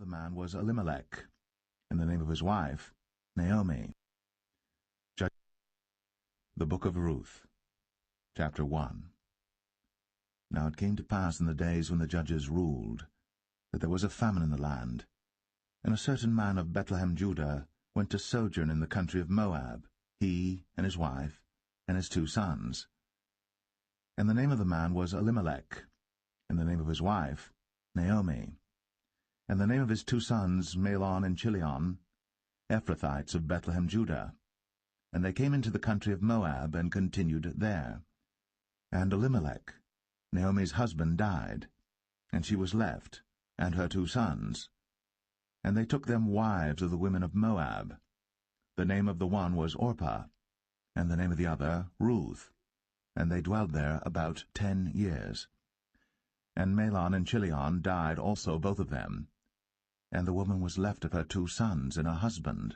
The man was Elimelech, and the name of his wife, Naomi. The Book of Ruth, Chapter 1. Now it came to pass in the days when the judges ruled, that there was a famine in the land, and a certain man of Bethlehem, Judah, went to sojourn in the country of Moab, he and his wife, and his 2 sons. And the name of the man was Elimelech, and the name of his wife, Naomi. And the name of his 2 sons, Mahlon and Chilion, Ephrathites of Bethlehem, Judah. And they came into the country of Moab, and continued there. And Elimelech, Naomi's husband, died, and she was left, and her 2 sons. And they took them wives of the women of Moab. The name of the one was Orpah, and the name of the other Ruth. And they dwelled there about 10 years. And Mahlon and Chilion died also, both of them. And the woman was left of her 2 sons and her husband.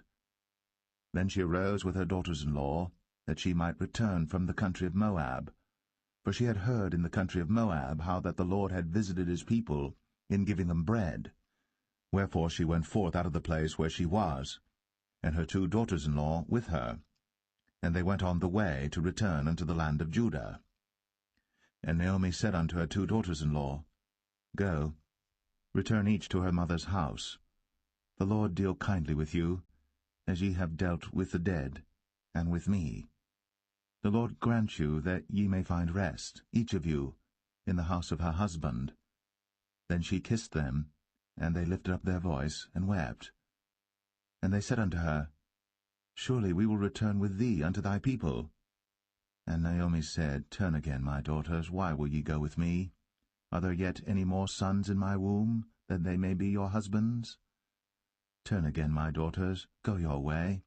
Then she arose with her daughters-in-law, that she might return from the country of Moab. For she had heard in the country of Moab how that the Lord had visited his people in giving them bread. Wherefore she went forth out of the place where she was, and her 2 daughters-in-law with her. And they went on the way to return unto the land of Judah. And Naomi said unto her 2 daughters-in-law, Go, return each to her mother's house. The Lord deal kindly with you, as ye have dealt with the dead, and with me. The Lord grant you that ye may find rest, each of you, in the house of her husband. Then she kissed them, and they lifted up their voice, and wept. And they said unto her, Surely we will return with thee unto thy people. And Naomi said, Turn again, my daughters, why will ye go with me? Are there yet any more sons in my womb, that they may be your husbands? Turn again, my daughters, go your way.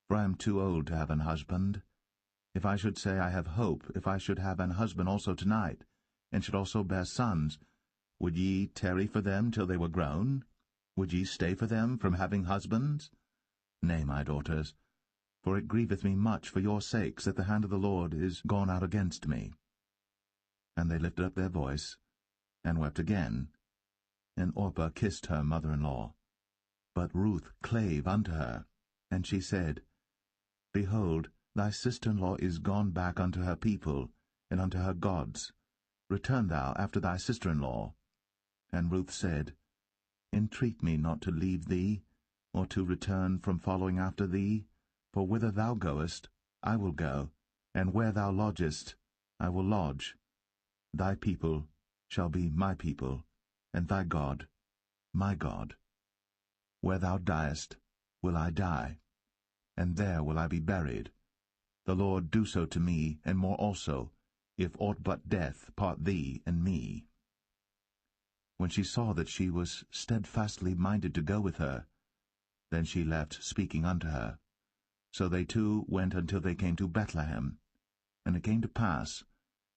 For I am too old to have an husband. If I should say I have hope, if I should have an husband also tonight, and should also bear sons, would ye tarry for them till they were grown? Would ye stay for them from having husbands? Nay, my daughters, for it grieveth me much for your sakes that the hand of the Lord is gone out against me. And they lifted up their voice, and wept again. And Orpah kissed her mother-in-law. But Ruth clave unto her, and she said, Behold, thy sister-in-law is gone back unto her people, and unto her gods. Return thou after thy sister-in-law. And Ruth said, Entreat me not to leave thee, or to return from following after thee, for whither thou goest, I will go, and where thou lodgest, I will lodge. Thy people shall be my people, and thy God, my God. Where thou diest, will I die, and there will I be buried. The Lord do so to me, and more also, if aught but death part thee and me. When she saw that she was steadfastly minded to go with her, then she left speaking unto her. So they 2 went until they came to Bethlehem. And it came to pass,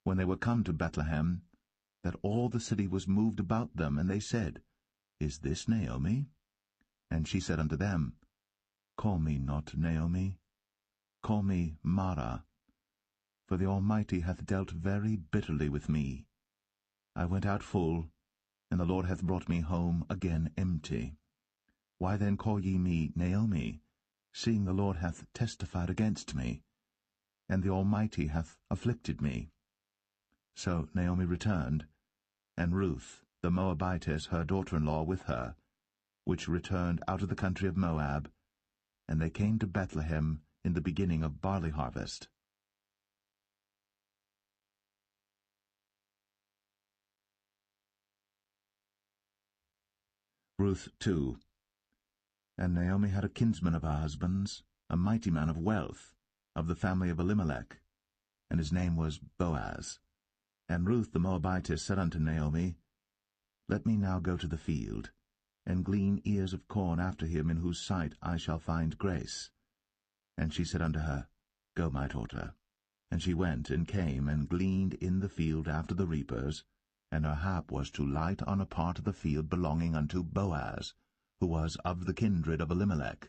when they were come to Bethlehem, that all the city was moved about them, and they said, Is this Naomi? And she said unto them, Call me not Naomi, call me Mara, for the Almighty hath dealt very bitterly with me. I went out full, and the Lord hath brought me home again empty. Why then call ye me Naomi, seeing the Lord hath testified against me, and the Almighty hath afflicted me? So Naomi returned, and Ruth the Moabitess her daughter-in-law with her, which returned out of the country of Moab, and they came to Bethlehem in the beginning of barley harvest. Ruth 2. And Naomi had a kinsman of her husband's, a mighty man of wealth, of the family of Elimelech, and his name was Boaz. And Ruth the Moabitess said unto Naomi, Let me now go to the field, and glean ears of corn after him in whose sight I shall find grace. And she said unto her, Go, my daughter. And she went and came and gleaned in the field after the reapers, and her hap was to light on a part of the field belonging unto Boaz, who was of the kindred of Elimelech.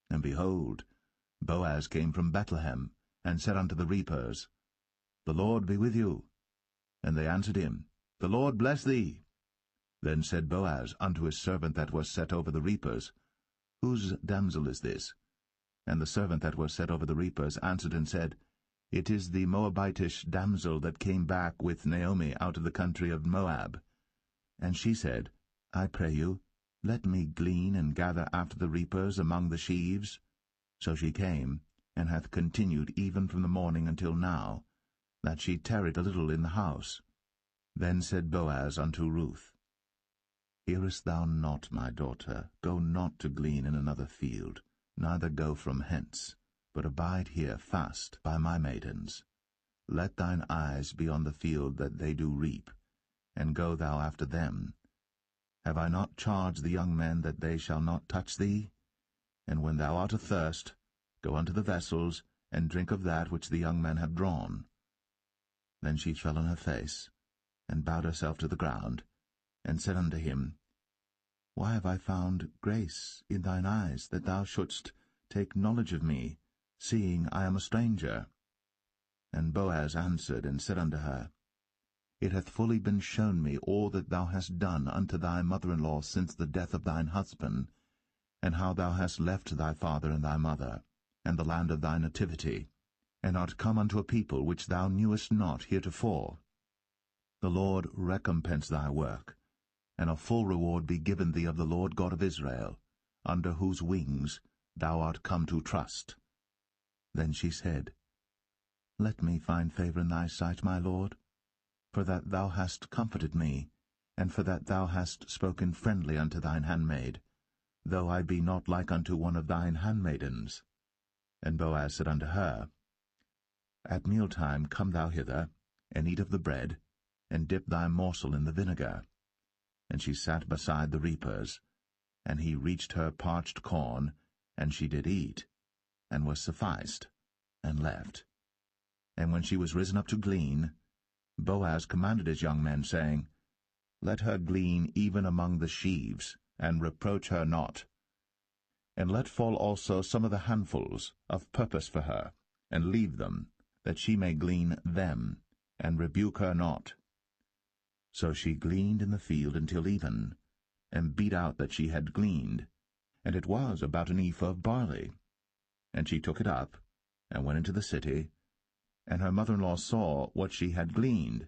And behold, Boaz came from Bethlehem, and said unto the reapers, The Lord be with you. And they answered him, The Lord bless thee. Then said Boaz unto his servant that was set over the reapers, Whose damsel is this? And the servant that was set over the reapers answered and said, It is the Moabitish damsel that came back with Naomi out of the country of Moab. And she said, I pray you, let me glean and gather after the reapers among the sheaves. So she came, and hath continued even from the morning until now, that she tarried a little in the house. Then said Boaz unto Ruth, Hearest thou not, my daughter? Go not to glean in another field, neither go from hence, but abide here fast by my maidens. Let thine eyes be on the field that they do reap, and go thou after them. Have I not charged the young men that they shall not touch thee? And when thou art athirst, go unto the vessels, and drink of that which the young men have drawn. Then she fell on her face, and bowed herself to the ground, and said unto him, Why have I found grace in thine eyes, that thou shouldst take knowledge of me, seeing I am a stranger? And Boaz answered and said unto her, It hath fully been shown me all that thou hast done unto thy mother-in-law since the death of thine husband, and how thou hast left thy father and thy mother, and the land of thy nativity, and art come unto a people which thou knewest not heretofore. The Lord recompense thy work, and a full reward be given thee of the Lord God of Israel, under whose wings thou art come to trust. Then she said, Let me find favour in thy sight, my Lord, for that thou hast comforted me, and for that thou hast spoken friendly unto thine handmaid, though I be not like unto one of thine handmaidens. And Boaz said unto her, At mealtime come thou hither, and eat of the bread, and dip thy morsel in the vinegar. And she sat beside the reapers, and he reached her parched corn, and she did eat, and was sufficed, and left. And when she was risen up to glean, Boaz commanded his young men, saying, Let her glean even among the sheaves, and reproach her not. And let fall also some of the handfuls of purpose for her, and leave them, that she may glean them, and rebuke her not. So she gleaned in the field until even, and beat out that she had gleaned, and it was about an ephah of barley. And she took it up, and went into the city, and her mother-in-law saw what she had gleaned,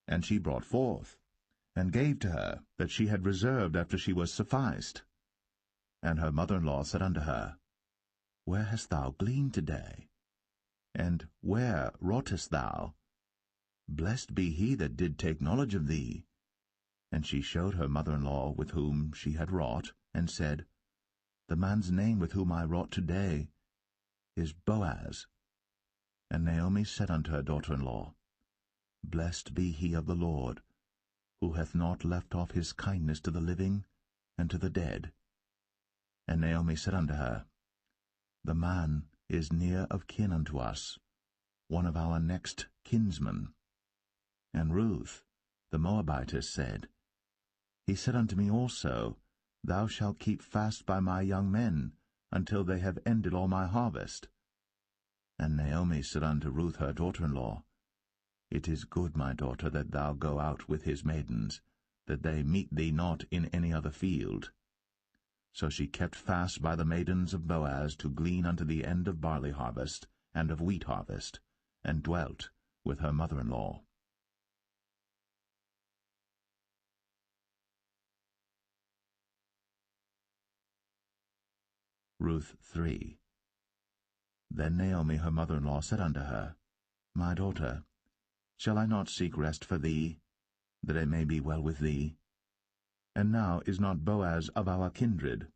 and she brought forth, and gave to her that she had reserved after she was sufficed. And her mother-in-law said unto her, Where hast thou gleaned today? And where wroughtest thou? Blessed be he that did take knowledge of thee. And she showed her mother-in-law with whom she had wrought, and said, The man's name with whom I wrought today is Boaz. And Naomi said unto her daughter-in-law, Blessed be he of the Lord, who hath not left off his kindness to the living and to the dead. And Naomi said unto her, The man is near of kin unto us, one of our next kinsmen. And Ruth, the Moabitess, said, He said unto me also, Thou shalt keep fast by my young men, until they have ended all my harvest. And Naomi said unto Ruth her daughter-in-law, It is good, my daughter, that thou go out with his maidens, that they meet thee not in any other field. So she kept fast by the maidens of Boaz to glean unto the end of barley harvest and of wheat harvest, and dwelt with her mother-in-law. Ruth 3. Then Naomi her mother-in-law said unto her, My daughter, shall I not seek rest for thee, that it may be well with thee? And now is not Boaz of our kindred,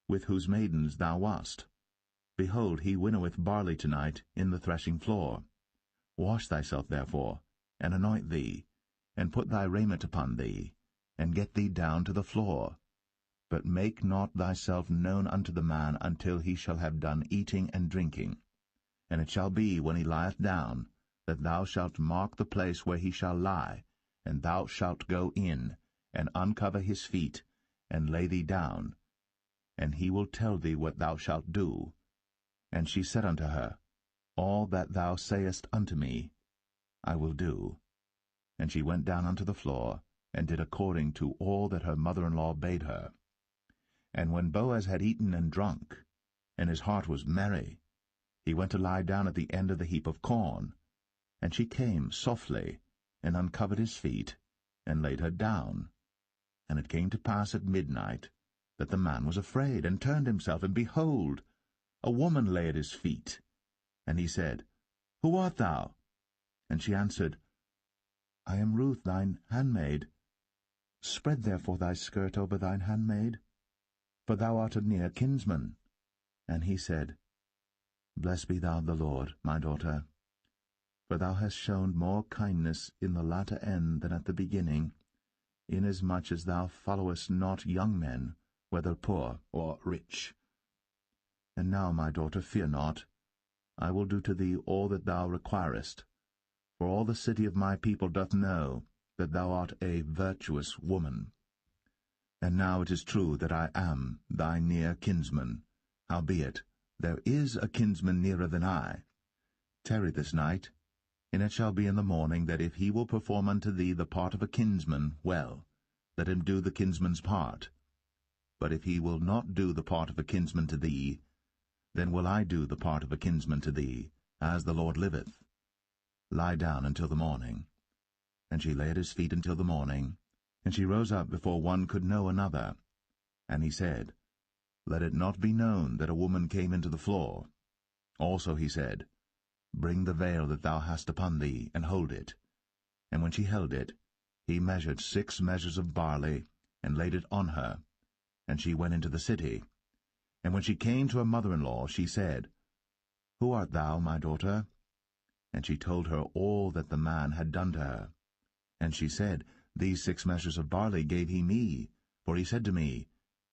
with whose maidens thou wast? Behold, he winnoweth barley tonight in the threshing floor. Wash thyself therefore, and anoint thee, and put thy raiment upon thee, and get thee down to the floor. But make not thyself known unto the man until he shall have done eating and drinking. And it shall be, when he lieth down, that thou shalt mark the place where he shall lie, and thou shalt go in, and uncover his feet, and lay thee down, and he will tell thee what thou shalt do. And she said unto her, All that thou sayest unto me, I will do. And she went down unto the floor, and did according to all that her mother-in-law bade her. And when Boaz had eaten and drunk, and his heart was merry, he went to lie down at the end of the heap of corn. And she came softly, and uncovered his feet, and laid her down. And it came to pass at midnight, that the man was afraid, and turned himself, and behold, a woman lay at his feet. And he said, Who art thou? And she answered, I am Ruth thine handmaid. Spread therefore thy skirt over thine handmaid, for thou art a near kinsman. And he said, Blessed be thou of the Lord, my daughter, for thou hast shown more kindness in the latter end than at the beginning, inasmuch as thou followest not young men, whether poor or rich. And now, my daughter, fear not. I will do to thee all that thou requirest, for all the city of my people doth know that thou art a virtuous woman. And now it is true that I am thy near kinsman, howbeit there is a kinsman nearer than I. Tarry this night, and it shall be in the morning that if he will perform unto thee the part of a kinsman, well, let him do the kinsman's part. But if he will not do the part of a kinsman to thee, then will I do the part of a kinsman to thee, as the Lord liveth. Lie down until the morning. And she lay at his feet until the morning, and she rose up before one could know another. And he said, Let it not be known that a woman came into the floor. Also he said, Bring the veil that thou hast upon thee, and hold it. And when she held it, he measured 6 measures of barley, and laid it on her. And she went into the city. And when she came to her mother-in-law, she said, Who art thou, my daughter? And she told her all that the man had done to her. And she said, These 6 measures of barley gave he me, for he said to me,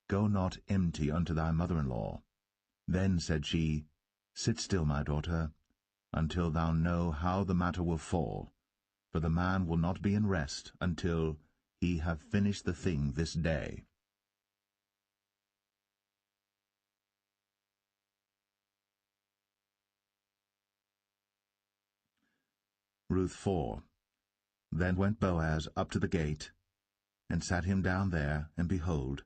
Go not empty unto thy mother-in-law. Then said she, Sit still, my daughter, until thou know how the matter will fall, for the man will not be in rest until he have finished the thing this day. Ruth 4. Then went Boaz up to the gate, and sat him down there, and behold,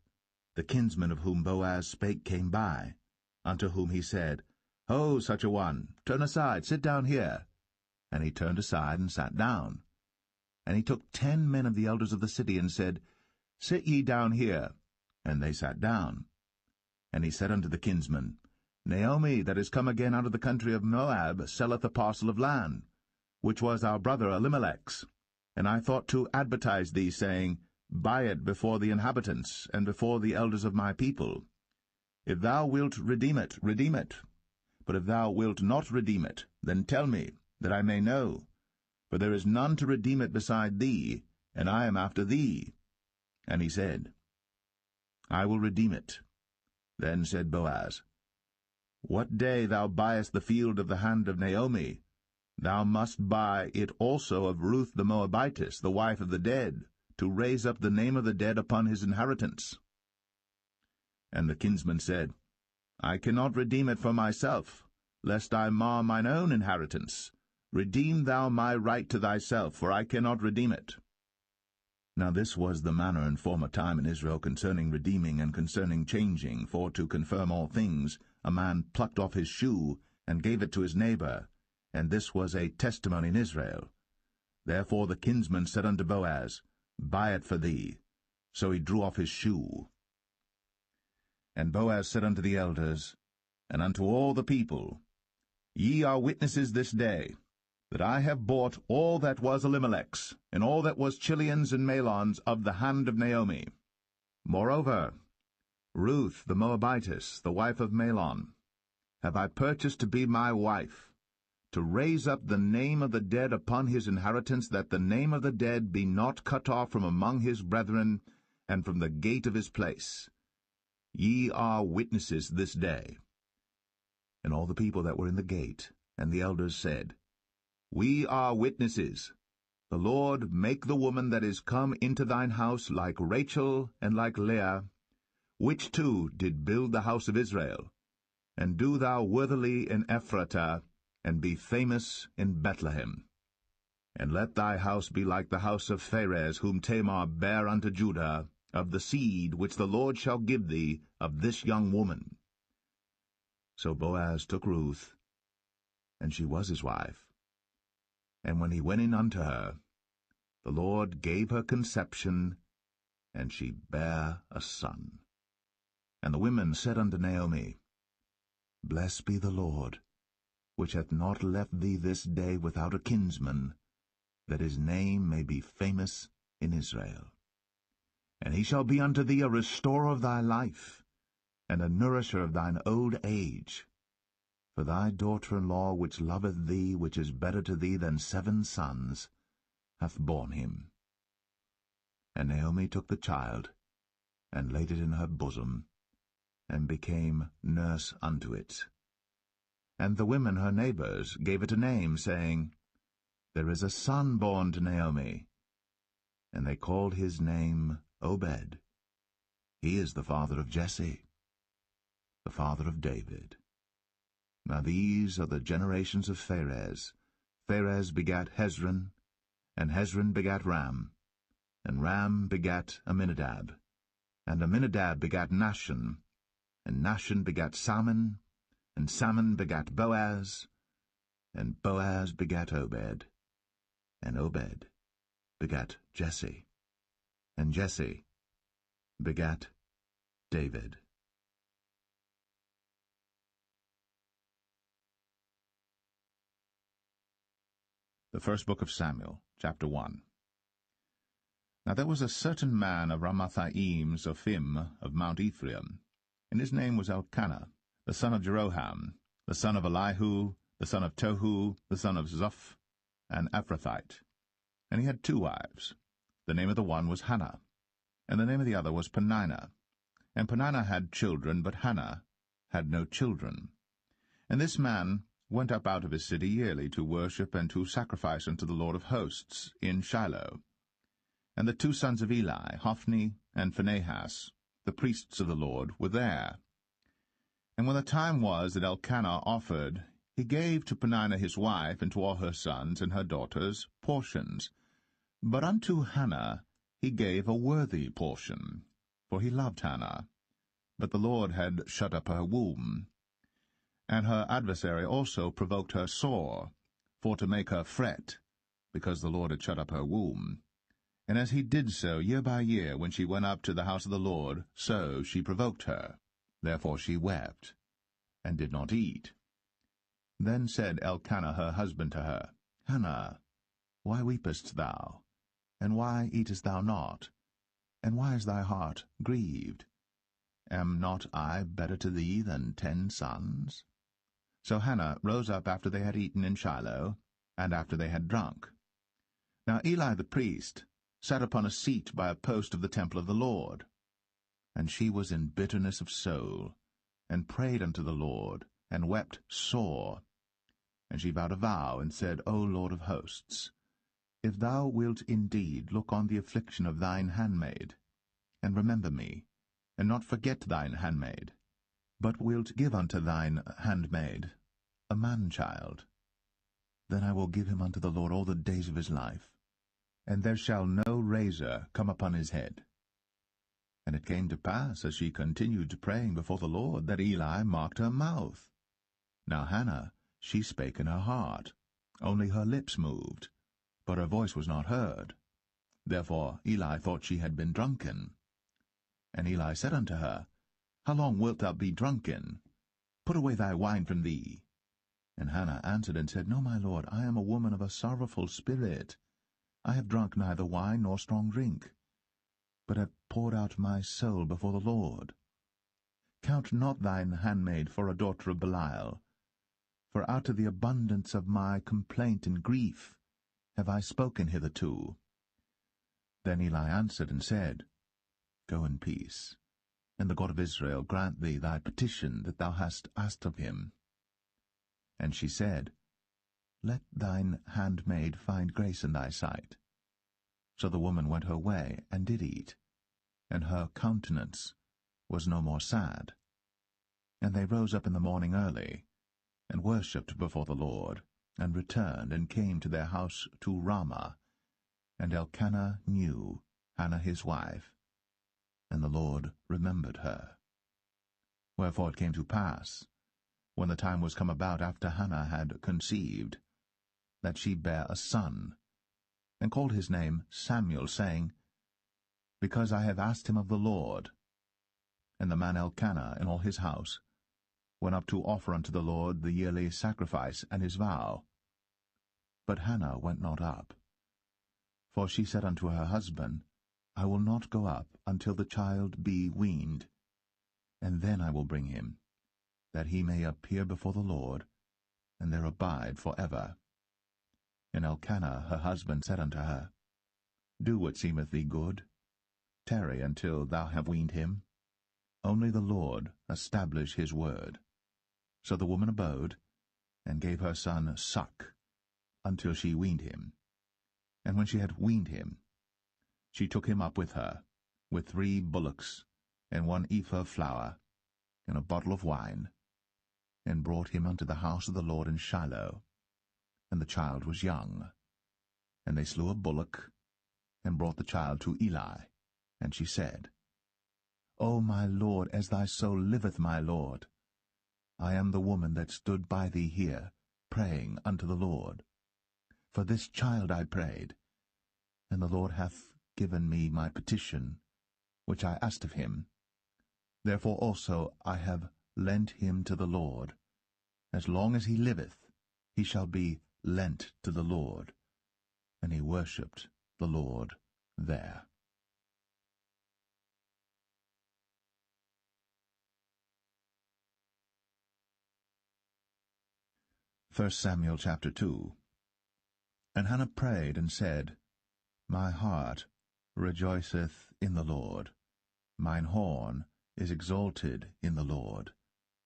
the kinsman of whom Boaz spake came by, unto whom he said, Ho, such a one, turn aside, sit down here. And he turned aside and sat down. And he took 10 men of the elders of the city, and said, Sit ye down here. And they sat down. And he said unto the kinsman, Naomi, that is come again out of the country of Moab, selleth a parcel of land, which was our brother Elimelech's. And I thought to advertise thee, saying, Buy it before the inhabitants, and before the elders of my people. If thou wilt redeem it, redeem it. But if thou wilt not redeem it, then tell me, that I may know. For there is none to redeem it beside thee, and I am after thee. And he said, I will redeem it. Then said Boaz, What day thou buyest the field of the hand of Naomi, thou must buy it also of Ruth the Moabitess, the wife of the dead, to raise up the name of the dead upon his inheritance. And the kinsman said, I cannot redeem it for myself, lest I mar mine own inheritance. Redeem thou my right to thyself, for I cannot redeem it. Now this was the manner in former time in Israel concerning redeeming and concerning changing, for to confirm all things, a man plucked off his shoe, and gave it to his neighbor, and this was a testimony in Israel. Therefore the kinsman said unto Boaz, Buy it for thee. So he drew off his shoe. And Boaz said unto the elders, and unto all the people, Ye are witnesses this day, that I have bought all that was Elimelech's, and all that was Chilion's and Mahlon's of the hand of Naomi. Moreover, Ruth the Moabitess, the wife of Mahlon, have I purchased to be my wife, to raise up the name of the dead upon his inheritance, that the name of the dead be not cut off from among his brethren, and from the gate of his place. Ye are witnesses this day. And all the people that were in the gate, and the elders said, We are witnesses. The Lord make the woman that is come into thine house like Rachel and like Leah, which two did build the house of Israel. And do thou worthily in Ephratah, and be famous in Bethlehem. And let thy house be like the house of Pharez, whom Tamar bare unto Judah, of the seed which the Lord shall give thee of this young woman. So Boaz took Ruth, and she was his wife. And when he went in unto her, the Lord gave her conception, and she bare a son. And the women said unto Naomi, Blessed be the Lord, which hath not left thee this day without a kinsman, that his name may be famous in Israel. And he shall be unto thee a restorer of thy life, and a nourisher of thine old age. For thy daughter-in-law, which loveth thee, which is better to thee than 7 sons, hath borne him. And Naomi took the child, and laid it in her bosom, and became nurse unto it. And the women her neighbours gave it a name, saying, There is a son born to Naomi. And they called his name Obed. He is the father of Jesse, the father of David. Now these are the generations of Pharez. Pharez begat Hezron, and Hezron begat Ram, and Ram begat Amminadab, and Amminadab begat Nahshon, and Nahshon begat Salmon, and Salmon begat Boaz, and Boaz begat Obed, and Obed begat Jesse, and Jesse begat David. The first book of Samuel, chapter 1. Now there was a certain man of Ramathaim Zophim of Mount Ephraim, and his name was Elkanah, the son of Jeroham, the son of Elihu, the son of Tohu, the son of Zoph, an Ephrathite. And he had 2 wives. The name of the one was Hannah, and the name of the other was Peninnah. And Peninnah had children, but Hannah had no children. And this man went up out of his city yearly to worship and to sacrifice unto the Lord of hosts in Shiloh. And the 2 sons of Eli, Hophni and Phinehas, the priests of the Lord, were there. And when the time was that Elkanah offered, he gave to Peninnah his wife and to all her sons and her daughters portions. But unto Hannah he gave a worthy portion, for he loved Hannah. But the Lord had shut up her womb. And her adversary also provoked her sore, for to make her fret, because the Lord had shut up her womb. And as he did so year by year, when she went up to the house of the Lord, so she provoked her. Therefore she wept, and did not eat. Then said Elkanah her husband to her, Hannah, why weepest thou? And why eatest thou not? And why is thy heart grieved? Am not I better to thee than 10 sons? So Hannah rose up after they had eaten in Shiloh, and after they had drunk. Now Eli the priest sat upon a seat by a post of the temple of the Lord. And she was in bitterness of soul, and prayed unto the Lord, and wept sore. And she vowed a vow, and said, O Lord of hosts, if thou wilt indeed look on the affliction of thine handmaid, and remember me, and not forget thine handmaid, but wilt give unto thine handmaid a man-child, then I will give him unto the Lord all the days of his life, and there shall no razor come upon his head. And it came to pass, as she continued praying before the Lord, that Eli marked her mouth. Now Hannah, she spake in her heart, only her lips moved, but her voice was not heard. Therefore Eli thought she had been drunken. And Eli said unto her, How long wilt thou be drunken? Put away thy wine from thee. And Hannah answered and said, No, my lord, I am a woman of a sorrowful spirit. I have drunk neither wine nor strong drink, but have poured out my soul before the Lord. Count not thine handmaid for a daughter of Belial, for out of the abundance of my complaint and grief have I spoken hitherto. Then Eli answered and said, Go in peace, and the God of Israel grant thee thy petition that thou hast asked of him. And she said, Let thine handmaid find grace in thy sight. So the woman went her way, and did eat, and her countenance was no more sad. And they rose up in the morning early, and worshipped before the Lord, and returned, and came to their house to Ramah. And Elkanah knew Hannah his wife, and the Lord remembered her. Wherefore it came to pass, when the time was come about after Hannah had conceived, that she bare a son, and called his name Samuel, saying, Because I have asked him of the Lord. And the man Elkanah and all his house went up to offer unto the Lord the yearly sacrifice and his vow. But Hannah went not up. For she said unto her husband, I will not go up until the child be weaned, and then I will bring him, that he may appear before the Lord, and there abide for ever. And Elkanah her husband said unto her, Do what seemeth thee good. Tarry until thou have weaned him. Only the Lord establish his word. So the woman abode, and gave her son suck, until she weaned him. And when she had weaned him, she took him up with her, with 3 bullocks, and 1 ephah of flour, and a bottle of wine, and brought him unto the house of the Lord in Shiloh. And the child was young. And they slew a bullock, and brought the child to Eli. And she said, O my Lord, as thy soul liveth, my Lord, I am the woman that stood by thee here, praying unto the Lord. For this child I prayed, and the Lord hath given me my petition, which I asked of him. Therefore also I have lent him to the Lord. As long as he liveth, he shall be lent to the Lord. And he worshipped the Lord there. 1 Samuel chapter 2. And Hannah prayed and said, My heart rejoiceth in the Lord. Mine horn is exalted in the Lord.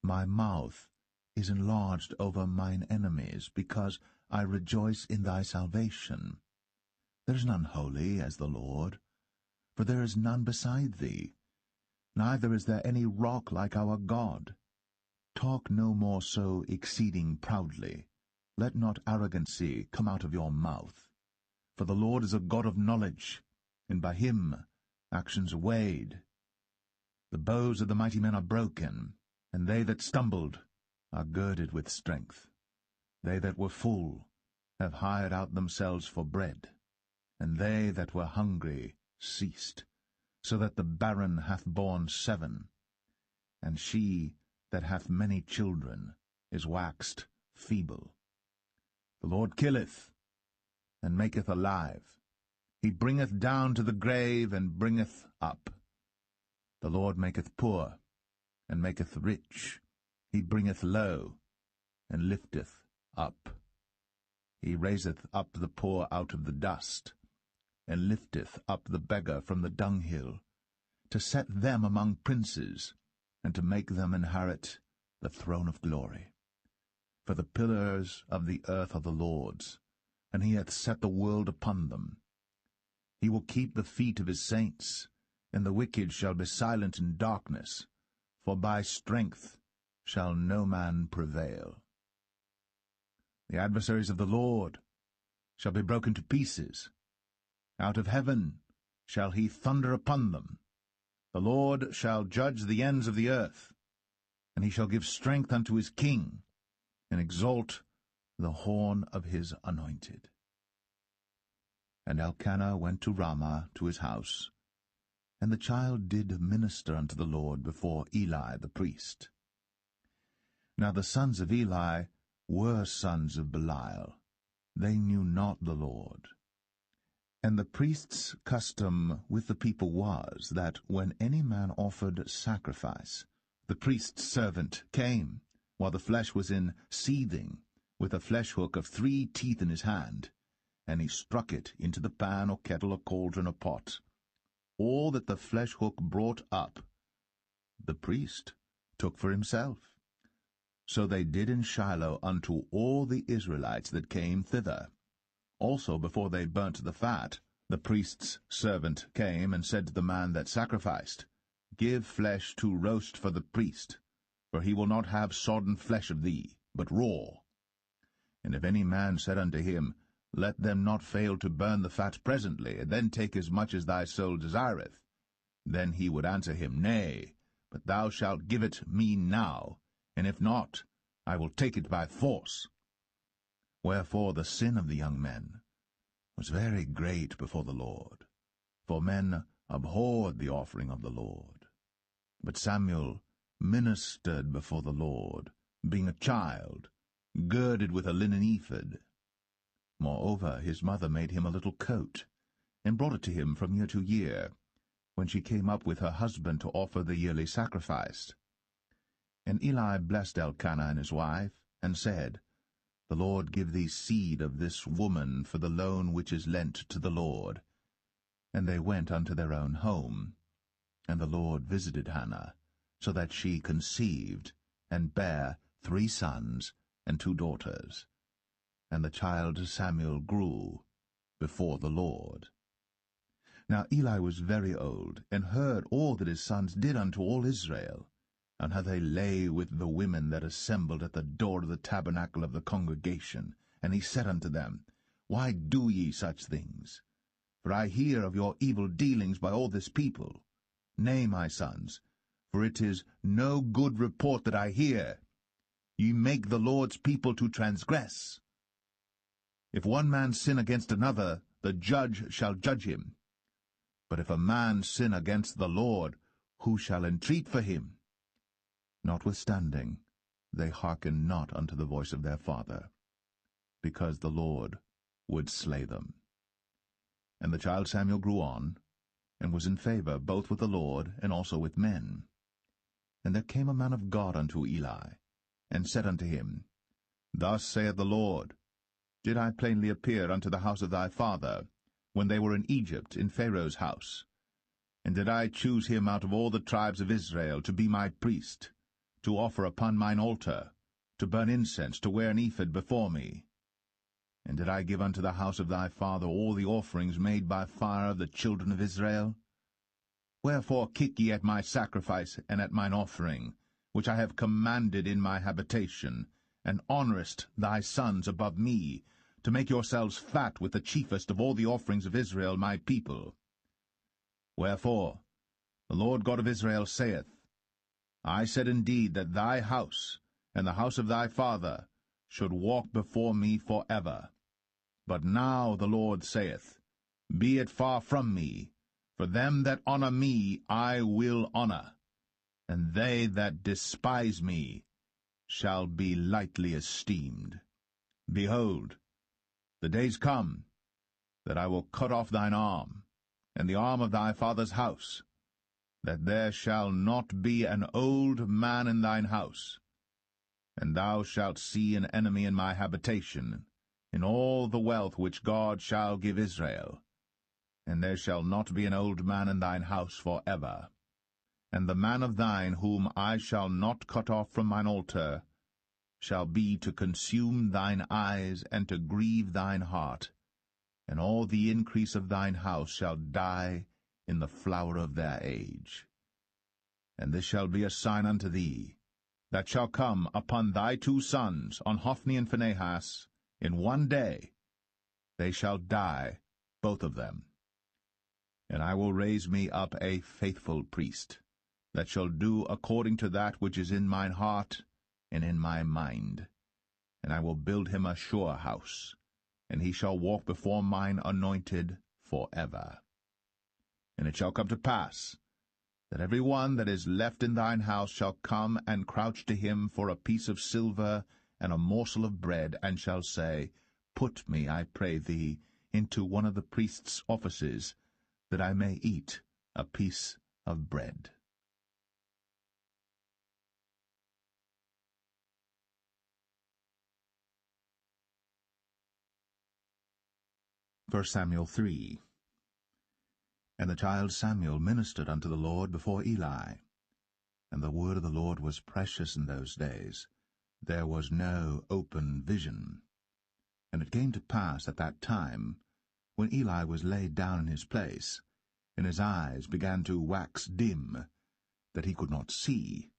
My mouth is enlarged over mine enemies, because I rejoice in thy salvation. There is none holy as the Lord, for there is none beside thee, neither is there any rock like our God. Talk no more so exceeding proudly. Let not arrogancy come out of your mouth. For the Lord is a God of knowledge, and by him actions are weighed. The bows of the mighty men are broken, and they that stumbled are girded with strength. They that were full have hired out themselves for bread, and they that were hungry ceased, so that the barren hath borne 7, and she that hath many children is waxed feeble. The Lord killeth, and maketh alive. He bringeth down to the grave, and bringeth up. The Lord maketh poor, and maketh rich. He bringeth low, and lifteth up. He raiseth up the poor out of the dust, and lifteth up the beggar from the dunghill, to set them among princes, and to make them inherit the throne of glory. For the pillars of the earth are the Lord's, and he hath set the world upon them. He will keep the feet of his saints, and the wicked shall be silent in darkness, for by strength shall no man prevail. The adversaries of the Lord shall be broken to pieces. Out of heaven shall he thunder upon them. The Lord shall judge the ends of the earth, and he shall give strength unto his king, and exalt the horn of his anointed. And Elkanah went to Ramah to his house, and the child did minister unto the Lord before Eli the priest. Now the sons of Eli were sons of Belial. They knew not the Lord. And the priest's custom with the people was, that when any man offered sacrifice, the priest's servant came, while the flesh was in seething, with a flesh-hook of 3 teeth in his hand, and he struck it into the pan or kettle or cauldron or pot. All that the flesh-hook brought up, the priest took for himself. So they did in Shiloh unto all the Israelites that came thither. Also before they burnt the fat, the priest's servant came and said to the man that sacrificed, Give flesh to roast for the priest, for he will not have sodden flesh of thee, but raw. And if any man said unto him, Let them not fail to burn the fat presently, and then take as much as thy soul desireth, then he would answer him, Nay, but thou shalt give it me now, and if not, I will take it by force. Wherefore the sin of the young men was very great before the Lord, for men abhorred the offering of the Lord. But Samuel ministered before the Lord, being a child, girded with a linen ephod. Moreover, his mother made him a little coat, and brought it to him from year to year, when she came up with her husband to offer the yearly sacrifice. And Eli blessed Elkanah and his wife, and said, The Lord give thee seed of this woman for the loan which is lent to the Lord. And they went unto their own home. And the Lord visited Hannah, so that she conceived, and bare 3 sons and 2 daughters. And the child Samuel grew before the Lord. Now Eli was very old, and heard all that his sons did unto all Israel, and how they lay with the women that assembled at the door of the tabernacle of the congregation. And he said unto them, Why do ye such things? For I hear of your evil dealings by all this people. Nay, my sons, for it is no good report that I hear. Ye make the Lord's people to transgress. If one man sin against another, the judge shall judge him. But if a man sin against the Lord, who shall entreat for him? Notwithstanding, they hearkened not unto the voice of their father, because the Lord would slay them. And the child Samuel grew on, and was in favor both with the Lord and also with men. And there came a man of God unto Eli, and said unto him, Thus saith the Lord, Did I plainly appear unto the house of thy father, when they were in Egypt, in Pharaoh's house? And did I choose him out of all the tribes of Israel to be my priest, to offer upon mine altar, to burn incense, to wear an ephod before me? And did I give unto the house of thy father all the offerings made by fire of the children of Israel? Wherefore kick ye at my sacrifice and at mine offering, which I have commanded in my habitation, and honourest thy sons above me, to make yourselves fat with the chiefest of all the offerings of Israel my people? Wherefore the Lord God of Israel saith, I said indeed that thy house and the house of thy father should walk before me for ever. But now the Lord saith, Be it far from me, for them that honour me I will honour, and they that despise me shall be lightly esteemed. Behold, the days come that I will cut off thine arm, and the arm of thy father's house, that there shall not be an old man in thine house. And thou shalt see an enemy in my habitation, in all the wealth which God shall give Israel. And there shall not be an old man in thine house for ever. And the man of thine whom I shall not cut off from mine altar shall be to consume thine eyes and to grieve thine heart, and all the increase of thine house shall die in the flower of their age. And this shall be a sign unto thee, that shall come upon thy 2 sons, on Hophni and Phinehas, in one day. They shall die, both of them. And I will raise me up a faithful priest, that shall do according to that which is in mine heart and in my mind. And I will build him a sure house, and he shall walk before mine anointed for ever. And it shall come to pass, that every one that is left in thine house shall come and crouch to him for a piece of silver and a morsel of bread, and shall say, Put me, I pray thee, into one of the priest's offices, that I may eat a piece of bread. 1 Samuel 3. And the child Samuel ministered unto the Lord before Eli. And the word of the Lord was precious in those days. There was no open vision. And it came to pass at that time, when Eli was laid down in his place, and his eyes began to wax dim, that he could not see,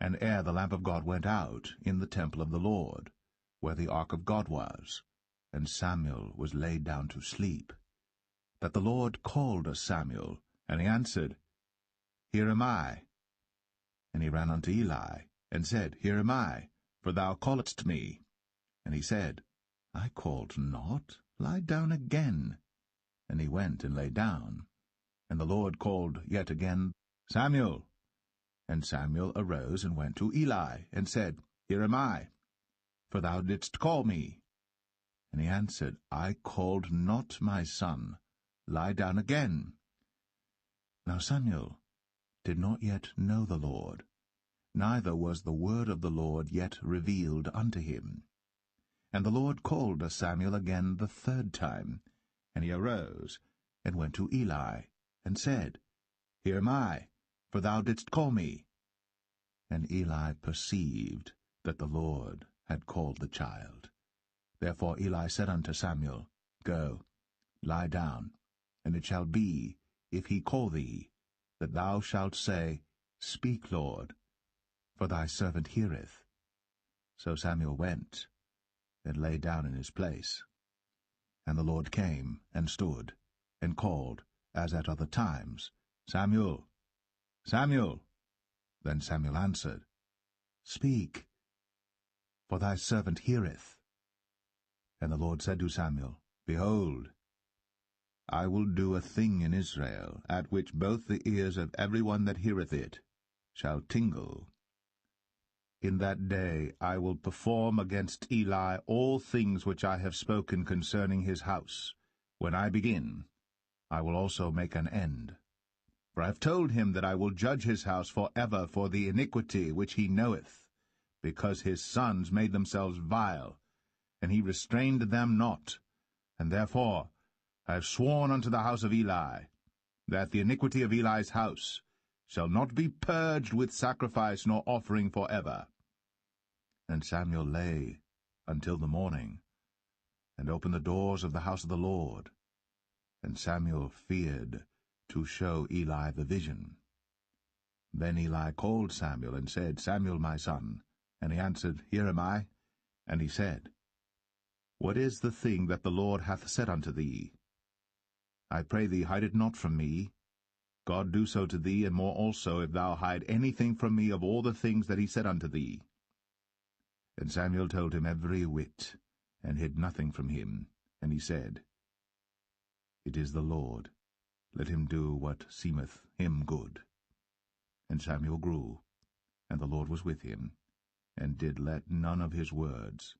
and ere the lamp of God went out in the temple of the Lord, where the ark of God was, and Samuel was laid down to sleep, that the Lord called Samuel, and he answered, Here am I. And he ran unto Eli, and said, Here am I, for thou calledst me. And he said, I called not, lie down again. And he went and lay down. And the Lord called yet again, Samuel. And Samuel arose and went to Eli, and said, Here am I, for thou didst call me. And he answered, I called not, my son, lie down again. Now Samuel did not yet know the Lord, neither was the word of the Lord yet revealed unto him. And the Lord called Samuel again the third time, and he arose, and went to Eli, and said, Here am I, for thou didst call me. And Eli perceived that the Lord had called the child. Therefore Eli said unto Samuel, Go, lie down, and it shall be, if he call thee, that thou shalt say, Speak, Lord, for thy servant heareth. So Samuel went, and lay down in his place. And the Lord came, and stood, and called, as at other times, Samuel, Samuel. Then Samuel answered, Speak, for thy servant heareth. And the Lord said to Samuel, Behold, I will do a thing in Israel, at which both the ears of every one that heareth it shall tingle. In that day I will perform against Eli all things which I have spoken concerning his house. When I begin, I will also make an end. For I have told him that I will judge his house for ever for the iniquity which he knoweth, because his sons made themselves vile, and he restrained them not. And therefore I have sworn unto the house of Eli, that the iniquity of Eli's house shall not be purged with sacrifice nor offering for ever. And Samuel lay until the morning, and opened the doors of the house of the Lord. And Samuel feared to show Eli the vision. Then Eli called Samuel, and said, Samuel, my son. And he answered, Here am I. And he said, What is the thing that the Lord hath said unto thee? I pray thee, hide it not from me. God do so to thee, and more also, if thou hide anything from me of all the things that he said unto thee. And Samuel told him every whit, and hid nothing from him. And he said, It is the Lord. Let him do what seemeth him good. And Samuel grew, and the Lord was with him, and did let none of his words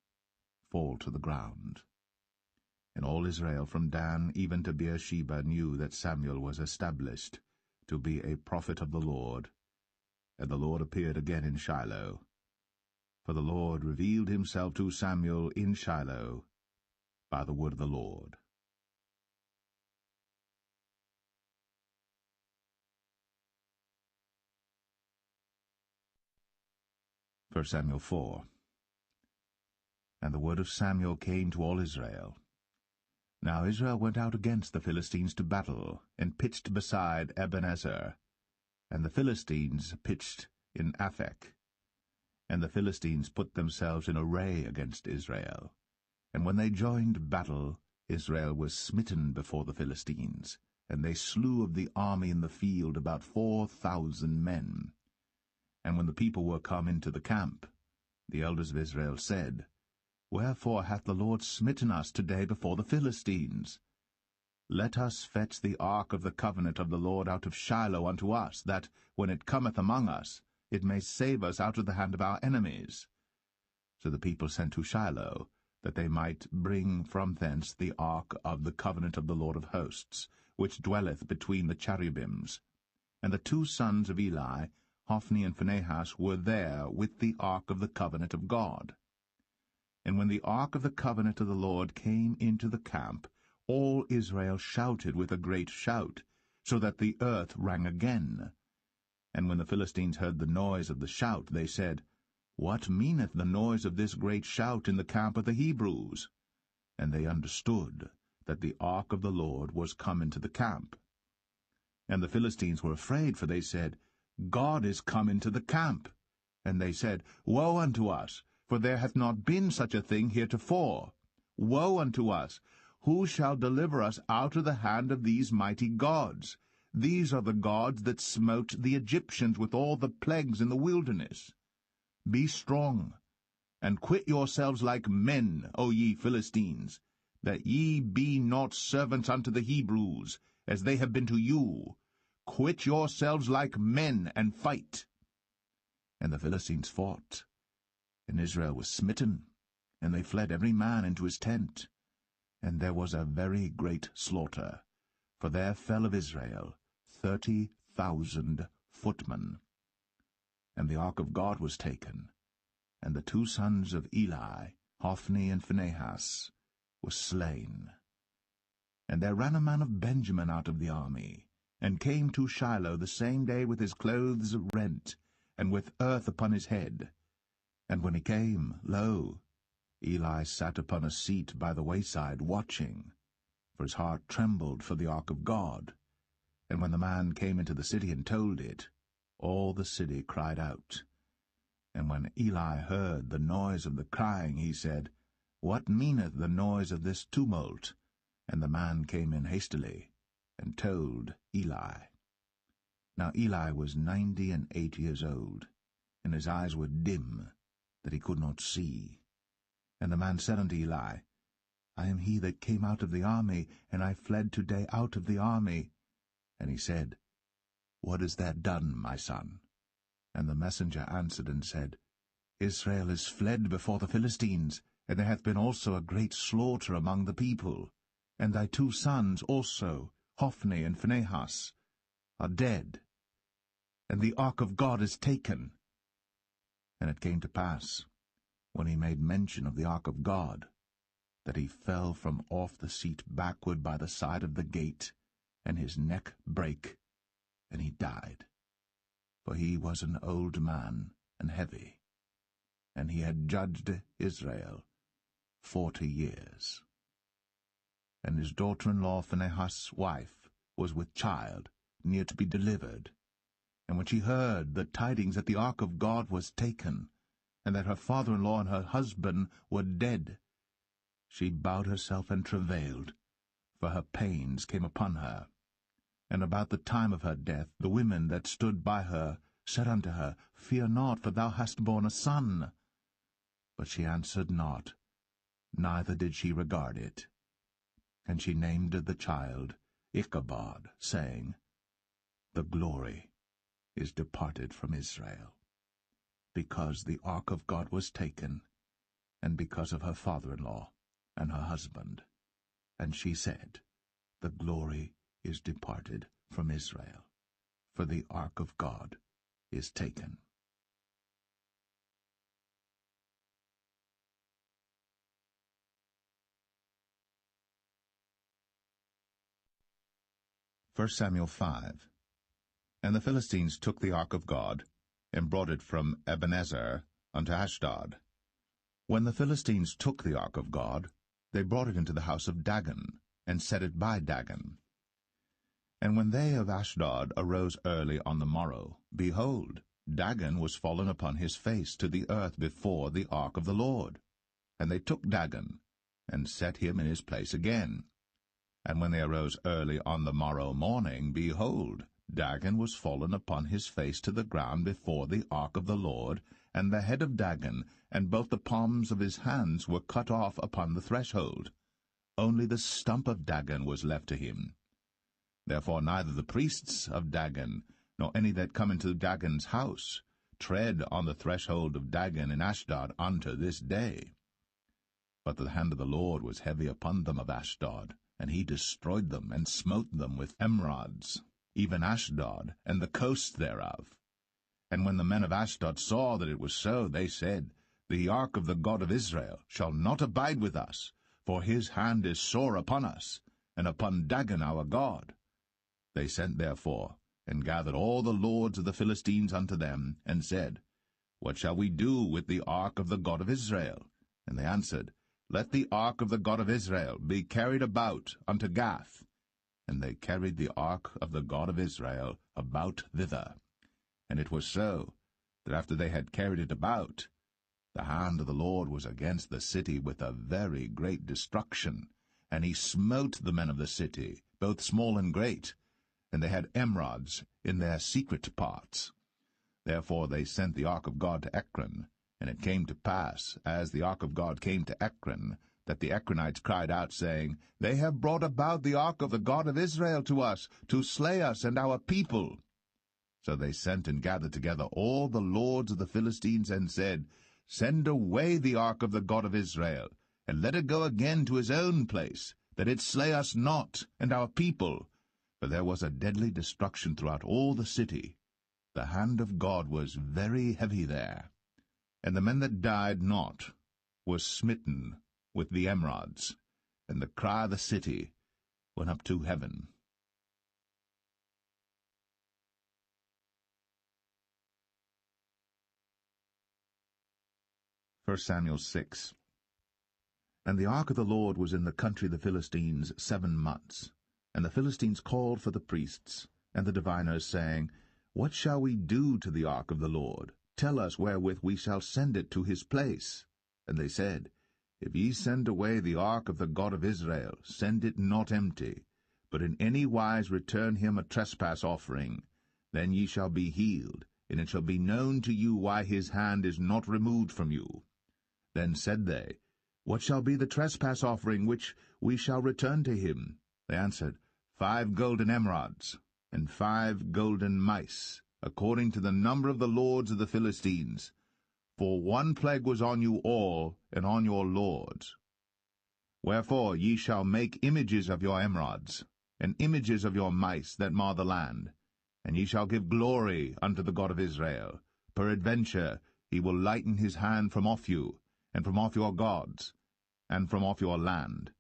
fall to the ground. And all Israel from Dan even to Beersheba knew that Samuel was established to be a prophet of the Lord. And the Lord appeared again in Shiloh. For the Lord revealed himself to Samuel in Shiloh by the word of the Lord. 1 Samuel 4. And the word of Samuel came to all Israel. Now Israel went out against the Philistines to battle, and pitched beside Ebenezer. And the Philistines pitched in Aphek. And the Philistines put themselves in array against Israel. And when they joined battle, Israel was smitten before the Philistines, and they slew of the army in the field about 4,000 men. And when the people were come into the camp, the elders of Israel said, Wherefore hath the Lord smitten us today before the Philistines? Let us fetch the ark of the covenant of the Lord out of Shiloh unto us, that, when it cometh among us, it may save us out of the hand of our enemies. So the people sent to Shiloh, that they might bring from thence the ark of the covenant of the Lord of hosts, which dwelleth between the cherubims. And the two sons of Eli, Hophni and Phinehas, were there with the ark of the covenant of God. And when the ark of the covenant of the Lord came into the camp, all Israel shouted with a great shout, so that the earth rang again. And when the Philistines heard the noise of the shout, they said, What meaneth the noise of this great shout in the camp of the Hebrews? And they understood that the ark of the Lord was come into the camp. And the Philistines were afraid, for they said, God is come into the camp. And they said, Woe unto us! for there hath not been such a thing heretofore. Woe unto us! Who shall deliver us out of the hand of these mighty gods? These are the gods that smote the Egyptians with all the plagues in the wilderness. Be strong, and quit yourselves like men, O ye Philistines, that ye be not servants unto the Hebrews, as they have been to you. Quit yourselves like men, and fight. And the Philistines fought, and Israel was smitten, and they fled every man into his tent. And there was a very great slaughter, for there fell of Israel 30,000 footmen. And the ark of God was taken, and the two sons of Eli, Hophni and Phinehas, were slain. And there ran a man of Benjamin out of the army, and came to Shiloh the same day with his clothes rent, and with earth upon his head. And when he came, lo, Eli sat upon a seat by the wayside, watching, for his heart trembled for the ark of God. And when the man came into the city and told it, all the city cried out. And when Eli heard the noise of the crying, he said, What meaneth the noise of this tumult? And the man came in hastily, and told Eli. Now Eli was 98 years old, and his eyes were dim, that he could not see. And the man said unto Eli, I am he that came out of the army, and I fled today out of the army. And he said, What is that done, my son? And the messenger answered and said, Israel is fled before the Philistines, and there hath been also a great slaughter among the people. And thy two sons also, Hophni and Phinehas, are dead, and the ark of God is taken. And it came to pass, when he made mention of the ark of God, that he fell from off the seat backward by the side of the gate, and his neck brake, and he died. For he was an old man, and heavy, and he had judged Israel 40 years. And his daughter-in-law Phinehas' wife was with child, near to be delivered. And when she heard the tidings that the ark of God was taken, and that her father-in-law and her husband were dead, she bowed herself and travailed, for her pains came upon her. And about the time of her death the women that stood by her said unto her, Fear not, for thou hast borne a son. But she answered not, neither did she regard it. And she named the child Ichabod, saying, The glory is departed from Israel, because the ark of God was taken, and because of her father-in-law and her husband. And she said, The glory is departed from Israel, for the ark of God is taken. First Samuel 5. And the Philistines took the ark of God, and brought it from Ebenezer unto Ashdod. When the Philistines took the ark of God, they brought it into the house of Dagon, and set it by Dagon. And when they of Ashdod arose early on the morrow, behold, Dagon was fallen upon his face to the earth before the ark of the Lord. And they took Dagon, and set him in his place again. And when they arose early on the morrow morning, behold, Dagon was fallen upon his face to the ground before the ark of the Lord, and the head of Dagon and both the palms of his hands were cut off upon the threshold. Only the stump of Dagon was left to him. Therefore neither the priests of Dagon, nor any that come into Dagon's house, tread on the threshold of Dagon in Ashdod unto this day. But the hand of the Lord was heavy upon them of Ashdod, and he destroyed them, and smote them with emerods, even Ashdod, and the coasts thereof. And when the men of Ashdod saw that it was so, they said, The ark of the God of Israel shall not abide with us, for his hand is sore upon us, and upon Dagon our God. They sent therefore, and gathered all the lords of the Philistines unto them, and said, What shall we do with the ark of the God of Israel? And they answered, Let the ark of the God of Israel be carried about unto Gath. And they carried the ark of the God of Israel about thither. And it was so, that after they had carried it about, The hand of the Lord was against the city with a very great destruction, and he smote the men of the city, both small and great, and they had emerods in their secret parts. Therefore they sent the ark of God to Ekron, and it came to pass, as the ark of God came to Ekron, that the Ekronites cried out, saying, They have brought about the ark of the God of Israel to us, to slay us and our people. So they sent and gathered together all the lords of the Philistines, and said, Send away the ark of the God of Israel, and let it go again to his own place, that it slay us not and our people. For there was a deadly destruction throughout all the city. The hand of God was very heavy there. And the men that died not were smitten with the emerods, and the cry of the city went up to heaven. 1 Samuel 6. And the ark of the Lord was in the country of the Philistines 7 months. And the Philistines called for the priests and the diviners, saying, What shall we do to the ark of the Lord? Tell us wherewith we shall send it to his place. And they said, If ye send away the ark of the God of Israel, send it not empty, but in any wise return him a trespass offering. Then ye shall be healed, and it shall be known to you why his hand is not removed from you. Then said they, What shall be the trespass offering which we shall return to him? They answered, 5 golden emerods, and 5 golden mice, according to the number of the lords of the Philistines. For 1 plague was on you all, and on your lords. Wherefore ye shall make images of your emerods, and images of your mice that mar the land, and ye shall give glory unto the God of Israel. Peradventure he will lighten his hand from off you, and from off your gods, and from off your land.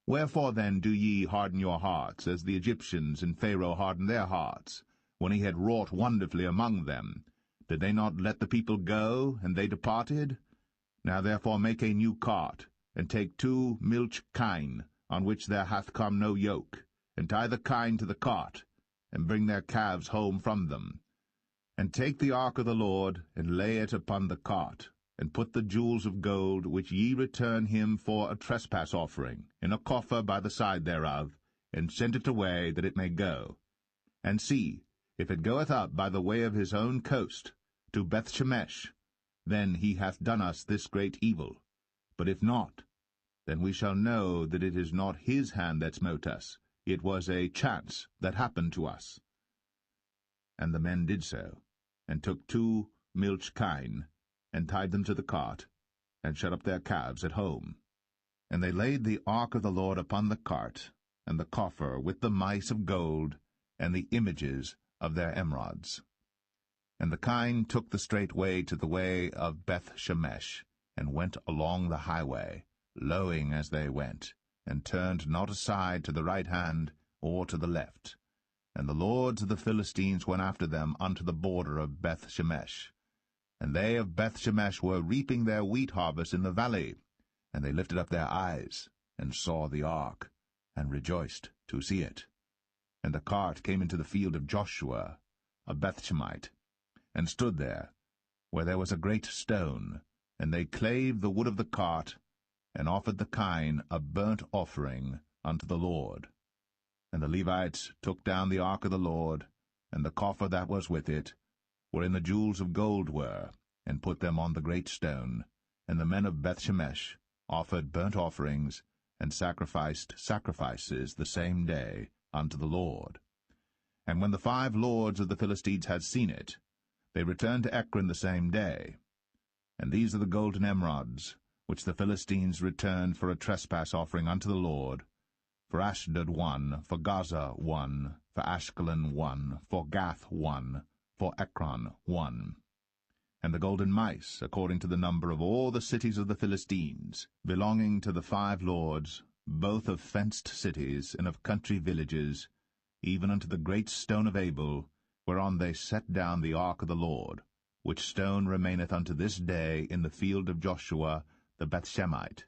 Wherefore then do ye harden your hearts, as the Egyptians and Pharaoh hardened their hearts, when he had wrought wonderfully among them? Did they not let the people go, and they departed? Now therefore make a new cart, and take 2 milch kine, on which there hath come no yoke, and tie the kine to the cart, and bring their calves home from them. And take the ark of the Lord, and lay it upon the cart, and put the jewels of gold, which ye return him for a trespass offering, in a coffer by the side thereof, and send it away, that it may go. And see, if it goeth up by the way of his own coast, to Bethshemesh, then he hath done us this great evil. But if not, then we shall know that it is not his hand that smote us. It was a chance that happened to us. And the men did so, and took 2 milch kine, and tied them to the cart, and shut up their calves at home. And they laid the ark of the Lord upon the cart, and the coffer with the mice of gold, and the images of their emerods. And the kine took the straight way to the way of Bethshemesh, and went along the highway, lowing as they went, and turned not aside to the right hand or to the left. And the lords of the Philistines went after them unto the border of Bethshemesh. And they of Bethshemesh were reaping their wheat harvest in the valley. And they lifted up their eyes, and saw the ark, and rejoiced to see it. And the cart came into the field of Joshua, a Bethshemite, and stood there, where there was a great stone. And they clave the wood of the cart, and offered the kine a burnt offering unto the Lord. And the Levites took down the ark of the Lord, and the coffer that was with it, wherein the jewels of gold were, and put them on the great stone. And the men of Bethshemesh offered burnt offerings, and sacrificed sacrifices the same day unto the Lord. And when the 5 lords of the Philistines had seen it, they returned to Ekron the same day. And these are the golden emerods, which the Philistines returned for a trespass offering unto the Lord: for Ashdod 1, for Gaza 1, for Ashkelon 1, for Gath 1, for Ekron 1. And the golden mice, according to the number of all the cities of the Philistines, belonging to the 5 lords, both of fenced cities and of country villages, even unto the great stone of Abel, whereon they set down the ark of the Lord, which stone remaineth unto this day in the field of Joshua the Bethshemite.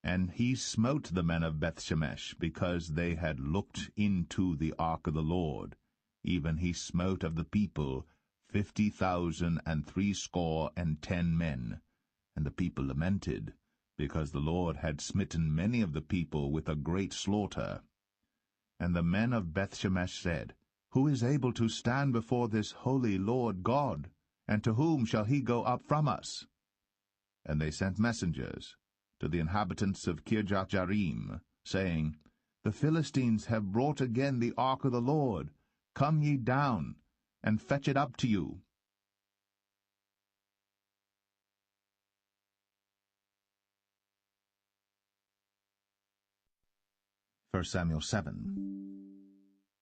And he smote the men of Bethshemesh, because they had looked into the ark of the Lord. Even he smote of the people 50,010 men, And the people lamented, because the Lord had smitten many of the people with a great slaughter. And the men of Bethshemesh said, Who is able to stand before this holy Lord God? And to whom shall he go up from us? And they sent messengers to the inhabitants of Kirjath-jearim, saying, The Philistines have brought again the ark of the Lord. Come ye down, and fetch it up to you. 1 Samuel 7.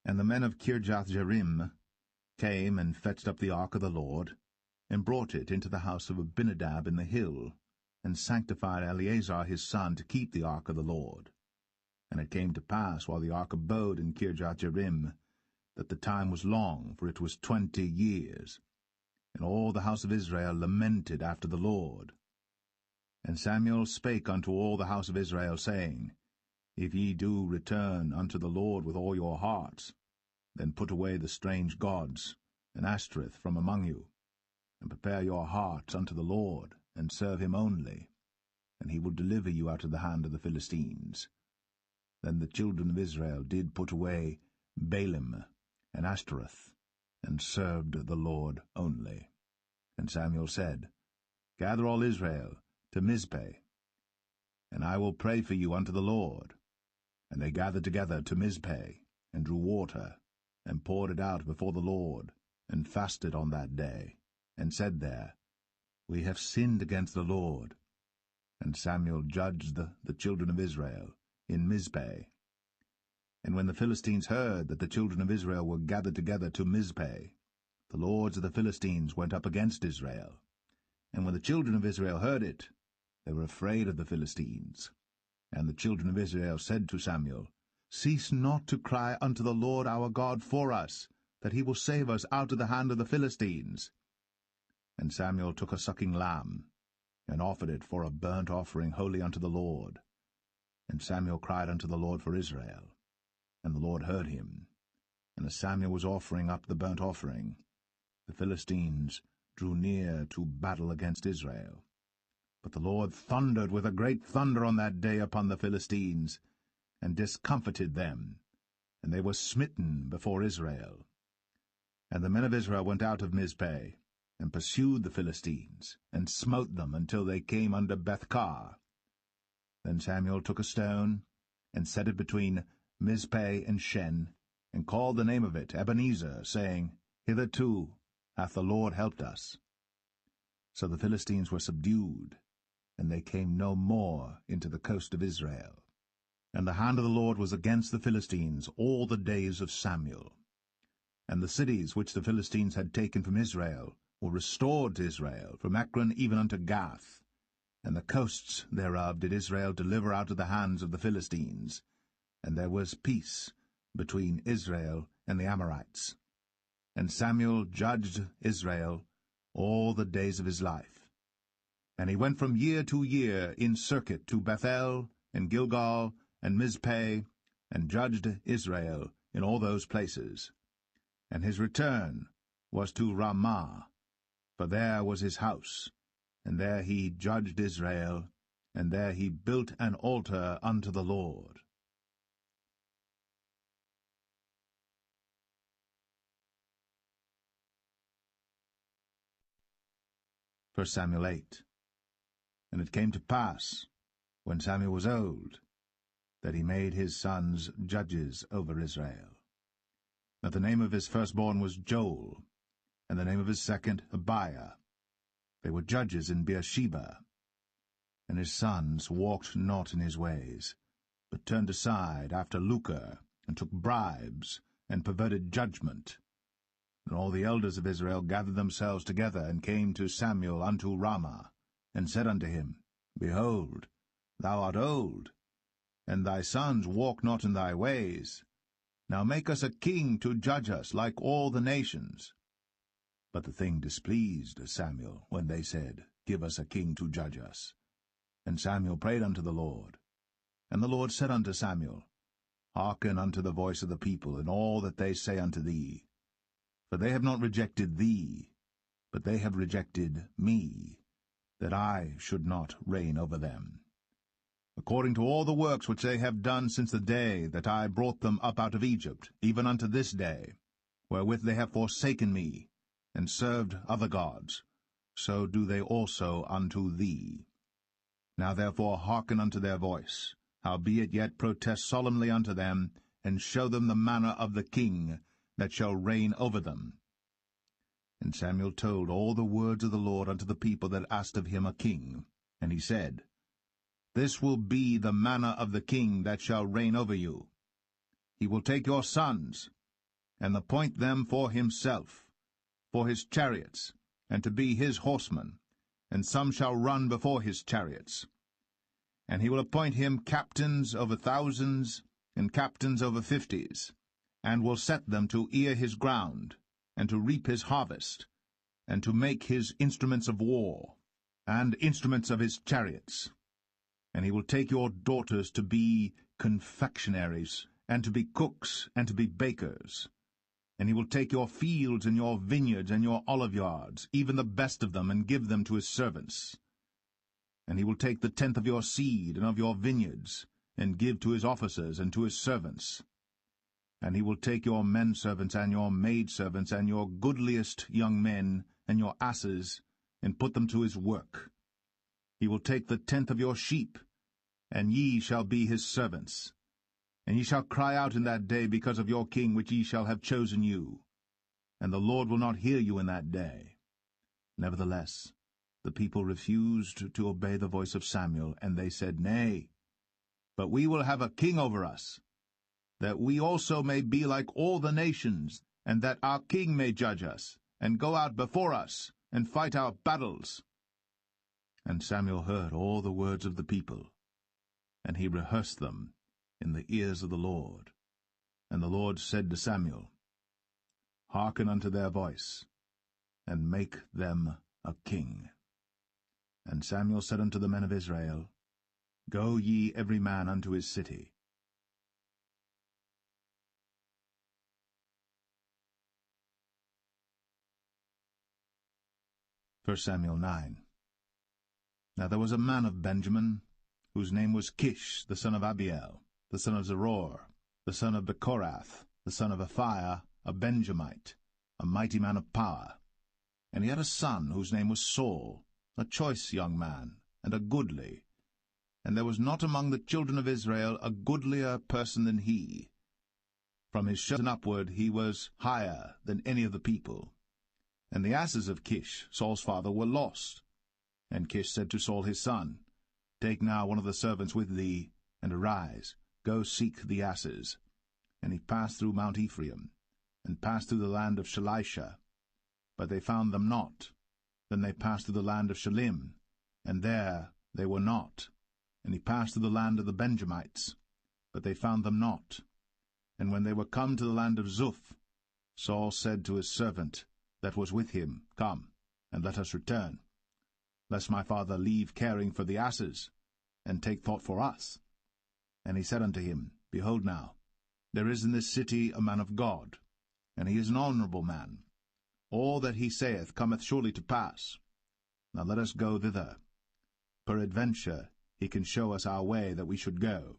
And the men of Kirjath-jearim came and fetched up the ark of the Lord, and brought it into the house of Abinadab in the hill, and sanctified Eleazar his son to keep the ark of the Lord. And it came to pass, while the ark abode in Kirjath-jearim, that the time was long, for it was 20 years. And all the house of Israel lamented after the Lord. And Samuel spake unto all the house of Israel, saying, If ye do return unto the Lord with all your hearts, then put away the strange gods and Ashtoreth from among you, and prepare your hearts unto the Lord, and serve him only, and he will deliver you out of the hand of the Philistines. Then the children of Israel did put away Baalim and Ashtoreth, and served the Lord only. And Samuel said, Gather all Israel to Mizpeh, and I will pray for you unto the Lord. And they gathered together to Mizpeh, and drew water, and poured it out before the Lord, and fasted on that day, and said there, We have sinned against the Lord. And Samuel judged the children of Israel in Mizpeh. And when the Philistines heard that the children of Israel were gathered together to Mizpeh, the lords of the Philistines went up against Israel. And when the children of Israel heard it, they were afraid of the Philistines. And the children of Israel said to Samuel, Cease not to cry unto the Lord our God for us, that he will save us out of the hand of the Philistines. And Samuel took a sucking lamb, and offered it for a burnt offering holy unto the Lord. And Samuel cried unto the Lord for Israel. And the Lord heard him. And as Samuel was offering up the burnt offering, the Philistines drew near to battle against Israel. But the Lord thundered with a great thunder on that day upon the Philistines, and discomfited them, and they were smitten before Israel. And the men of Israel went out of Mizpeh, and pursued the Philistines, and smote them until they came unto Bethkar. Then Samuel took a stone, and set it between Mizpeh and Shen, and called the name of it Ebenezer, saying, Hitherto hath the Lord helped us. So the Philistines were subdued, and they came no more into the coast of Israel. And the hand of the Lord was against the Philistines all the days of Samuel. And the cities which the Philistines had taken from Israel were restored to Israel, from Ekron even unto Gath. And the coasts thereof did Israel deliver out of the hands of the Philistines. And there was peace between Israel and the Amorites. And Samuel judged Israel all the days of his life. And he went from year to year in circuit to Bethel, and Gilgal, and Mizpeh, and judged Israel in all those places. And his return was to Ramah, for there was his house, and there he judged Israel, and there he built an altar unto the Lord. First Samuel 8. And it came to pass, when Samuel was old, that he made his sons judges over Israel. Now the name of his firstborn was Joel, and the name of his second Abiah. They were judges in Beersheba. And his sons walked not in his ways, but turned aside after lucre, and took bribes, and perverted judgment. And all the elders of Israel gathered themselves together, and came to Samuel unto Ramah, and said unto him, Behold, thou art old, and thy sons walk not in thy ways. Now make us a king to judge us like all the nations. But the thing displeased Samuel, when they said, Give us a king to judge us. And Samuel prayed unto the Lord. And the Lord said unto Samuel, Hearken unto the voice of the people, in all that they say unto thee. For they have not rejected thee, but they have rejected me, that I should not reign over them. According to all the works which they have done since the day that I brought them up out of Egypt, even unto this day, wherewith they have forsaken me, and served other gods, so do they also unto thee. Now therefore hearken unto their voice, howbeit yet protest solemnly unto them, and show them the manner of the king that shall reign over them. And Samuel told all the words of the Lord unto the people that asked of him a king. And he said, This will be the manner of the king that shall reign over you. He will take your sons, and appoint them for himself, for his chariots, and to be his horsemen, and some shall run before his chariots. And he will appoint him captains over thousands, and captains over 50s, and will set them to ear his ground, and to reap his harvest, and to make his instruments of war, and instruments of his chariots. And he will take your daughters to be confectionaries, and to be cooks, and to be bakers. And he will take your fields, and your vineyards, and your oliveyards, even the best of them, and give them to his servants. And he will take the tenth of your seed, and of your vineyards, and give to his officers, and to his servants. And he will take your men-servants, and your maidservants, and your goodliest young men, and your asses, and put them to his work. He will take the tenth of your sheep, and ye shall be his servants. And ye shall cry out in that day because of your king which ye shall have chosen you. And the Lord will not hear you in that day. Nevertheless, the people refused to obey the voice of Samuel, and they said, Nay, but we will have a king over us, that we also may be like all the nations, and that our king may judge us, and go out before us, and fight our battles. And Samuel heard all the words of the people, and he rehearsed them in the ears of the Lord. And the Lord said to Samuel, Hearken unto their voice, and make them a king. And Samuel said unto the men of Israel, Go ye every man unto his city. 1 Samuel 9. Now there was a man of Benjamin, whose name was Kish, the son of Abiel, the son of Zeror, the son of Bechorath, the son of Aphiah, a Benjamite, a mighty man of power. And he had a son whose name was Saul, a choice young man, and a goodly. And there was not among the children of Israel a goodlier person than he. From his shirt and upward he was higher than any of the people. And the asses of Kish, Saul's father, were lost. And Kish said to Saul his son, Take now one of the servants with thee, and arise, go seek the asses. And he passed through Mount Ephraim, and passed through the land of Shalisha. But they found them not. Then they passed through the land of Shalim, and there they were not. And he passed through the land of the Benjamites, but they found them not. And when they were come to the land of Zuph, Saul said to his servant that was with him, Come, and let us return, lest my father leave caring for the asses, and take thought for us. And he said unto him, Behold now, there is in this city a man of God, and he is an honorable man. All that he saith cometh surely to pass. Now let us go thither. Peradventure he can show us our way that we should go.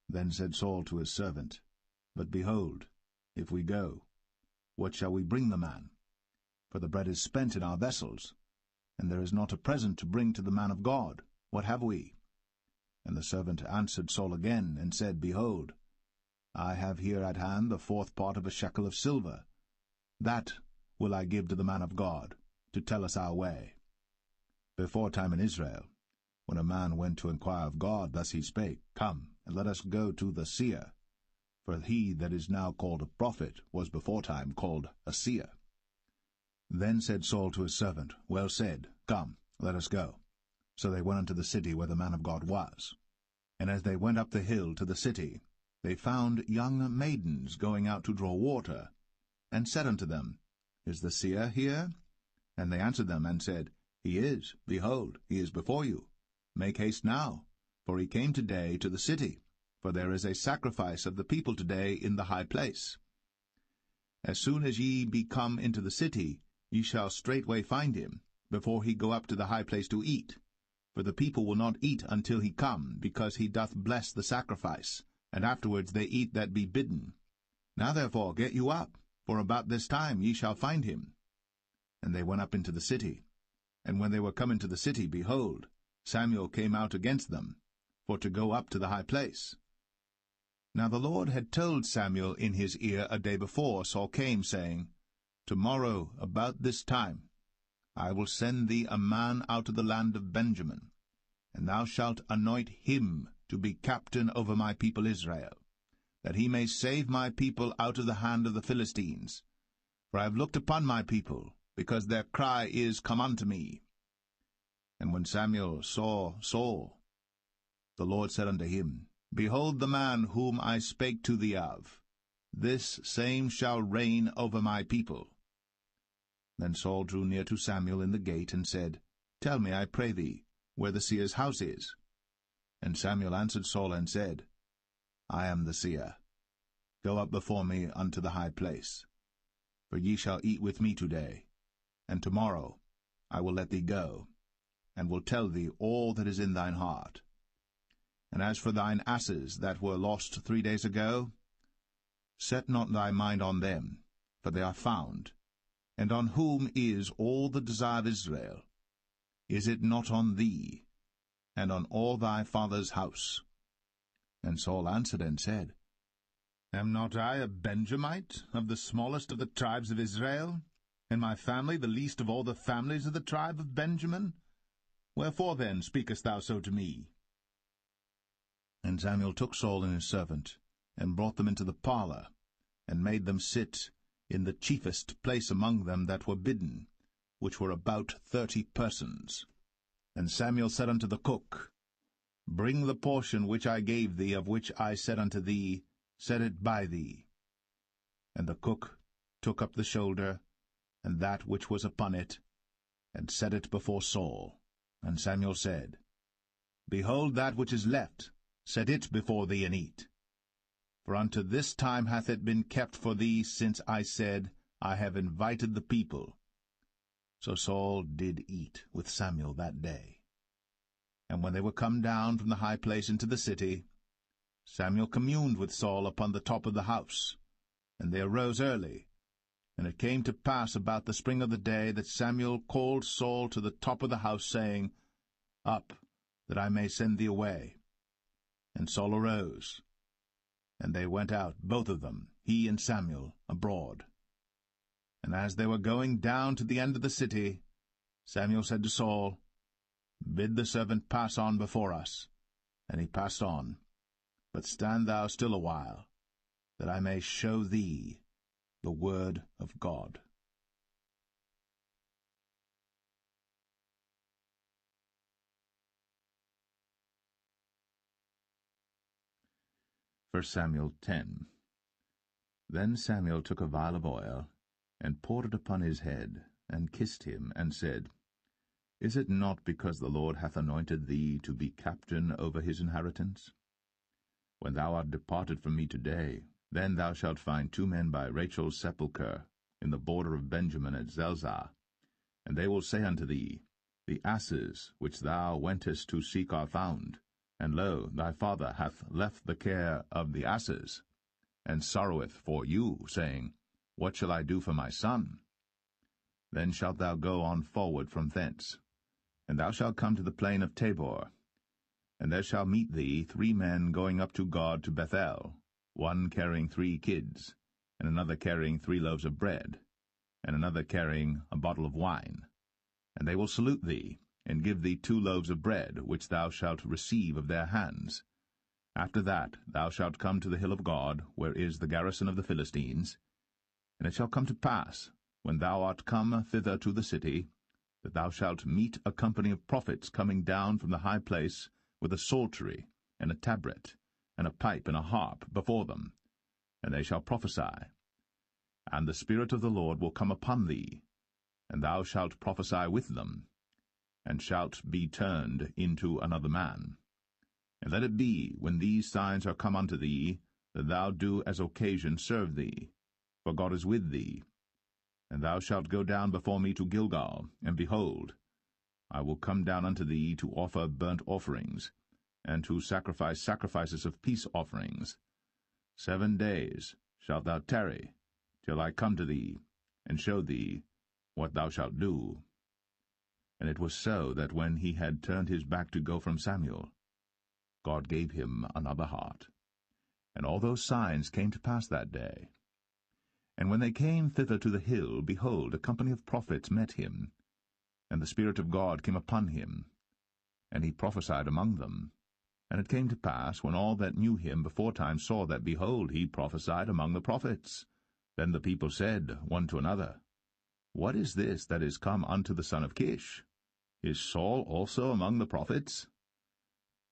Then said Saul to his servant, But behold, if we go, what shall we bring the man? For the bread is spent in our vessels, and there is not a present to bring to the man of God. What have we? And the servant answered Saul again, and said, Behold, I have here at hand the 4th part of a shekel of silver. That will I give to the man of God, to tell us our way. Before time in Israel, when a man went to inquire of God, thus he spake, Come, and let us go to the seer. For he that is now called a prophet was before time called a seer. Then said Saul to his servant, Well said, come, let us go. So they went unto the city where the man of God was. And as they went up the hill to the city, they found young maidens going out to draw water, and said unto them, Is the seer here? And they answered them, and said, He is, behold, he is before you. Make haste now, for he came today to the city, for there is a sacrifice of the people today in the high place. As soon as ye be come into the city, ye shall straightway find him, before he go up to the high place to eat. For the people will not eat until he come, because he doth bless the sacrifice, and afterwards they eat that be bidden. Now therefore get you up, for about this time ye shall find him. And they went up into the city. And when they were come into the city, behold, Samuel came out against them, for to go up to the high place. Now the Lord had told Samuel in his ear a day before Saul came, saying, Tomorrow about this time I will send thee a man out of the land of Benjamin, and thou shalt anoint him to be captain over my people Israel, that he may save my people out of the hand of the Philistines. For I have looked upon my people, because their cry is come unto me. And when Samuel saw Saul, the Lord said unto him, Behold the man whom I spake to thee of. This same shall reign over my people. Then Saul drew near to Samuel in the gate, and said, Tell me, I pray thee, where the seer's house is. And Samuel answered Saul, and said, I am the seer. Go up before me unto the high place. For ye shall eat with me today, and tomorrow I will let thee go, and will tell thee all that is in thine heart. And as for thine asses that were lost 3 days ago, set not thy mind on them, for they are found. And on whom is all the desire of Israel? Is it not on thee, and on all thy father's house? And Saul answered and said, Am not I a Benjamite, of the smallest of the tribes of Israel, and my family the least of all the families of the tribe of Benjamin? Wherefore then speakest thou so to me? And Samuel took Saul and his servant, and brought them into the parlour, and made them sit in the chiefest place among them that were bidden, which were about 30 persons. And Samuel said unto the cook, Bring the portion which I gave thee, of which I said unto thee, Set it by thee. And the cook took up the shoulder, and that which was upon it, and set it before Saul. And Samuel said, Behold that which is left, set it before thee, and eat. For unto this time hath it been kept for thee, since I said, I have invited the people. So Saul did eat with Samuel that day. And when they were come down from the high place into the city, Samuel communed with Saul upon the top of the house. And they arose early. And it came to pass about the spring of the day that Samuel called Saul to the top of the house, saying, Up, that I may send thee away. And Saul arose. And they went out, both of them, he and Samuel, abroad. And as they were going down to the end of the city, Samuel said to Saul, Bid the servant pass on before us. And he passed on. But stand thou still a while, that I may show thee the word of God. 1 Samuel 10. Then Samuel took a vial of oil, and poured it upon his head, and kissed him, and said, Is it not because the Lord hath anointed thee to be captain over his inheritance? When thou art departed from me today, then thou shalt find 2 men by Rachel's sepulchre, in the border of Benjamin at Zelzah. And they will say unto thee, The asses which thou wentest to seek are found. And lo, thy father hath left the care of the asses, and sorroweth for you, saying, What shall I do for my son? Then shalt thou go on forward from thence, and thou shalt come to the plain of Tabor. And there shall meet thee 3 men going up to God to Bethel, one carrying 3 kids, and another carrying 3 loaves of bread, and another carrying a bottle of wine. And they will salute thee, and give thee 2 loaves of bread, which thou shalt receive of their hands. After that thou shalt come to the hill of God, where is the garrison of the Philistines. And it shall come to pass, when thou art come thither to the city, that thou shalt meet a company of prophets coming down from the high place, with a psaltery, and a tabret, and a pipe, and a harp before them. And they shall prophesy. And the Spirit of the Lord will come upon thee, and thou shalt prophesy with them, and shalt be turned into another man. And let it be, when these signs are come unto thee, that thou do as occasion serve thee, for God is with thee. And thou shalt go down before me to Gilgal, and behold, I will come down unto thee to offer burnt offerings, and to sacrifice sacrifices of peace offerings. 7 days shalt thou tarry, till I come to thee, and show thee what thou shalt do. And it was so that when he had turned his back to go from Samuel, God gave him another heart. And all those signs came to pass that day. And when they came thither to the hill, behold, a company of prophets met him, and the Spirit of God came upon him, and he prophesied among them. And it came to pass, when all that knew him beforetime saw that, behold, he prophesied among the prophets, then the people said one to another, What is this that is come unto the son of Kish? Is Saul also among the prophets?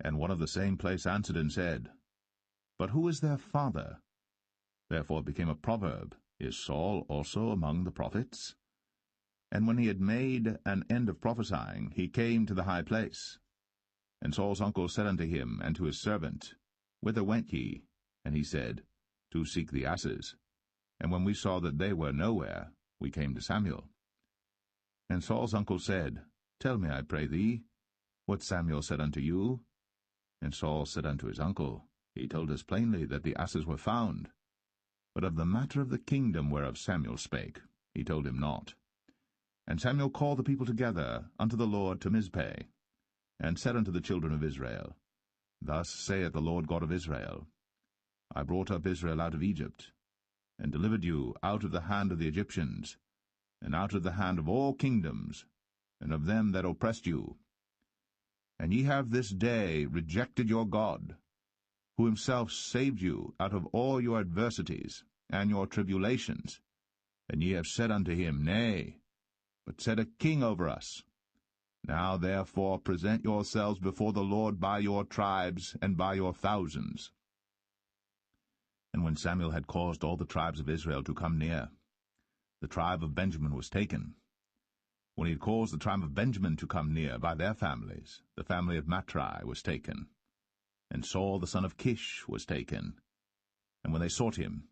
And one of the same place answered and said, But who is their father? Therefore it became a proverb, Is Saul also among the prophets? And when he had made an end of prophesying, he came to the high place. And Saul's uncle said unto him and to his servant, Whither went ye? And he said, To seek the asses. And when we saw that they were nowhere, we came to Samuel. And Saul's uncle said, Tell me, I pray thee, what Samuel said unto you. And Saul said unto his uncle, He told us plainly that the asses were found. But of the matter of the kingdom whereof Samuel spake, he told him not. And Samuel called the people together unto the Lord to Mizpeh, and said unto the children of Israel, Thus saith the Lord God of Israel, I brought up Israel out of Egypt, and delivered you out of the hand of the Egyptians, and out of the hand of all kingdoms, and of them that oppressed you. And ye have this day rejected your God, who himself saved you out of all your adversities and your tribulations. And ye have said unto him, Nay, but set a king over us. Now therefore present yourselves before the Lord by your tribes and by your thousands. And when Samuel had caused all the tribes of Israel to come near, the tribe of Benjamin was taken. When he had caused the tribe of Benjamin to come near by their families, the family of Matri was taken. And Saul the son of Kish was taken. And when they sought him,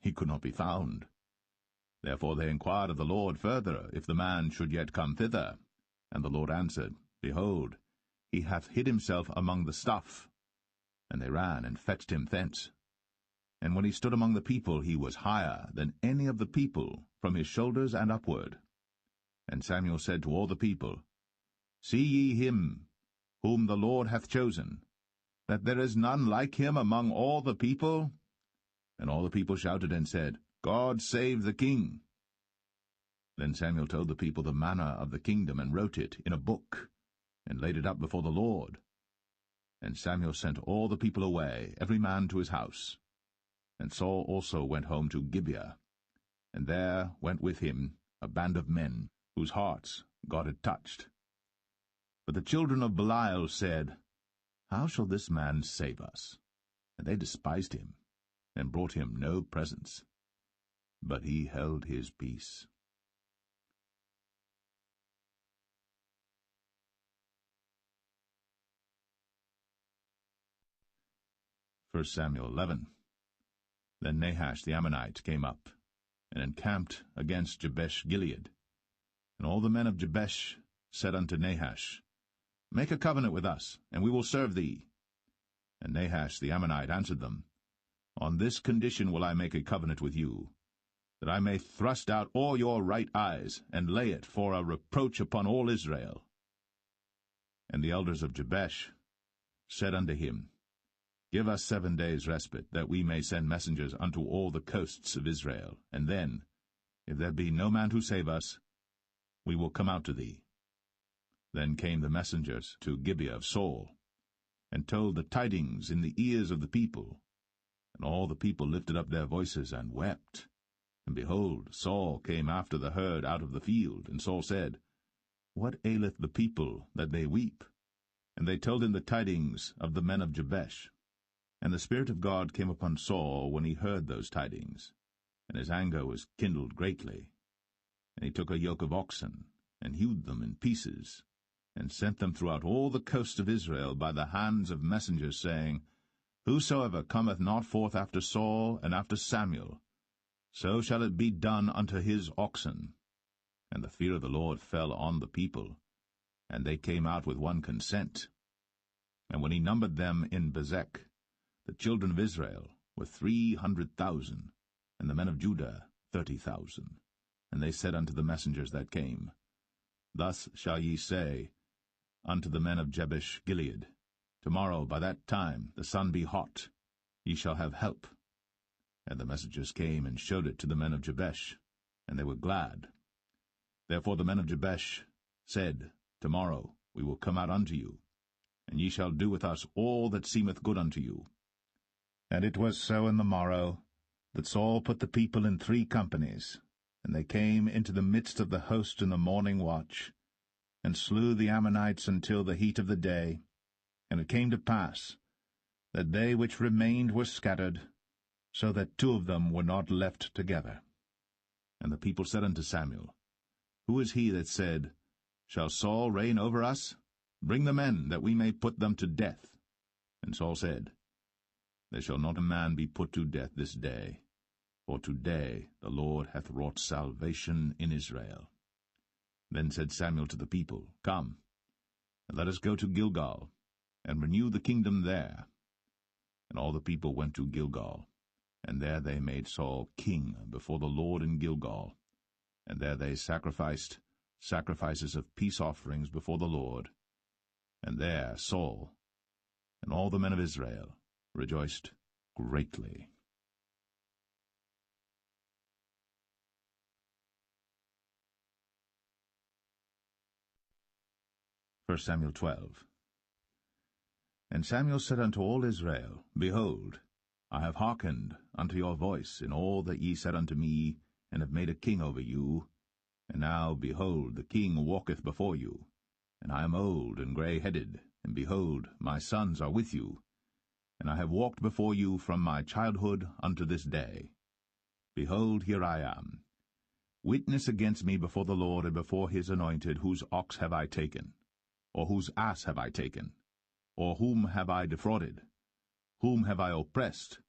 he could not be found. Therefore they inquired of the Lord further, if the man should yet come thither. And the Lord answered, Behold, he hath hid himself among the stuff. And they ran and fetched him thence. And when he stood among the people, he was higher than any of the people, from his shoulders and upward. And Samuel said to all the people, See ye him, whom the Lord hath chosen, that there is none like him among all the people? And all the people shouted and said, God save the king. Then Samuel told the people the manner of the kingdom, and wrote it in a book, and laid it up before the Lord. And Samuel sent all the people away, every man to his house. And Saul also went home to Gibeah, and there went with him a band of men, whose hearts God had touched. But the children of Belial said, How shall this man save us? And they despised him, and brought him no presents. But he held his peace. 1 Samuel 11. Then Nahash the Ammonite came up, and encamped against Jabesh-Gilead. And all the men of Jabesh said unto Nahash, Make a covenant with us, and we will serve thee. And Nahash the Ammonite answered them, On this condition will I make a covenant with you, that I may thrust out all your right eyes, and lay it for a reproach upon all Israel. And the elders of Jabesh said unto him, Give us 7 days' respite, that we may send messengers unto all the coasts of Israel, and then, if there be no man to save us, we will come out to thee. Then came the messengers to Gibeah of Saul, and told the tidings in the ears of the people. And all the people lifted up their voices and wept. And behold, Saul came after the herd out of the field. And Saul said, What aileth the people that they weep? And they told him the tidings of the men of Jabesh. And the Spirit of God came upon Saul when he heard those tidings, and his anger was kindled greatly. And he took a yoke of oxen, and hewed them in pieces, and sent them throughout all the coast of Israel by the hands of messengers, saying, Whosoever cometh not forth after Saul and after Samuel, so shall it be done unto his oxen. And the fear of the Lord fell on the people, and they came out with one consent. And when he numbered them in Bezek, the children of Israel were 300,000, and the men of Judah 30,000. And they said unto the messengers that came, Thus shall ye say unto the men of Jabesh Gilead, Tomorrow by that time the sun be hot, ye shall have help. And the messengers came and showed it to the men of Jabesh, and they were glad. Therefore the men of Jabesh said, Tomorrow we will come out unto you, and ye shall do with us all that seemeth good unto you. And it was so in the morrow, that Saul put the people in 3 companies, and they came into the midst of the host in the morning watch, and slew the Ammonites until the heat of the day. And it came to pass, that they which remained were scattered, so that 2 of them were not left together. And the people said unto Samuel, Who is he that said, Shall Saul reign over us? Bring the men, that we may put them to death. And Saul said, There shall not a man be put to death this day, for today the Lord hath wrought salvation in Israel. Then said Samuel to the people, Come, and let us go to Gilgal, and renew the kingdom there. And all the people went to Gilgal, and there they made Saul king before the Lord in Gilgal, and there they sacrificed sacrifices of peace offerings before the Lord. And there Saul and all the men of Israel rejoiced greatly. 1 Samuel 12. And Samuel said unto all Israel, Behold, I have hearkened unto your voice in all that ye said unto me, and have made a king over you. And now, behold, the king walketh before you, and I am old and grey-headed, and behold, my sons are with you. And I have walked before you from my childhood unto this day. Behold, here I am. Witness against me before the Lord and before his anointed, whose ox have I taken? Or whose ass have I taken? Or whom have I defrauded? Whom have I oppressed?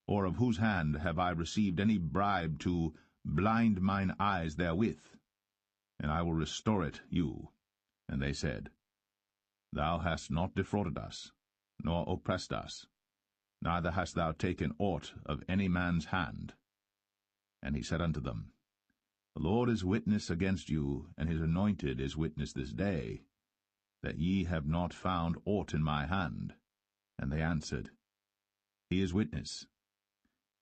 Or of whose hand have I received any bribe to blind mine eyes therewith? And I will restore it you. And they said, Thou hast not defrauded us, nor oppressed us, neither hast thou taken aught of any man's hand. And he said unto them, The Lord is witness against you, and his anointed is witness this day, that ye have not found aught in my hand. And they answered, He is witness.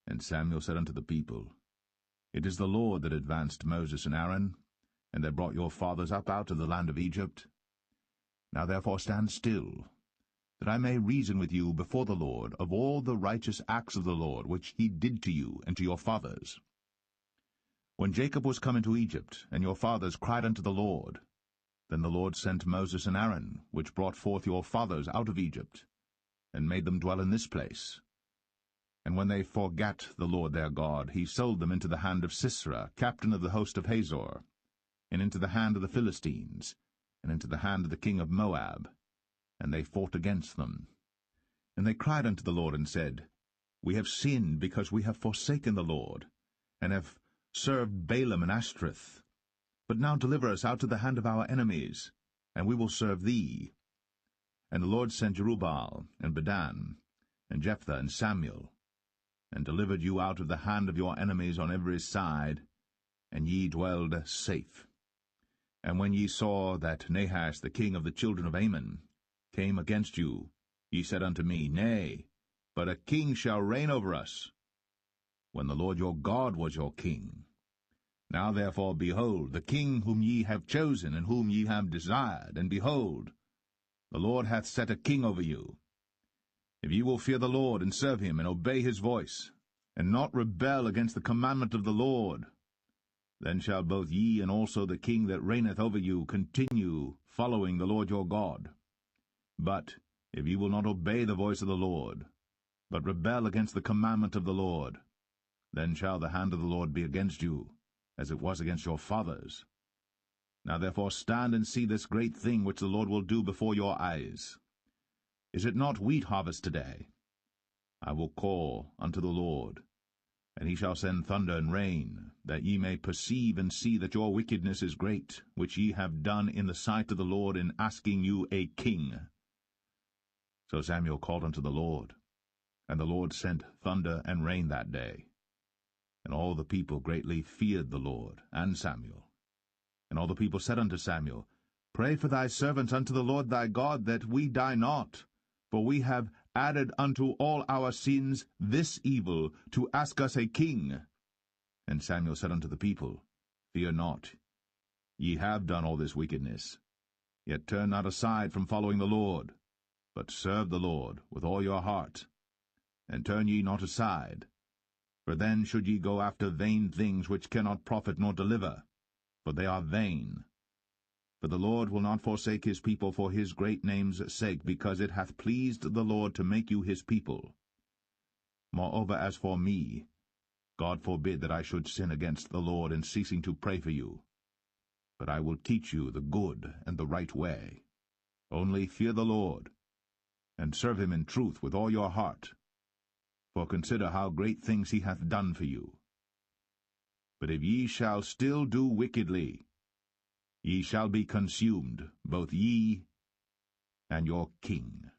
And Samuel said unto the people, It is the Lord that advanced Moses and Aaron, and that brought your fathers up out of the land of Egypt. Now therefore stand still, that I may reason with you before the Lord of all the righteous acts of the Lord, which he did to you and to your fathers. When Jacob was come into Egypt, and your fathers cried unto the Lord, then the Lord sent Moses and Aaron, which brought forth your fathers out of Egypt, and made them dwell in this place. And when they forgat the Lord their God, he sold them into the hand of Sisera, captain of the host of Hazor, and into the hand of the Philistines, and into the hand of the king of Moab. And they fought against them. And they cried unto the Lord, and said, We have sinned, because we have forsaken the Lord, and have served Balaam and Ashtoreth. But now deliver us out of the hand of our enemies, and we will serve thee. And the Lord sent Jerubbaal, and Bedan, and Jephthah, and Samuel, and delivered you out of the hand of your enemies on every side, and ye dwelled safe. And when ye saw that Nahash the king of the children of Ammon came against you, ye said unto me, Nay, but a king shall reign over us, when the Lord your God was your king. Now therefore, behold, the king whom ye have chosen, and whom ye have desired, and behold, the Lord hath set a king over you. If ye will fear the Lord, and serve him, and obey his voice, and not rebel against the commandment of the Lord, then shall both ye and also the king that reigneth over you continue following the Lord your God. But if ye will not obey the voice of the Lord, but rebel against the commandment of the Lord, then shall the hand of the Lord be against you, as it was against your fathers. Now therefore stand and see this great thing which the Lord will do before your eyes. Is it not wheat harvest today? I will call unto the Lord, And he shall send thunder and rain, that ye may perceive and see that your wickedness is great, which ye have done in the sight of the Lord in asking you a king. So Samuel called unto the Lord, and the Lord sent thunder and rain that day. And all the people greatly feared the Lord and Samuel. And all the people said unto Samuel, Pray for thy servants unto the Lord thy God, that we die not, for we have added unto all our sins this evil, to ask us a king. And Samuel said unto the people, Fear not, ye have done all this wickedness. Yet turn not aside from following the Lord, but serve the Lord with all your heart. And turn ye not aside, for then should ye go after vain things which cannot profit nor deliver, for they are vain. For the Lord will not forsake his people for his great name's sake, because it hath pleased the Lord to make you his people. Moreover, as for me, God forbid that I should sin against the Lord in ceasing to pray for you. But I will teach you the good and the right way. Only fear the Lord, and serve him in truth with all your heart. For consider how great things he hath done for you. But if ye shall still do wickedly, ye shall be consumed, both ye and your king.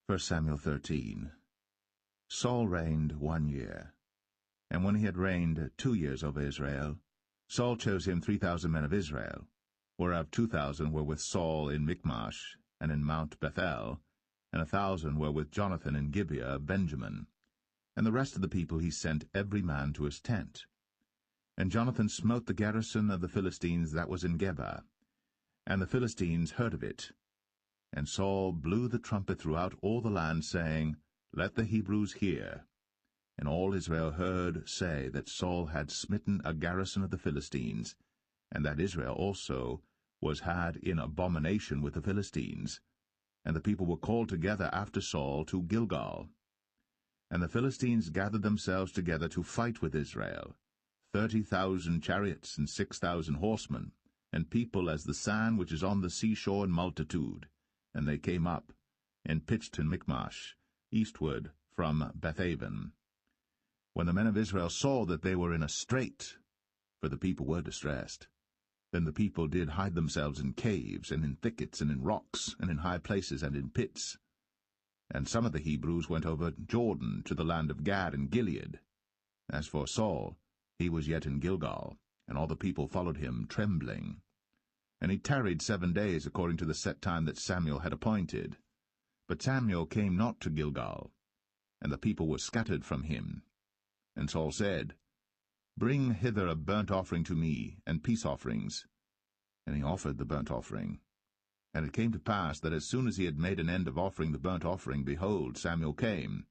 1 Samuel 13. Saul reigned 1 year. And when he had reigned 2 years over Israel, Saul chose him 3,000 men of Israel, whereof 2,000 were with Saul in Michmash and in Mount Bethel, and 1,000 were with Jonathan in Gibeah of Benjamin. And the rest of the people he sent every man to his tent. And Jonathan smote the garrison of the Philistines that was in Geba. And the Philistines heard of it. And Saul blew the trumpet throughout all the land, saying, Let the Hebrews hear. And all Israel heard say that Saul had smitten a garrison of the Philistines, and that Israel also was had in abomination with the Philistines. And the people were called together after Saul to Gilgal. And the Philistines gathered themselves together to fight with Israel, 30,000 chariots and 6,000 horsemen, and people as the sand which is on the seashore in multitude. And they came up, and pitched in Michmash, eastward from Bethaven. When the men of Israel saw that they were in a strait, for the people were distressed, then the people did hide themselves in caves, and in thickets, and in rocks, and in high places, and in pits. And some of the Hebrews went over Jordan to the land of Gad and Gilead. As for Saul, he was yet in Gilgal, and all the people followed him trembling. And he tarried 7 days according to the set time that Samuel had appointed. But Samuel came not to Gilgal, and the people were scattered from him. And Saul said, Bring hither a burnt offering to me, and peace offerings. And he offered the burnt offering. And it came to pass that as soon as he had made an end of offering the burnt offering, behold, Samuel came.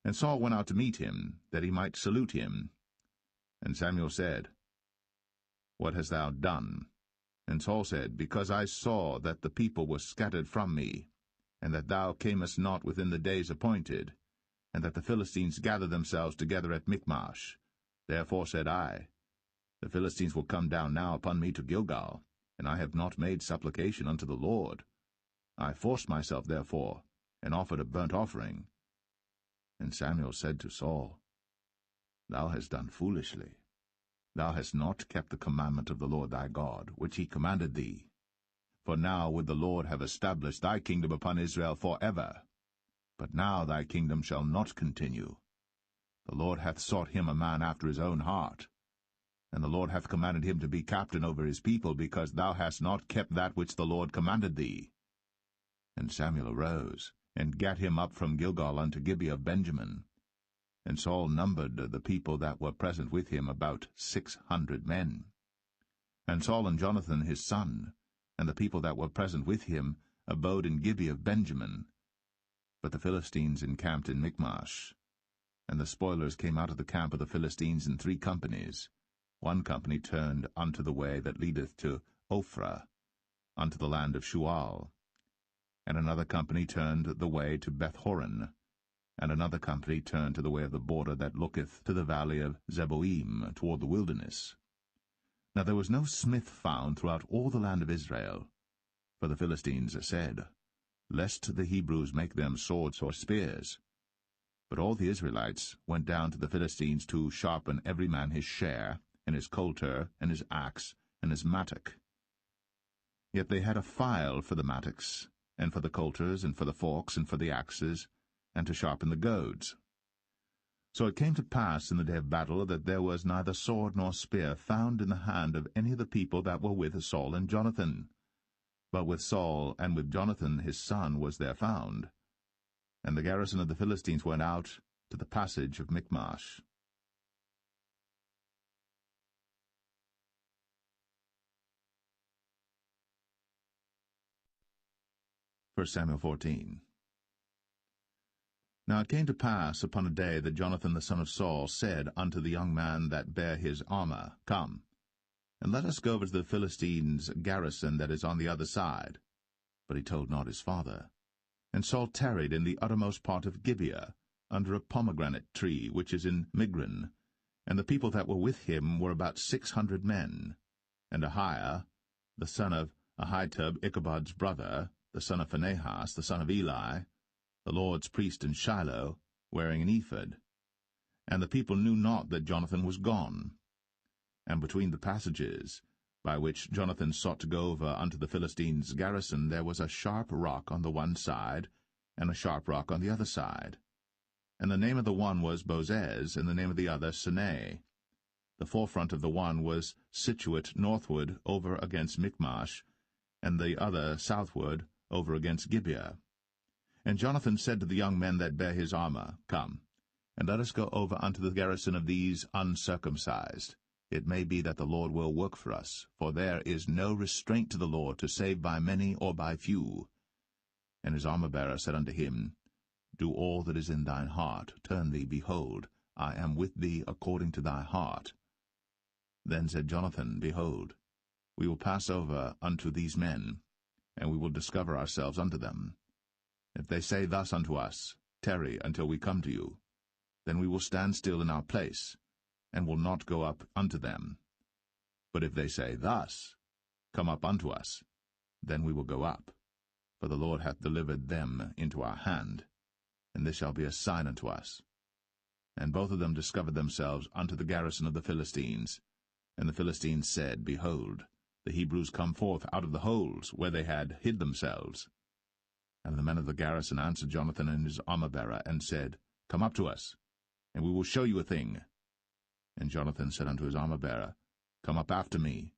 And Saul went out to meet him, that he might salute him. And Samuel said, What hast thou done? And Saul said, Because I saw that the people were scattered from me, and that thou camest not within the days appointed, and that the Philistines gathered themselves together at Michmash. Therefore said I, The Philistines will come down now upon me to Gilgal, and I have not made supplication unto the Lord. I forced myself therefore, and offered a burnt offering. And Samuel said to Saul, Thou hast done foolishly. Thou hast not kept the commandment of the Lord thy God, which he commanded thee. For now would the Lord have established thy kingdom upon Israel for ever. But now thy kingdom shall not continue. The Lord hath sought him a man after his own heart. And the Lord hath commanded him to be captain over his people, because thou hast not kept that which the Lord commanded thee. And Samuel arose, and gat him up from Gilgal unto Gibeah of Benjamin. And Saul numbered the people that were present with him about 600 men. And Saul and Jonathan his son, and the people that were present with him, abode in Gibeah of Benjamin. But the Philistines encamped in Michmash. And the spoilers came out of the camp of the Philistines in 3 companies. 1 company turned unto the way that leadeth to Ophrah, unto the land of Shual. And another company turned the way to Bethhoron. And another company turned to the way of the border that looketh to the valley of Zeboim, toward the wilderness. Now there was no smith found throughout all the land of Israel, For the Philistines said, Lest the Hebrews make them swords or spears. But all the Israelites went down to the Philistines to sharpen every man his share, and his coulter, and his axe, and his mattock. Yet they had a file for the mattocks, and for the coulters, and for the forks, and for the axes, and to sharpen the goads. So it came to pass in the day of battle that there was neither sword nor spear found in the hand of any of the people that were with Saul and Jonathan. But with Saul and with Jonathan his son was there found. And the garrison of the Philistines went out to the passage of Michmash. 1 Samuel 14. Now it came to pass upon a day that Jonathan the son of Saul said unto the young man that bare his armor, Come, and let us go over to the Philistines' garrison that is on the other side. But he told not his father. And Saul tarried in the uttermost part of Gibeah, under a pomegranate tree which is in Migron. And the people that were with him were about 600 men. And Ahiah, the son of Ahitub, Ichabod's brother, the son of Phinehas, the son of Eli, the Lord's priest in Shiloh, wearing an ephod. And the people knew not that Jonathan was gone. And between the passages, by which Jonathan sought to go over unto the Philistines' garrison, there was a sharp rock on the one side, and a sharp rock on the other side. And the name of the one was Bozez, and the name of the other Sinai. The forefront of the one was situate northward over against Michmash, and the other southward over against Gibeah. And Jonathan said to the young men that bare his armor, Come, and let us go over unto the garrison of these uncircumcised. It may be that the Lord will work for us, for there is no restraint to the Lord to save by many or by few. And his armor-bearer said unto him, Do all that is in thine heart, turn thee, behold, I am with thee according to thy heart. Then said Jonathan, Behold, we will pass over unto these men, and we will discover ourselves unto them. If they say thus unto us, Tarry until we come to you, then we will stand still in our place, and will not go up unto them. But if they say thus, Come up unto us, then we will go up. For the Lord hath delivered them into our hand, and this shall be a sign unto us. And both of them discovered themselves unto the garrison of the Philistines. And the Philistines said, Behold, the Hebrews come forth out of the holes where they had hid themselves. And the men of the garrison answered Jonathan and his armor-bearer, and said, Come up to us, and we will show you a thing. And Jonathan said unto his armor-bearer, Come up after me,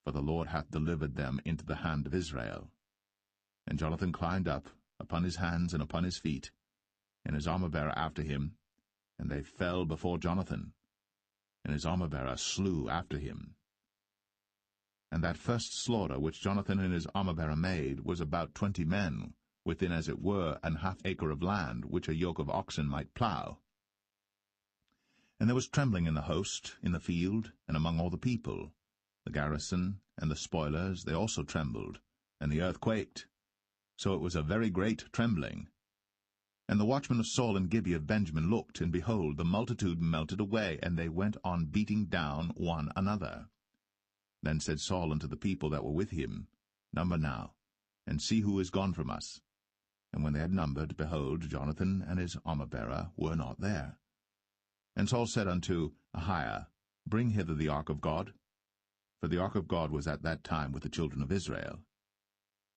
for the Lord hath delivered them into the hand of Israel. And Jonathan climbed up upon his hands and upon his feet, and his armor-bearer after him, and they fell before Jonathan, and his armor-bearer slew after him. And that first slaughter which Jonathan and his armor-bearer made was about 20 men, within as it were an half acre of land, which a yoke of oxen might plough. And there was trembling in the host, in the field, and among all the people. The garrison and the spoilers, they also trembled, and the earth quaked. So it was a very great trembling. And the watchmen of Saul and Gibeah of Benjamin looked, and behold, the multitude melted away, and they went on beating down one another. Then said Saul unto the people that were with him, Number now, and see who is gone from us. And when they had numbered, behold, Jonathan and his armor-bearer were not there. And Saul said unto Ahiah, Bring hither the ark of God. For the ark of God was at that time with the children of Israel.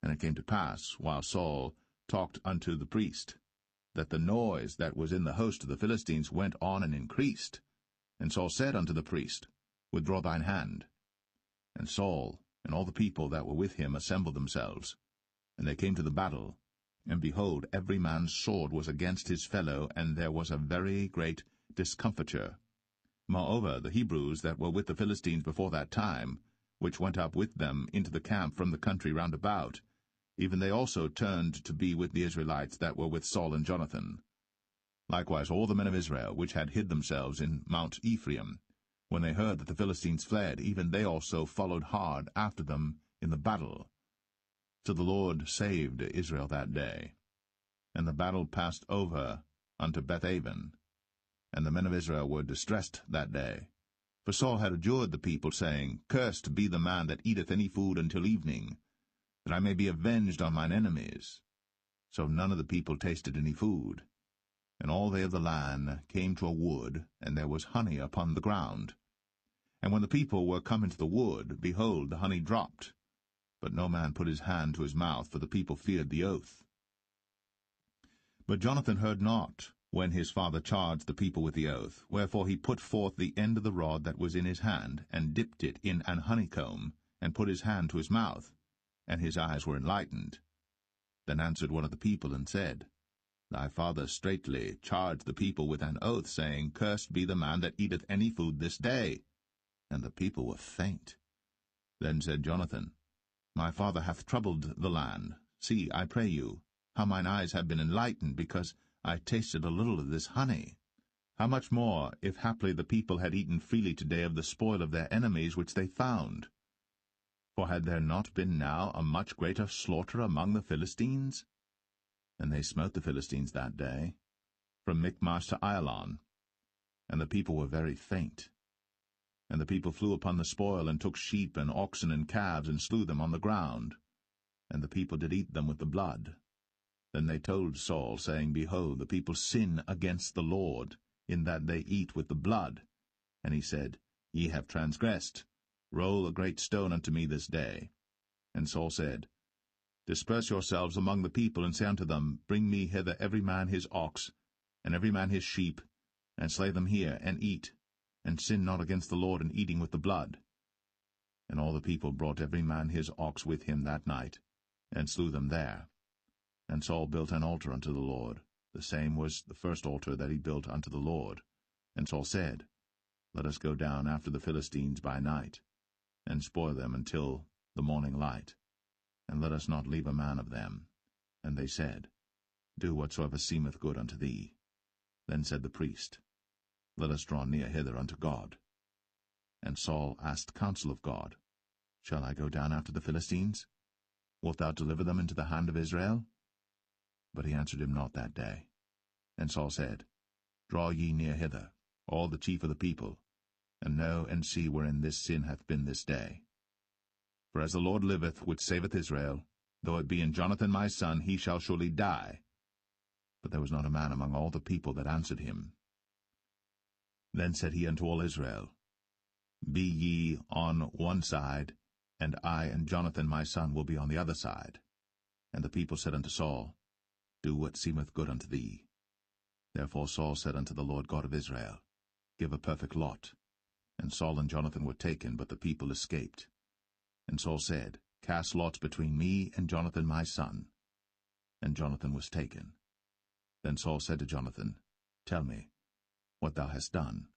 And it came to pass, while Saul talked unto the priest, that the noise that was in the host of the Philistines went on and increased. And Saul said unto the priest, Withdraw thine hand. And Saul and all the people that were with him assembled themselves. And they came to the battle. And behold, every man's sword was against his fellow, and there was a very great discomfiture. Moreover, the Hebrews that were with the Philistines before that time, which went up with them into the camp from the country round about, even they also turned to be with the Israelites that were with Saul and Jonathan. Likewise all the men of Israel, which had hid themselves in Mount Ephraim, when they heard that the Philistines fled, even they also followed hard after them in the battle. So the Lord saved Israel that day. And the battle passed over unto Bethaven. And the men of Israel were distressed that day. For Saul had adjured the people, saying, Cursed be the man that eateth any food until evening. that I may be avenged on mine enemies. So none of the people tasted any food. And all they of the land came to a wood, and there was honey upon the ground. And when the people were come into the wood, behold, the honey dropped. But no man put his hand to his mouth, for the people feared the oath. But Jonathan heard not, when his father charged the people with the oath. Wherefore he put forth the end of the rod that was in his hand, and dipped it in an honeycomb, and put his hand to his mouth, and his eyes were enlightened. Then answered one of the people, and said, Thy father straitly charged the people with an oath, saying, Cursed be the man that eateth any food this day. And the people were faint. Then said Jonathan, My father hath troubled the land. See, I pray you, how mine eyes have been enlightened, because I tasted a little of this honey. How much more, if haply the people had eaten freely today of the spoil of their enemies which they found? For had there not been now a much greater slaughter among the Philistines? And they smote the Philistines that day, from Michmash to Ajalon. And the people were very faint. And the people flew upon the spoil, and took sheep and oxen and calves, and slew them on the ground. And the people did eat them with the blood. Then they told Saul, saying, Behold, the people sin against the Lord, in that they eat with the blood. And he said, Ye have transgressed. Roll a great stone unto me this day. And Saul said, Disperse yourselves among the people, and say unto them, Bring me hither every man his ox, and every man his sheep, and slay them here, and eat, and sin not against the Lord in eating with the blood. And all the people brought every man his ox with him that night, and slew them there. And Saul built an altar unto the Lord. The same was the first altar that he built unto the Lord. And Saul said, Let us go down after the Philistines by night, and spoil them until the morning light, and let us not leave a man of them. And they said, Do whatsoever seemeth good unto thee. Then said the priest, Let us draw near hither unto God. And Saul asked counsel of God, Shall I go down after the Philistines? Wilt thou deliver them into the hand of Israel? But he answered him not that day. And Saul said, Draw ye near hither, all the chief of the people, and know and see wherein this sin hath been this day. For as the Lord liveth, which saveth Israel, though it be in Jonathan my son, he shall surely die. But there was not a man among all the people that answered him. Then said he unto all Israel, Be ye on one side, and I and Jonathan my son will be on the other side. And the people said unto Saul, Do what seemeth good unto thee. Therefore Saul said unto the Lord God of Israel, Give a perfect lot. And Saul and Jonathan were taken, but the people escaped. And Saul said, Cast lots between me and Jonathan my son. And Jonathan was taken. Then Saul said to Jonathan, Tell me what thou hast done.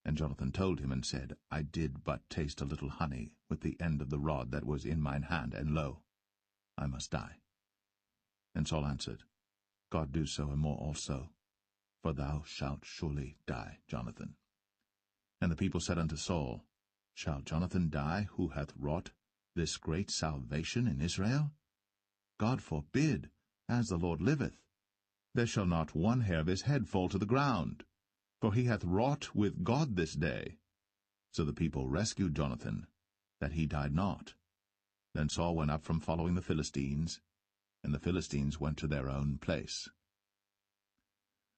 And Jonathan told him, and said, I did but taste a little honey with the end of the rod that was in mine hand, and lo, I must die. And Saul answered, God do so and more also, for thou shalt surely die, Jonathan. And the people said unto Saul, Shall Jonathan die, who hath wrought this great salvation in Israel? God forbid, as the Lord liveth. There shall not one hair of his head fall to the ground, for he hath wrought with God this day. So the people rescued Jonathan, that he died not. Then Saul went up from following the Philistines, and the Philistines went to their own place.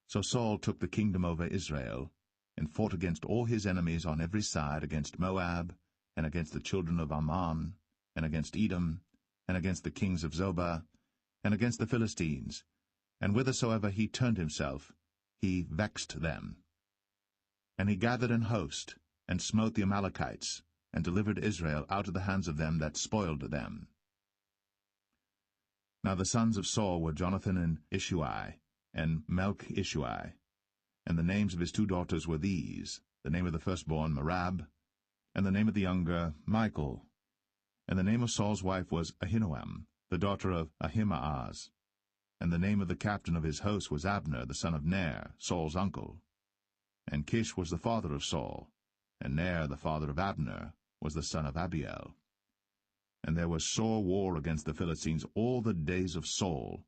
So Saul took the kingdom over Israel, and fought against all his enemies on every side, against Moab, and against the children of Ammon, and against Edom, and against the kings of Zobah, and against the Philistines. And whithersoever he turned himself, he vexed them. And he gathered an host, and smote the Amalekites, and delivered Israel out of the hands of them that spoiled them. Now the sons of Saul were Jonathan and Ishuai, and Melch-Ishuai. And the names of his two daughters were these, the name of the firstborn Merab, and the name of the younger Michal. And the name of Saul's wife was Ahinoam, the daughter of Ahimaaz. And the name of the captain of his host was Abner, the son of Ner, Saul's uncle. And Kish was the father of Saul, and Ner, the father of Abner, was the son of Abiel. And there was sore war against the Philistines all the days of Saul.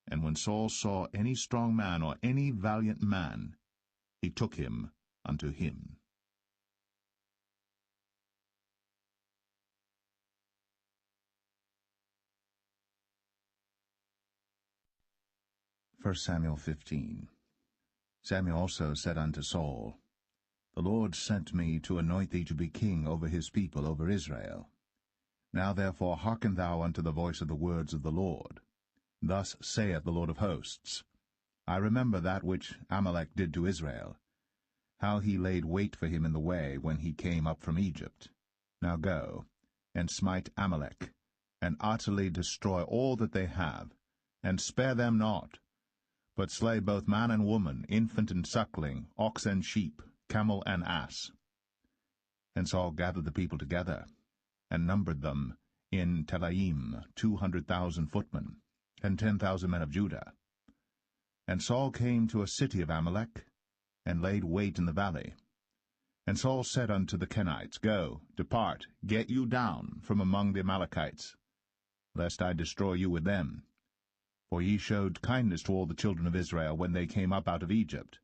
And when Saul saw any strong man or any valiant man, he took him unto him. 1 Samuel 15. Samuel also said unto Saul, The Lord sent me to anoint thee to be king over his people, over Israel. Now therefore hearken thou unto the voice of the words of the Lord. Thus saith the Lord of hosts, I remember that which Amalek did to Israel, how he laid wait for him in the way when he came up from Egypt. Now go, and smite Amalek, and utterly destroy all that they have, and spare them not, but slay both man and woman, infant and suckling, ox and sheep, camel and ass. And Saul gathered the people together, and numbered them in Telaim 200,000 footmen, and 10,000 men of Judah. And Saul came to a city of Amalek, and laid wait in the valley. And Saul said unto the Kenites, Go, depart, get you down from among the Amalekites, lest I destroy you with them. For ye showed kindness to all the children of Israel when they came up out of Egypt.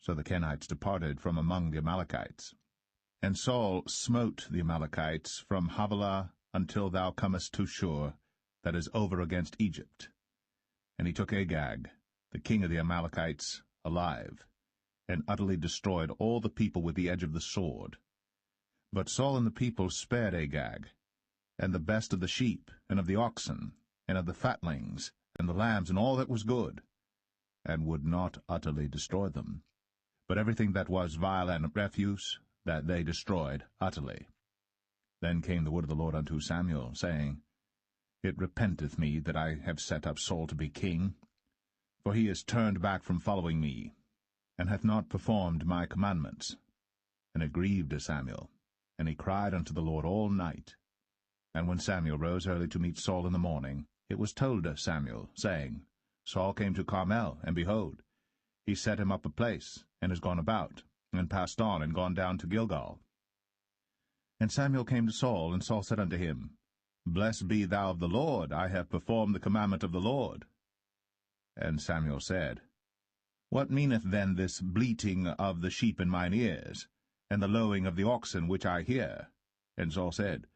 So the Kenites departed from among the Amalekites. And Saul smote the Amalekites from Havilah until thou comest to Shur, that is over against Egypt. And he took Agag, the king of the Amalekites, alive, and utterly destroyed all the people with the edge of the sword. But Saul and the people spared Agag, and the best of the sheep, and of the oxen, and of the fatlings, and the lambs, and all that was good, and would not utterly destroy them. But everything that was vile and refuse, that they destroyed utterly. Then came the word of the Lord unto Samuel, saying, It repenteth me that I have set up Saul to be king, for he is turned back from following me, and hath not performed my commandments. And it grieved Samuel, and he cried unto the Lord all night. And when Samuel rose early to meet Saul in the morning, it was told Samuel, saying, Saul came to Carmel, and behold, he set him up a place, and is gone about, and passed on, and gone down to Gilgal. And Samuel came to Saul, and Saul said unto him, Blessed be thou of the Lord, I have performed the commandment of the Lord. And Samuel said, What meaneth then this bleating of the sheep in mine ears, and the lowing of the oxen which I hear? And Saul said,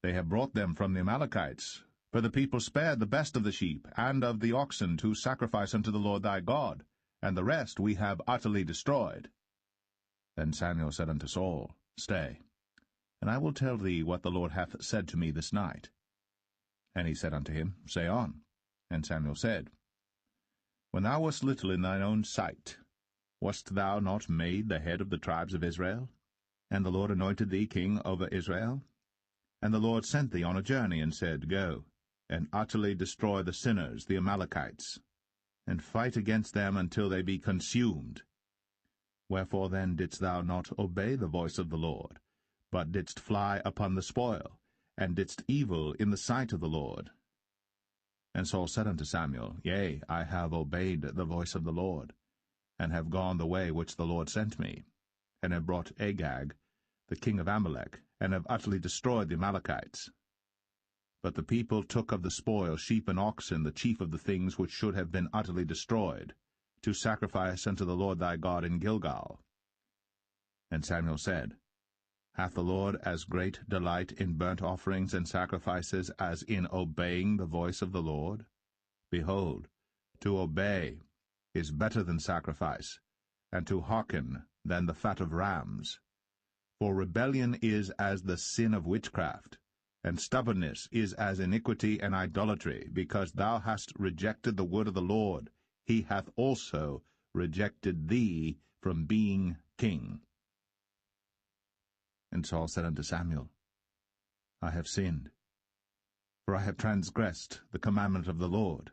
They have brought them from the Amalekites, for the people spared the best of the sheep and of the oxen to sacrifice unto the Lord thy God, and the rest we have utterly destroyed. Then Samuel said unto Saul, Stay, and I will tell thee what the Lord hath said to me this night. And he said unto him, Say on. And Samuel said, When thou wast little in thine own sight, wast thou not made the head of the tribes of Israel? And the Lord anointed thee king over Israel? And the Lord sent thee on a journey, and said, Go, and utterly destroy the sinners, the Amalekites, and fight against them until they be consumed. Wherefore then didst thou not obey the voice of the Lord, but didst fly upon the spoil, and didst evil in the sight of the Lord? And Saul said unto Samuel, Yea, I have obeyed the voice of the Lord, and have gone the way which the Lord sent me, and have brought Agag, the king of Amalek, and have utterly destroyed the Amalekites. But the people took of the spoil sheep and oxen, the chief of the things which should have been utterly destroyed, to sacrifice unto the Lord thy God in Gilgal. And Samuel said, Hath the Lord as great delight in burnt offerings and sacrifices as in obeying the voice of the Lord? Behold, to obey is better than sacrifice, and to hearken than the fat of rams. For rebellion is as the sin of witchcraft, and stubbornness is as iniquity and idolatry. Because thou hast rejected the word of the Lord, he hath also rejected thee from being king. And Saul said unto Samuel, I have sinned, for I have transgressed the commandment of the Lord,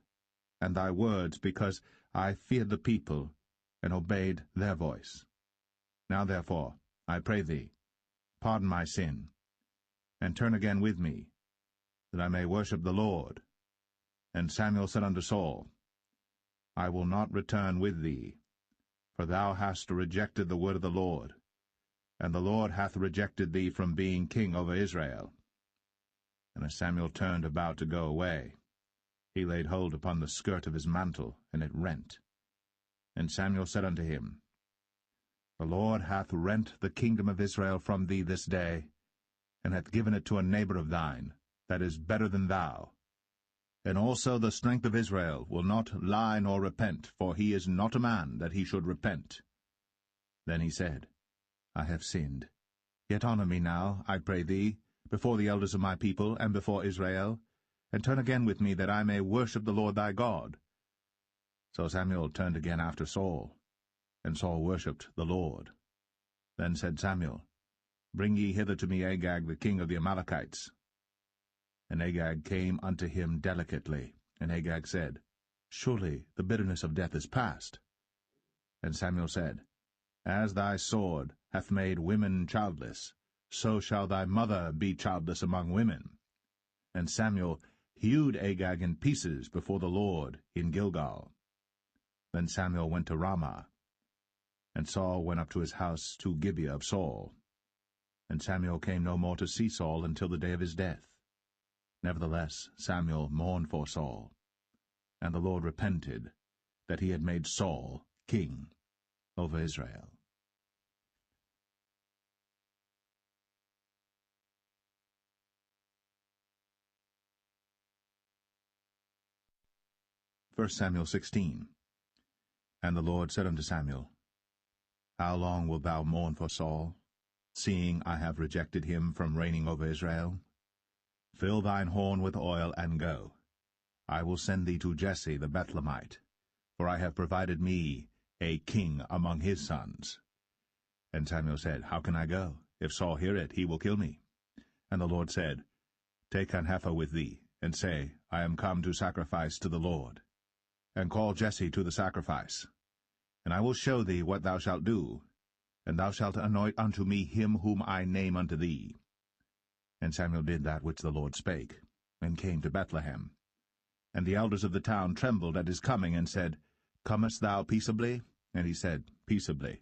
and thy words, because I feared the people, and obeyed their voice. Now therefore, I pray thee, pardon my sin, and turn again with me, that I may worship the Lord. And Samuel said unto Saul, I will not return with thee, for thou hast rejected the word of the Lord, and the Lord hath rejected thee from being king over Israel. And as Samuel turned about to go away, he laid hold upon the skirt of his mantle, and it rent. And Samuel said unto him, The Lord hath rent the kingdom of Israel from thee this day, and hath given it to a neighbor of thine, that is better than thou. And also the strength of Israel will not lie nor repent, for he is not a man that he should repent. Then he said, I have sinned. Yet honor me now, I pray thee, before the elders of my people, and before Israel, and turn again with me, that I may worship the Lord thy God. So Samuel turned again after Saul, and Saul worshipped the Lord. Then said Samuel, Bring ye hither to me Agag the king of the Amalekites. And Agag came unto him delicately. And Agag said, Surely the bitterness of death is past. And Samuel said, As thy sword hath made women childless, so shall thy mother be childless among women. And Samuel hewed Agag in pieces before the Lord in Gilgal. Then Samuel went to Ramah, and Saul went up to his house to Gibeah of Saul. And Samuel came no more to see Saul until the day of his death. Nevertheless Samuel mourned for Saul, and the Lord repented that he had made Saul king over Israel. 1 Samuel 16. And the Lord said unto Samuel, How long wilt thou mourn for Saul, seeing I have rejected him from reigning over Israel? Fill thine horn with oil, and go. I will send thee to Jesse the Bethlehemite, for I have provided me a king among his sons. And Samuel said, How can I go? If Saul hear it, he will kill me. And the Lord said, Take an heifer with thee, and say, I am come to sacrifice to the Lord. And call Jesse to the sacrifice. And I will show thee what thou shalt do, and thou shalt anoint unto me him whom I name unto thee. And Samuel did that which the Lord spake, and came to Bethlehem. And the elders of the town trembled at his coming, and said, Comest thou peaceably? And he said, Peaceably.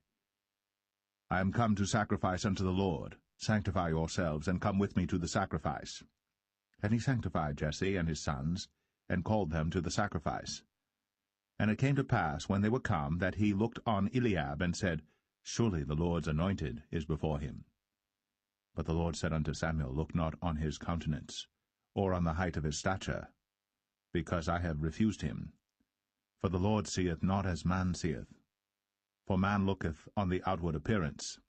I am come to sacrifice unto the Lord. Sanctify yourselves, and come with me to the sacrifice. And he sanctified Jesse and his sons, and called them to the sacrifice. And it came to pass, when they were come, that he looked on Eliab, and said, Surely the Lord's anointed is before him. But the Lord said unto Samuel, Look not on his countenance, or on the height of his stature, because I have refused him. For the Lord seeth not as man seeth. For man looketh on the outward appearance,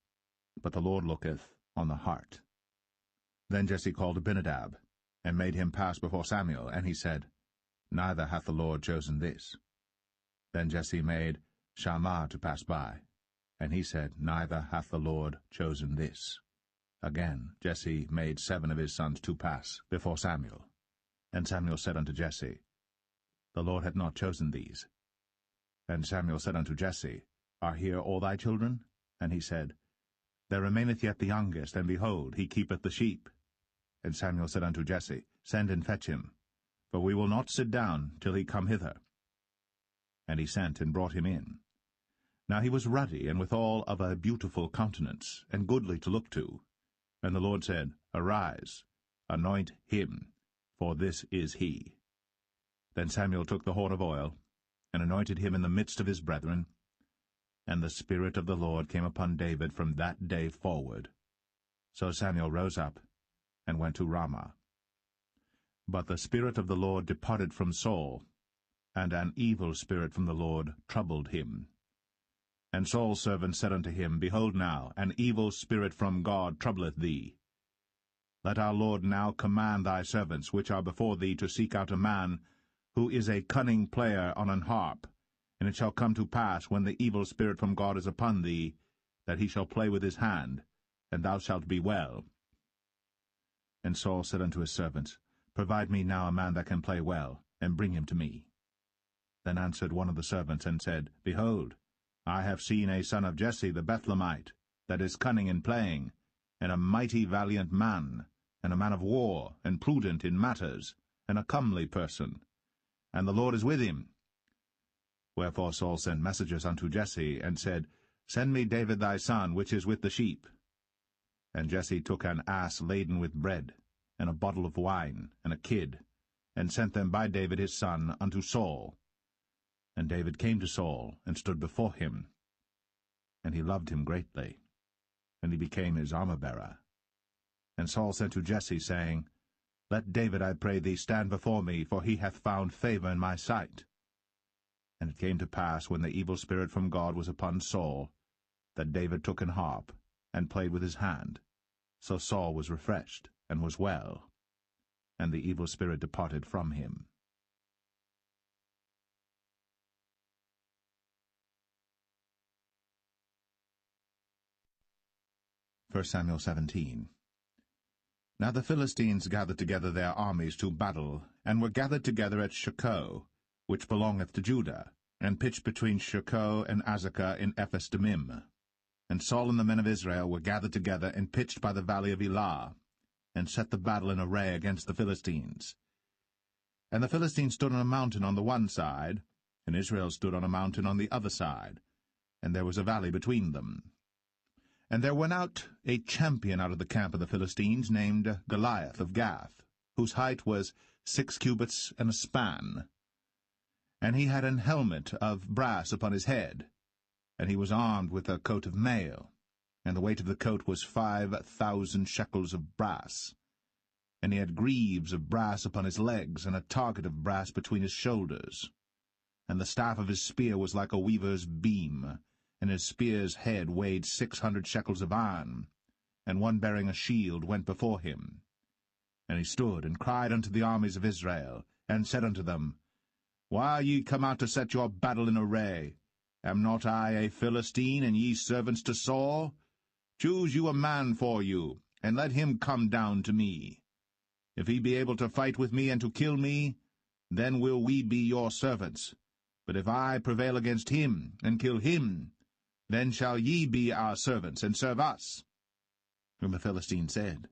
but the Lord looketh on the heart. Then Jesse called Abinadab, and made him pass before Samuel, and he said, Neither hath the Lord chosen this. Then Jesse made Shammah to pass by, and he said, Neither hath the Lord chosen this. Again Jesse made 7 of his sons to pass before Samuel. And Samuel said unto Jesse, The Lord hath not chosen these. And Samuel said unto Jesse, Are here all thy children? And he said, There remaineth yet the youngest, and behold, he keepeth the sheep. And Samuel said unto Jesse, Send and fetch him, for we will not sit down till he come hither. And he sent and brought him in. Now he was ruddy, and withal of a beautiful countenance, and goodly to look to. And the Lord said, Arise, anoint him, for this is he. Then Samuel took the horn of oil, and anointed him in the midst of his brethren. And the Spirit of the Lord came upon David from that day forward. So Samuel rose up, and went to Ramah. But the Spirit of the Lord departed from Saul, and an evil spirit from the Lord troubled him. And Saul's servant said unto him, Behold now, an evil spirit from God troubleth thee. Let our Lord now command thy servants, which are before thee, to seek out a man who is a cunning player on an harp. And it shall come to pass, when the evil spirit from God is upon thee, that he shall play with his hand, and thou shalt be well. And Saul said unto his servants, Provide me now a man that can play well, and bring him to me. Then answered one of the servants, and said, Behold, I have seen a son of Jesse the Bethlehemite, that is cunning in playing, and a mighty valiant man, and a man of war, and prudent in matters, and a comely person. And the Lord is with him. Wherefore Saul sent messengers unto Jesse, and said, Send me David thy son, which is with the sheep. And Jesse took an ass laden with bread, and a bottle of wine, and a kid, and sent them by David his son unto Saul. And David came to Saul, and stood before him. And he loved him greatly, and he became his armor-bearer. And Saul sent to Jesse, saying, Let David, I pray thee, stand before me, for he hath found favor in my sight. And it came to pass, when the evil spirit from God was upon Saul, that David took an harp, and played with his hand. So Saul was refreshed, and was well, and the evil spirit departed from him. 1 Samuel 17. Now the Philistines gathered together their armies to battle, and were gathered together at Shochoh, which belongeth to Judah, and pitched between Shochoh and Azekah in Ephes-dammim. And Saul and the men of Israel were gathered together and pitched by the valley of Elah, and set the battle in array against the Philistines. And the Philistines stood on a mountain on the one side, and Israel stood on a mountain on the other side, and there was a valley between them. And there went out a champion out of the camp of the Philistines, named Goliath of Gath, whose height was 6 cubits and a span. And he had an helmet of brass upon his head, and he was armed with a coat of mail, and the weight of the coat was 5,000 shekels of brass. And he had greaves of brass upon his legs, and a target of brass between his shoulders. And the staff of his spear was like a weaver's beam, and his spear's head weighed 600 shekels of iron, and one bearing a shield went before him. And he stood and cried unto the armies of Israel, and said unto them, Why are ye come out to set your battle in array? Am not I a Philistine, and ye servants to Saul? Choose you a man for you, and let him come down to me. If he be able to fight with me and to kill me, then will we be your servants. But if I prevail against him, and kill him, then shall ye be our servants, and serve us. Whom the Philistine said,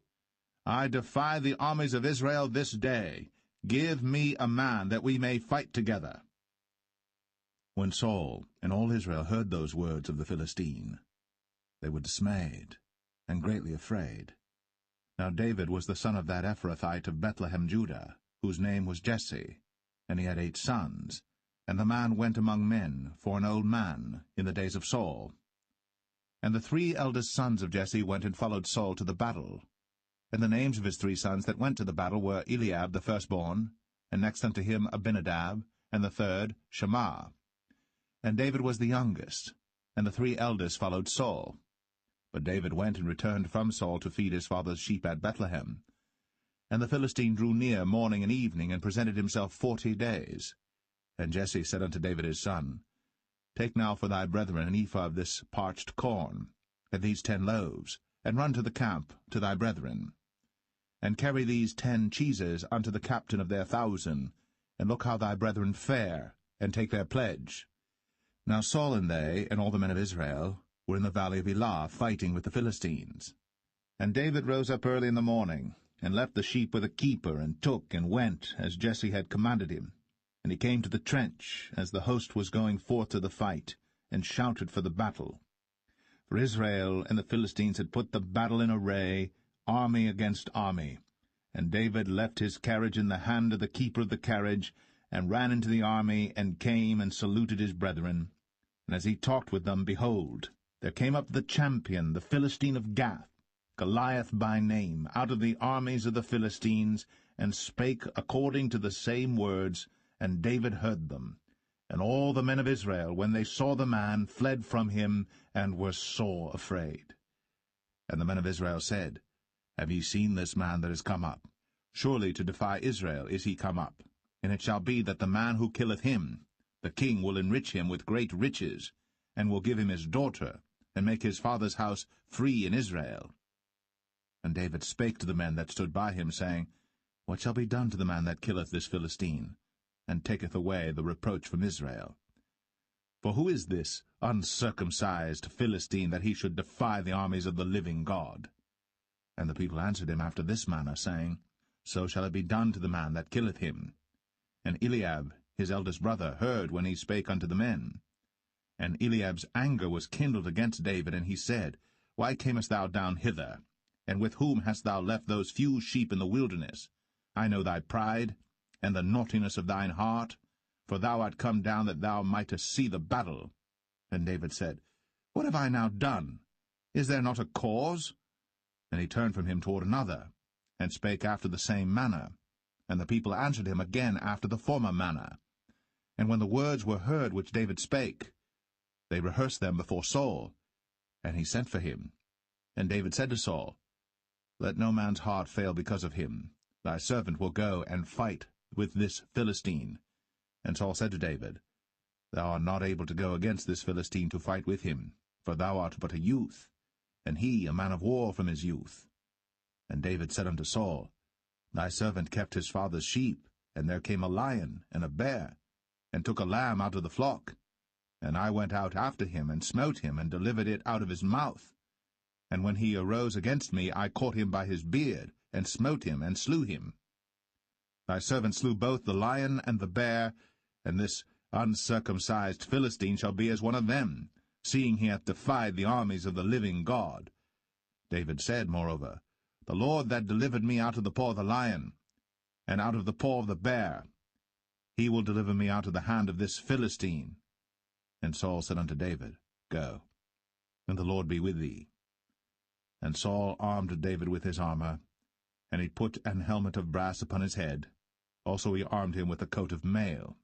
I defy the armies of Israel this day. Give me a man, that we may fight together. When Saul and all Israel heard those words of the Philistine, they were dismayed, and greatly afraid. Now David was the son of that Ephrathite of Bethlehem, Judah, whose name was Jesse, and he had 8 sons. And the man went among men, for an old man, in the days of Saul. And the 3 eldest sons of Jesse went and followed Saul to the battle. And the names of his 3 sons that went to the battle were Eliab the firstborn, and next unto him Abinadab, and the third Shammah. And David was the youngest, and the 3 eldest followed Saul. But David went and returned from Saul to feed his father's sheep at Bethlehem. And the Philistine drew near morning and evening, and presented himself 40 days. And Jesse said unto David his son, Take now for thy brethren an ephah of this parched corn, and these 10 loaves, and run to the camp to thy brethren. And carry these 10 cheeses unto the captain of their 1,000, and look how thy brethren fare, and take their pledge. Now Saul and they, and all the men of Israel, were in the valley of Elah, fighting with the Philistines. And David rose up early in the morning, and left the sheep with a keeper, and took and went, as Jesse had commanded him. And he came to the trench, as the host was going forth to the fight, and shouted for the battle. For Israel and the Philistines had put the battle in array, army against army. And David left his carriage in the hand of the keeper of the carriage, and ran into the army, and came and saluted his brethren. And as he talked with them, behold, there came up the champion, the Philistine of Gath, Goliath by name, out of the armies of the Philistines, and spake according to the same words, and David heard them. And all the men of Israel, when they saw the man, fled from him, and were sore afraid. And the men of Israel said, Have ye seen this man that is come up? Surely to defy Israel is he come up. And it shall be that the man who killeth him, the king will enrich him with great riches, and will give him his daughter, and make his father's house free in Israel. And David spake to the men that stood by him, saying, What shall be done to the man that killeth this Philistine, and taketh away the reproach from Israel? For who is this uncircumcised Philistine, that he should defy the armies of the living God? And the people answered him after this manner, saying, So shall it be done to the man that killeth him. And Eliab, his eldest brother, heard when he spake unto the men. And Eliab's anger was kindled against David, and he said, Why camest thou down hither? And with whom hast thou left those few sheep in the wilderness? I know thy pride, and the naughtiness of thine heart, for thou art come down that thou mightest see the battle. And David said, What have I now done? Is there not a cause? And he turned from him toward another, and spake after the same manner. And the people answered him again after the former manner. And when the words were heard which David spake, they rehearsed them before Saul, and he sent for him. And David said to Saul, Let no man's heart fail because of him. Thy servant will go and fight with this Philistine. And Saul said to David, Thou art not able to go against this Philistine to fight with him, for thou art but a youth, and he a man of war from his youth. And David said unto Saul, Thy servant kept his father's sheep, and there came a lion and a bear, and took a lamb out of the flock. And I went out after him, and smote him, and delivered it out of his mouth. And when he arose against me, I caught him by his beard, and smote him, and slew him. Thy servant slew both the lion and the bear, and this uncircumcised Philistine shall be as one of them, seeing he hath defied the armies of the living God. David said, moreover, The Lord that delivered me out of the paw of the lion, and out of the paw of the bear, he will deliver me out of the hand of this Philistine. And Saul said unto David, Go, and the Lord be with thee. And Saul armed David with his armor, and he put an helmet of brass upon his head. Also he armed him with a coat of mail.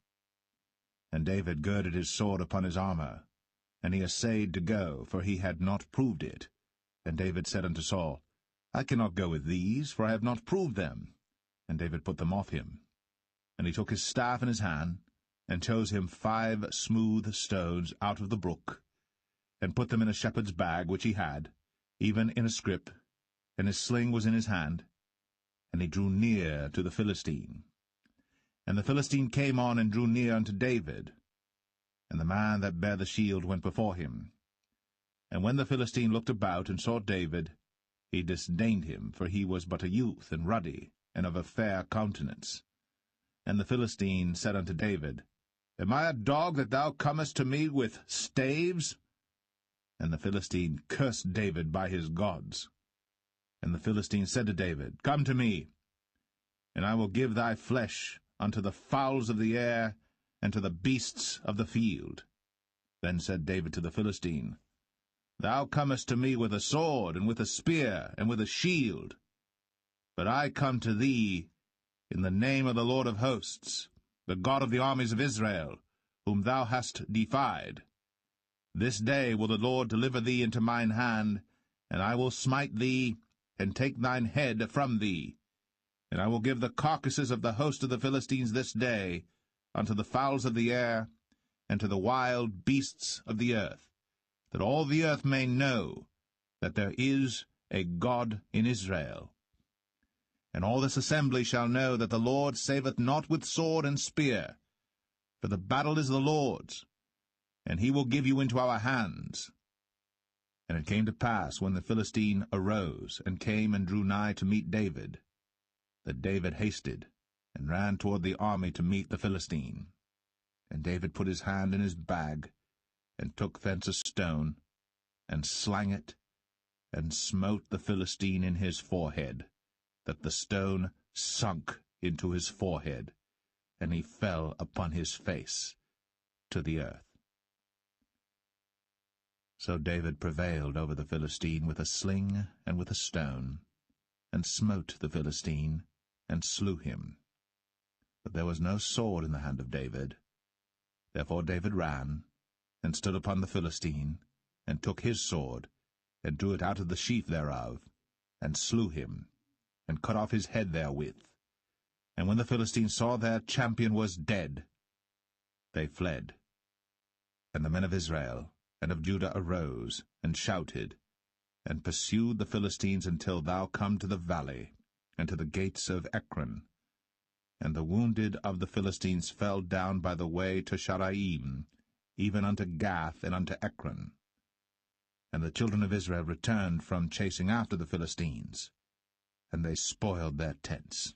And David girded his sword upon his armor, and he essayed to go, for he had not proved it. And David said unto Saul, I cannot go with these, for I have not proved them. And David put them off him. And he took his staff in his hand, and chose him 5 smooth stones out of the brook, and put them in a shepherd's bag which he had, even in a scrip, and his sling was in his hand. And he drew near to the Philistine. And the Philistine came on and drew near unto David, and the man that bare the shield went before him. And when the Philistine looked about and saw David, he disdained him, for he was but a youth, and ruddy, and of a fair countenance. And the Philistine said unto David, Am I a dog that thou comest to me with staves? And the Philistine cursed David by his gods. And the Philistine said to David, Come to me, and I will give thy flesh unto the fowls of the air, and to the beasts of the field. Then said David to the Philistine, Thou comest to me with a sword, and with a spear, and with a shield. But I come to thee in the name of the Lord of hosts, the God of the armies of Israel, whom thou hast defied. This day will the Lord deliver thee into mine hand, and I will smite thee, and take thine head from thee. And I will give the carcasses of the host of the Philistines this day unto the fowls of the air, and to the wild beasts of the earth, that all the earth may know that there is a God in Israel. And all this assembly shall know that the Lord saveth not with sword and spear, for the battle is the Lord's, and he will give you into our hands. And it came to pass, when the Philistine arose, and came and drew nigh to meet David, that David hasted, and ran toward the army to meet the Philistine. And David put his hand in his bag, and took thence a stone, and slang it, and smote the Philistine in his forehead, that the stone sunk into his forehead, and he fell upon his face to the earth. So David prevailed over the Philistine with a sling and with a stone, and smote the Philistine, and slew him. But there was no sword in the hand of David. Therefore David ran, and stood upon the Philistine, and took his sword, and drew it out of the sheath thereof, and slew him, and cut off his head therewith. And when the Philistines saw their champion was dead, they fled. And the men of Israel and of Judah arose, and shouted, and pursued the Philistines until thou come to the valley, and to the gates of Ekron. And the wounded of the Philistines fell down by the way to Sharaim, even unto Gath and unto Ekron. And the children of Israel returned from chasing after the Philistines, and they spoiled their tents.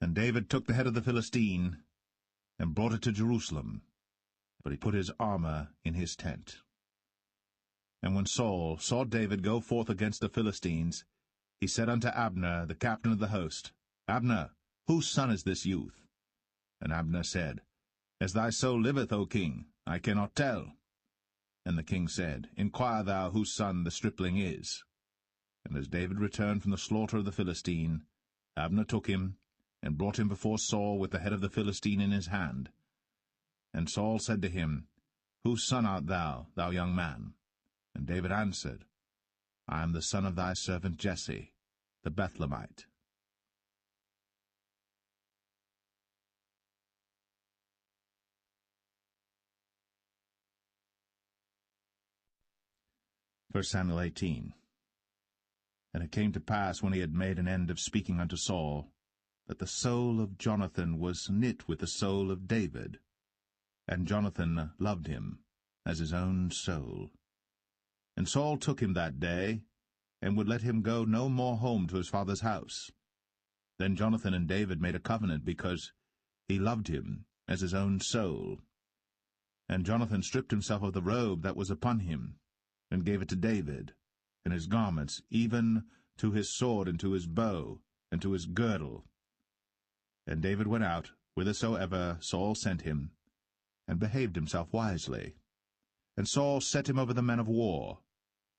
And David took the head of the Philistine, and brought it to Jerusalem, but he put his armor in his tent. And when Saul saw David go forth against the Philistines, he said unto Abner, the captain of the host, Abner, whose son is this youth? And Abner said, As thy soul liveth, O king, I cannot tell. And the king said, Inquire thou whose son the stripling is. And as David returned from the slaughter of the Philistine, Abner took him, and brought him before Saul with the head of the Philistine in his hand. And Saul said to him, Whose son art thou, thou young man? And David answered, I am the son of thy servant Jesse, the Bethlehemite. First Samuel 18. And it came to pass, when he had made an end of speaking unto Saul, that the soul of Jonathan was knit with the soul of David, and Jonathan loved him as his own soul. And Saul took him that day, and would let him go no more home to his father's house. Then Jonathan and David made a covenant, because he loved him as his own soul. And Jonathan stripped himself of the robe that was upon him, and gave it to David, and his garments, even to his sword, and to his bow, and to his girdle. And David went out whithersoever Saul sent him, and behaved himself wisely. And Saul set him over the men of war,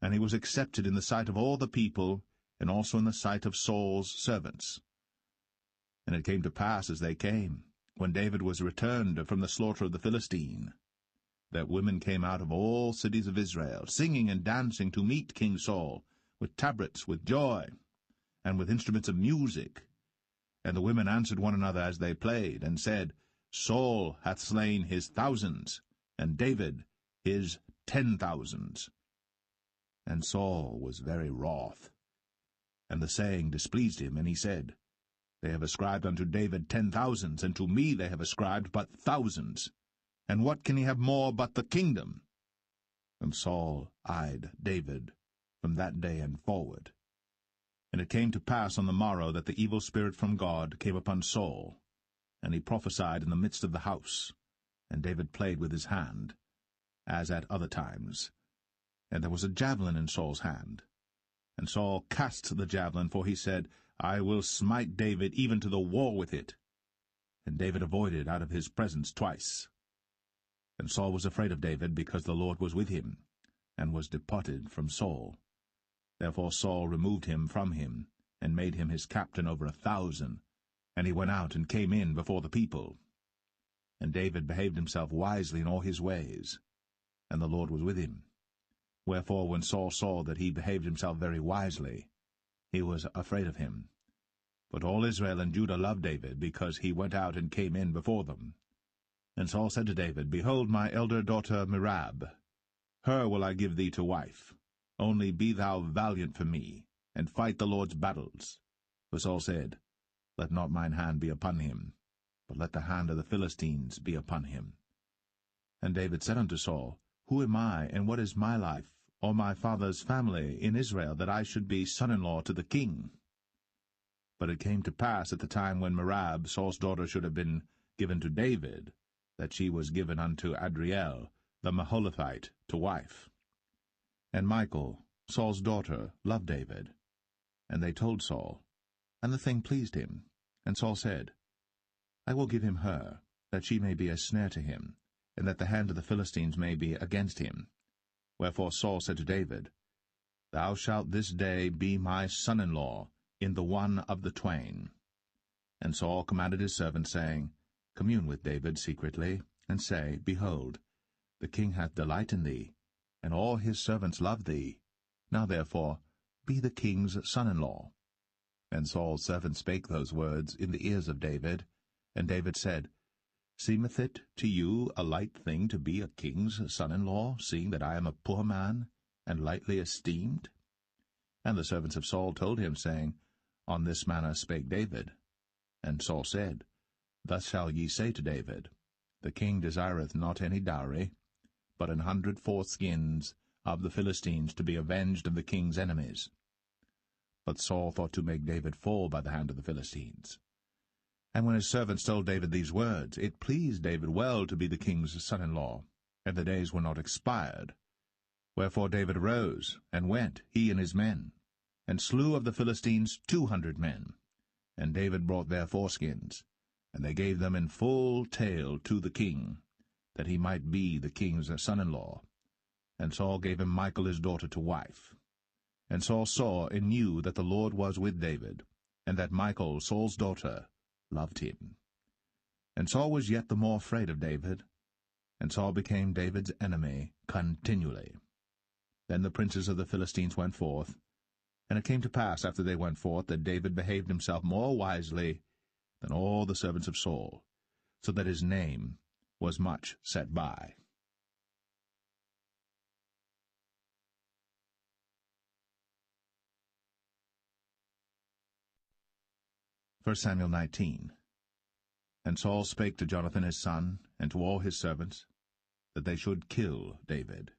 and he was accepted in the sight of all the people, and also in the sight of Saul's servants. And it came to pass, as they came, when David was returned from the slaughter of the Philistine, that women came out of all cities of Israel, singing and dancing to meet King Saul, with tabrets, with joy, and with instruments of music. And the women answered one another as they played, and said, Saul hath slain his thousands, and David his 10,000s. And Saul was very wroth. And the saying displeased him, and he said, They have ascribed unto David 10,000s, and to me they have ascribed but thousands. And what can he have more but the kingdom? And Saul eyed David from that day and forward. And it came to pass on the morrow that the evil spirit from God came upon Saul, and he prophesied in the midst of the house. And David played with his hand, as at other times. And there was a javelin in Saul's hand. And Saul cast the javelin, for he said, I will smite David even to the wall with it. And David avoided out of his presence twice. And Saul was afraid of David, because the Lord was with him, and was departed from Saul. Therefore Saul removed him from him, and made him his captain over 1,000, and he went out and came in before the people. And David behaved himself wisely in all his ways, and the Lord was with him. Wherefore when Saul saw that he behaved himself very wisely, he was afraid of him. But all Israel and Judah loved David, because he went out and came in before them. And Saul said to David, Behold my elder daughter Merab, her will I give thee to wife. Only be thou valiant for me, and fight the Lord's battles. For Saul said, Let not mine hand be upon him, but let the hand of the Philistines be upon him. And David said unto Saul, Who am I, and what is my life, or my father's family in Israel, that I should be son-in-law to the king? But it came to pass at the time when Merab, Saul's daughter, should have been given to David, that she was given unto Adriel, the Maholathite, to wife. And Michal, Saul's daughter, loved David. And they told Saul, and the thing pleased him. And Saul said, I will give him her, that she may be a snare to him, and that the hand of the Philistines may be against him. Wherefore Saul said to David, Thou shalt this day be my son-in-law in the one of the twain. And Saul commanded his servants, saying, Commune with David secretly, and say, Behold, the king hath delight in thee, and all his servants love thee. Now therefore be the king's son-in-law. And Saul's servants spake those words in the ears of David. And David said, Seemeth it to you a light thing to be a king's son-in-law, seeing that I am a poor man, and lightly esteemed? And the servants of Saul told him, saying, On this manner spake David. And Saul said, Thus shall ye say to David, The king desireth not any dowry, but 100 foreskins of the Philistines, to be avenged of the king's enemies. But Saul thought to make David fall by the hand of the Philistines. And when his servants told David these words, it pleased David well to be the king's son-in-law, and the days were not expired. Wherefore David arose, and went, he and his men, and slew of the Philistines 200 men. And David brought their foreskins, and they gave them in full tale to the king, that he might be the king's son-in-law. And Saul gave him Michal his daughter to wife. And Saul saw and knew that the Lord was with David, and that Michal, Saul's daughter, loved him. And Saul was yet the more afraid of David, and Saul became David's enemy continually. Then the princes of the Philistines went forth, and it came to pass after they went forth that David behaved himself more wisely than all the servants of Saul, so that his name was much set by. 1 Samuel 19. And Saul spake to Jonathan his son, and to all his servants, that they should kill David.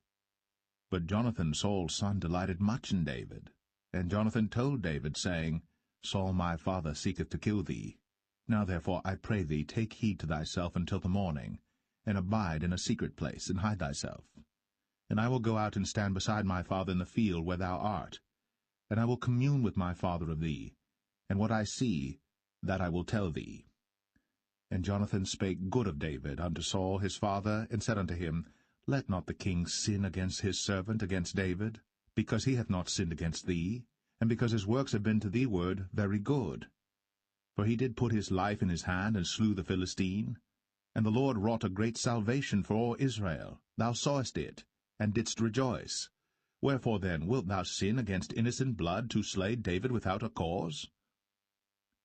But Jonathan Saul's son delighted much in David. And Jonathan told David, saying, Saul my father seeketh to kill thee. Now therefore I pray thee, take heed to thyself until the morning, and abide in a secret place, and hide thyself. And I will go out and stand beside my father in the field where thou art. And I will commune with my father of thee, and what I see, that I will tell thee. And Jonathan spake good of David unto Saul his father, and said unto him, Let not the king sin against his servant, against David, because he hath not sinned against thee, and because his works have been to thee ward very good. For he did put his life in his hand, and slew the Philistine. And the Lord wrought a great salvation for all Israel. Thou sawest it, and didst rejoice. Wherefore then wilt thou sin against innocent blood, to slay David without a cause?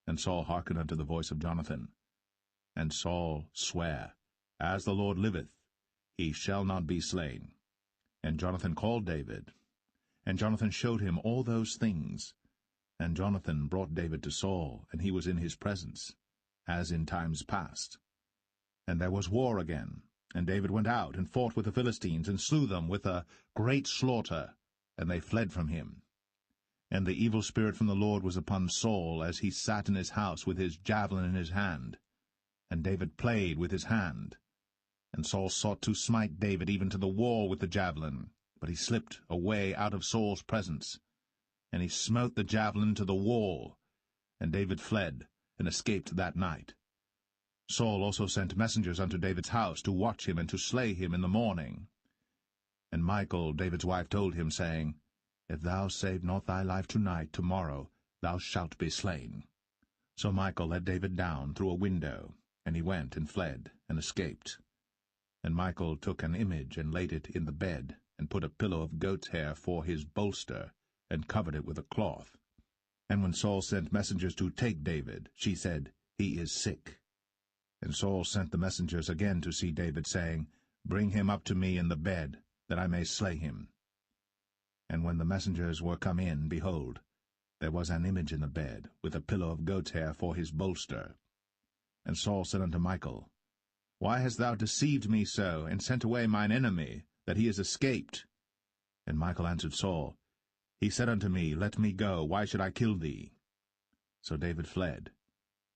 And Saul hearkened unto the voice of Jonathan. And Saul sware, As the Lord liveth, he shall not be slain. And Jonathan called David. And Jonathan showed him all those things. And Jonathan brought David to Saul, and he was in his presence, as in times past. And there was war again. And David went out, and fought with the Philistines, and slew them with a great slaughter, and they fled from him. And the evil spirit from the Lord was upon Saul, as he sat in his house with his javelin in his hand. And David played with his hand. And Saul sought to smite David even to the wall with the javelin, but he slipped away out of Saul's presence. And he smote the javelin to the wall, and David fled, and escaped that night. Saul also sent messengers unto David's house, to watch him, and to slay him in the morning. And Michal, David's wife, told him, saying, If thou save not thy life tonight, tomorrow thou shalt be slain. So Michal let David down through a window, and he went and fled, and escaped. And Michal took an image, and laid it in the bed, and put a pillow of goat's hair for his bolster, and covered it with a cloth. And when Saul sent messengers to take David, she said, He is sick. And Saul sent the messengers again to see David, saying, Bring him up to me in the bed, that I may slay him. And when the messengers were come in, behold, there was an image in the bed, with a pillow of goat's hair for his bolster. And Saul said unto Michal, Why hast thou deceived me so, and sent away mine enemy, that he is escaped? And Michal answered Saul, He said unto me, Let me go, why should I kill thee? So David fled,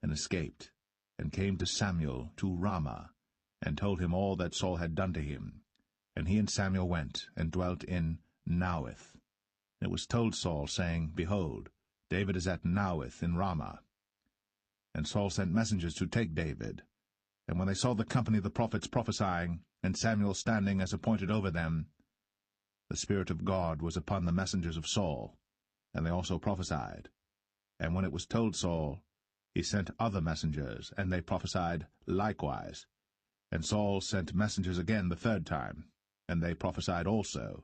and escaped, and came to Samuel to Ramah, and told him all that Saul had done to him. And he and Samuel went, and dwelt in Naueth. And it was told Saul, saying, Behold, David is at Naueth in Ramah. And Saul sent messengers to take David. And when they saw the company of the prophets prophesying, and Samuel standing as appointed over them, the Spirit of God was upon the messengers of Saul, and they also prophesied. And when it was told Saul, he sent other messengers, and they prophesied likewise. And Saul sent messengers again the third time, and they prophesied also.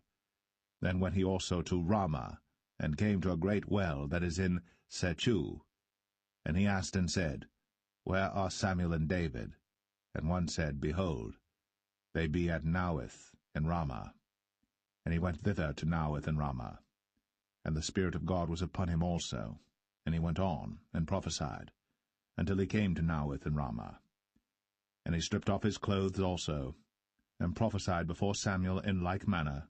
Then went he also to Ramah, and came to a great well that is in Sechu. And he asked and said, Where are Samuel and David? And one said, Behold, they be at Naueth and Ramah. And he went thither to Naueth and Ramah. And the Spirit of God was upon him also. And he went on, and prophesied, until he came to Naueth and Ramah. And he stripped off his clothes also, and prophesied before Samuel in like manner,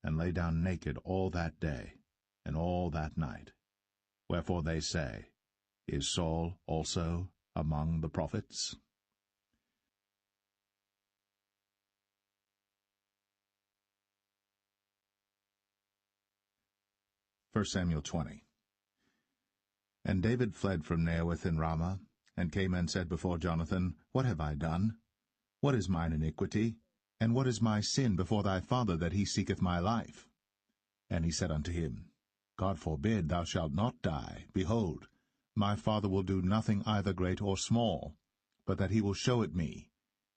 and lay down naked all that day, and all that night. Wherefore they say, Is Saul also among the prophets? 1 Samuel 20. And David fled from Naueth in Ramah, and came and said before Jonathan, What have I done? What is mine iniquity? And what is my sin before thy father, that he seeketh my life? And he said unto him, God forbid, thou shalt not die. Behold, My father will do nothing either great or small, but that he will show it me.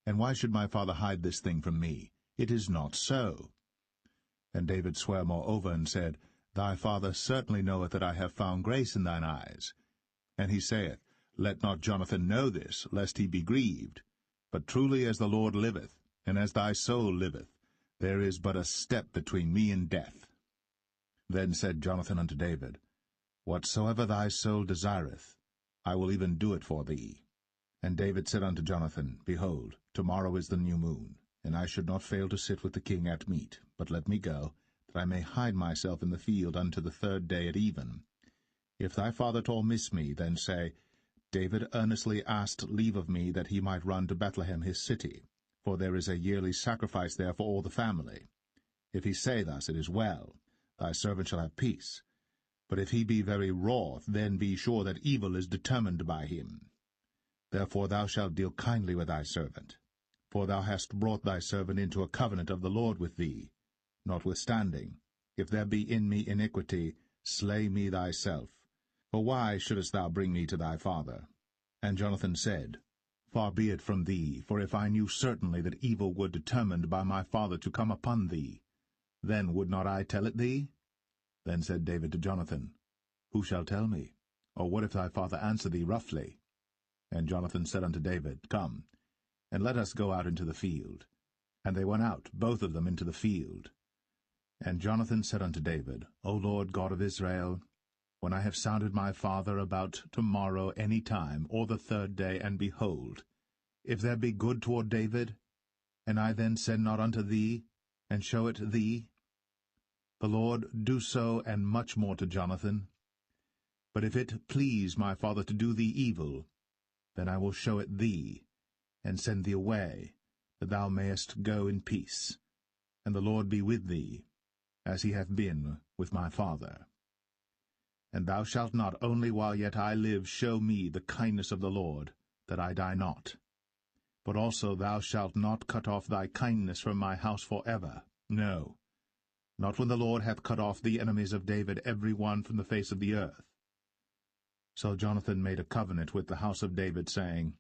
And why should my father hide this thing from me? It is not so. And David sware moreover, and said, Thy father certainly knoweth that I have found grace in thine eyes. And he saith, Let not Jonathan know this, lest he be grieved. But truly as the Lord liveth, and as thy soul liveth, there is but a step between me and death. Then said Jonathan unto David, Whatsoever thy soul desireth, I will even do it for thee. And David said unto Jonathan, Behold, tomorrow is the new moon, and I should not fail to sit with the king at meat, but let me go, that I may hide myself in the field unto the 3rd day at even. If thy father at all miss me, then say, David earnestly asked leave of me that he might run to Bethlehem his city, for there is a yearly sacrifice there for all the family. If he say thus, it is well, thy servant shall have peace. But if he be very wroth, then be sure that evil is determined by him. Therefore thou shalt deal kindly with thy servant. For thou hast brought thy servant into a covenant of the Lord with thee. Notwithstanding, if there be in me iniquity, slay me thyself. For why shouldest thou bring me to thy father? And Jonathan said, Far be it from thee, for if I knew certainly that evil were determined by my father to come upon thee, then would not I tell it thee? Then said David to Jonathan, Who shall tell me? Or what if thy father answer thee roughly? And Jonathan said unto David, Come, and let us go out into the field. And they went out, both of them, into the field. And Jonathan said unto David, O Lord God of Israel, when I have sounded my father about tomorrow any time, or the 3rd day, and behold, if there be good toward David, and I then send not unto thee, and show it thee, the Lord do so, and much more to Jonathan. But if it please my father to do thee evil, then I will show it thee, and send thee away, that thou mayest go in peace, and the Lord be with thee, as he hath been with my father. And thou shalt not only while yet I live show me the kindness of the Lord, that I die not, but also thou shalt not cut off thy kindness from my house for ever, no, not when the Lord hath cut off the enemies of David every one from the face of the earth. So Jonathan made a covenant with the house of David, saying,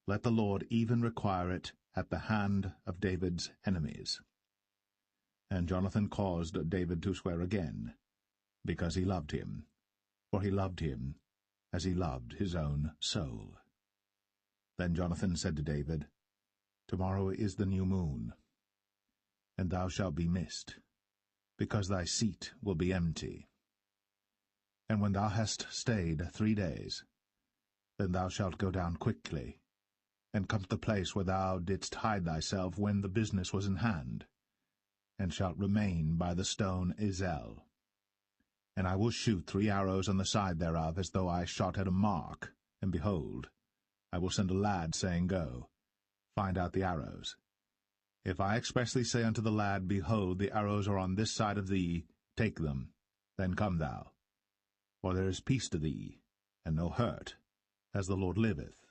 Let the Lord even require it at the hand of David's enemies. And Jonathan caused David to swear again, because he loved him, for he loved him as he loved his own soul. Then Jonathan said to David, Tomorrow is the new moon, and thou shalt be missed, because thy seat will be empty. And when thou hast stayed 3 days, then thou shalt go down quickly, and come to the place where thou didst hide thyself when the business was in hand, and shalt remain by the stone Zelle. And I will shoot 3 arrows on the side thereof, as though I shot at a mark, and behold, I will send a lad, saying, Go, find out the arrows. If I expressly say unto the lad, Behold, the arrows are on this side of thee, take them, then come thou. For there is peace to thee, and no hurt, as the Lord liveth.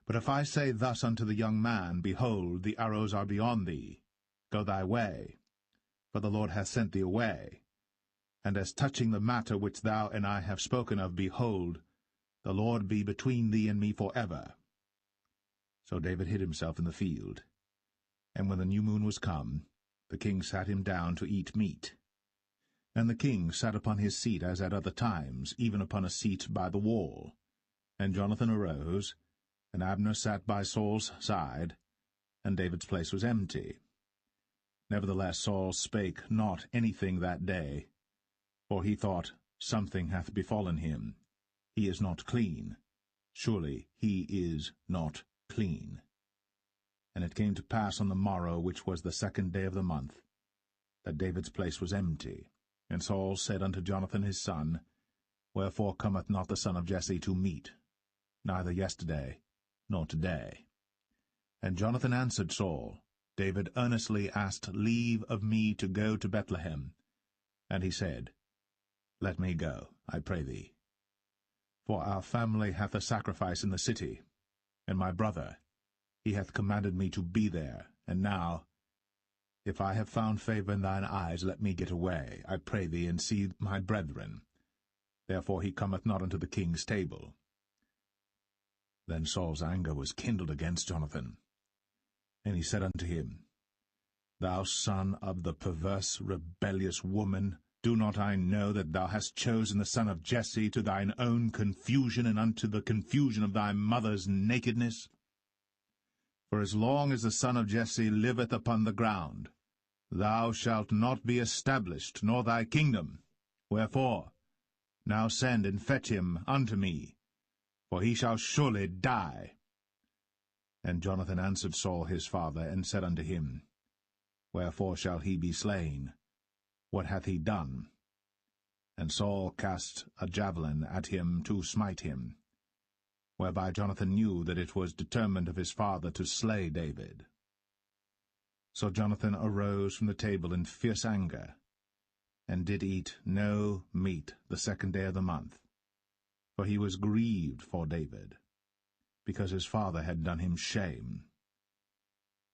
But if I say thus unto the young man, Behold, the arrows are beyond thee, go thy way, for the Lord hath sent thee away. And as touching the matter which thou and I have spoken of, behold, the Lord be between thee and me for ever. So David hid himself in the field. And when the new moon was come, the king sat him down to eat meat. And the king sat upon his seat as at other times, even upon a seat by the wall. And Jonathan arose, and Abner sat by Saul's side, and David's place was empty. Nevertheless Saul spake not anything that day, for he thought, Something hath befallen him. He is not clean. Surely he is not clean. And it came to pass on the morrow, which was the 2nd day of the month, that David's place was empty. And Saul said unto Jonathan his son, Wherefore cometh not the son of Jesse to meat, neither yesterday nor today? And Jonathan answered Saul, David earnestly asked leave of me to go to Bethlehem. And he said, Let me go, I pray thee. For our family hath a sacrifice in the city, and my brother, he hath commanded me to be there. And now, if I have found favor in thine eyes, let me get away, I pray thee, and see my brethren. therefore he cometh not unto the king's table. Then Saul's anger was kindled against Jonathan, and he said unto him, Thou son of the perverse, rebellious woman, do not I know that thou hast chosen the son of Jesse to thine own confusion and unto the confusion of thy mother's nakedness? For as long as the son of Jesse liveth upon the ground, thou shalt not be established, nor thy kingdom. Wherefore, now send and fetch him unto me, for he shall surely die. And Jonathan answered Saul his father, and said unto him, Wherefore shall he be slain? What hath he done? And Saul cast a javelin at him to smite him, whereby Jonathan knew that it was determined of his father to slay David. So Jonathan arose from the table in fierce anger, and did eat no meat the 2nd day of the month, for he was grieved for David, because his father had done him shame.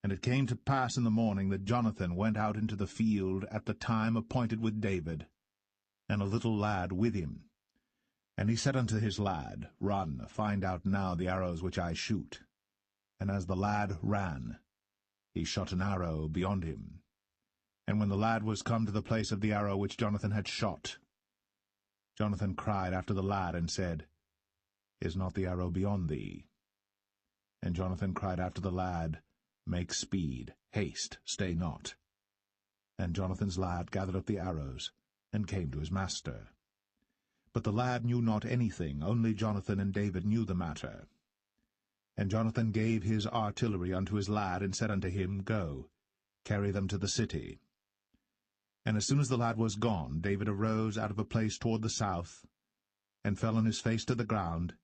And it came to pass in the morning that Jonathan went out into the field at the time appointed with David, and a little lad with him. And he said unto his lad, Run, find out now the arrows which I shoot. And as the lad ran, he shot an arrow beyond him. And when the lad was come to the place of the arrow which Jonathan had shot, Jonathan cried after the lad, and said, Is not the arrow beyond thee? And Jonathan cried after the lad, Make speed, haste, stay not. And Jonathan's lad gathered up the arrows, and came to his master. But the lad knew not anything, only Jonathan and David knew the matter. And Jonathan gave his artillery unto his lad, and said unto him, Go, carry them to the city. And as soon as the lad was gone, David arose out of a place toward the south, and fell on his face to the ground,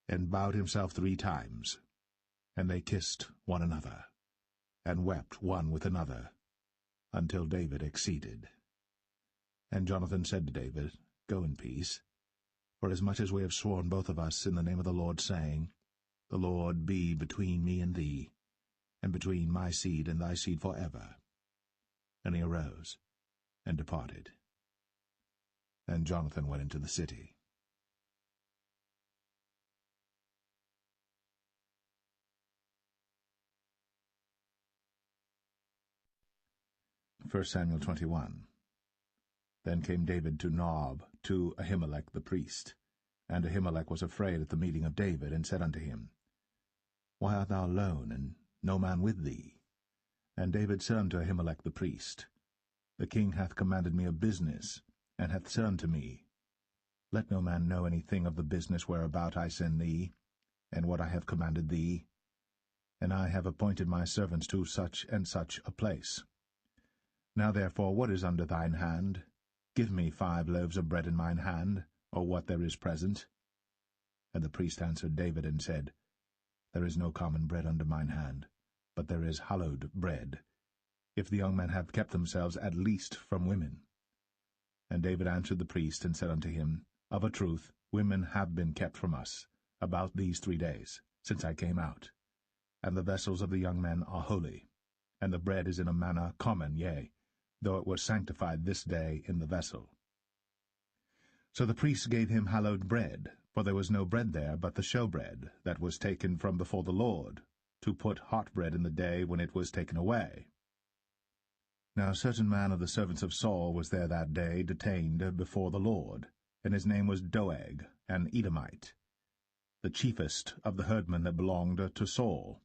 and bowed himself 3 times. And they kissed one another, and wept one with another, until David exceeded. And Jonathan said to David, Go in peace, for as much as we have sworn both of us in the name of the Lord, saying, The Lord be between me and thee, and between my seed and thy seed forever. And he arose, and departed. And Jonathan went into the city. 1 Samuel 21. Then came David to Nob, to Ahimelech the priest. And Ahimelech was afraid at the meeting of David, and said unto him, Why art thou alone, and no man with thee? And David said unto Ahimelech the priest, The king hath commanded me a business, and hath said unto me, Let no man know anything of the business whereabout I send thee, and what I have commanded thee. And I have appointed my servants to such and such a place. Now therefore, what is under thine hand? Give me 5 loaves of bread in mine hand, or what there is present. And the priest answered David, and said, There is no common bread under mine hand, but there is hallowed bread, if the young men have kept themselves at least from women. And David answered the priest, and said unto him, Of a truth, women have been kept from us, about these 3 days, since I came out. And the vessels of the young men are holy, and the bread is in a manner common, yea, though it was sanctified this day in the vessel. So the priests gave him hallowed bread, for there was no bread there but the showbread, that was taken from before the Lord, to put hot bread in the day when it was taken away. Now a certain man of the servants of Saul was there that day, detained before the Lord, and his name was Doeg, an Edomite, the chiefest of the herdmen that belonged to Saul.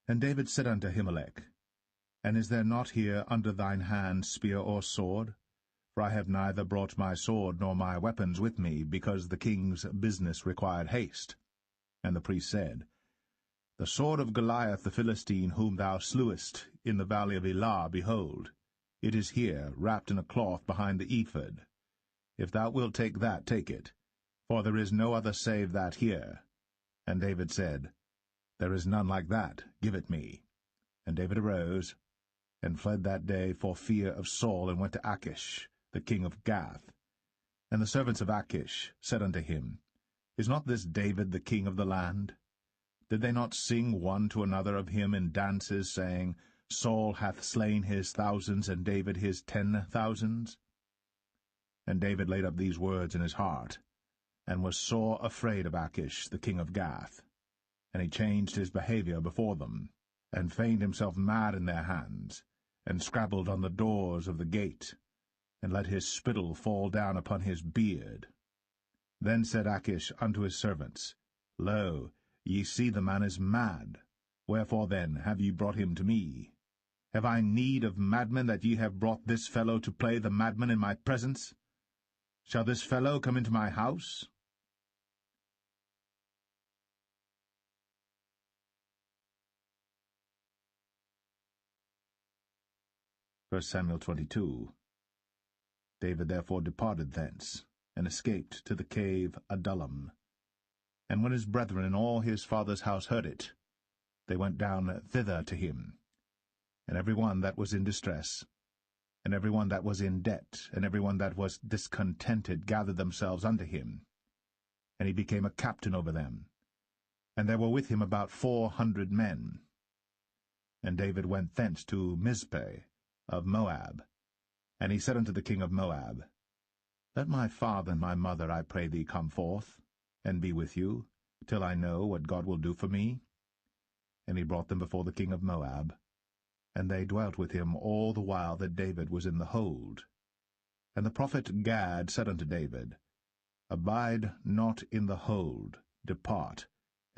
And David said unto Ahimelech, And is there not here under thine hand spear or sword? For I have neither brought my sword nor my weapons with me, because the king's business required haste. And the priest said, The sword of Goliath the Philistine, whom thou slewest in the valley of Elah, behold, it is here, wrapped in a cloth behind the ephod. If thou wilt take that, take it, for there is no other save that here. And David said, There is none like that, give it me. And David arose, and fled that day for fear of Saul, and went to Achish, the king of Gath. And the servants of Achish said unto him, Is not this David the king of the land? Did they not sing one to another of him in dances, saying, Saul hath slain his thousands, and David his 10,000s? And David laid up these words in his heart, and was sore afraid of Achish the king of Gath. And he changed his behaviour before them, and feigned himself mad in their hands, and scrabbled on the doors of the gate, and let his spittle fall down upon his beard. Then said Achish unto his servants, Lo, ye see the man is mad. Wherefore then have ye brought him to me? Have I need of madmen, that ye have brought this fellow to play the madman in my presence? Shall this fellow come into my house? First Samuel 22. David therefore departed thence, and escaped to the cave Adullam. And when his brethren and all his father's house heard it, they went down thither to him. And every one that was in distress, and every one that was in debt, and every one that was discontented gathered themselves unto him. And he became a captain over them. And there were with him about 400 men. And David went thence to Mizpeh of Moab. And he said unto the king of Moab, Let my father and my mother, I pray thee, come forth, and be with you, till I know what God will do for me. And he brought them before the king of Moab, and they dwelt with him all the while that David was in the hold. And the prophet Gad said unto David, Abide not in the hold, depart,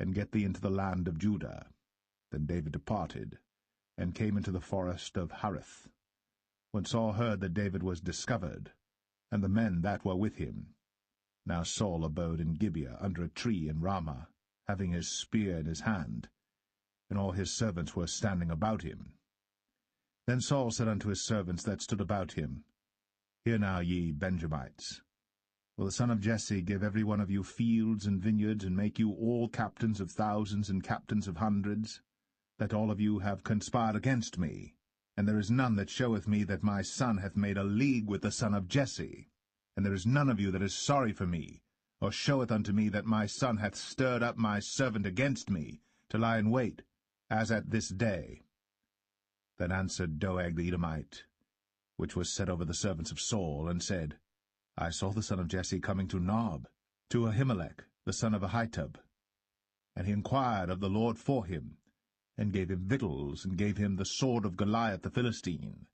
and get thee into the land of Judah. Then David departed, and came into the forest of Hareth. When Saul heard that David was discovered, and the men that were with him. Now Saul abode in Gibeah under a tree in Ramah, having his spear in his hand, and all his servants were standing about him. Then Saul said unto his servants that stood about him, Hear now, ye Benjamites, will the son of Jesse give every one of you fields and vineyards, and make you all captains of thousands and captains of hundreds, that all of you have conspired against me? And there is none that showeth me that my son hath made a league with the son of Jesse. And there is none of you that is sorry for me, or showeth unto me that my son hath stirred up my servant against me, to lie in wait, as at this day. Then answered Doeg the Edomite, which was set over the servants of Saul, and said, I saw the son of Jesse coming to Nob, to Ahimelech, the son of Ahitub. And he inquired of the Lord for him, and gave him victuals, and gave him the sword of Goliath the Philistine.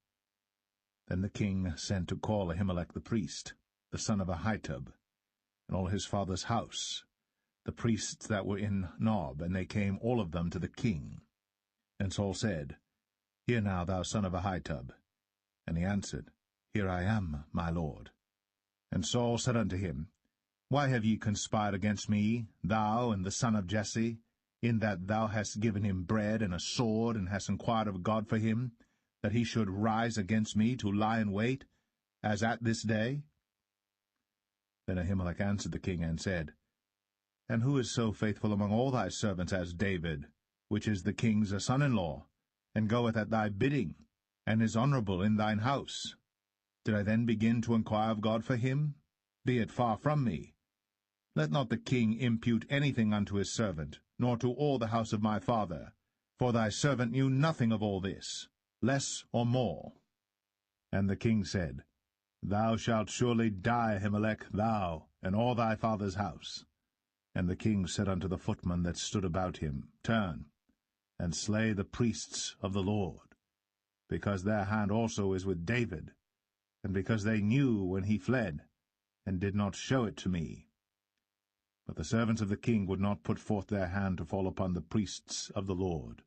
Then the king sent to call Ahimelech the priest, the son of Ahitub, and all his father's house, the priests that were in Nob, and they came all of them to the king. And Saul said, Hear now, thou son of Ahitub. And he answered, Here I am, my lord. And Saul said unto him, Why have ye conspired against me, thou and the son of Jesse, in that thou hast given him bread and a sword, and hast inquired of God for him, that he should rise against me to lie in wait, as at this day? Then Ahimelech answered the king, and said, And who is so faithful among all thy servants as David, which is the king's son-in-law, and goeth at thy bidding, and is honourable in thine house? Did I then begin to inquire of God for him? Be it far from me. Let not the king impute anything unto his servant, nor to all the house of my father, for thy servant knew nothing of all this, less or more. And the king said, Thou shalt surely die, Ahimelech, thou, and all thy father's house. And the king said unto the footmen that stood about him, Turn, and slay the priests of the Lord, because their hand also is with David, and because they knew when he fled, and did not show it to me. But the servants of the king would not put forth their hand to fall upon the priests of the Lord.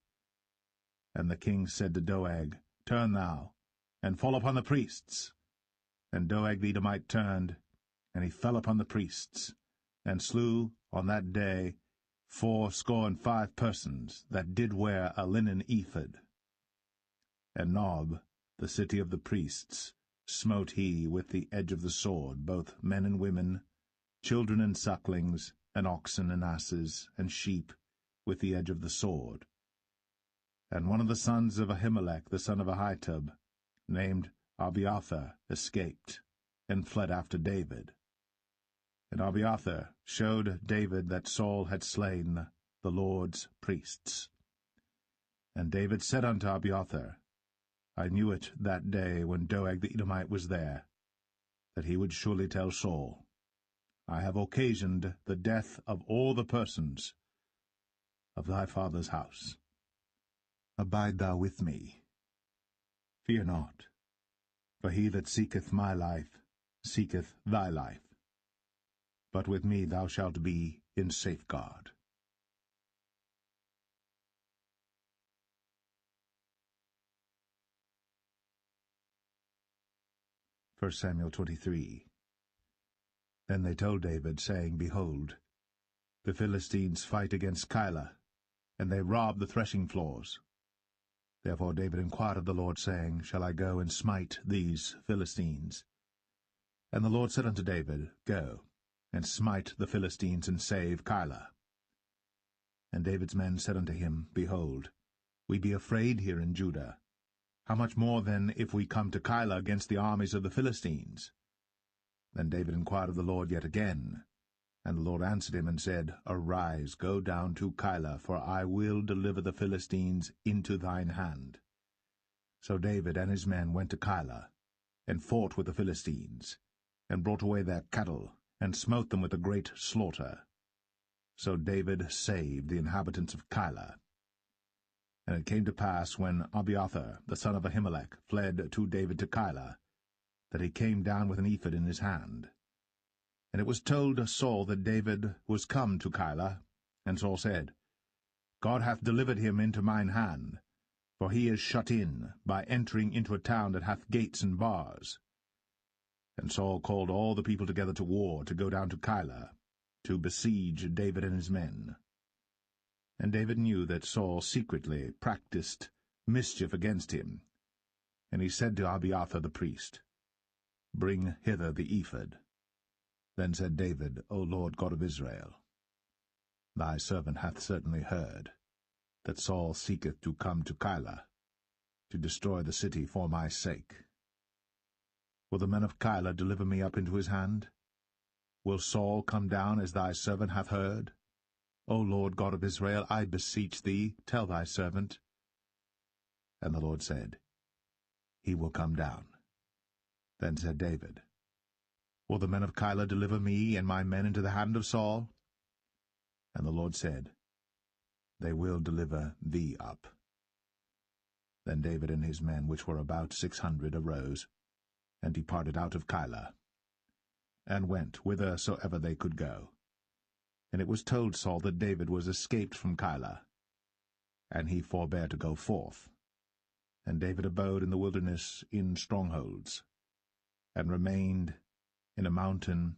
And the king said to Doeg, Turn thou, and fall upon the priests. And Doeg the Edomite turned, and he fell upon the priests, and slew on that day 75 persons that did wear a linen ephod. And Nob, the city of the priests, smote he with the edge of the sword both men and women, children and sucklings, and oxen and asses, and sheep, with the edge of the sword. And one of the sons of Ahimelech, the son of Ahitub, named Abiathar, escaped, and fled after David. And Abiathar showed David that Saul had slain the Lord's priests. And David said unto Abiathar, I knew it that day when Doeg the Edomite was there. that he would surely tell Saul, I have occasioned the death of all the persons of thy father's house. Abide thou with me. Fear not, for he that seeketh my life seeketh thy life. But with me thou shalt be in safeguard. First Samuel 23. Then they told David, saying, Behold, the Philistines fight against Keilah, and they rob the threshing floors. Therefore David inquired of the Lord, saying, Shall I go and smite these Philistines? And the Lord said unto David, Go, and smite the Philistines, and save Keilah. And David's men said unto him, Behold, we be afraid here in Judah. How much more then if we come to Keilah against the armies of the Philistines? Then David inquired of the Lord yet again. And the Lord answered him and said, Arise, go down to Keilah, for I will deliver the Philistines into thine hand. So David and his men went to Keilah, and fought with the Philistines, and brought away their cattle, and smote them with a great slaughter. So David saved the inhabitants of Keilah. And it came to pass, when Abiathar the son of Ahimelech fled to David to Keilah, that he came down with an ephod in his hand. And it was told Saul that David was come to Keilah, and Saul said, God hath delivered him into mine hand, for he is shut in, by entering into a town that hath gates and bars. And Saul called all the people together to war, to go down to Keilah, to besiege David and his men. And David knew that Saul secretly practised mischief against him. And he said to Abiathar the priest, Bring hither the ephod. Then said David, O Lord God of Israel, thy servant hath certainly heard that Saul seeketh to come to Keilah, to destroy the city for my sake. Will the men of Keilah deliver me up into his hand? Will Saul come down as thy servant hath heard? O Lord God of Israel, I beseech thee, tell thy servant. And the Lord said, He will come down. Then said David, Will the men of Keilah deliver me and my men into the hand of Saul? And the Lord said, They will deliver thee up. Then David and his men, which were about 600, arose, and departed out of Keilah, and went whithersoever they could go. And it was told Saul that David was escaped from Keilah, and he forbare to go forth. And David abode in the wilderness in strongholds, and remained in a mountain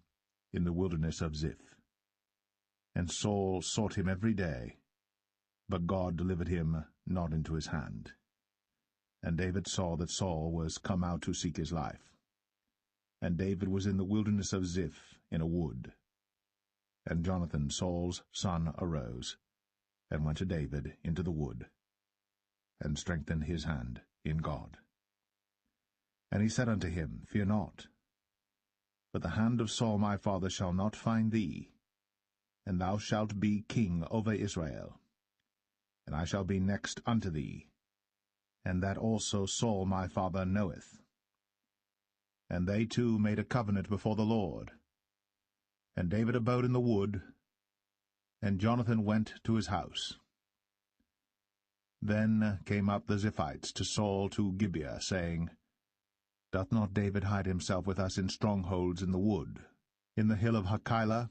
in the wilderness of Ziph. And Saul sought him every day, but God delivered him not into his hand. And David saw that Saul was come out to seek his life. And David was in the wilderness of Ziph in a wood. And Jonathan, Saul's son, arose, and went to David into the wood, and strengthened his hand in God. And he said unto him, Fear not, but the hand of Saul my father shall not find thee, and thou shalt be king over Israel, and I shall be next unto thee, and that also Saul my father knoweth. And they two made a covenant before the Lord. And David abode in the wood, and Jonathan went to his house. Then came up the Ziphites to Saul to Gibeah, saying, Doth not David hide himself with us in strongholds in the wood, in the hill of Hachilah,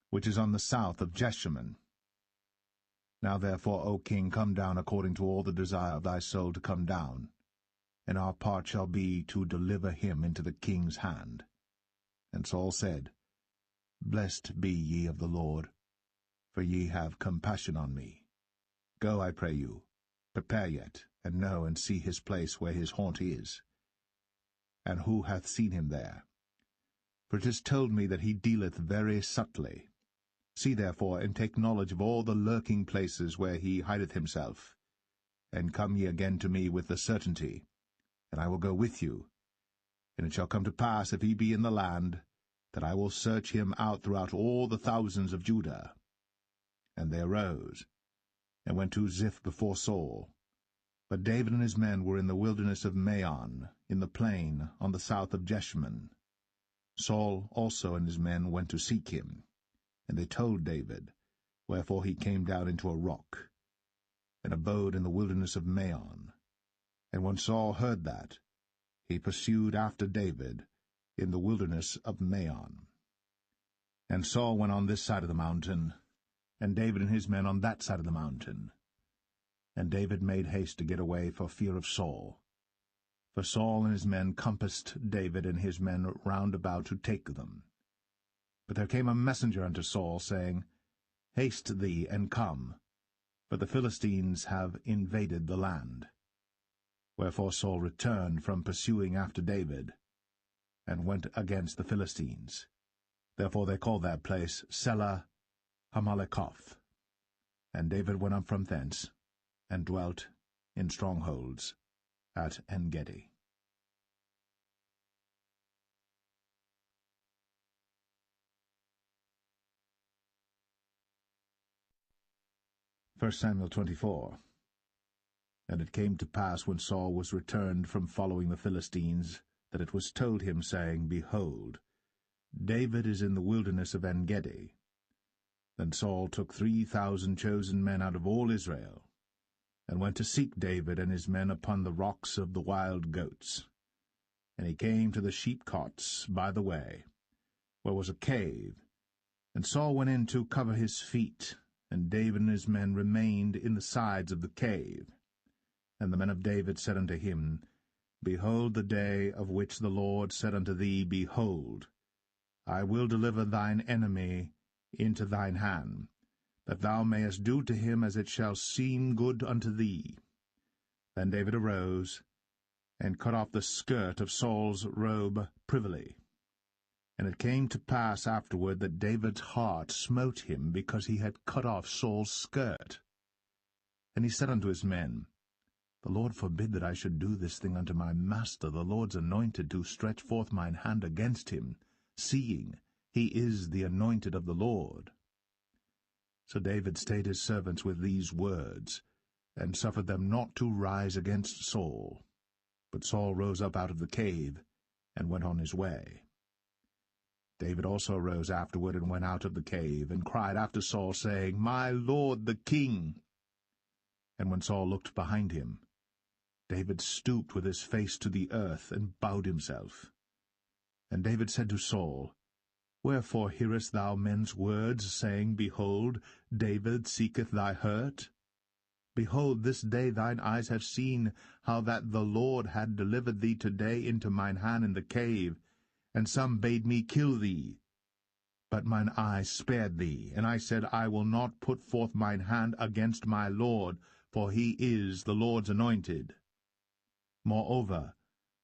which is on the south of Jeshimon? Now therefore, O king, come down according to all the desire of thy soul to come down, and our part shall be to deliver him into the king's hand. And Saul said, Blessed be ye of the Lord, for ye have compassion on me. Go, I pray you, prepare yet, and know and see his place where his haunt is. And who hath seen him there? For it is told me that he dealeth very subtly. See therefore, and take knowledge of all the lurking places where he hideth himself, and come ye again to me with the certainty, and I will go with you. And it shall come to pass, if he be in the land, that I will search him out throughout all the thousands of Judah. And they arose, and went to Ziph before Saul. But David and his men were in the wilderness of Maon, in the plain on the south of Jeshimon. Saul also and his men went to seek him, and they told David, wherefore he came down into a rock, and abode in the wilderness of Maon. And when Saul heard that, he pursued after David in the wilderness of Maon. And Saul went on this side of the mountain, and David and his men on that side of the mountain. And David made haste to get away for fear of Saul. For Saul and his men compassed David and his men round about to take them. But there came a messenger unto Saul, saying, Haste thee, and come, for the Philistines have invaded the land. Wherefore Saul returned from pursuing after David, and went against the Philistines. Therefore they called that place Selah Hamalekoth. And David went up from thence, and dwelt in strongholds at En-gedi. 1 Samuel 24. And it came to pass, when Saul was returned from following the Philistines, that it was told him, saying, Behold, David is in the wilderness of En-gedi. Then Saul took 3,000 chosen men out of all Israel, and went to seek David and his men upon the rocks of the wild goats. And he came to the sheepcotes by the way, where was a cave, and Saul went in to cover his feet, and David and his men remained in the sides of the cave. And the men of David said unto him, Behold the day of which the Lord said unto thee, Behold, I will deliver thine enemy into thine hand, that thou mayest do to him as it shall seem good unto thee. Then David arose, and cut off the skirt of Saul's robe privily. And it came to pass afterward that David's heart smote him, because he had cut off Saul's skirt. And he said unto his men, The Lord forbid that I should do this thing unto my master, the Lord's anointed, to stretch forth mine hand against him, seeing he is the anointed of the Lord. So David stayed his servants with these words, and suffered them not to rise against Saul. But Saul rose up out of the cave, and went on his way. David also rose afterward, and went out of the cave, and cried after Saul, saying, My lord the king. And when Saul looked behind him, David stooped with his face to the earth, and bowed himself. And David said to Saul, Wherefore hearest thou men's words, saying, Behold, David seeketh thy hurt? Behold, this day thine eyes have seen how that the Lord had delivered thee today into mine hand in the cave, and some bade me kill thee. But mine eyes spared thee, and I said, I will not put forth mine hand against my Lord, for he is the Lord's anointed. Moreover,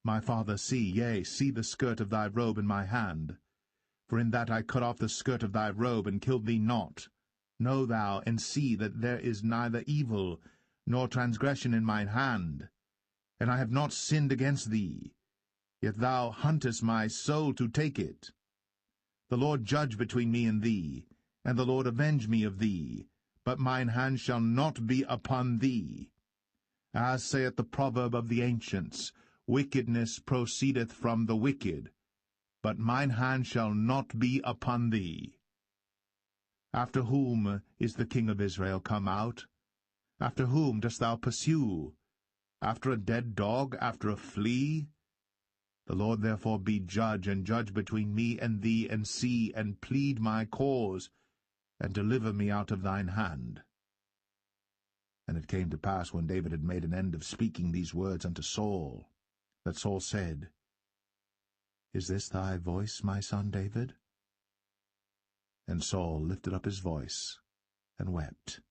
my father, see the skirt of thy robe in my hand. For in that I cut off the skirt of thy robe, and killed thee not. Know thou, and see that there is neither evil nor transgression in mine hand. And I have not sinned against thee, yet thou huntest my soul to take it. The Lord judge between me and thee, and the Lord avenge me of thee, but mine hand shall not be upon thee. As saith the proverb of the ancients, Wickedness proceedeth from the wicked, but mine hand shall not be upon thee. After whom is the king of Israel come out? After whom dost thou pursue? After a dead dog, after a flea? The Lord therefore be judge, and judge between me and thee, and see, and plead my cause, and deliver me out of thine hand. And it came to pass, when David had made an end of speaking these words unto Saul, that Saul said, Is this thy voice, my son David? And Saul lifted up his voice, and wept.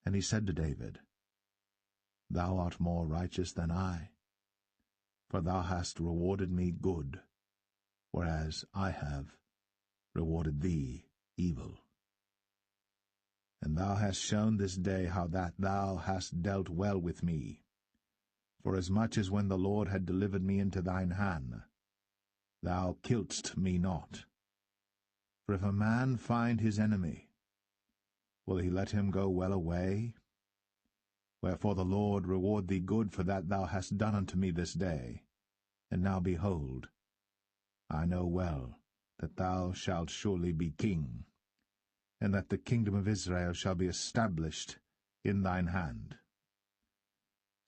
And he said to David, Thou art more righteous than I, for thou hast rewarded me good, whereas I have rewarded thee evil. And thou hast shown this day how that thou hast dealt well with me, forasmuch as when the Lord had delivered me into thine hand, thou killedst me not. For if a man find his enemy, will he let him go well away? Wherefore the Lord reward thee good for that thou hast done unto me this day. And now behold, I know well that thou shalt surely be king, and that the kingdom of Israel shall be established in thine hand.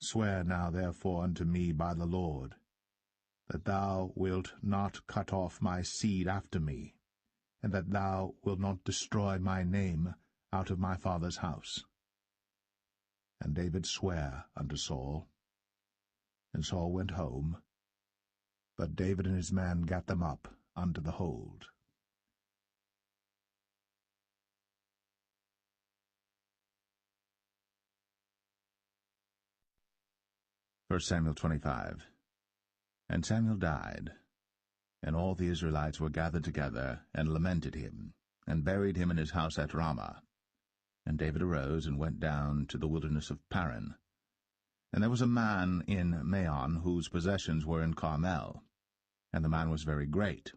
Swear now therefore unto me by the Lord, that thou wilt not cut off my seed after me, and that thou wilt not destroy my name out of my father's house. And David sware unto Saul. And Saul went home, but David and his men gat them up unto the hold. 1 Samuel 25. And Samuel died, and all the Israelites were gathered together, and lamented him, and buried him in his house at Ramah. And David arose, and went down to the wilderness of Paran. And there was a man in Maon, whose possessions were in Carmel. And the man was very great,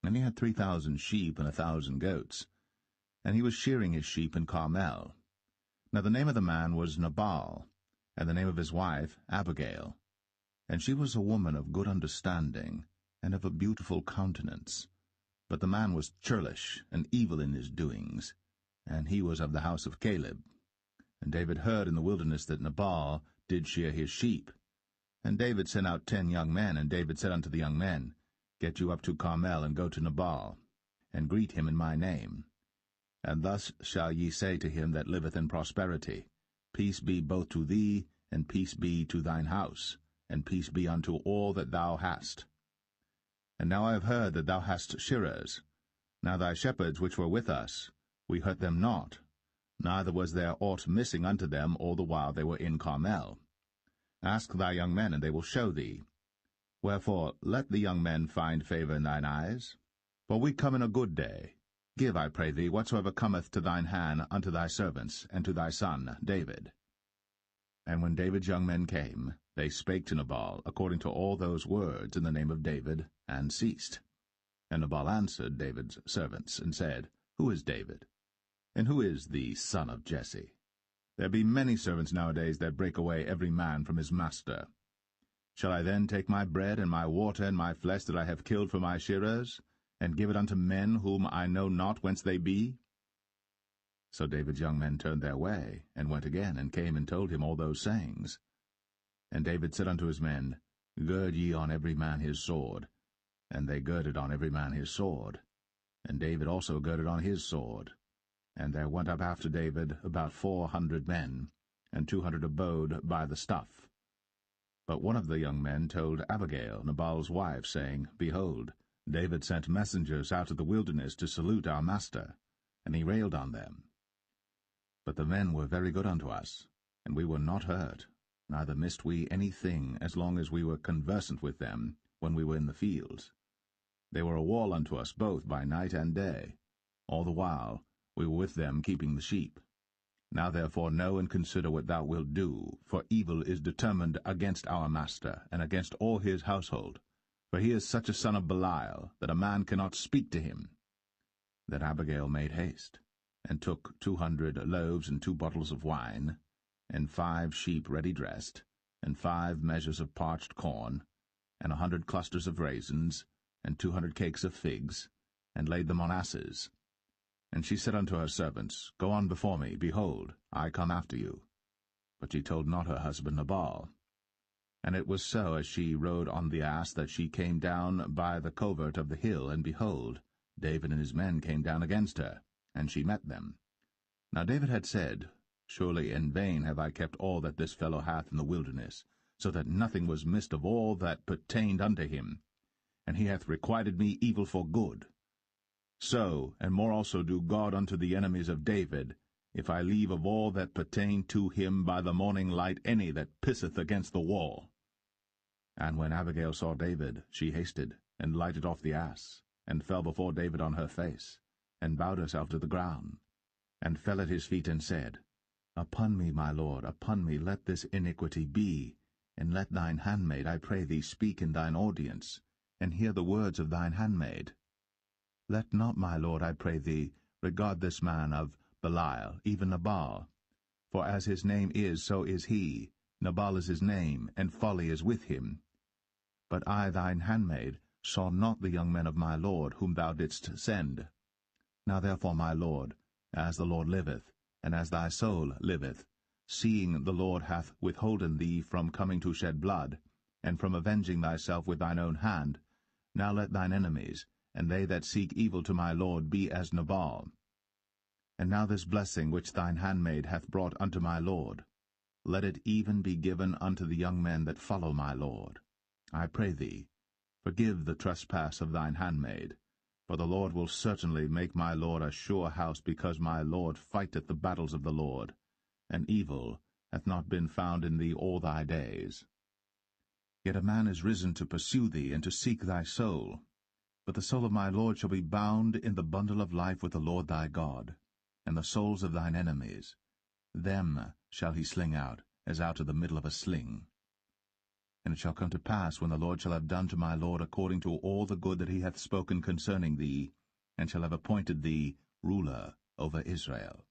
and he had 3,000 sheep and 1,000 goats. And he was shearing his sheep in Carmel. Now the name of the man was Nabal, and the name of his wife Abigail. And she was a woman of good understanding, and of a beautiful countenance. But the man was churlish, and evil in his doings, and he was of the house of Caleb. And David heard in the wilderness that Nabal did shear his sheep. And David sent out 10 young men, and David said unto the young men, Get you up to Carmel, and go to Nabal, and greet him in my name. And thus shall ye say to him that liveth in prosperity, Peace be both to thee, and peace be to thine house, and peace be unto all that thou hast. And now I have heard that thou hast shearers. Now thy shepherds which were with us, we hurt them not, neither was there aught missing unto them all the while they were in Carmel. Ask thy young men, and they will show thee. Wherefore let the young men find favour in thine eyes. For we come in a good day. Give, I pray thee, whatsoever cometh to thine hand unto thy servants, and to thy son David. And when David's young men came, they spake to Nabal according to all those words in the name of David, and ceased. And Nabal answered David's servants, and said, Who is David? And who is the son of Jesse? There be many servants nowadays that break away every man from his master. Shall I then take my bread and my water and my flesh that I have killed for my shearers, and give it unto men whom I know not whence they be? So David's young men turned their way, and went again, and came and told him all those sayings. And David said unto his men, Gird ye on every man his sword. And they girded on every man his sword. And David also girded on his sword. And there went up after David about 400 men, and 200 abode by the stuff. But one of the young men told Abigail, Nabal's wife, saying, Behold, David sent messengers out of the wilderness to salute our master, and he railed on them. But the men were very good unto us, and we were not hurt, neither missed we any thing as long as we were conversant with them when we were in the fields. They were a wall unto us both by night and day. All the while we were with them keeping the sheep. Now therefore know and consider what thou wilt do, for evil is determined against our master, and against all his household. For he is such a son of Belial, that a man cannot speak to him. Then Abigail made haste, and took 200 loaves and 2 bottles of wine, and 5 sheep ready dressed, and 5 measures of parched corn, and 100 clusters of raisins, and 200 cakes of figs, and laid them on asses. And she said unto her servants, Go on before me, behold, I come after you. But she told not her husband Nabal. And it was so, as she rode on the ass, that she came down by the covert of the hill, and behold, David and his men came down against her, and she met them. Now David had said, Surely in vain have I kept all that this fellow hath in the wilderness, so that nothing was missed of all that pertained unto him, and he hath requited me evil for good. So, and more also do God unto the enemies of David, if I leave of all that pertain to him by the morning light any that pisseth against the wall. And when Abigail saw David, she hasted, and lighted off the ass, and fell before David on her face, and bowed herself to the ground, and fell at his feet, and said, Upon me, my lord, upon me let this iniquity be, and let thine handmaid, I pray thee, speak in thine audience, and hear the words of thine handmaid. Let not, my lord, I pray thee, regard this man of Belial, even Nabal. For as his name is, so is he. Nabal is his name, and folly is with him. But I, thine handmaid, saw not the young men of my lord, whom thou didst send. Now therefore, my lord, as the Lord liveth, and as thy soul liveth, seeing the Lord hath withholden thee from coming to shed blood, and from avenging thyself with thine own hand, now let thine enemies, and they that seek evil to my lord, be as Nabal. And now this blessing which thine handmaid hath brought unto my lord, let it even be given unto the young men that follow my lord. I pray thee, forgive the trespass of thine handmaid, for the Lord will certainly make my lord a sure house, because my lord fighteth the battles of the Lord, and evil hath not been found in thee all thy days. Yet a man is risen to pursue thee, and to seek thy soul. But the soul of my lord shall be bound in the bundle of life with the Lord thy God, and the souls of thine enemies, them shall he sling out, as out of the middle of a sling. And it shall come to pass, when the Lord shall have done to my lord according to all the good that he hath spoken concerning thee, and shall have appointed thee ruler over Israel,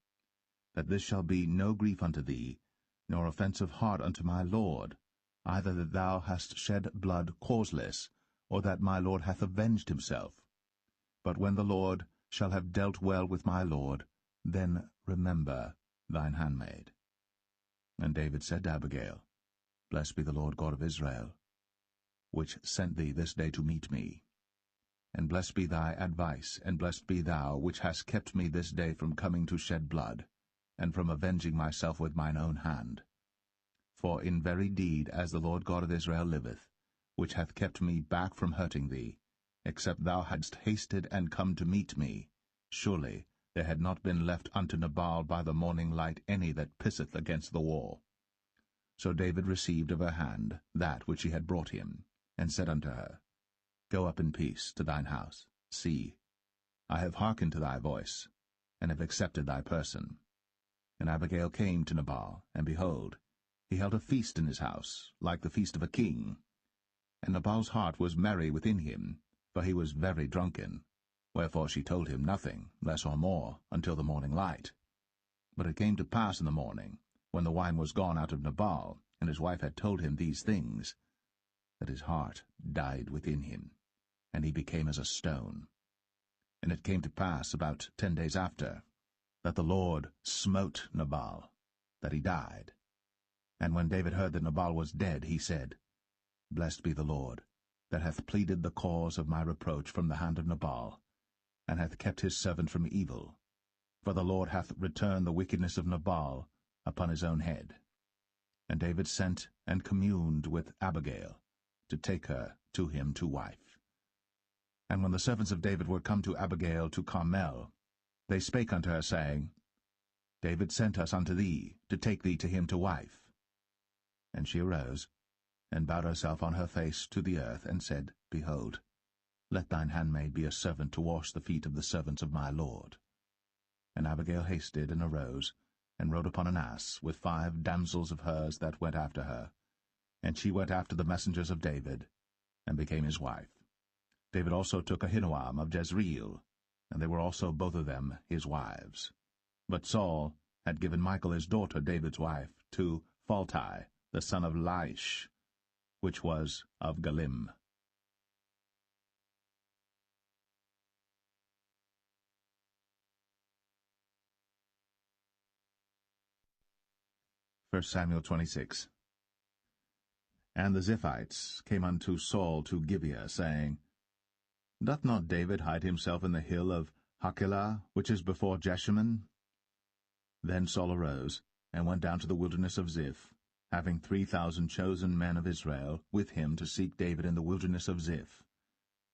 that this shall be no grief unto thee, nor offense of heart unto my lord, either that thou hast shed blood causeless, or that my lord hath avenged himself. But when the Lord shall have dealt well with my lord, then remember thine handmaid. And David said to Abigail, Blessed be the Lord God of Israel, which sent thee this day to meet me. And blessed be thy advice, and blessed be thou, which hast kept me this day from coming to shed blood, and from avenging myself with mine own hand. For in very deed, as the Lord God of Israel liveth, which hath kept me back from hurting thee, except thou hadst hasted and come to meet me, surely there had not been left unto Nabal by the morning light any that pisseth against the wall. So David received of her hand that which she had brought him, and said unto her, Go up in peace to thine house. See, I have hearkened to thy voice, and have accepted thy person. And Abigail came to Nabal, and behold, he held a feast in his house, like the feast of a king. And Nabal's heart was merry within him, for he was very drunken. Wherefore she told him nothing, less or more, until the morning light. But it came to pass in the morning, when the wine was gone out of Nabal, and his wife had told him these things, that his heart died within him, and he became as a stone. And it came to pass about 10 days after, that the Lord smote Nabal, that he died. And when David heard that Nabal was dead, he said, Blessed be the Lord, that hath pleaded the cause of my reproach from the hand of Nabal, and hath kept his servant from evil. For the Lord hath returned the wickedness of Nabal upon his own head. And David sent and communed with Abigail, to take her to him to wife. And when the servants of David were come to Abigail to Carmel, they spake unto her, saying, David sent us unto thee, to take thee to him to wife. And she arose, and bowed herself on her face to the earth, and said, Behold, let thine handmaid be a servant to wash the feet of the servants of my lord. And Abigail hasted, and arose, and rode upon an ass, with 5 damsels of hers that went after her. And she went after the messengers of David, and became his wife. David also took Ahinoam of Jezreel, and they were also both of them his wives. But Saul had given Michal his daughter, David's wife, to Phalti, the son of Laish, which was of Galim. 1 Samuel 26. And the Ziphites came unto Saul to Gibeah, saying, Doth not David hide himself in the hill of Hachilah, which is before Jeshimon? Then Saul arose, and went down to the wilderness of Ziph, having 3,000 chosen men of Israel with him to seek David in the wilderness of Ziph.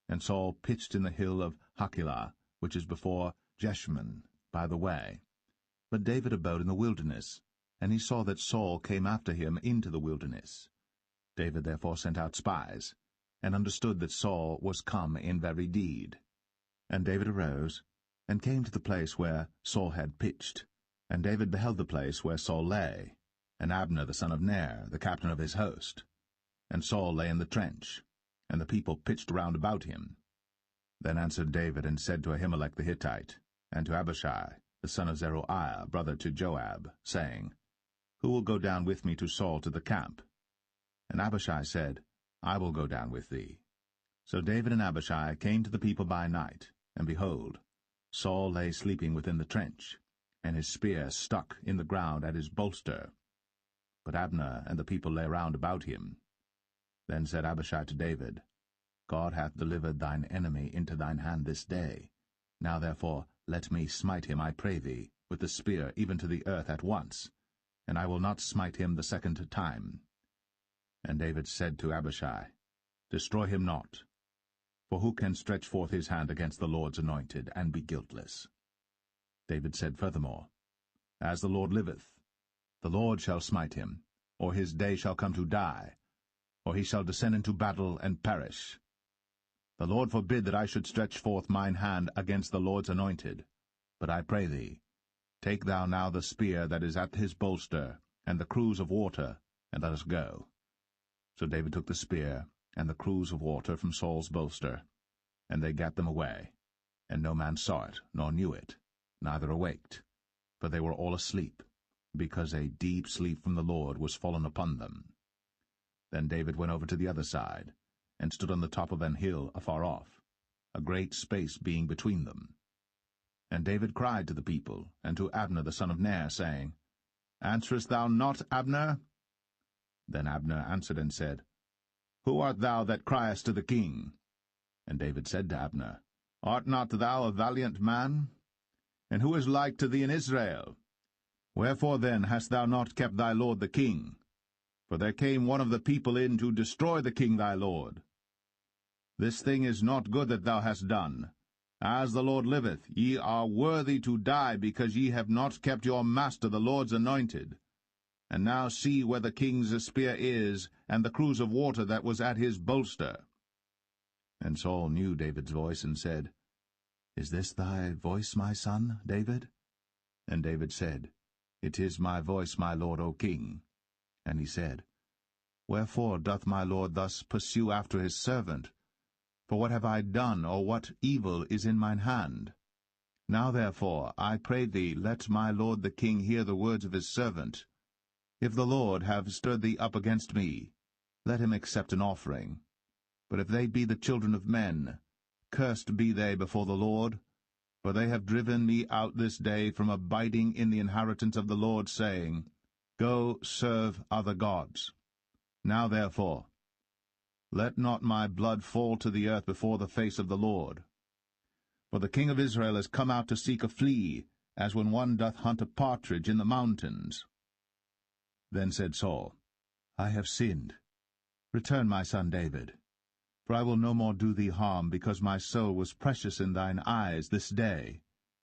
And Saul pitched in the hill of Hachilah, which is before Jeshimon, by the way. But David abode in the wilderness, and he saw that Saul came after him into the wilderness. David therefore sent out spies, and understood that Saul was come in very deed. And David arose, and came to the place where Saul had pitched. And David beheld the place where Saul lay, and Abner the son of Ner, the captain of his host. And Saul lay in the trench, and the people pitched round about him. Then answered David, and said to Ahimelech the Hittite, and to Abishai, the son of Zeruiah, brother to Joab, saying, Who will go down with me to Saul to the camp? And Abishai said, I will go down with thee. So David and Abishai came to the people by night, and behold, Saul lay sleeping within the trench, and his spear stuck in the ground at his bolster. But Abner and the people lay round about him. Then said Abishai to David, God hath delivered thine enemy into thine hand this day. Now therefore let me smite him, I pray thee, with the spear even to the earth at once, and I will not smite him the second time. And David said to Abishai, Destroy him not, for who can stretch forth his hand against the Lord's anointed, and be guiltless? David said furthermore, As the Lord liveth, the Lord shall smite him, or his day shall come to die, or he shall descend into battle and perish. The Lord forbid that I should stretch forth mine hand against the Lord's anointed. But I pray thee, take thou now the spear that is at his bolster, and the cruse of water, and let us go. So David took the spear and the cruse of water from Saul's bolster, and they gat them away. And no man saw it, nor knew it, neither awaked, for they were all asleep, because a deep sleep from the Lord was fallen upon them. Then David went over to the other side, and stood on the top of an hill afar off, a great space being between them. And David cried to the people, and to Abner the son of Ner, saying, Answerest thou not, Abner? Then Abner answered and said, Who art thou that criest to the king? And David said to Abner, Art not thou a valiant man? And who is like to thee in Israel? Wherefore then hast thou not kept thy lord the king? For there came one of the people in to destroy the king thy lord. This thing is not good that thou hast done. As the Lord liveth, ye are worthy to die, because ye have not kept your master the Lord's anointed. And now see where the king's spear is, and the cruse of water that was at his bolster. And Saul knew David's voice, and said, Is this thy voice, my son, David? And David said, It is my voice, my lord, O king. And he said, Wherefore doth my lord thus pursue after his servant? For what have I done, or what evil is in mine hand? Now therefore, I pray thee, let my lord the king hear the words of his servant. If the Lord have stirred thee up against me, let him accept an offering. But if they be the children of men, cursed be they before the Lord, for they have driven me out this day from abiding in the inheritance of the Lord, saying, Go serve other gods. Now therefore, let not my blood fall to the earth before the face of the Lord. For the king of Israel is come out to seek a flea, as when one doth hunt a partridge in the mountains. Then said Saul, I have sinned. Return, my son David. For I will no more do thee harm, because my soul was precious in thine eyes this day.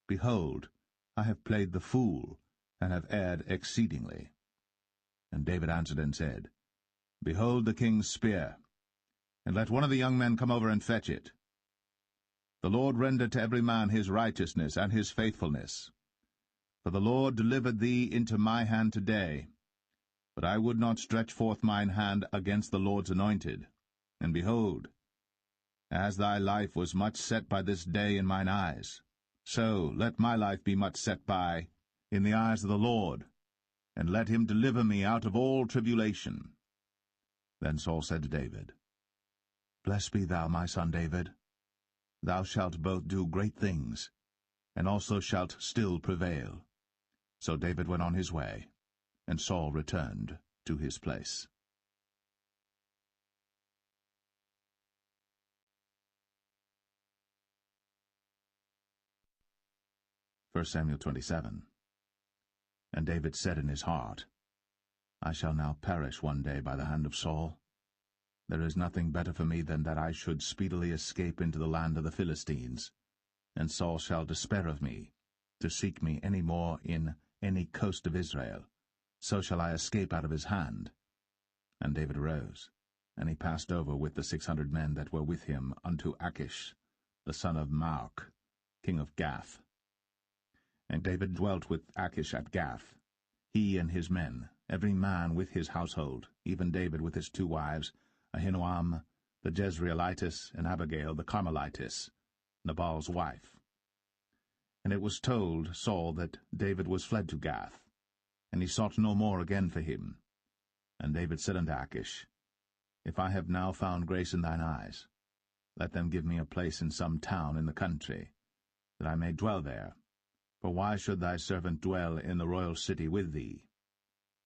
Behold, I have played the fool, and have erred exceedingly. And David answered and said, Behold the king's spear, and let one of the young men come over and fetch it. The Lord render to every man his righteousness and his faithfulness. For the Lord delivered thee into my hand today. But I would not stretch forth mine hand against the Lord's anointed. And behold, as thy life was much set by this day in mine eyes, so let my life be much set by in the eyes of the Lord, and let him deliver me out of all tribulation. Then Saul said to David, Blessed be thou, my son David. Thou shalt both do great things, and also shalt still prevail. So David went on his way, and Saul returned to his place. 1 Samuel 27. And David said in his heart, I shall now perish one day by the hand of Saul. There is nothing better for me than that I should speedily escape into the land of the Philistines, and Saul shall despair of me, to seek me any more in any coast of Israel. So shall I escape out of his hand. And David arose, and he passed over with the 600 men that were with him unto Achish, the son of Maoch, king of Gath. And David dwelt with Achish at Gath, he and his men, every man with his household, even David with his 2 wives, Ahinoam the Jezreelitess, and Abigail the Carmelitess, Nabal's wife. And it was told Saul that David was fled to Gath, and he sought no more again for him. And David said unto Achish, If I have now found grace in thine eyes, let them give me a place in some town in the country, that I may dwell there. For why should thy servant dwell in the royal city with thee?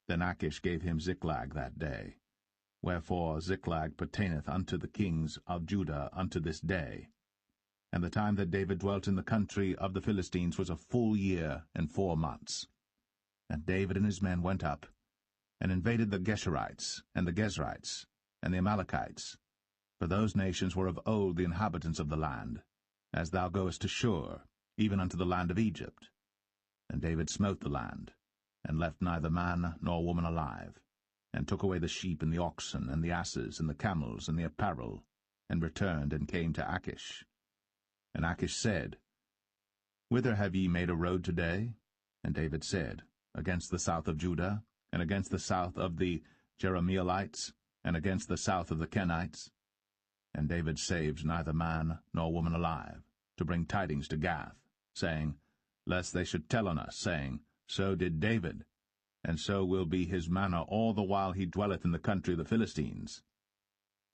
Then Achish gave him Ziklag that day. Wherefore Ziklag pertaineth unto the kings of Judah unto this day. And the time that David dwelt in the country of the Philistines was a full year and 4 months. And David and his men went up, and invaded the Geshurites, and the Gezrites, and the Amalekites. For those nations were of old the inhabitants of the land, as thou goest to Shur, even unto the land of Egypt. And David smote the land, and left neither man nor woman alive, and took away the sheep and the oxen, and the asses, and the camels, and the apparel, and returned and came to Achish. And Achish said, Whither have ye made a road today? And David said, Against the south of Judah, and against the south of the Jerahmeelites, and against the south of the Kenites. And David saved neither man nor woman alive, to bring tidings to Gath, saying, Lest they should tell on us, saying, So did David, and so will be his manner all the while he dwelleth in the country of the Philistines.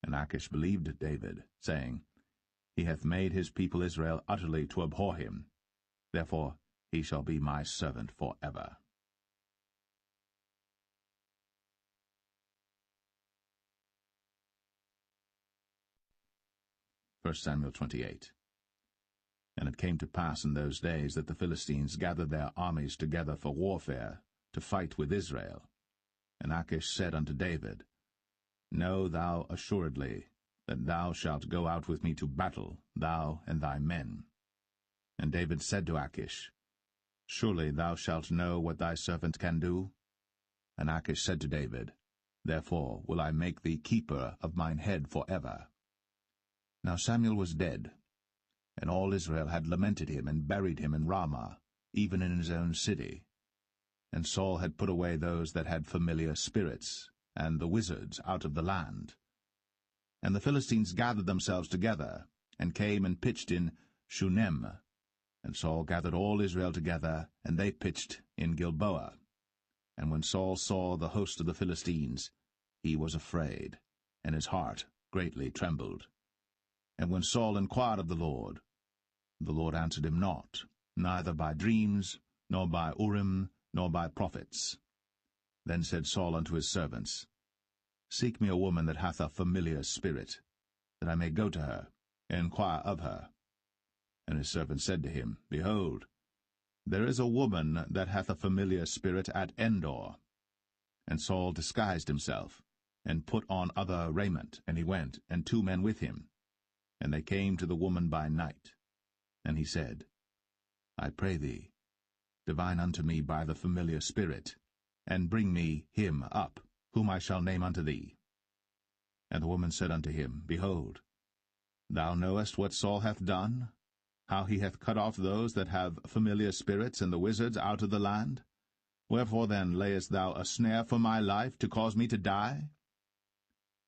And Achish believed David, saying, He hath made his people Israel utterly to abhor him. Therefore he shall be my servant for ever. 1 Samuel 28. And it came to pass in those days that the Philistines gathered their armies together for warfare, to fight with Israel. And Achish said unto David, Know thou assuredly that thou shalt go out with me to battle, thou and thy men. And David said to Achish, Surely thou shalt know what thy servant can do? And Achish said to David, Therefore will I make thee keeper of mine head for ever. Now Samuel was dead, and all Israel had lamented him, and buried him in Ramah, even in his own city. And Saul had put away those that had familiar spirits, and the wizards out of the land. And the Philistines gathered themselves together, and came and pitched in Shunem. And Saul gathered all Israel together, and they pitched in Gilboa. And when Saul saw the host of the Philistines, he was afraid, and his heart greatly trembled. And when Saul inquired of the Lord answered him not, neither by dreams, nor by Urim, nor by prophets. Then said Saul unto his servants, Seek me a woman that hath a familiar spirit, that I may go to her, and inquire of her. And his servants said to him, Behold, there is a woman that hath a familiar spirit at Endor. And Saul disguised himself, and put on other raiment, and he went, and 2 men with him. And they came to the woman by night. And he said, I pray thee, divine unto me by the familiar spirit, and bring me him up, whom I shall name unto thee. And the woman said unto him, Behold, thou knowest what Saul hath done, how he hath cut off those that have familiar spirits and the wizards out of the land. Wherefore then layest thou a snare for my life, to cause me to die?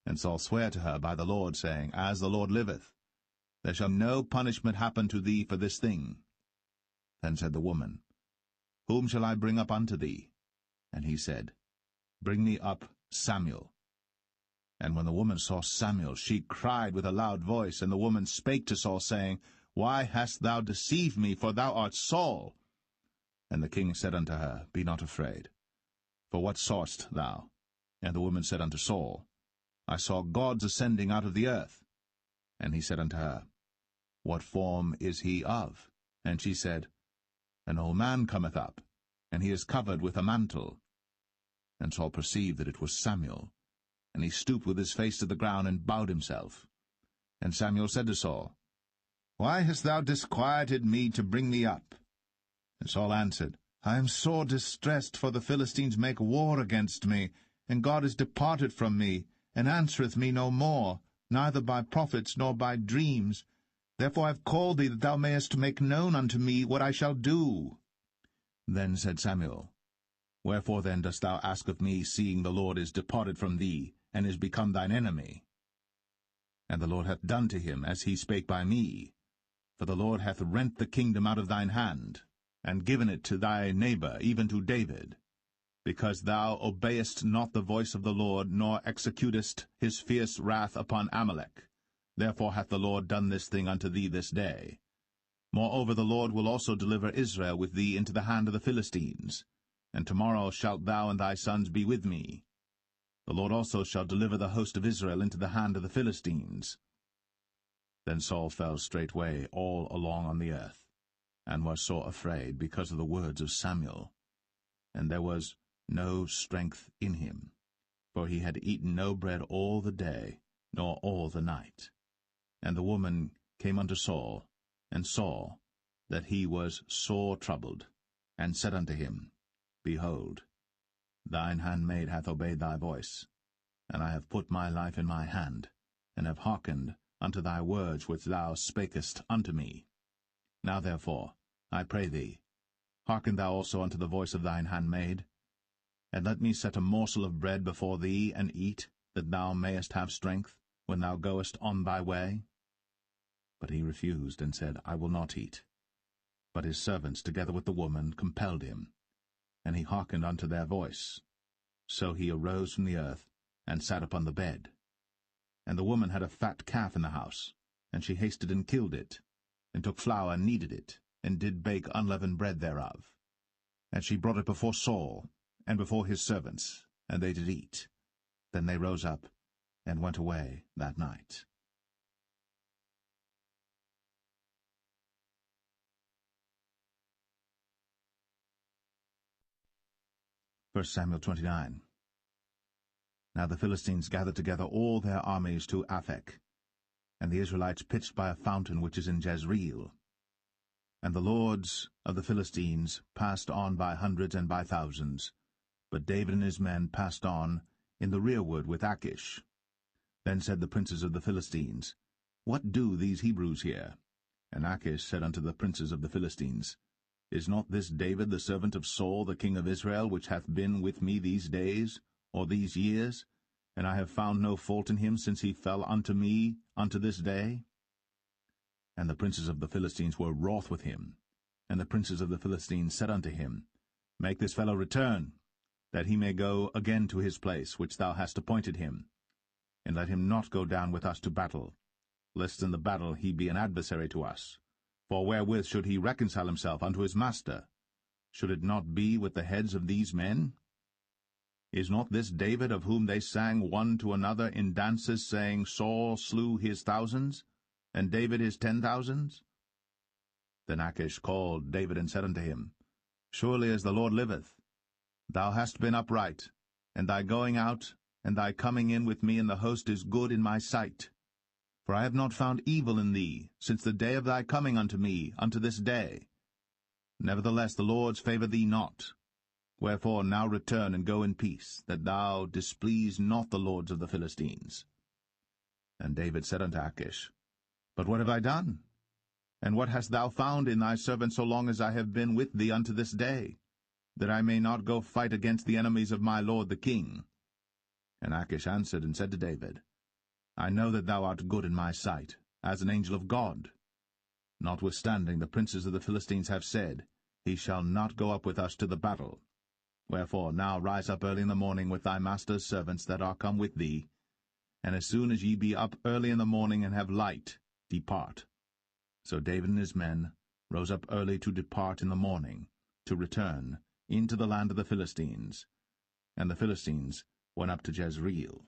And Saul sware to her by the Lord, saying, As the Lord liveth, there shall no punishment happen to thee for this thing. Then said the woman, Whom shall I bring up unto thee? And he said, Bring me up Samuel. And when the woman saw Samuel, she cried with a loud voice. And the woman spake to Saul, saying, Why hast thou deceived me? For thou art Saul. And the king said unto her, Be not afraid. For what sawest thou? And the woman said unto Saul, I saw gods ascending out of the earth. And he said unto her, What form is he of? And she said, An old man cometh up, and he is covered with a mantle. And Saul perceived that it was Samuel, and he stooped with his face to the ground, and bowed himself. And Samuel said to Saul, Why hast thou disquieted me to bring me up? And Saul answered, I am sore distressed, for the Philistines make war against me, and God is departed from me, and answereth me no more, neither by prophets nor by dreams. Therefore I have called thee, that thou mayest make known unto me what I shall do. Then said Samuel, Wherefore then dost thou ask of me, seeing the Lord is departed from thee, and is become thine enemy? And the Lord hath done to him as he spake by me. For the Lord hath rent the kingdom out of thine hand, and given it to thy neighbor, even to David, because thou obeyest not the voice of the Lord, nor executest his fierce wrath upon Amalek. Therefore hath the Lord done this thing unto thee this day. Moreover the Lord will also deliver Israel with thee into the hand of the Philistines, and tomorrow shalt thou and thy sons be with me. The Lord also shall deliver the host of Israel into the hand of the Philistines. Then Saul fell straightway all along on the earth, and was sore afraid because of the words of Samuel. And there was no strength in him, for he had eaten no bread all the day, nor all the night. And the woman came unto Saul, and saw that he was sore troubled, and said unto him, Behold, thine handmaid hath obeyed thy voice, and I have put my life in my hand, and have hearkened unto thy words which thou spakest unto me. Now therefore, I pray thee, hearken thou also unto the voice of thine handmaid, and let me set a morsel of bread before thee, and eat, that thou mayest have strength, when thou goest on thy way. But he refused, and said, I will not eat. But his servants, together with the woman, compelled him, and he hearkened unto their voice. So he arose from the earth, and sat upon the bed. And the woman had a fat calf in the house, and she hasted and killed it, and took flour and kneaded it, and did bake unleavened bread thereof. And she brought it before Saul, and before his servants, and they did eat. Then they rose up, and went away that night. 1 Samuel 29. Now the Philistines gathered together all their armies to Aphek, and the Israelites pitched by a fountain which is in Jezreel. And the lords of the Philistines passed on by hundreds and by thousands, but David and his men passed on in the rearward with Achish. Then said the princes of the Philistines, What do these Hebrews here? And Achish said unto the princes of the Philistines, Is not this David the servant of Saul the king of Israel, which hath been with me these days, or these years? And I have found no fault in him since he fell unto me unto this day. And the princes of the Philistines were wroth with him. And the princes of the Philistines said unto him, Make this fellow return, that he may go again to his place, which thou hast appointed him. And let him not go down with us to battle, lest in the battle he be an adversary to us. For wherewith should he reconcile himself unto his master? Should it not be with the heads of these men? Is not this David, of whom they sang one to another in dances, saying, Saul slew his thousands, and David his 10,000s? Then Achish called David and said unto him, Surely as the Lord liveth, thou hast been upright, and thy going out and thy coming in with me in the host is good in my sight. For I have not found evil in thee since the day of thy coming unto me unto this day. Nevertheless the Lord's favour thee not. Wherefore now return and go in peace, that thou displease not the lords of the Philistines. And David said unto Achish, But what have I done? And what hast thou found in thy servant so long as I have been with thee unto this day, that I may not go fight against the enemies of my lord the king? And Achish answered and said to David, I know that thou art good in my sight, as an angel of God. Notwithstanding the princes of the Philistines have said, He shall not go up with us to the battle. Wherefore now rise up early in the morning with thy master's servants that are come with thee, and as soon as ye be up early in the morning and have light, depart. So David and his men rose up early to depart in the morning, to return into the land of the Philistines. And the Philistines went up to Jezreel.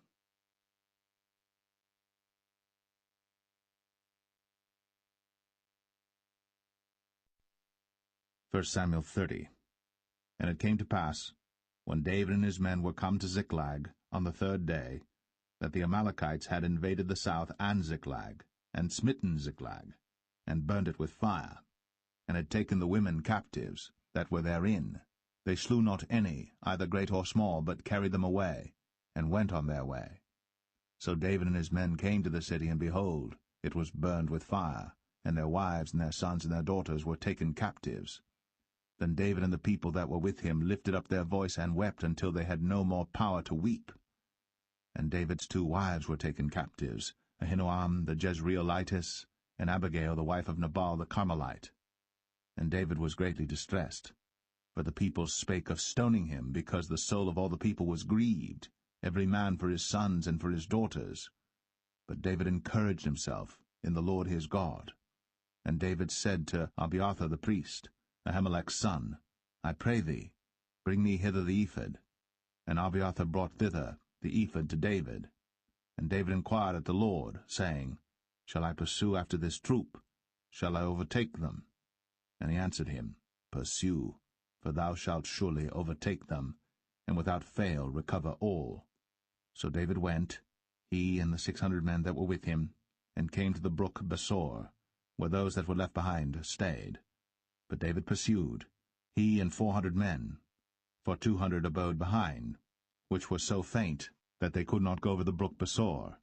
1 Samuel 30. And it came to pass, when David and his men were come to Ziklag on the 3rd day, that the Amalekites had invaded the south and Ziklag, and smitten Ziklag, and burnt it with fire, and had taken the women captives that were therein. They slew not any, either great or small, but carried them away, and went on their way. So David and his men came to the city, and behold, it was burned with fire, and their wives and their sons and their daughters were taken captives. Then David and the people that were with him lifted up their voice and wept until they had no more power to weep. And David's 2 wives were taken captives, Ahinoam the Jezreelitess, and Abigail the wife of Nabal the Carmelite. And David was greatly distressed, for the people spake of stoning him, because the soul of all the people was grieved, every man for his sons and for his daughters. But David encouraged himself in the Lord his God. And David said to Abiathar the priest, Ahimelech's son, I pray thee, bring me hither the ephod. And Abiathar brought thither the ephod to David. And David inquired at the Lord, saying, Shall I pursue after this troop? Shall I overtake them? And he answered him, Pursue, for thou shalt surely overtake them, and without fail recover all. So David went, he and the 600 men that were with him, and came to the brook Besor, where those that were left behind stayed. But David pursued, he and 400 men, for 200 abode behind, which were so faint that they could not go over the brook Besor.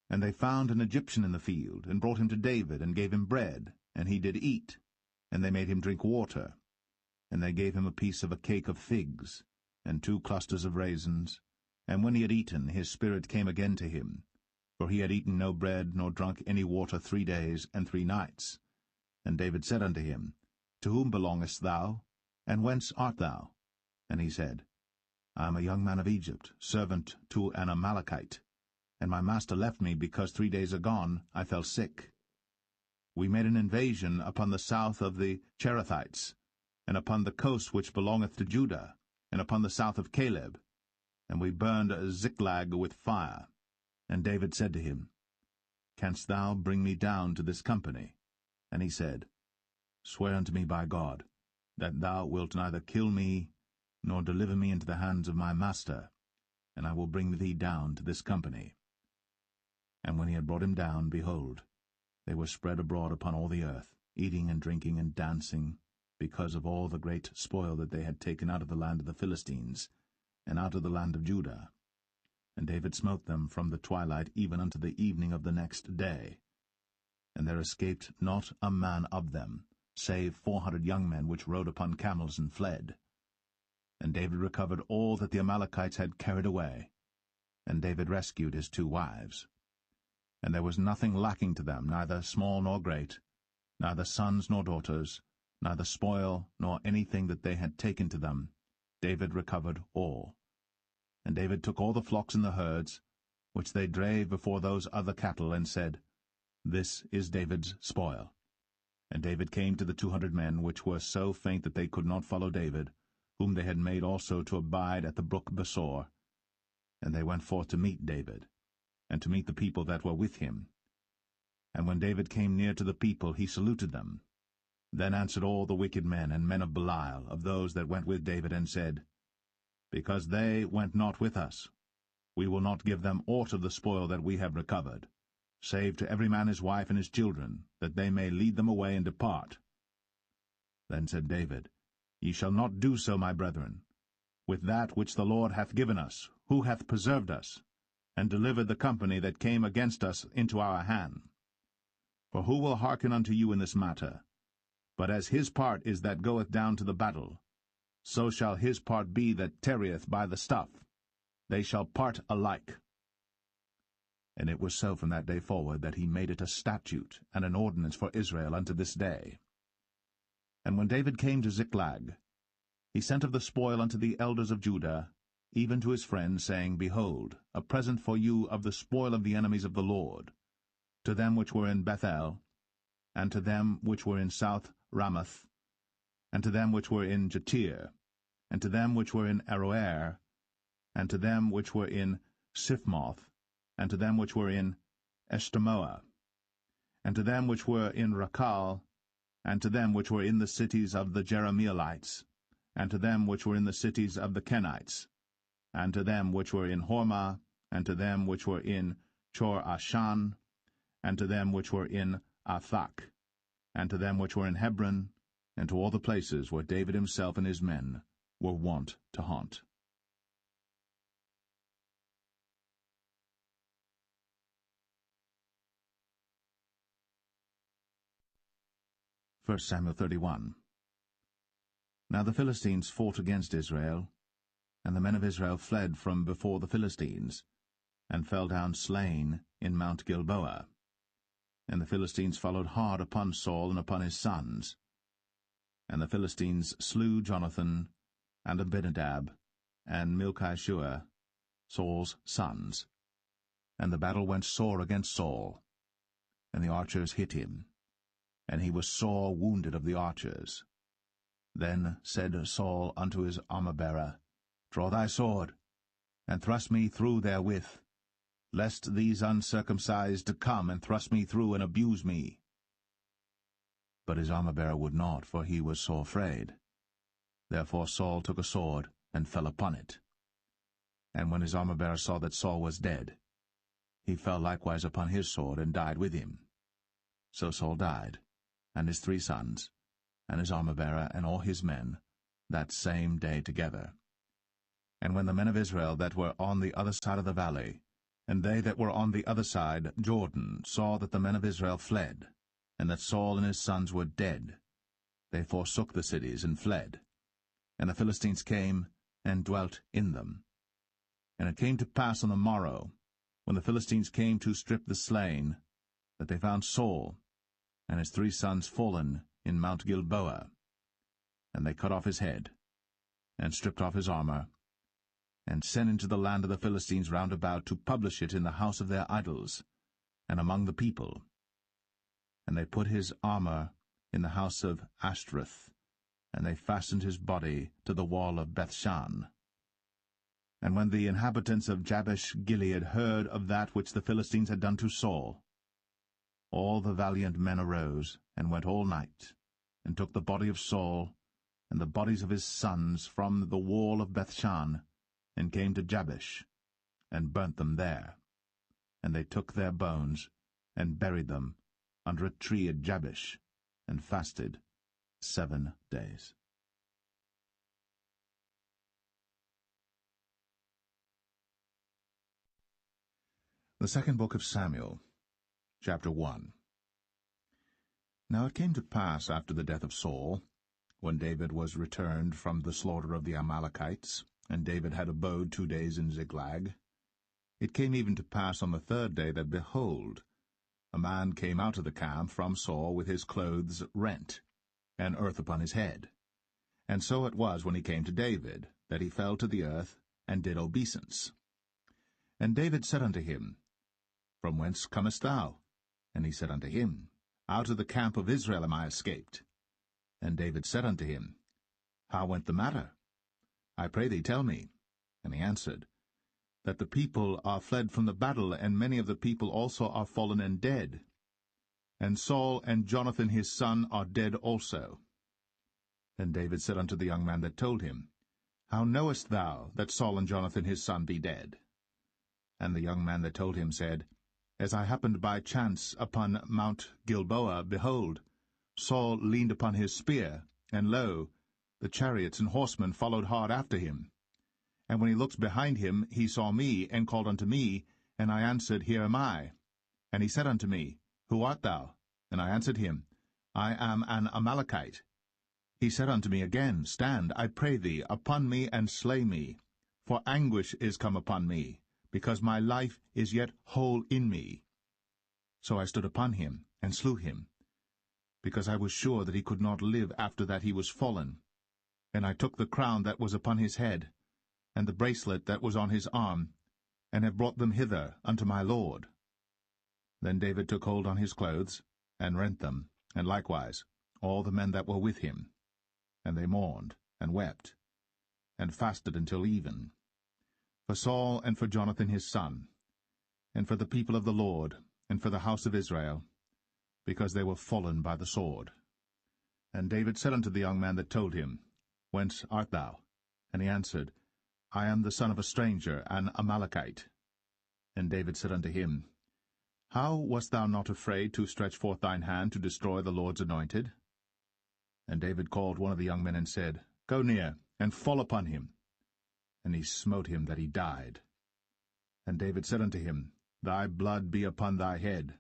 And they found an Egyptian in the field, and brought him to David, and gave him bread, and he did eat, and they made him drink water. And they gave him a piece of a cake of figs, and 2 clusters of raisins. And when he had eaten, his spirit came again to him, for he had eaten no bread nor drunk any water 3 days and 3 nights. And David said unto him, To whom belongest thou, and whence art thou? And he said, I am a young man of Egypt, servant to an Amalekite, and my master left me because 3 days agone I fell sick. We made an invasion upon the south of the Cherethites, and upon the coast which belongeth to Judah, and upon the south of Caleb, and we burned Ziklag with fire. And David said to him, Canst thou bring me down to this company? And he said, Swear unto me by God, that thou wilt neither kill me, nor deliver me into the hands of my master, and I will bring thee down to this company. And when he had brought him down, behold, they were spread abroad upon all the earth, eating and drinking and dancing, because of all the great spoil that they had taken out of the land of the Philistines, and out of the land of Judah. And David smote them from the twilight even unto the evening of the next day. And there escaped not a man of them, save 400 young men which rode upon camels and fled. And David recovered all that the Amalekites had carried away. And David rescued his 2 wives. And there was nothing lacking to them, neither small nor great, neither sons nor daughters, neither spoil nor anything that they had taken to them. David recovered all. And David took all the flocks and the herds, which they drave before those other cattle, and said, This is David's spoil. And David came to the 200 men, which were so faint that they could not follow David, whom they had made also to abide at the brook Besor. And they went forth to meet David, and to meet the people that were with him. And when David came near to the people, he saluted them. Then answered all the wicked men and men of Belial, of those that went with David, and said, Because they went not with us, we will not give them aught of the spoil that we have recovered, save to every man his wife and his children, that they may lead them away and depart. Then said David, Ye shall not do so, my brethren, with that which the Lord hath given us, who hath preserved us, and delivered the company that came against us into our hand. For who will hearken unto you in this matter? But as his part is that goeth down to the battle, so shall his part be that tarrieth by the stuff. They shall part alike. And it was so from that day forward that he made it a statute and an ordinance for Israel unto this day. And when David came to Ziklag, he sent of the spoil unto the elders of Judah, even to his friends, saying, Behold, a present for you of the spoil of the enemies of the Lord, to them which were in Bethel, and to them which were in South Ramoth, and to them which were in Jatir, and to them which were in Aroer, and to them which were in Siphmoth, and to them which were in Eshtemoa, and to them which were in Rakal, and to them which were in the cities of the Jerahmeelites, and to them which were in the cities of the Kenites, and to them which were in Hormah, and to them which were in Chor-Ashan, and to them which were in Athak, and to them which were in Hebron, and to all the places where David himself and his men were wont to haunt. 1 Samuel 31. Now the Philistines fought against Israel, and the men of Israel fled from before the Philistines, and fell down slain in Mount Gilboa. And the Philistines followed hard upon Saul and upon his sons. And the Philistines slew Jonathan, and Abinadab, and Milchishua, Saul's sons. And the battle went sore against Saul, and the archers hit him, and he was sore wounded of the archers. Then said Saul unto his armor-bearer, Draw thy sword, and thrust me through therewith, lest these uncircumcised come and thrust me through and abuse me. But his armor-bearer would not, for he was sore afraid. Therefore Saul took a sword, and fell upon it. And when his armor-bearer saw that Saul was dead, he fell likewise upon his sword, and died with him. So Saul died, and his 3 sons, and his armor-bearer, and all his men, that same day together. And when the men of Israel that were on the other side of the valley, and they that were on the other side Jordan, saw that the men of Israel fled, and that Saul and his sons were dead, they forsook the cities and fled. And the Philistines came and dwelt in them. And it came to pass on the morrow, when the Philistines came to strip the slain, that they found Saul and his 3 sons fallen in Mount Gilboa. And they cut off his head, and stripped off his armor, and sent into the land of the Philistines round about to publish it in the house of their idols, and among the people. And they put his armor in the house of Ashtoreth, and they fastened his body to the wall of Bethshan. And when the inhabitants of Jabesh-Gilead heard of that which the Philistines had done to Saul, all the valiant men arose, and went all night, and took the body of Saul, and the bodies of his sons from the wall of Bethshan, and came to Jabesh, and burnt them there. And they took their bones, and buried them under a tree at Jabesh, and fasted 7 days. The second book of Samuel, chapter 1. Now it came to pass after the death of Saul, when David was returned from the slaughter of the Amalekites, and David had abode 2 days in Ziklag, it came even to pass on the 3rd day that, behold, a man came out of the camp from Saul with his clothes rent, and earth upon his head. And so it was when he came to David, that he fell to the earth, and did obeisance. And David said unto him, From whence comest thou? And he said unto him, Out of the camp of Israel am I escaped. And David said unto him, How went the matter? I pray thee, tell me. And he answered, That the people are fled from the battle, and many of the people also are fallen and dead. And Saul and Jonathan his son are dead also. Then David said unto the young man that told him, How knowest thou that Saul and Jonathan his son be dead? And the young man that told him said, As I happened by chance upon Mount Gilboa, behold, Saul leaned upon his spear, and lo, the chariots and horsemen followed hard after him. And when he looked behind him, he saw me, and called unto me, and I answered, Here am I. And he said unto me, Who art thou? And I answered him, I am an Amalekite. He said unto me again, Stand, I pray thee, upon me, and slay me. For anguish is come upon me, because my life is yet whole in me. So I stood upon him, and slew him, because I was sure that he could not live after that he was fallen. And I took the crown that was upon his head, and the bracelet that was on his arm, and have brought them hither unto my lord. Then David took hold on his clothes, and rent them, and likewise all the men that were with him. And they mourned, and wept, and fasted until even, for Saul and for Jonathan his son, and for the people of the Lord, and for the house of Israel, because they were fallen by the sword. And David said unto the young man that told him, Whence art thou? And he answered, I am the son of a stranger, an Amalekite. And David said unto him, How wast thou not afraid to stretch forth thine hand to destroy the Lord's anointed? And David called one of the young men and said, Go near, and fall upon him. And he smote him that he died. And David said unto him, Thy blood be upon thy head.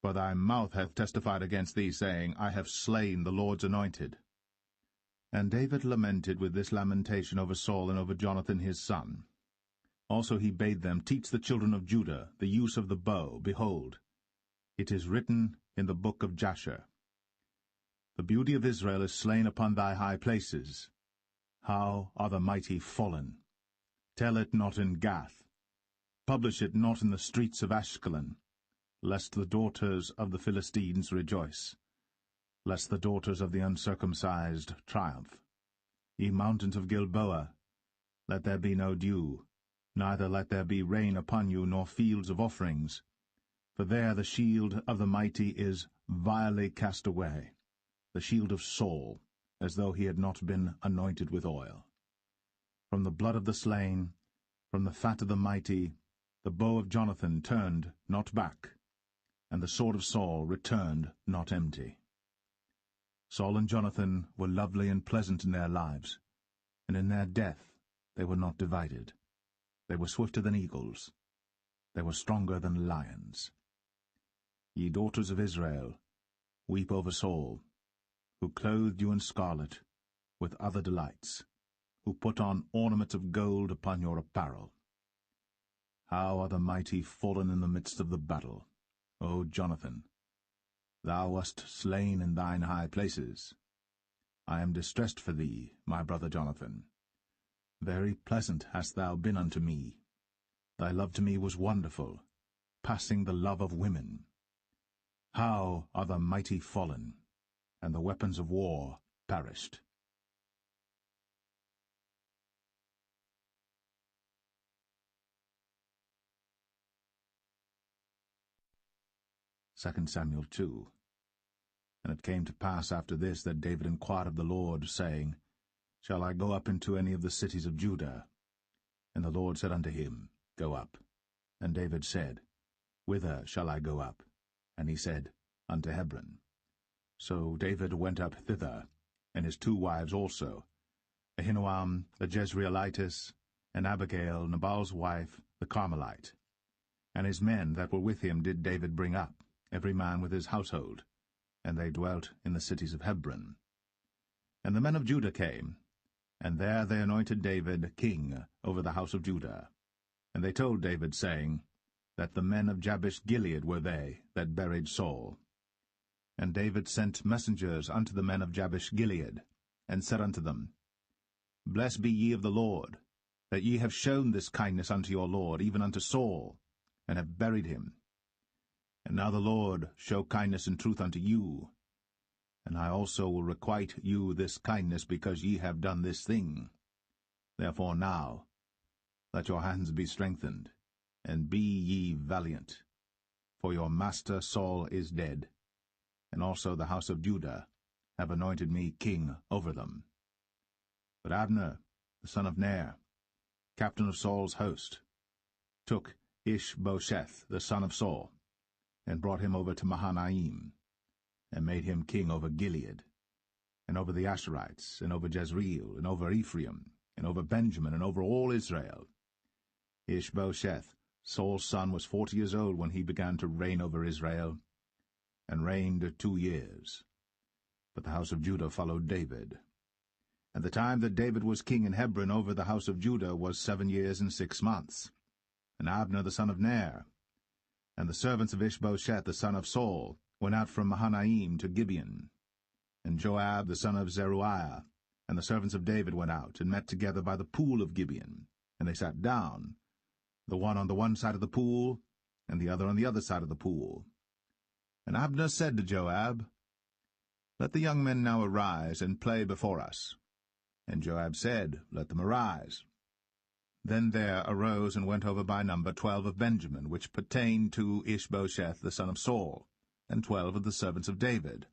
For thy mouth hath testified against thee, saying, I have slain the Lord's anointed. And David lamented with this lamentation over Saul and over Jonathan his son. Also he bade them teach the children of Judah the use of the bow. Behold, it is written in the book of Jasher, The beauty of Israel is slain upon thy high places. How are the mighty fallen! Tell it not in Gath. Publish it not in the streets of Ashkelon, lest the daughters of the Philistines rejoice, lest the daughters of the uncircumcised triumph. Ye mountains of Gilboa, let there be no dew, neither let there be rain upon you, nor fields of offerings. For there the shield of the mighty is vilely cast away, the shield of Saul, as though he had not been anointed with oil. From the blood of the slain, from the fat of the mighty, the bow of Jonathan turned not back, and the sword of Saul returned not empty. Saul and Jonathan were lovely and pleasant in their lives, and in their death they were not divided. They were swifter than eagles. They were stronger than lions. Ye daughters of Israel, weep over Saul, who clothed you in scarlet, with other delights, who put on ornaments of gold upon your apparel. How are the mighty fallen in the midst of the battle, O Jonathan! Thou wast slain in thine high places. I am distressed for thee, my brother Jonathan. Very pleasant hast thou been unto me. Thy love to me was wonderful, passing the love of women. How are the mighty fallen, and the weapons of war perished! 2 Samuel 2. And it came to pass after this that David inquired of the Lord, saying, Shall I go up into any of the cities of Judah? And the Lord said unto him, Go up. And David said, Whither shall I go up? And he said, Unto Hebron. So David went up thither, and his 2 wives also, Ahinoam the Jezreelitess, and Abigail Nabal's wife, the Carmelite. And his men that were with him did David bring up, every man with his household, and they dwelt in the cities of Hebron. And the men of Judah came, and there they anointed David king over the house of Judah. And they told David, saying, that the men of Jabesh-Gilead were they that buried Saul. And David sent messengers unto the men of Jabesh-Gilead, and said unto them, Blessed be ye of the Lord, that ye have shown this kindness unto your Lord, even unto Saul, and have buried him. And now the Lord show kindness and truth unto you, and I also will requite you this kindness, because ye have done this thing. Therefore now let your hands be strengthened, and be ye valiant, for your master Saul is dead, and also the house of Judah have anointed me king over them. But Abner, the son of Ner, captain of Saul's host, took Ishbosheth, the son of Saul, and brought him over to Mahanaim, and made him king over Gilead, and over the Asherites, and over Jezreel, and over Ephraim, and over Benjamin, and over all Israel. Ishbosheth, Saul's son, was 40 years old when he began to reign over Israel, and reigned 2 years. But the house of Judah followed David. And the time that David was king in Hebron over the house of Judah was 7 years and 6 months. And Abner the son of Ner, and the servants of Ishbosheth the son of Saul, went out from Mahanaim to Gibeon. And Joab the son of Zeruiah, and the servants of David went out, and met together by the pool of Gibeon. And they sat down, the one on the one side of the pool, and the other on the other side of the pool. And Abner said to Joab, Let the young men now arise, and play before us. And Joab said, Let them arise. Then there arose and went over by number 12 of Benjamin, which pertained to Ishbosheth the son of Saul, and 12 of the servants of David.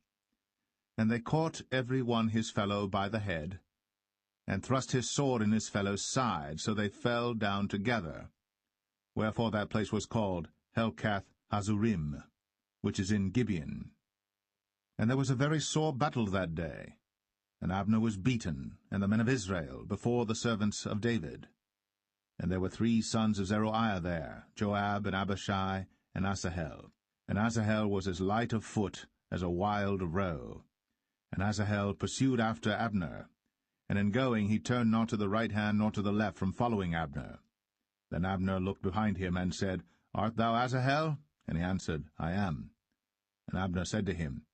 And they caught every one his fellow by the head, and thrust his sword in his fellow's side, so they fell down together. Wherefore that place was called Helkath Hazurim, which is in Gibeon. And there was a very sore battle that day, and Abner was beaten, and the men of Israel, before the servants of David. And there were 3 sons of Zeruiah there, Joab, and Abishai, and Asahel. And Asahel was as light of foot as a wild roe. And Asahel pursued after Abner, and in going he turned not to the right hand nor to the left from following Abner. Then Abner looked behind him, and said, Art thou Asahel? And he answered, I am. And Abner said to him,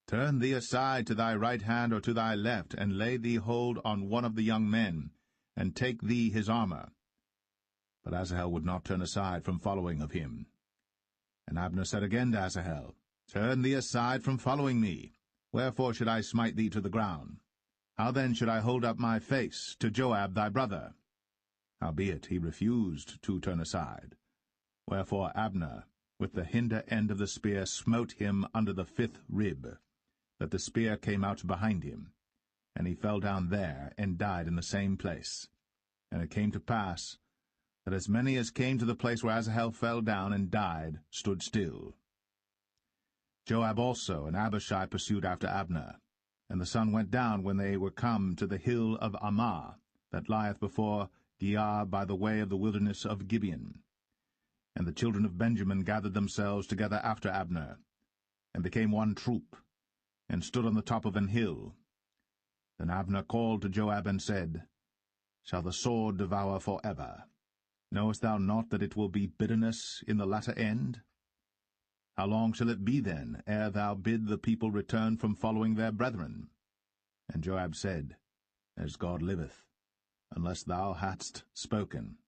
Turn thee aside to thy right hand or to thy left, and lay thee hold on one of the young men, and take thee his armor. But Asahel would not turn aside from following of him. And Abner said again to Asahel, Turn thee aside from following me. Wherefore should I smite thee to the ground? How then should I hold up my face to Joab thy brother? Howbeit he refused to turn aside. Wherefore Abner with the hinder end of the spear smote him under the 5th rib, that the spear came out behind him. And he fell down there, and died in the same place. And it came to pass, that as many as came to the place where Asahel fell down and died stood still. Joab also and Abishai pursued after Abner. And the sun went down when they were come to the hill of Ammah, that lieth before Giah by the way of the wilderness of Gibeon. And the children of Benjamin gathered themselves together after Abner, and became one troop, and stood on the top of an hill. Then Abner called to Joab and said, Shall the sword devour for ever? Knowest thou not that it will be bitterness in the latter end? How long shall it be then, ere thou bid the people return from following their brethren? And Joab said, As God liveth, unless thou hadst spoken.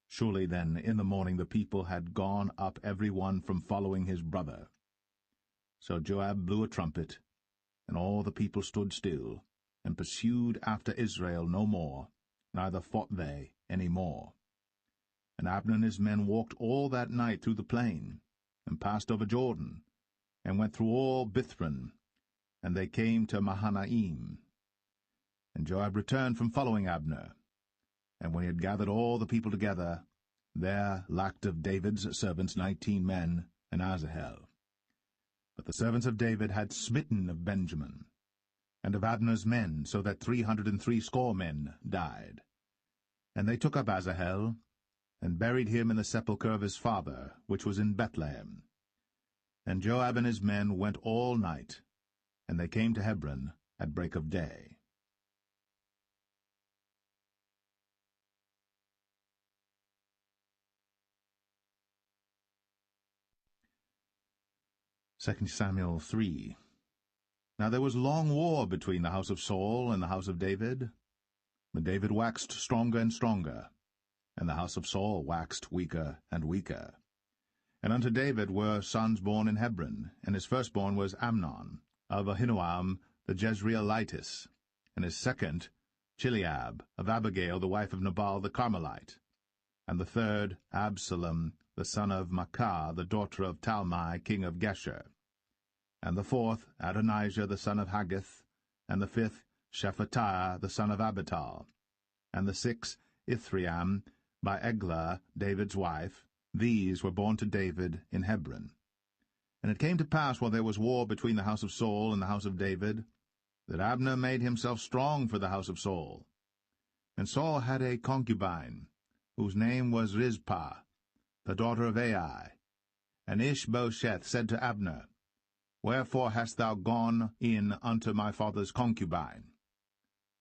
Surely then in the morning the people had gone up every one from following his brother. So Joab blew a trumpet, and all the people stood still, and pursued after Israel no more, neither fought they any more. And Abner and his men walked all that night through the plain, and passed over Jordan, and went through all Bithron, and they came to Mahanaim. And Joab returned from following Abner. And when he had gathered all the people together, there lacked of David's servants 19 men, and Asahel. But the servants of David had smitten of Benjamin, and of Abner's men, so that 360 men died. And they took up Asahel, and buried him in the sepulchre of his father, which was in Bethlehem. And Joab and his men went all night, and they came to Hebron at break of day. Second Samuel 3. Now there was long war between the house of Saul and the house of David. But David waxed stronger and stronger, and the house of Saul waxed weaker and weaker. And unto David were sons born in Hebron, and his firstborn was Amnon, of Ahinoam the Jezreelitess, and his second Chileab, of Abigail the wife of Nabal the Carmelite, and the third Absalom the son of Maacah the daughter of Talmai king of Geshur, and the fourth Adonijah the son of Haggith, and the fifth Shephatiah the son of Abital, and the sixth Ithream by Eglah David's wife. These were born to David in Hebron. And it came to pass, while there was war between the house of Saul and the house of David, that Abner made himself strong for the house of Saul. And Saul had a concubine, whose name was Rizpah, the daughter of Ai. And Ishbosheth said to Abner, Wherefore hast thou gone in unto my father's concubine?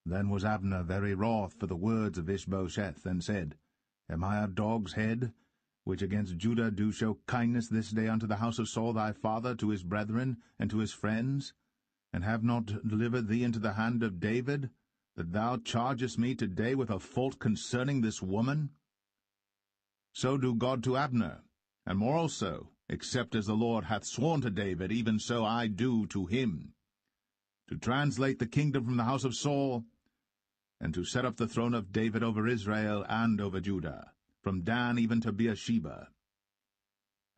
Then was Abner very wroth for the words of Ishbosheth, and said, Am I a dog's head, which against Judah do show kindness this day unto the house of Saul thy father, to his brethren, and to his friends, and have not delivered thee into the hand of David, that thou chargest me today with a fault concerning this woman? So do God to Abner, and more also, except as the Lord hath sworn to David, even so I do to him, to translate the kingdom from the house of Saul, and to set up the throne of David over Israel and over Judah, from Dan even to Beersheba.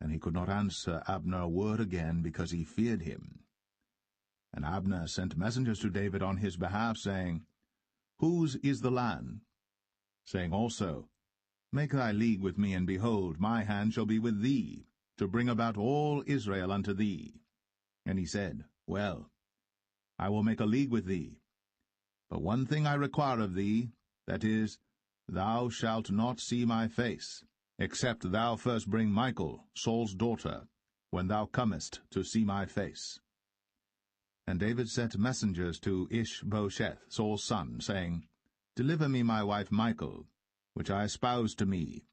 And he could not answer Abner a word again, because he feared him. And Abner sent messengers to David on his behalf, saying, Whose is the land? Saying also, Make thy league with me, and behold, my hand shall be with thee, to bring about all Israel unto thee. And he said, Well, I will make a league with thee. But one thing I require of thee, that is, thou shalt not see my face, except thou first bring Michal, Saul's daughter, when thou comest to see my face. And David sent messengers to Ishbosheth, Saul's son, saying, Deliver me my wife Michal, which I espoused to me,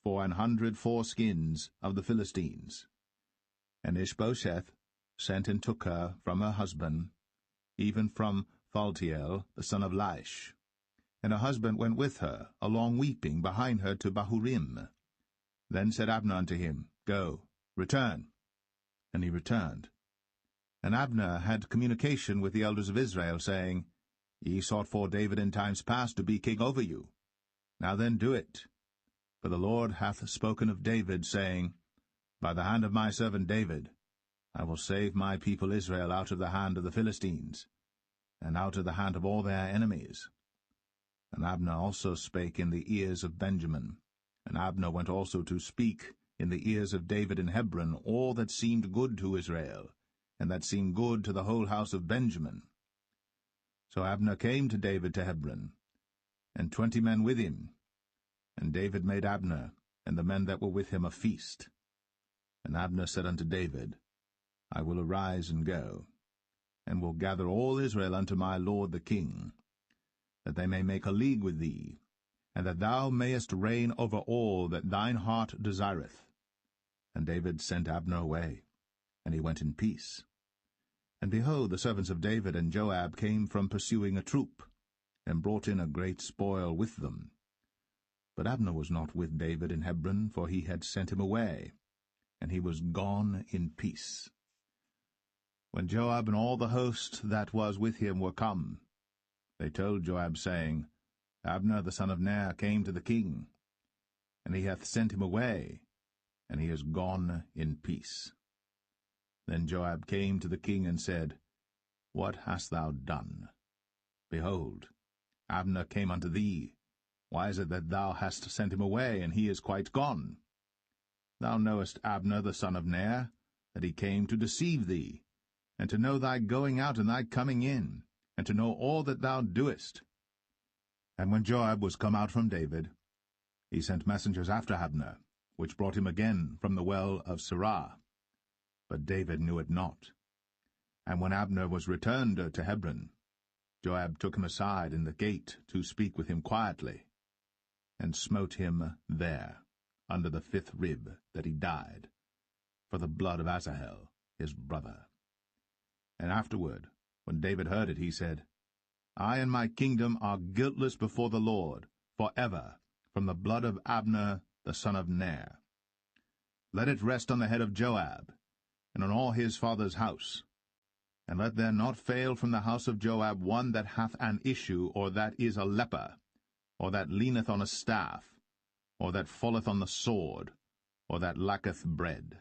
for 100 foreskins of the Philistines. And Ishbosheth sent and took her from her husband, even from Phaltiel, the son of Laish. and her husband went with her, along weeping behind her to Bahurim. Then said Abner unto him, Go, return. And he returned. And Abner had communication with the elders of Israel, saying, Ye sought for David in times past to be king over you. Now then do it. For the Lord hath spoken of David, saying, By the hand of my servant David I will save my people Israel out of the hand of the Philistines, and out of the hand of all their enemies. And Abner also spake in the ears of Benjamin. And Abner went also to speak in the ears of David in Hebron all that seemed good to Israel, and that seemed good to the whole house of Benjamin. So Abner came to David to Hebron, and 20 men with him. And David made Abner and the men that were with him a feast. And Abner said unto David, I will arise and go, and will gather all Israel unto my lord the king, that they may make a league with thee, and that thou mayest reign over all that thine heart desireth. And David sent Abner away, and he went in peace. And behold, the servants of David and Joab came from pursuing a troop, and brought in a great spoil with them. But Abner was not with David in Hebron, for he had sent him away, and he was gone in peace. When Joab and all the host that was with him were come, they told Joab, saying, Abner the son of Ner came to the king, and he hath sent him away, and he is gone in peace. Then Joab came to the king and said, What hast thou done? Behold, Abner came unto thee. Why is it that thou hast sent him away, and he is quite gone? Thou knowest Abner the son of Ner, that he came to deceive thee, and to know thy going out and thy coming in, and to know all that thou doest. And when Joab was come out from David, he sent messengers after Abner, which brought him again from the well of Sirah. But David knew it not. And when Abner was returned to Hebron, Joab took him aside in the gate to speak with him quietly, and smote him there, under the 5th rib, that he died, for the blood of Asahel his brother. And afterward, when David heard it, he said, I and my kingdom are guiltless before the Lord, for ever, from the blood of Abner the son of Ner. Let it rest on the head of Joab, and on all his father's house. And let there not fail from the house of Joab one that hath an issue, or that is a leper, or that leaneth on a staff, or that falleth on the sword, or that lacketh bread.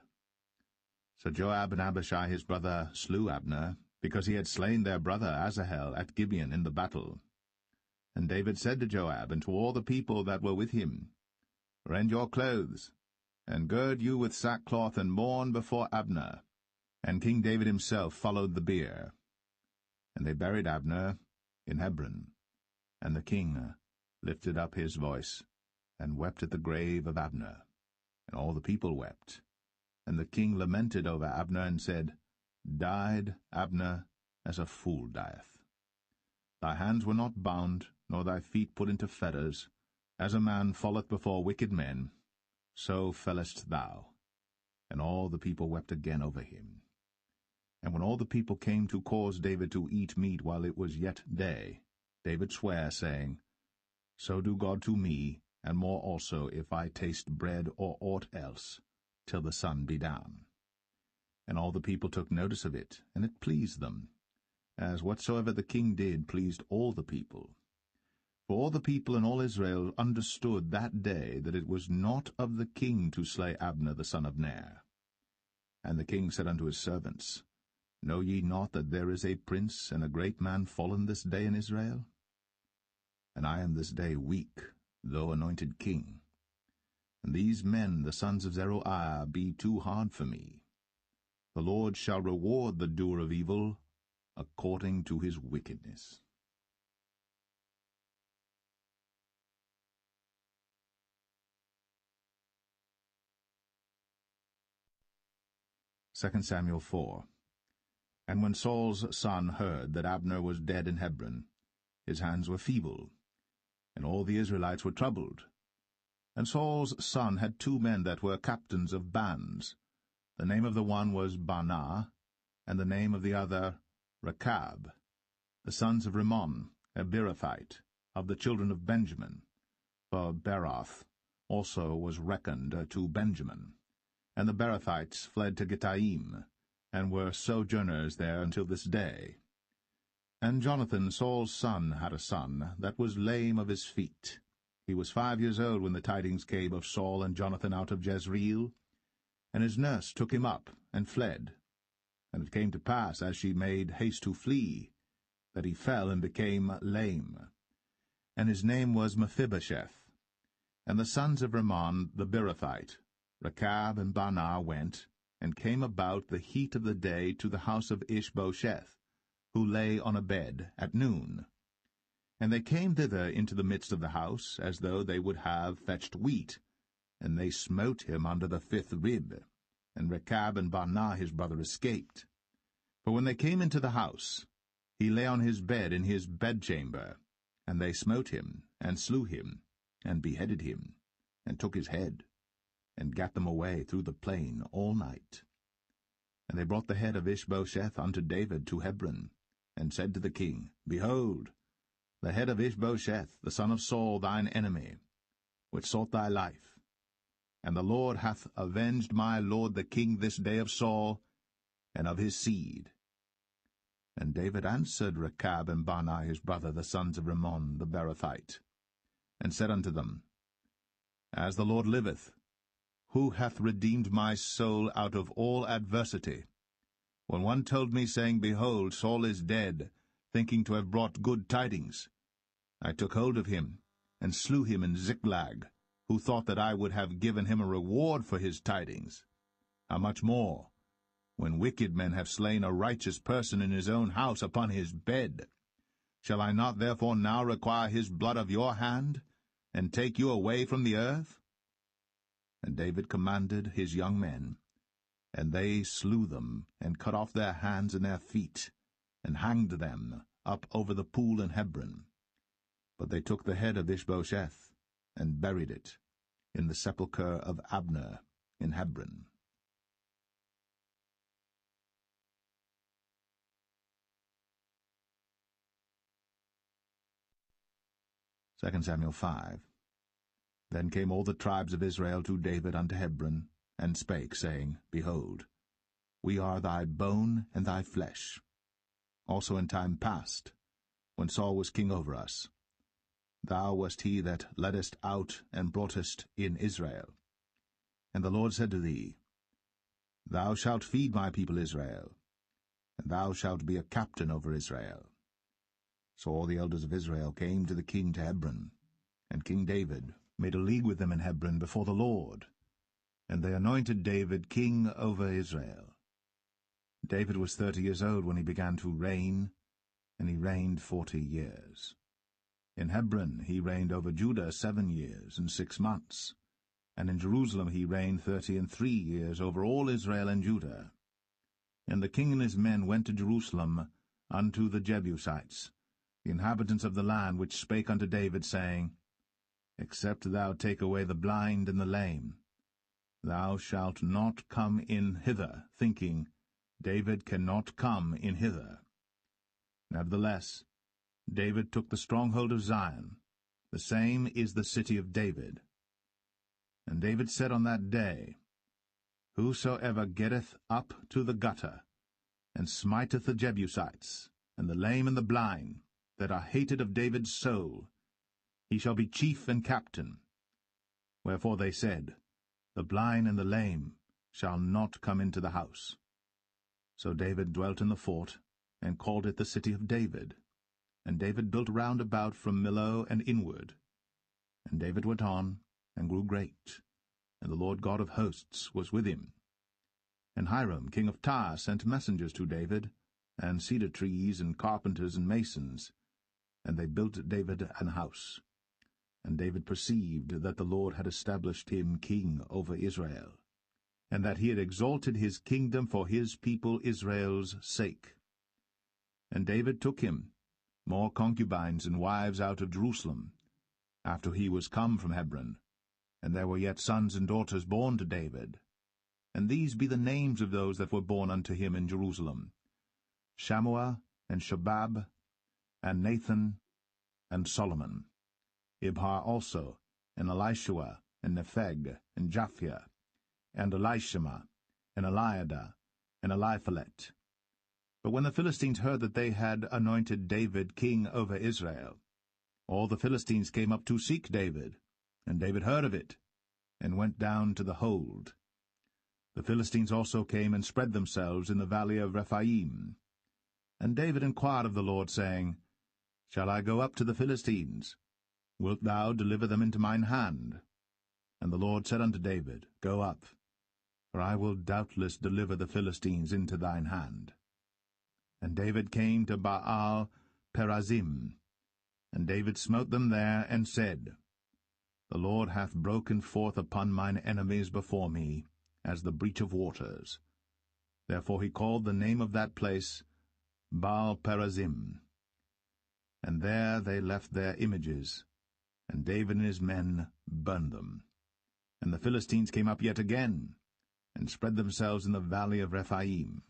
So Joab and Abishai his brother slew Abner, because he had slain their brother Asahel at Gibeon in the battle. And David said to Joab and to all the people that were with him, Rend your clothes, and gird you with sackcloth, and mourn before Abner. And King David himself followed the bier. And they buried Abner in Hebron. And the king lifted up his voice, and wept at the grave of Abner. And all the people wept. And the king lamented over Abner, and said, Died Abner as a fool dieth. Thy hands were not bound, nor thy feet put into fetters. As a man falleth before wicked men, so fellest thou. And all the people wept again over him. And when all the people came to cause David to eat meat while it was yet day, David sware, saying, So do God to me, and more also, if I taste bread or aught else, till the sun be down. And all the people took notice of it, and it pleased them, as whatsoever the king did pleased all the people. For all the people and all Israel understood that day that it was not of the king to slay Abner the son of Ner. And the king said unto his servants, Know ye not that there is a prince and a great man fallen this day in Israel? And I am this day weak, though anointed king. And these men, the sons of Zeruiah, be too hard for me. The Lord shall reward the doer of evil according to his wickedness. Second Samuel 4. And when Saul's son heard that Abner was dead in Hebron, his hands were feeble, and all the Israelites were troubled. And Saul's son had 2 men that were captains of bands. The name of the one was Baanah, and the name of the other Rechab, the sons of Rimmon, a Beerothite, of the children of Benjamin, for Beroth also was reckoned to Benjamin. And the Berathites fled to Gittaim, and were sojourners there until this day. And Jonathan, Saul's son, had a son that was lame of his feet. He was 5 years old when the tidings came of Saul and Jonathan out of Jezreel. And his nurse took him up and fled. And it came to pass, as she made haste to flee, that he fell and became lame. And his name was Mephibosheth. And the sons of Rimmon the Beerothite, Rechab and Baanah, went, and came about the heat of the day to the house of Ishbosheth, who lay on a bed at noon. And they came thither into the midst of the house, as though they would have fetched wheat, and they smote him under the 5th rib. And Rechab and Baanah his brother escaped. For when they came into the house, he lay on his bed in his bedchamber, and they smote him, and slew him, and beheaded him, and took his head, and gat them away through the plain all night. And they brought the head of Ishbosheth unto David to Hebron, and said to the king, Behold, the head of Ishbosheth, the son of Saul, thine enemy, which sought thy life. And the Lord hath avenged my lord the king this day of Saul, and of his seed. And David answered Rechab and Baanah his brother, the sons of Rimmon the Beerothite, and said unto them, As the Lord liveth, who hath redeemed my soul out of all adversity? When one told me, saying, Behold, Saul is dead, thinking to have brought good tidings, I took hold of him, and slew him in Ziklag, who thought that I would have given him a reward for his tidings. How much more, when wicked men have slain a righteous person in his own house upon his bed? Shall I not therefore now require his blood of your hand, and take you away from the earth? And David commanded his young men, and they slew them, and cut off their hands and their feet, and hanged them up over the pool in Hebron. But they took the head of Ishbosheth, and buried it in the sepulchre of Abner in Hebron. 2 Samuel 5. Then came all the tribes of Israel to David unto Hebron, and spake, saying, Behold, we are thy bone and thy flesh. Also in time past, when Saul was king over us, thou wast he that leddest out and broughtest in Israel. And the Lord said to thee, Thou shalt feed my people Israel, and thou shalt be a captain over Israel. So all the elders of Israel came to the king to Hebron, and King David made a league with them in Hebron before the Lord, and they anointed David king over Israel. David was 30 years old when he began to reign, and he reigned 40 years. In Hebron he reigned over Judah 7 years and 6 months, and in Jerusalem he reigned 33 years over all Israel and Judah. And the king and his men went to Jerusalem unto the Jebusites, the inhabitants of the land, which spake unto David, saying, Except thou take away the blind and the lame, thou shalt not come in hither, thinking, David cannot come in hither. Nevertheless, David took the stronghold of Zion, the same is the city of David. And David said on that day, Whosoever getteth up to the gutter, and smiteth the Jebusites, and the lame and the blind, that are hated of David's soul, he shall be chief and captain. Wherefore they said, The blind and the lame shall not come into the house. So David dwelt in the fort, and called it the city of David. And David built round about from Millo and inward. And David went on, and grew great, and the Lord God of hosts was with him. And Hiram king of Tyre sent messengers to David, and cedar trees, and carpenters, and masons, and they built David an house. And David perceived that the Lord had established him king over Israel, and that he had exalted his kingdom for his people Israel's sake. And David took him more concubines and wives out of Jerusalem, after he was come from Hebron, and there were yet sons and daughters born to David. And these be the names of those that were born unto him in Jerusalem, Shammua, and Shobab, and Nathan, and Solomon, Ibhar also, and Elishua, and Nepheg, and Japhia, and Elishama, and Eliada, and Eliphalet. But when the Philistines heard that they had anointed David king over Israel, all the Philistines came up to seek David, and David heard of it, and went down to the hold. The Philistines also came and spread themselves in the valley of Rephaim. And David inquired of the Lord, saying, Shall I go up to the Philistines? Wilt thou deliver them into mine hand? And the Lord said unto David, Go up, for I will doubtless deliver the Philistines into thine hand. And David came to Baal Perazim, and David smote them there, and said, The Lord hath broken forth upon mine enemies before me, as the breach of waters. Therefore he called the name of that place Baal Perazim. And there they left their images, and David and his men burned them. And the Philistines came up yet again, and spread themselves in the valley of Rephaim.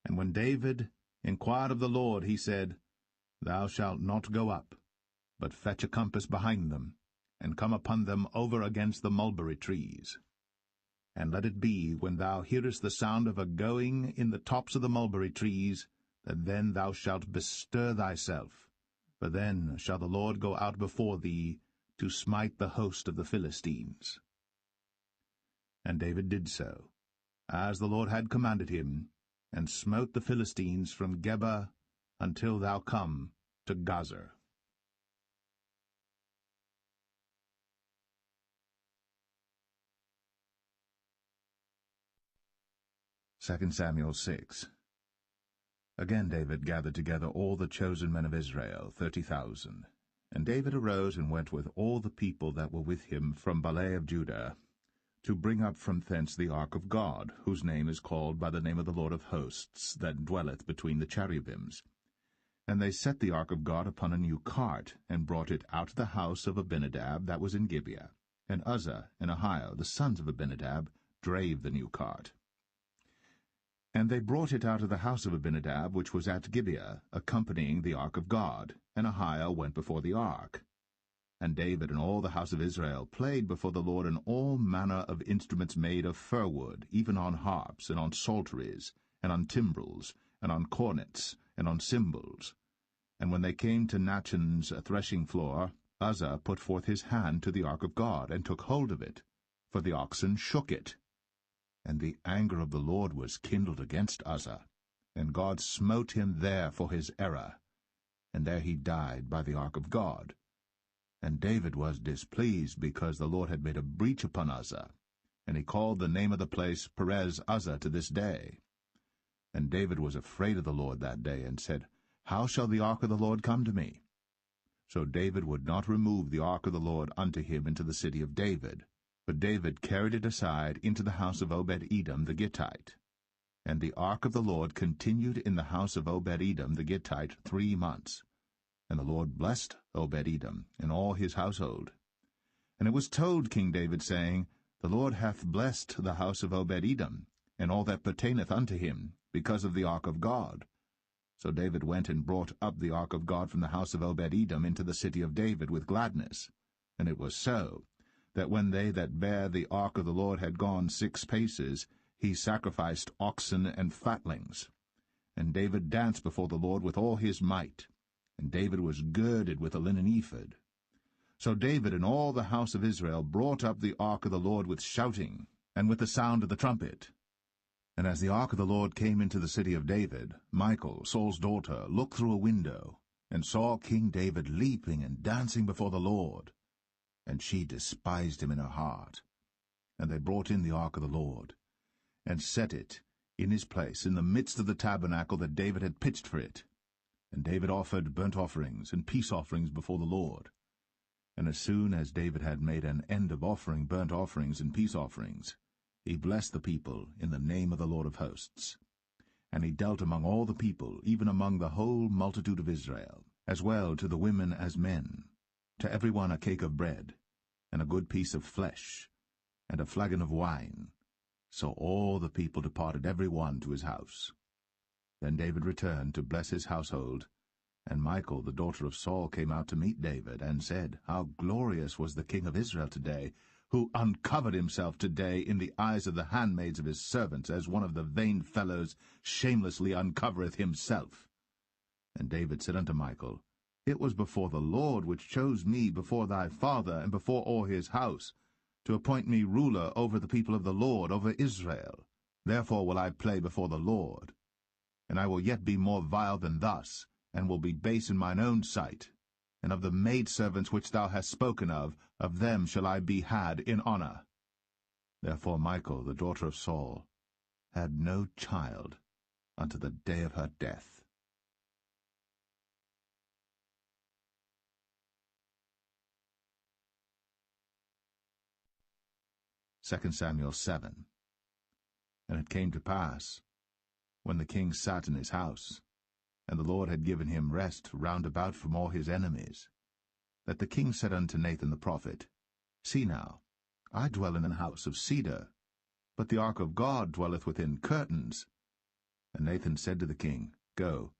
And when David inquired of the Lord, he said, Thou shalt not go up, but fetch a compass behind them, and come upon them over against the mulberry trees. And let it be, when thou hearest the sound of a going in the tops of the mulberry trees, that then thou shalt bestir thyself, for then shall the Lord go out before thee to smite the host of the Philistines. And David did so, as the Lord had commanded him, and smote the Philistines from Geba until thou come to Gazer. 2 Samuel 6. Again David gathered together all the chosen men of Israel, 30,000. And David arose and went with all the people that were with him from Baale of Judah, to bring up from thence the ark of God, whose name is called by the name of the Lord of hosts, that dwelleth between the cherubims. And they set the ark of God upon a new cart, and brought it out of the house of Abinadab that was in Gibeah. And Uzzah and Ahio, the sons of Abinadab, drave the new cart. And they brought it out of the house of Abinadab, which was at Gibeah, accompanying the ark of God, and Ahio went before the ark. And David and all the house of Israel played before the Lord in all manner of instruments made of fir wood, even on harps, and on psalteries, and on timbrels, and on cornets, and on cymbals. And when they came to Nachon's threshing floor, Uzzah put forth his hand to the ark of God, and took hold of it, for the oxen shook it. And the anger of the Lord was kindled against Uzzah, and God smote him there for his error, and there he died by the ark of God. And David was displeased, because the Lord had made a breach upon Uzzah, and he called the name of the place Perez Uzzah to this day. And David was afraid of the Lord that day, and said, How shall the ark of the Lord come to me? So David would not remove the ark of the Lord unto him into the city of David, but David carried it aside into the house of Obed-Edom the Gittite. And the ark of the Lord continued in the house of Obed-Edom the Gittite 3 months. And the Lord blessed Obed-Edom and all his household. And it was told King David, saying, The Lord hath blessed the house of Obed-Edom, and all that pertaineth unto him, because of the ark of God. So David went and brought up the ark of God from the house of Obed-Edom into the city of David with gladness. And it was so, that when they that bare the ark of the Lord had gone 6 paces, he sacrificed oxen and fatlings. And David danced before the Lord with all his might, and David was girded with a linen ephod. So David and all the house of Israel brought up the ark of the Lord with shouting, and with the sound of the trumpet. And as the ark of the Lord came into the city of David, Michal, Saul's daughter, looked through a window, and saw King David leaping and dancing before the Lord. And she despised him in her heart. And they brought in the ark of the Lord, and set it in his place in the midst of the tabernacle that David had pitched for it. And David offered burnt offerings and peace offerings before the Lord. And as soon as David had made an end of offering burnt offerings and peace offerings, he blessed the people in the name of the Lord of hosts. And he dealt among all the people, even among the whole multitude of Israel, as well to the women as men, to every one a cake of bread, and a good piece of flesh, and a flagon of wine. So all the people departed every one to his house. Then David returned to bless his household, And Michal, the daughter of Saul, came out to meet David, and said, How glorious was the king of Israel today, who uncovered himself today in the eyes of the handmaids of his servants, as one of the vain fellows shamelessly uncovereth himself. And David said unto Michal, It was before the Lord which chose me before thy father, and before all his house, to appoint me ruler over the people of the Lord, over Israel. Therefore will I play before the Lord. And I will yet be more vile than thus, and will be base in mine own sight. And of the maidservants which thou hast spoken of them shall I be had in honor. Therefore Michal, the daughter of Saul, had no child unto the day of her death. 2 Samuel 7. And it came to pass, when the king sat in his house, and the Lord had given him rest round about from all his enemies, that the king said unto Nathan the prophet, See now, I dwell in an house of cedar, but the ark of God dwelleth within curtains. And Nathan said to the king, Go,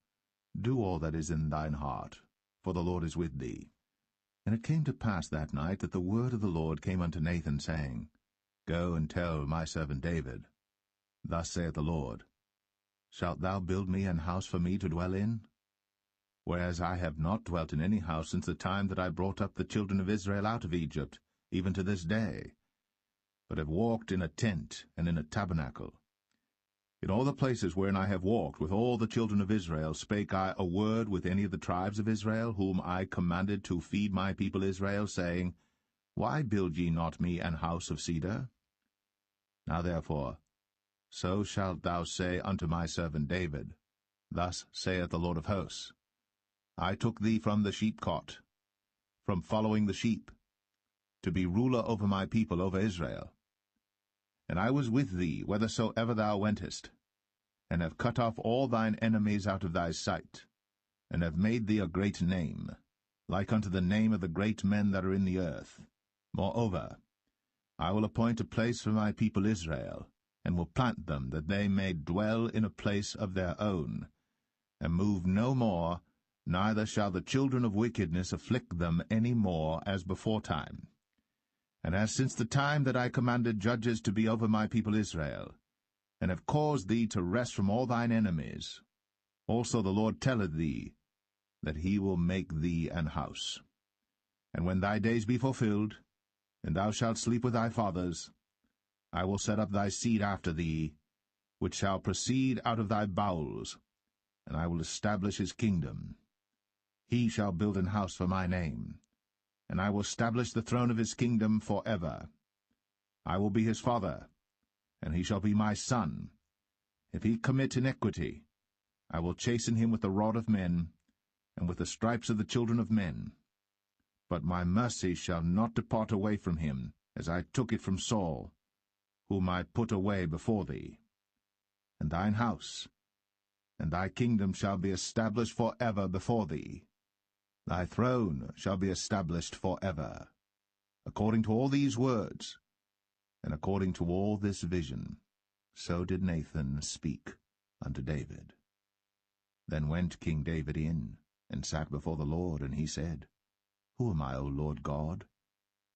do all that is in thine heart, for the Lord is with thee. And it came to pass that night that the word of the Lord came unto Nathan, saying, Go and tell my servant David, Thus saith the Lord, Shalt thou build me an house for me to dwell in? Whereas I have not dwelt in any house since the time that I brought up the children of Israel out of Egypt, even to this day, but have walked in a tent and in a tabernacle. In all the places wherein I have walked with all the children of Israel spake I a word with any of the tribes of Israel, whom I commanded to feed my people Israel, saying, Why build ye not me an house of cedar? Now therefore, so shalt thou say unto my servant David, Thus saith the Lord of hosts, I took thee from the sheepcot, from following the sheep, to be ruler over my people, over Israel. And I was with thee whithersoever thou wentest, and have cut off all thine enemies out of thy sight, and have made thee a great name, like unto the name of the great men that are in the earth. Moreover, I will appoint a place for my people Israel, and will plant them, that they may dwell in a place of their own, and move no more, neither shall the children of wickedness afflict them any more as beforetime. And as since the time that I commanded judges to be over my people Israel, and have caused thee to rest from all thine enemies, also the Lord telleth thee, that he will make thee an house. And when thy days be fulfilled, and thou shalt sleep with thy fathers, I will set up thy seed after thee, which shall proceed out of thy bowels, and I will establish his kingdom. He shall build an house for my name, and I will establish the throne of his kingdom for ever. I will be his father, and he shall be my son. If he commit iniquity, I will chasten him with the rod of men, and with the stripes of the children of men. But my mercy shall not depart away from him, as I took it from Saul, whom I put away before thee. And thine house, and thy kingdom shall be established for ever before thee. Thy throne shall be established for ever. According to all these words, and according to all this vision, so did Nathan speak unto David. Then went King David in, and sat before the Lord, and he said, Who am I, O Lord God?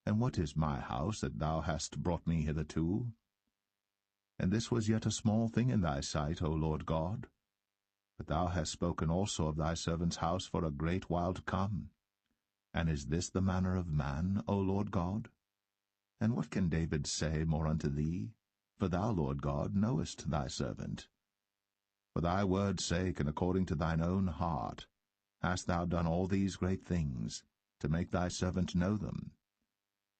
And what is my house that thou hast brought me hitherto? And this was yet a small thing in thy sight, O Lord God. But thou hast spoken also of thy servant's house for a great while to come. And is this the manner of man, O Lord God? And what can David say more unto thee? For thou, Lord God, knowest thy servant. For thy word's sake, and according to thine own heart, hast thou done all these great things, to make thy servant know them.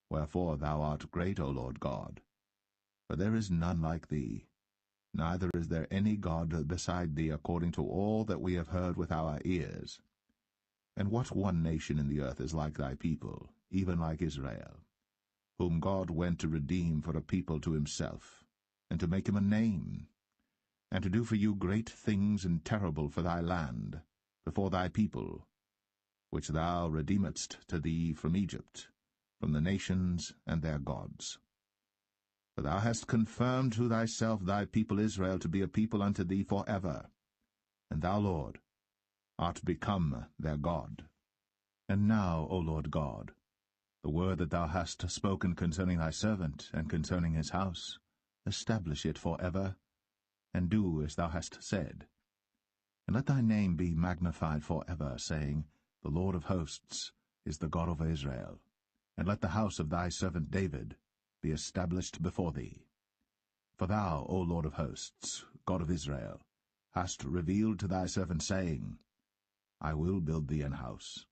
Wherefore thou art great, O Lord God. For there is none like thee, neither is there any God beside thee, according to all that we have heard with our ears. And what one nation in the earth is like thy people, even like Israel, whom God went to redeem for a people to himself, and to make him a name, and to do for you great things and terrible for thy land, before thy people, which thou redeemedst to thee from Egypt, from the nations and their gods. For thou hast confirmed to thyself thy people Israel to be a people unto thee for ever. And thou, Lord, art become their God. And now, O Lord God, the word that thou hast spoken concerning thy servant and concerning his house, establish it for ever, and do as thou hast said. And let thy name be magnified for ever, saying, The Lord of hosts is the God of Israel. And let the house of thy servant David be established before thee. For thou, O Lord of hosts, God of Israel, hast revealed to thy servant, saying, I will build thee an house.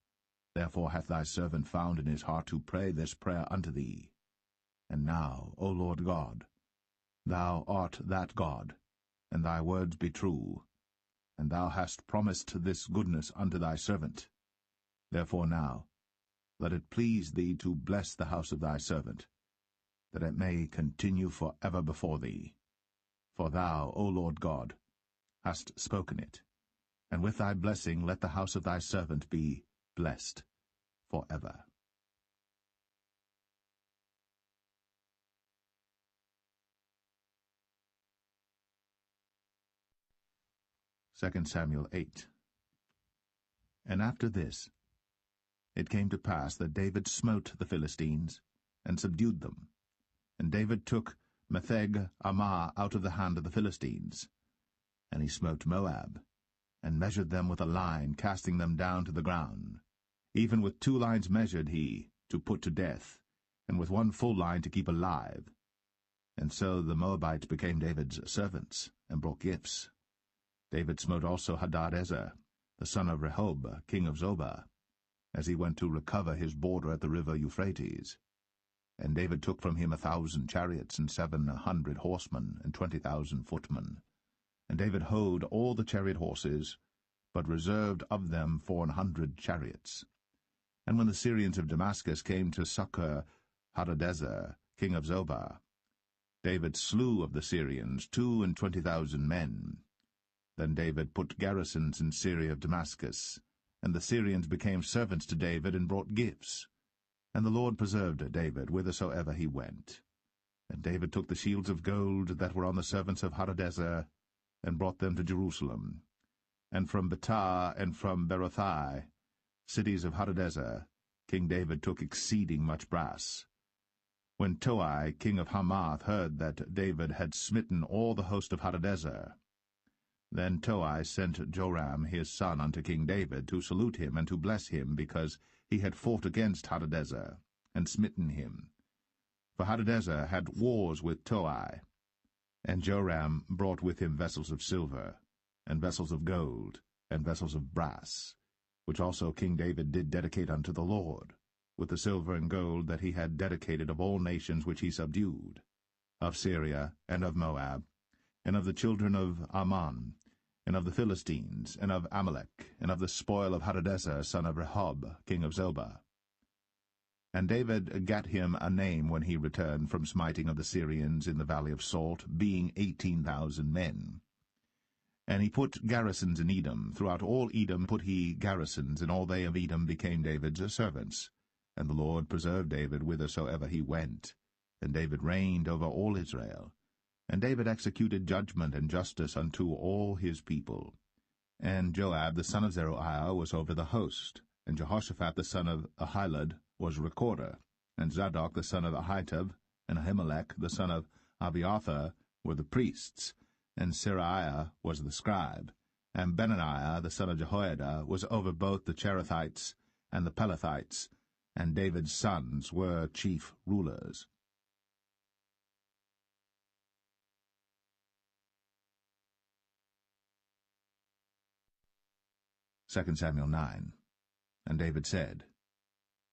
Therefore hath thy servant found in his heart to pray this prayer unto thee. And now, O Lord God, thou art that God, and thy words be true, and thou hast promised this goodness unto thy servant. Therefore now, let it please thee to bless the house of thy servant, that it may continue for ever before thee. For thou, O Lord God, hast spoken it, and with thy blessing let the house of thy servant be blessed for ever. 2 Samuel 8. And after this, it came to pass that David smote the Philistines, and subdued them. And David took Metheg Ammah out of the hand of the Philistines. And he smote Moab, and measured them with a line, casting them down to the ground. Even with 2 lines measured he, to put to death, and with 1 full line to keep alive. And so the Moabites became David's servants, and brought gifts. David smote also Hadadezer, the son of Rehob, king of Zobah, as he went to recover his border at the river Euphrates. And David took from him 1,000 chariots, and 700 horsemen, and 20,000 footmen. And David houghed all the chariot horses, but reserved of them 400 chariots. And when the Syrians of Damascus came to succor Hadadezer, king of Zobah, David slew of the Syrians 22,000 men. Then David put garrisons in Syria of Damascus, and the Syrians became servants to David and brought gifts. And the Lord preserved David whithersoever he went. And David took the shields of gold that were on the servants of Hadadezer, and brought them to Jerusalem. And from Betah and from Berothai, cities of Hadadezer, King David took exceeding much brass. When Toi, king of Hamath, heard that David had smitten all the host of Hadadezer, then Toi sent Joram his son unto King David to salute him and to bless him, because he had fought against Hadadezer, and smitten him. For Hadadezer had wars with Toi. And Joram brought with him vessels of silver, and vessels of gold, and vessels of brass, which also King David did dedicate unto the Lord, with the silver and gold that he had dedicated of all nations which he subdued, of Syria, and of Moab, and of the children of Ammon, and of the Philistines, and of Amalek, and of the spoil of Hadadezer, son of Rehob, king of Zobah. And David gat him a name when he returned from smiting of the Syrians in the valley of Salt, being 18,000 men. And he put garrisons in Edom. Throughout all Edom put he garrisons, and all they of Edom became David's servants. And the Lord preserved David whithersoever he went. And David reigned over all Israel. And David executed judgment and justice unto all his people. And Joab the son of Zeruiah was over the host, and Jehoshaphat the son of Ahilud was recorder, and Zadok the son of Ahitub, and Ahimelech the son of Abiathar were the priests, and Seraiah was the scribe, and Benaniah the son of Jehoiada was over both the Cherethites and the Pelethites, and David's sons were chief rulers. 2 Samuel 9. And David said,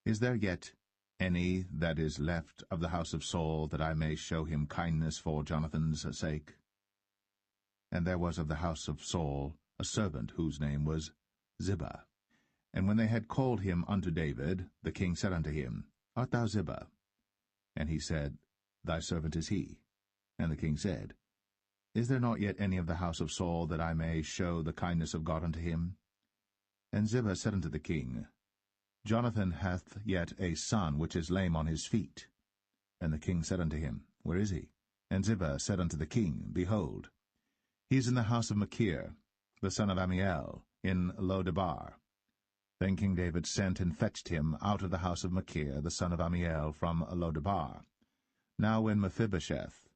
Is there yet any that is left of the house of Saul, that I may show him kindness for Jonathan's sake? And there was of the house of Saul a servant whose name was Ziba. And when they had called him unto David, the king said unto him, Art thou Ziba? And he said, Thy servant is he. And the king said, Is there not yet any of the house of Saul, that I may show the kindness of God unto him? And Ziba said unto the king, Jonathan hath yet a son which is lame on his feet. And the king said unto him, Where is he? And Ziba said unto the king, Behold, he is in the house of Machir, the son of Ammiel, in Lo-debar. Then King David sent and fetched him out of the house of Machir, the son of Ammiel, from Lo-debar. Now when Mephibosheth,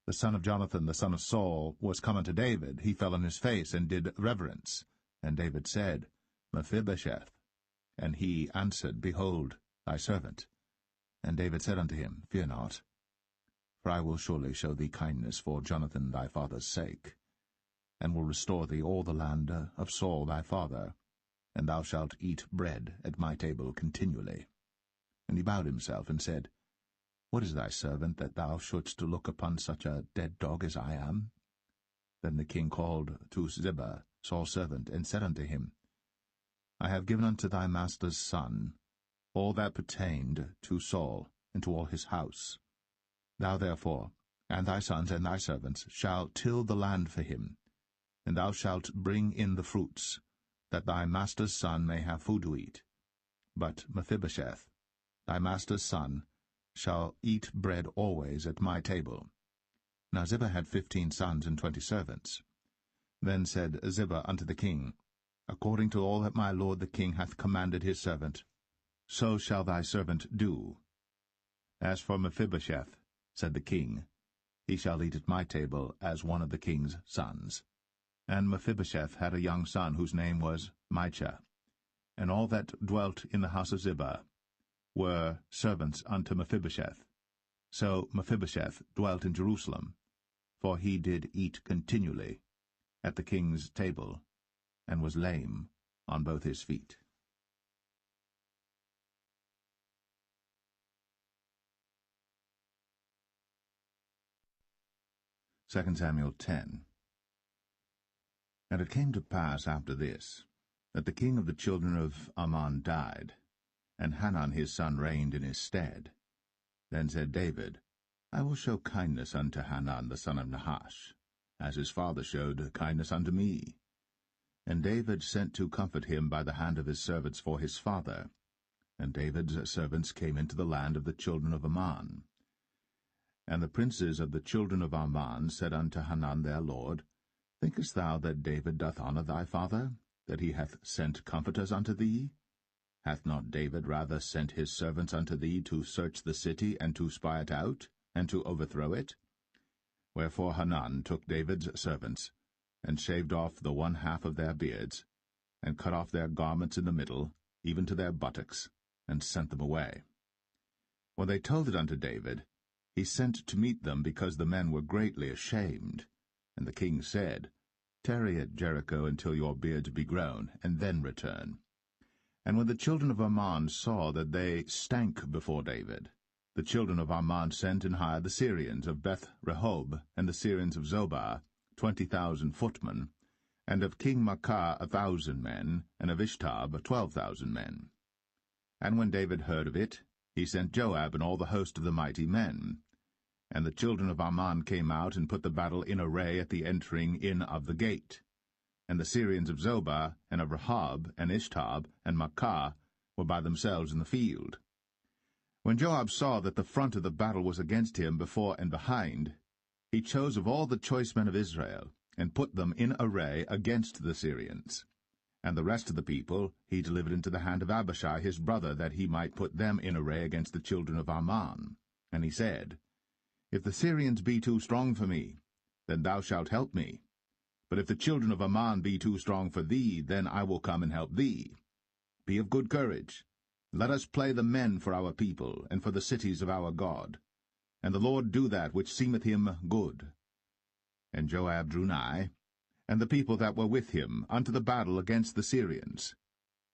the son of Jonathan, the son of Saul, was come unto David, he fell on his face and did reverence. And David said, Mephibosheth. And he answered, Behold, thy servant. And David said unto him, Fear not, for I will surely show thee kindness for Jonathan thy father's sake, and will restore thee all the land of Saul thy father, and thou shalt eat bread at my table continually. And he bowed himself and said, What is thy servant, that thou shouldst look upon such a dead dog as I am? Then the king called to Ziba, Saul's servant, and said unto him, I have given unto thy master's son all that pertained to Saul, and to all his house. Thou therefore, and thy sons and thy servants, shall till the land for him, and thou shalt bring in the fruits, that thy master's son may have food to eat. But Mephibosheth, thy master's son, shall eat bread always at my table. Now Ziba had 15 sons and 20 servants. Then said Ziba unto the king, According to all that my lord the king hath commanded his servant, so shall thy servant do. As for Mephibosheth, said the king, he shall eat at my table as one of the king's sons. And Mephibosheth had a young son whose name was Micah. And all that dwelt in the house of Ziba were servants unto Mephibosheth. So Mephibosheth dwelt in Jerusalem, for he did eat continually at the king's table, and was lame on both his feet. 2 Samuel 10. And it came to pass after this, that the king of the children of Ammon died, and Hanan his son reigned in his stead. Then said David, I will show kindness unto Hanan the son of Nahash, as his father showed kindness unto me. And David sent to comfort him by the hand of his servants for his father. And David's servants came into the land of the children of Ammon. And the princes of the children of Ammon said unto Hanan their lord, Thinkest thou that David doth honour thy father, that he hath sent comforters unto thee? Hath not David rather sent his servants unto thee to search the city, and to spy it out, and to overthrow it? Wherefore Hanan took David's servants, and shaved off the one half of their beards, and cut off their garments in the middle, even to their buttocks, and sent them away. When they told it unto David, he sent to meet them, because the men were greatly ashamed. And the king said, Tarry at Jericho until your beards be grown, and then return. And when the children of Ammon saw that they stank before David, the children of Ammon sent and hired the Syrians of Beth-rehob, and the Syrians of Zobah, 20,000 footmen, and of King Maacah 1,000 men, and of Ishtab 12,000 men. And when David heard of it, he sent Joab and all the host of the mighty men. And the children of Ammon came out and put the battle in array at the entering in of the gate. And the Syrians of Zobah, and of Rehob, and Ishtab, and Maacah were by themselves in the field. When Joab saw that the front of the battle was against him before and behind, he chose of all the choice men of Israel, and put them in array against the Syrians. And the rest of the people he delivered into the hand of Abishai his brother, that he might put them in array against the children of Ammon. And he said, If the Syrians be too strong for me, then thou shalt help me. But if the children of Ammon be too strong for thee, then I will come and help thee. Be of good courage. Let us play the men for our people, and for the cities of our God. And the Lord do that which seemeth him good. And Joab drew nigh, and the people that were with him, unto the battle against the Syrians.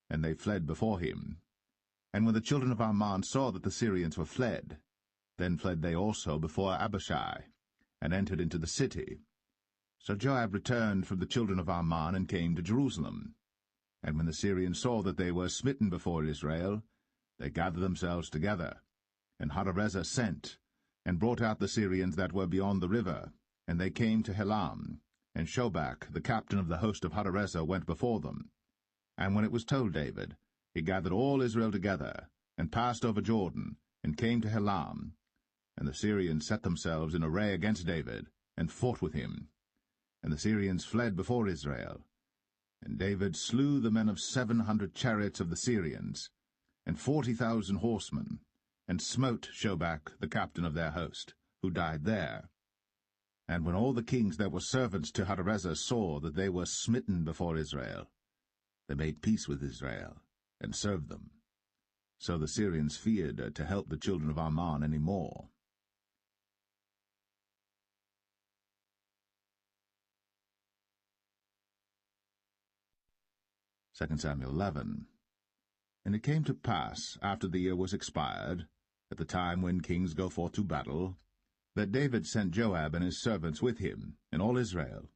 And they fled before him. And when the children of Ammon saw that the Syrians were fled, then fled they also before Abishai, and entered into the city. So Joab returned from the children of Ammon, and came to Jerusalem. And when the Syrians saw that they were smitten before Israel, they gathered themselves together. And Hadarezer sent, and brought out the Syrians that were beyond the river, and they came to Helam. And Shobach, the captain of the host of Hadarezer, went before them. And when it was told David, he gathered all Israel together, and passed over Jordan, and came to Helam. And the Syrians set themselves in array against David, and fought with him. And the Syrians fled before Israel. And David slew the men of 700 chariots of the Syrians, and 40,000 horsemen, and smote Shobach, the captain of their host, who died there. And when all the kings that were servants to Hadarezer saw that they were smitten before Israel, they made peace with Israel, and served them. So the Syrians feared to help the children of Ammon any more. Second Samuel 11. And it came to pass, after the year was expired, at the time when kings go forth to battle, that David sent Joab and his servants with him, and all Israel.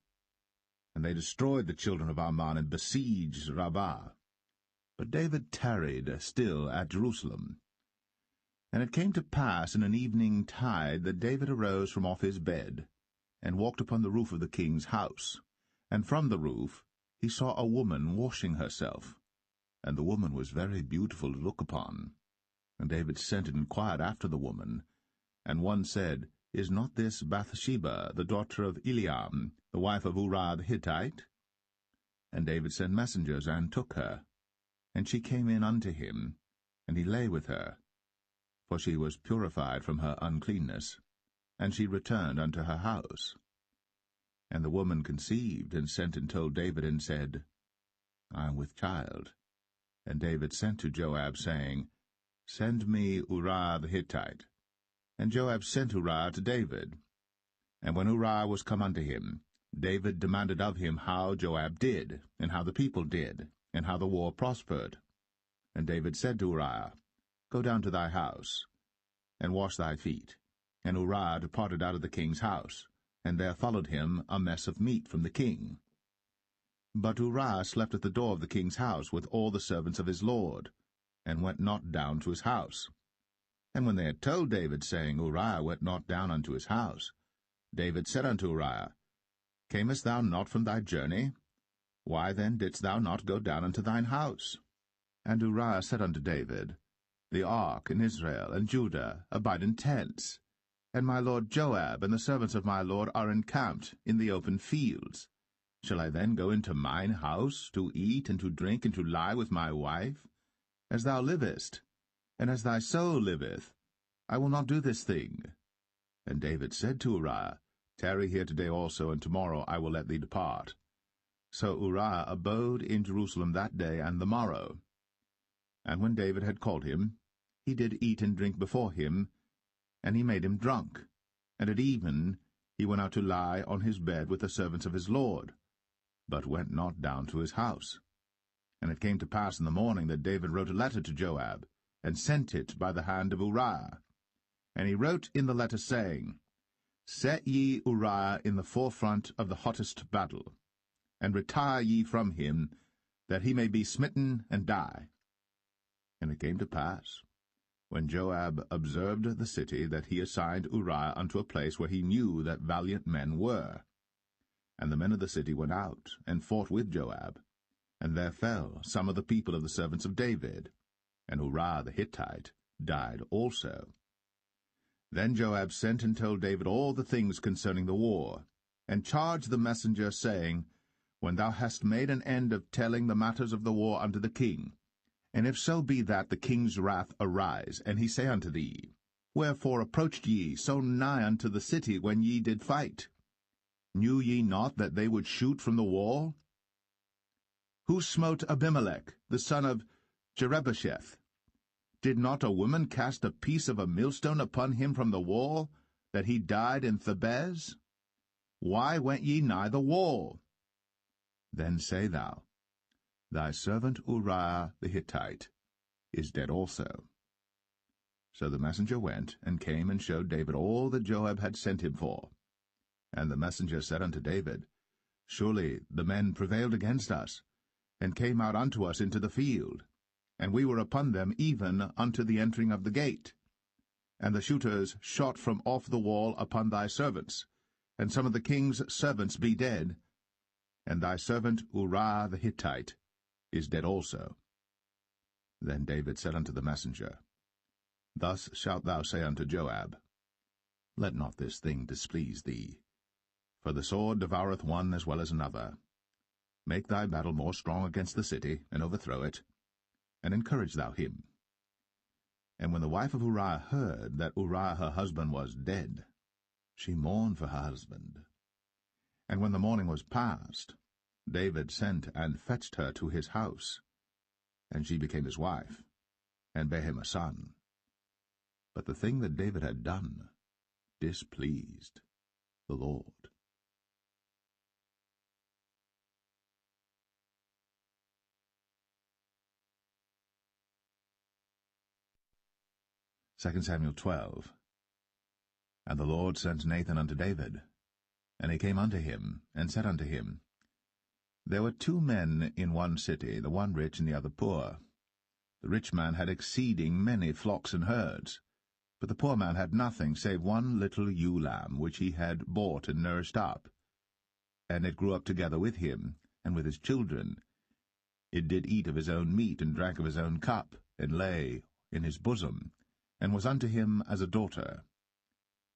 And they destroyed the children of Ammon, and besieged Rabbah. But David tarried still at Jerusalem. And it came to pass in an evening tide that David arose from off his bed, and walked upon the roof of the king's house. And from the roof he saw a woman washing herself, and the woman was very beautiful to look upon. And David sent and inquired after the woman. And one said, Is not this Bathsheba, the daughter of Eliam, the wife of Uriah the Hittite? And David sent messengers, and took her. And she came in unto him, and he lay with her, for she was purified from her uncleanness, and she returned unto her house. And the woman conceived, and sent and told David, and said, I am with child. And David sent to Joab, saying, Send me Uriah the Hittite. And Joab sent Uriah to David. And when Uriah was come unto him, David demanded of him how Joab did, and how the people did, and how the war prospered. And David said to Uriah, Go down to thy house, and wash thy feet. And Uriah departed out of the king's house, and there followed him a mess of meat from the king. But Uriah slept at the door of the king's house with all the servants of his lord, and went not down to his house. And when they had told David, saying, Uriah went not down unto his house, David said unto Uriah, Camest thou not from thy journey? Why then didst thou not go down unto thine house? And Uriah said unto David, The ark and Israel and Judah abide in tents, and my lord Joab and the servants of my lord are encamped in the open fields. Shall I then go into mine house to eat and to drink and to lie with my wife? As thou livest, and as thy soul liveth, I will not do this thing. And David said to Uriah, Tarry here today also, and tomorrow I will let thee depart. So Uriah abode in Jerusalem that day and the morrow. And when David had called him, he did eat and drink before him, and he made him drunk. And at even he went out to lie on his bed with the servants of his lord, but went not down to his house. And it came to pass in the morning that David wrote a letter to Joab, and sent it by the hand of Uriah. And he wrote in the letter, saying, Set ye Uriah in the forefront of the hottest battle, and retire ye from him, that he may be smitten and die. And it came to pass, when Joab observed the city, that he assigned Uriah unto a place where he knew that valiant men were. And the men of the city went out, and fought with Joab, and there fell some of the people of the servants of David, and Uriah the Hittite died also. Then Joab sent and told David all the things concerning the war, and charged the messenger, saying, When thou hast made an end of telling the matters of the war unto the king, and if so be that the king's wrath arise, and he say unto thee, Wherefore approached ye so nigh unto the city when ye did fight? Knew ye not that they would shoot from the wall? Who smote Abimelech, the son of Jerubbesheth? Did not a woman cast a piece of a millstone upon him from the wall, that he died in Thebez? Why went ye nigh the wall? Then say thou, Thy servant Uriah the Hittite is dead also. So the messenger went, and came and showed David all that Joab had sent him for. And the messenger said unto David, Surely the men prevailed against us, and came out unto us into the field, and we were upon them even unto the entering of the gate. And the shooters shot from off the wall upon thy servants, and some of the king's servants be dead, and thy servant Uriah the Hittite is dead also. Then David said unto the messenger, Thus shalt thou say unto Joab, Let not this thing displease thee, for the sword devoureth one as well as another. Make thy battle more strong against the city, and overthrow it, and encourage thou him. And when the wife of Uriah heard that Uriah her husband was dead, she mourned for her husband. And when the morning was past, David sent and fetched her to his house, and she became his wife, and bare him a son. But the thing that David had done displeased the Lord. 2 Samuel 12. And the Lord sent Nathan unto David. And he came unto him, and said unto him, There were 2 men in one city, the one rich and the other poor. The rich man had exceeding many flocks and herds, but the poor man had nothing save one little ewe lamb, which he had bought and nourished up. And it grew up together with him, and with his children. It did eat of his own meat, and drank of his own cup, and lay in his bosom, and was unto him as a daughter.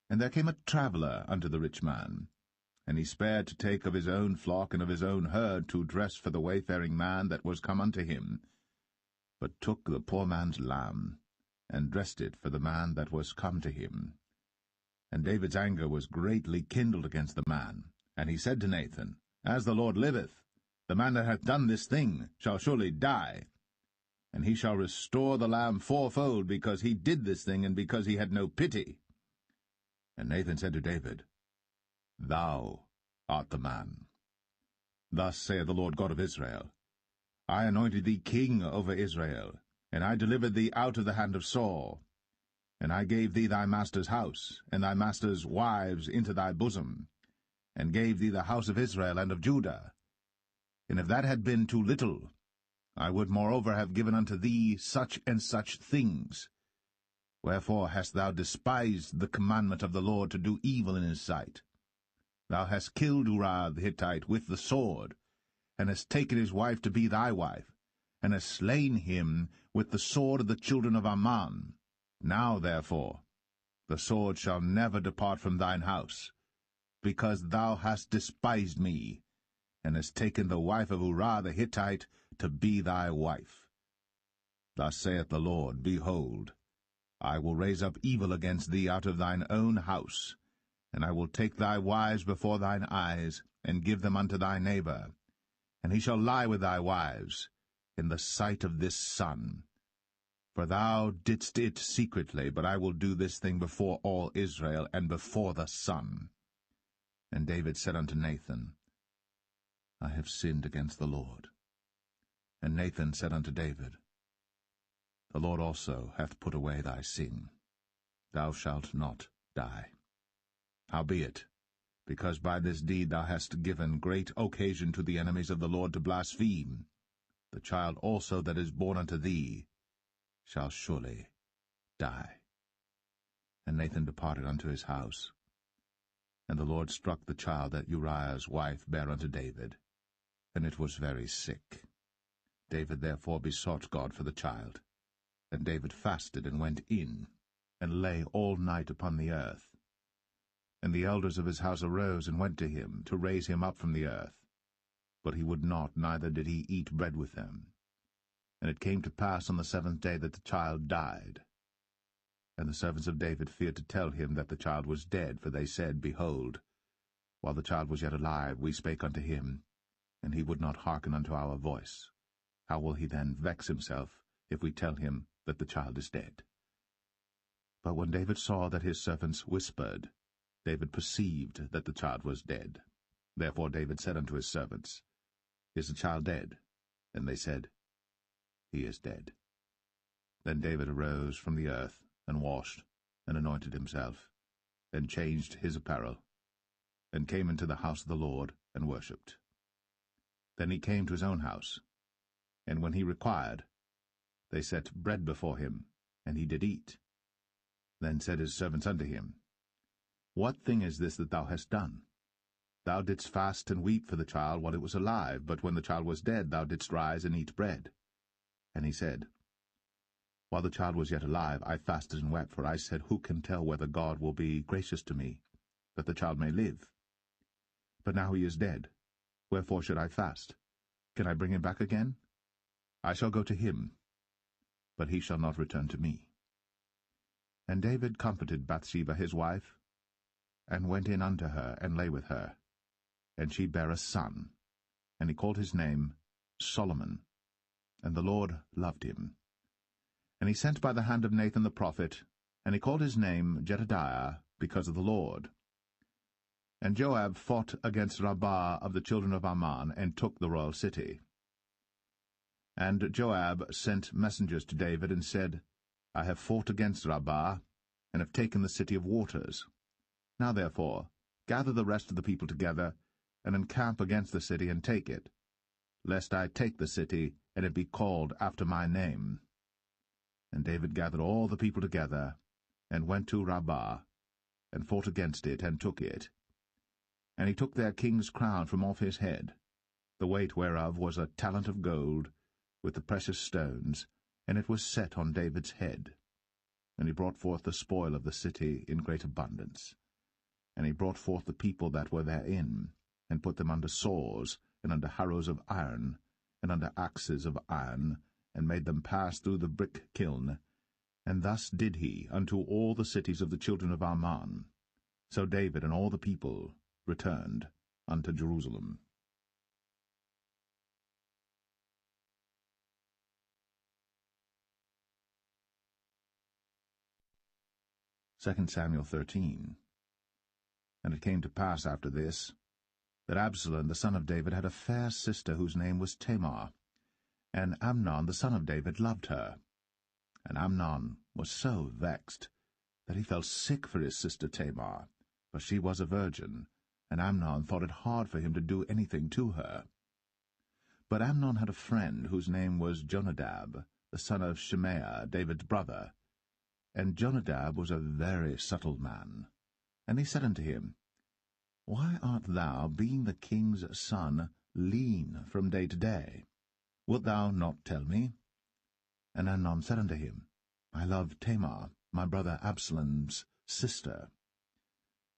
And there came a traveller unto the rich man, and he spared to take of his own flock and of his own herd to dress for the wayfaring man that was come unto him, but took the poor man's lamb, and dressed it for the man that was come to him. And David's anger was greatly kindled against the man, and he said to Nathan, As the Lord liveth, the man that hath done this thing shall surely die, and he shall restore the lamb 4-fold, because he did this thing, and because he had no pity. And Nathan said to David, Thou art the man. Thus saith the Lord God of Israel, I anointed thee king over Israel, and I delivered thee out of the hand of Saul. And I gave thee thy master's house, and thy master's wives into thy bosom, and gave thee the house of Israel and of Judah. And if that had been too little, I would moreover have given unto thee such and such things. Wherefore hast thou despised the commandment of the Lord to do evil in his sight? Thou hast killed Uriah the Hittite with the sword, and hast taken his wife to be thy wife, and hast slain him with the sword of the children of Ammon. Now, therefore, the sword shall never depart from thine house, because thou hast despised me, and hast taken the wife of Uriah the Hittite to be thy wife. Thus saith the Lord, Behold, I will raise up evil against thee out of thine own house, and I will take thy wives before thine eyes, and give them unto thy neighbor, and he shall lie with thy wives in the sight of this sun. For thou didst it secretly, but I will do this thing before all Israel, and before the sun. And David said unto Nathan, I have sinned against the Lord. And Nathan said unto David, The Lord also hath put away thy sin. Thou shalt not die. Howbeit, because by this deed thou hast given great occasion to the enemies of the Lord to blaspheme, the child also that is born unto thee shall surely die. And Nathan departed unto his house. And the Lord struck the child that Uriah's wife bare unto David, and it was very sick. David therefore besought God for the child. And David fasted, and went in, and lay all night upon the earth. And the elders of his house arose, and went to him, to raise him up from the earth. But he would not, neither did he eat bread with them. And it came to pass on the 7th day that the child died. And the servants of David feared to tell him that the child was dead, for they said, Behold, while the child was yet alive, we spake unto him, and he would not hearken unto our voice. How will he then vex himself, if we tell him that the child is dead? But when David saw that his servants whispered, David perceived that the child was dead. Therefore David said unto his servants, Is the child dead? And they said, He is dead. Then David arose from the earth, and washed, and anointed himself, and changed his apparel, and came into the house of the Lord, and worshipped. Then he came to his own house, and when he required, they set bread before him, and he did eat. Then said his servants unto him, What thing is this that thou hast done? Thou didst fast and weep for the child while it was alive, but when the child was dead thou didst rise and eat bread. And he said, While the child was yet alive, I fasted and wept, for I said, Who can tell whether God will be gracious to me, that the child may live? But now he is dead, wherefore should I fast? Can I bring him back again? I shall go to him, but he shall not return to me. And David comforted Bathsheba his wife, and went in unto her, and lay with her. And she bare a son, and he called his name Solomon. And the Lord loved him. And he sent by the hand of Nathan the prophet, and he called his name Jedediah, because of the Lord. And Joab fought against Rabbah of the children of Ammon, and took the royal city. And Joab sent messengers to David, and said, I have fought against Rabbah, and have taken the city of waters. Now therefore, gather the rest of the people together, and encamp against the city, and take it, lest I take the city, and it be called after my name. And David gathered all the people together, and went to Rabbah, and fought against it, and took it. And he took their king's crown from off his head, the weight whereof was a talent of gold, with the precious stones, and it was set on David's head. And he brought forth the spoil of the city in great abundance. And he brought forth the people that were therein, and put them under saws, and under harrows of iron, and under axes of iron, and made them pass through the brick kiln. And thus did he unto all the cities of the children of Ammon. So David and all the people returned unto Jerusalem. 2 Samuel 13. And it came to pass after this, that Absalom the son of David had a fair sister whose name was Tamar, and Amnon the son of David loved her. And Amnon was so vexed that he fell sick for his sister Tamar, for she was a virgin, and Amnon thought it hard for him to do anything to her. But Amnon had a friend whose name was Jonadab, the son of Shimea, David's brother. And Jonadab was a very subtle man. And he said unto him, Why art thou, being the king's son, lean from day to day? Wilt thou not tell me? And Amnon said unto him, I love Tamar, my brother Absalom's sister.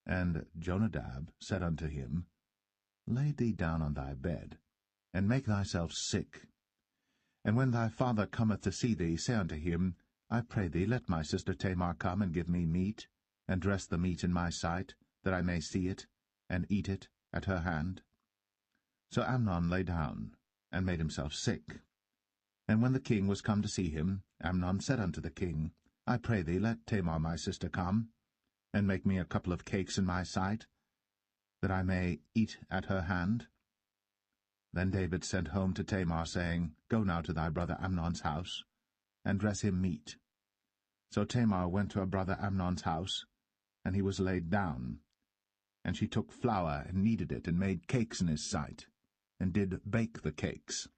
And Jonadab said unto him, Lay thee down on thy bed, and make thyself sick. And when thy father cometh to see thee, say unto him, I pray thee, let my sister Tamar come and give me meat, and dress the meat in my sight, that I may see it, and eat it at her hand. So Amnon lay down, and made himself sick. And when the king was come to see him, Amnon said unto the king, I pray thee, let Tamar my sister come, and make me a couple of cakes in my sight, that I may eat at her hand. Then David sent home to Tamar, saying, Go now to thy brother Amnon's house, and dress him meat. So Tamar went to her brother Amnon's house, and he was laid down. And she took flour, and kneaded it, and made cakes in his sight, and did bake the cakes.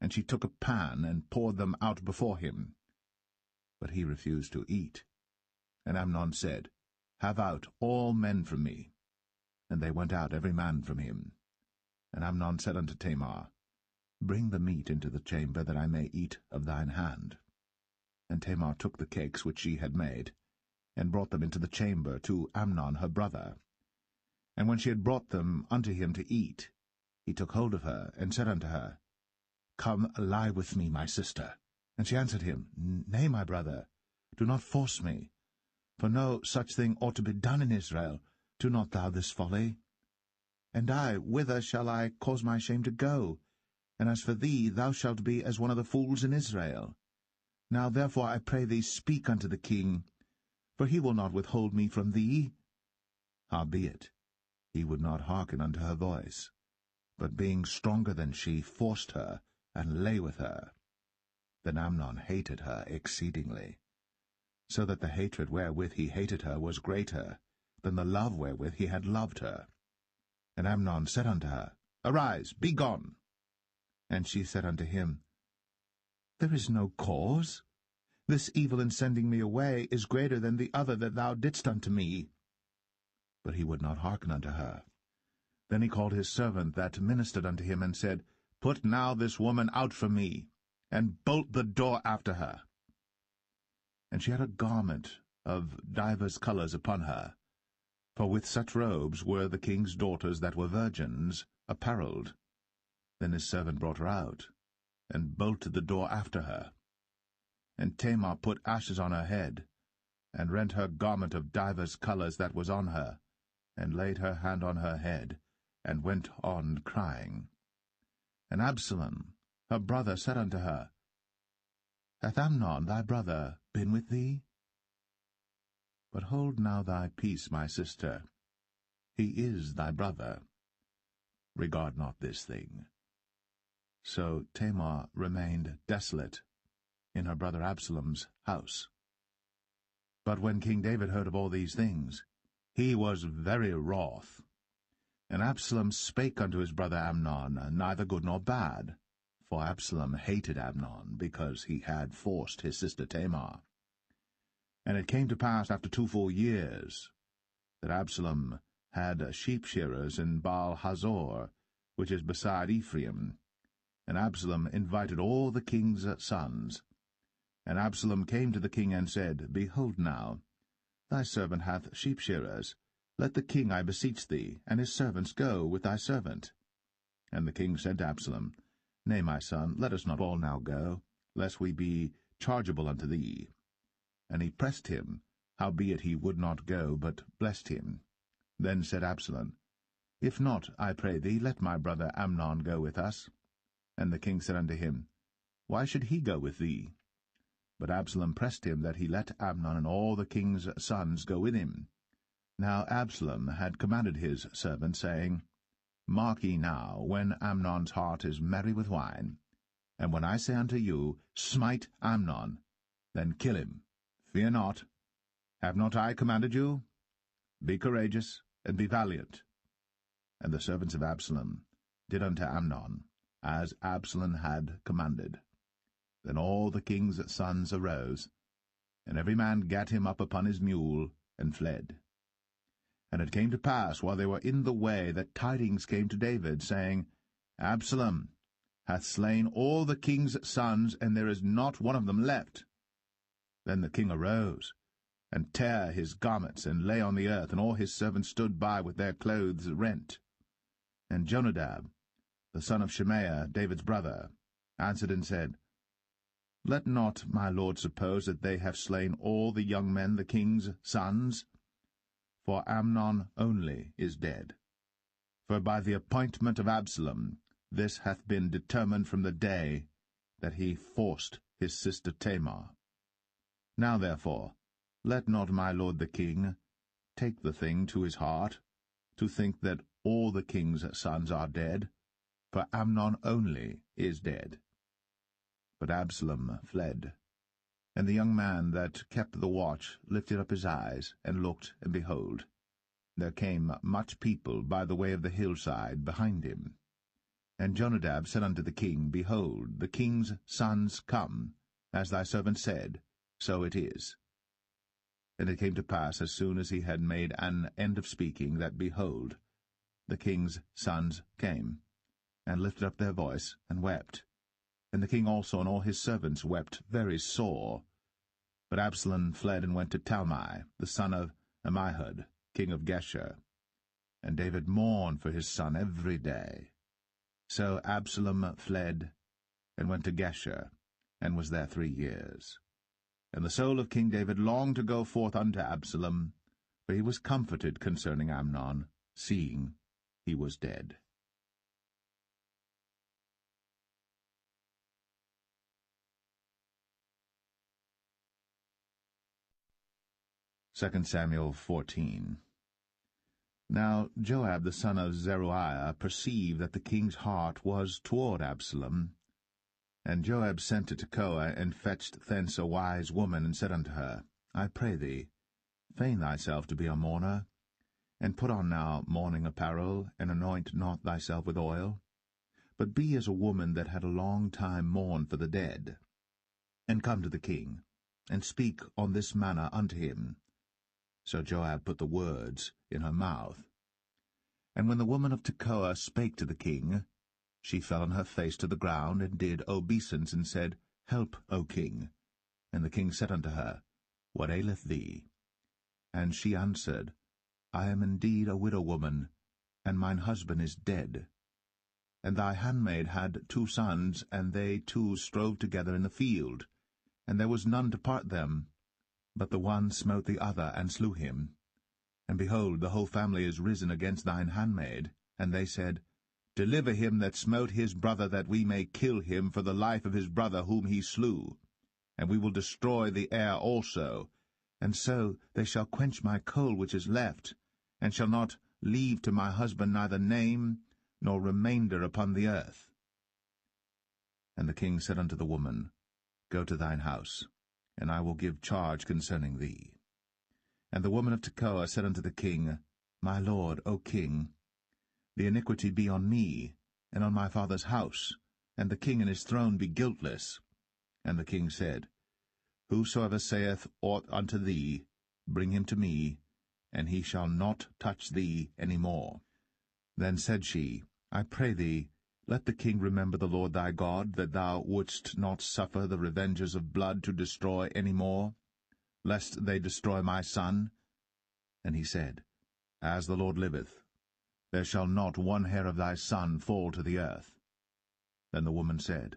And she took a pan, and poured them out before him. But he refused to eat. And Amnon said, Have out all men from me. And they went out every man from him. And Amnon said unto Tamar, Bring the meat into the chamber, that I may eat of thine hand. And Tamar took the cakes which she had made, and brought them into the chamber to Amnon her brother. And when she had brought them unto him to eat, he took hold of her, and said unto her, Come, lie with me, my sister. And she answered him, Nay, my brother, do not force me. For no such thing ought to be done in Israel. Do not thou this folly. And I, whither shall I cause my shame to go? And as for thee, thou shalt be as one of the fools in Israel. Now therefore I pray thee, speak unto the king, for he will not withhold me from thee. Howbeit, he would not hearken unto her voice, but being stronger than she, forced her, and lay with her. Then Amnon hated her exceedingly, so that the hatred wherewith he hated her was greater than the love wherewith he had loved her. And Amnon said unto her, Arise, be gone. And she said unto him, There is no cause. This evil in sending me away is greater than the other that thou didst unto me. But he would not hearken unto her. Then he called his servant that ministered unto him, and said, Put now this woman out from me, and bolt the door after her. And she had a garment of divers colours upon her, for with such robes were the king's daughters that were virgins apparelled. Then his servant brought her out, and bolted the door after her. And Tamar put ashes on her head, and rent her garment of divers colours that was on her, and laid her hand on her head, and went on crying. And Absalom, her brother, said unto her, Hath Amnon thy brother been with thee? But hold now thy peace, my sister. He is thy brother. Regard not this thing. So Tamar remained desolate in her brother Absalom's house. But when King David heard of all these things, he was very wroth. And Absalom spake unto his brother Amnon, neither good nor bad, for Absalom hated Amnon, because he had forced his sister Tamar. And it came to pass after 2 full years, that Absalom had sheep-shearers in Baal-Hazor, which is beside Ephraim. And Absalom invited all the king's sons. And Absalom came to the king and said, Behold now, thy servant hath sheep-shearers. Let the king, I beseech thee, and his servants go with thy servant. And the king said to Absalom, Nay, my son, let us not all now go, lest we be chargeable unto thee. And he pressed him, howbeit he would not go, but blessed him. Then said Absalom, If not, I pray thee, let my brother Amnon go with us. And the king said unto him, Why should he go with thee? But Absalom pressed him that he let Amnon and all the king's sons go with him. Now Absalom had commanded his servant, saying, Mark ye now, when Amnon's heart is merry with wine, and when I say unto you, Smite Amnon, then kill him. Fear not. Have not I commanded you? Be courageous, and be valiant. And the servants of Absalom did unto Amnon, as Absalom had commanded. Then all the king's sons arose, and every man gat him up upon his mule, and fled. And it came to pass, while they were in the way, that tidings came to David, saying, Absalom hath slain all the king's sons, and there is not one of them left. Then the king arose, and tare his garments, and lay on the earth, and all his servants stood by with their clothes rent. And Jonadab, the son of Shemaiah, David's brother, answered and said, Let not my lord suppose that they have slain all the young men, the king's sons, for Amnon only is dead. For by the appointment of Absalom this hath been determined from the day that he forced his sister Tamar. Now therefore, let not my lord the king take the thing to his heart, to think that all the king's sons are dead, for Amnon only is dead. But Absalom fled. And the young man that kept the watch lifted up his eyes, and looked, and behold, there came much people by the way of the hillside behind him. And Jonadab said unto the king, Behold, the king's sons come, as thy servant said, so it is. And it came to pass, as soon as he had made an end of speaking, that, behold, the king's sons came, and lifted up their voice, and wept. And the king also and all his servants wept very sore. But Absalom fled and went to Talmai, the son of Ammihud, king of Geshur. And David mourned for his son every day. So Absalom fled and went to Geshur, and was there 3 years. And the soul of King David longed to go forth unto Absalom, for he was comforted concerning Amnon, seeing he was dead. 2 Samuel 14. Now Joab the son of Zeruiah perceived that the king's heart was toward Absalom. And Joab sent to Tekoa, and fetched thence a wise woman, and said unto her, I pray thee, feign thyself to be a mourner, and put on now mourning apparel, and anoint not thyself with oil, but be as a woman that had a long time mourned for the dead. And come to the king, and speak on this manner unto him. So Joab put the words in her mouth. And when the woman of Tekoa spake to the king, she fell on her face to the ground, and did obeisance, and said, Help, O king. And the king said unto her, What aileth thee? And she answered, I am indeed a widow woman, and mine husband is dead. And thy handmaid had 2 sons, and they 2 strove together in the field, and there was none to part them. But the one smote the other, and slew him. And behold, the whole family is risen against thine handmaid. And they said, Deliver him that smote his brother, that we may kill him for the life of his brother whom he slew. And we will destroy the heir also. And so they shall quench my coal which is left, and shall not leave to my husband neither name nor remainder upon the earth. And the king said unto the woman, Go to thine house, and I will give charge concerning thee. And the woman of Tekoa said unto the king, My lord, O king, the iniquity be on me, and on my father's house, and the king and his throne be guiltless. And the king said, Whosoever saith aught unto thee, bring him to me, and he shall not touch thee any more. Then said she, I pray thee, let the king remember the Lord thy God, that thou wouldst not suffer the revengers of blood to destroy any more, lest they destroy my son. And he said, As the Lord liveth, there shall not one hair of thy son fall to the earth. Then the woman said,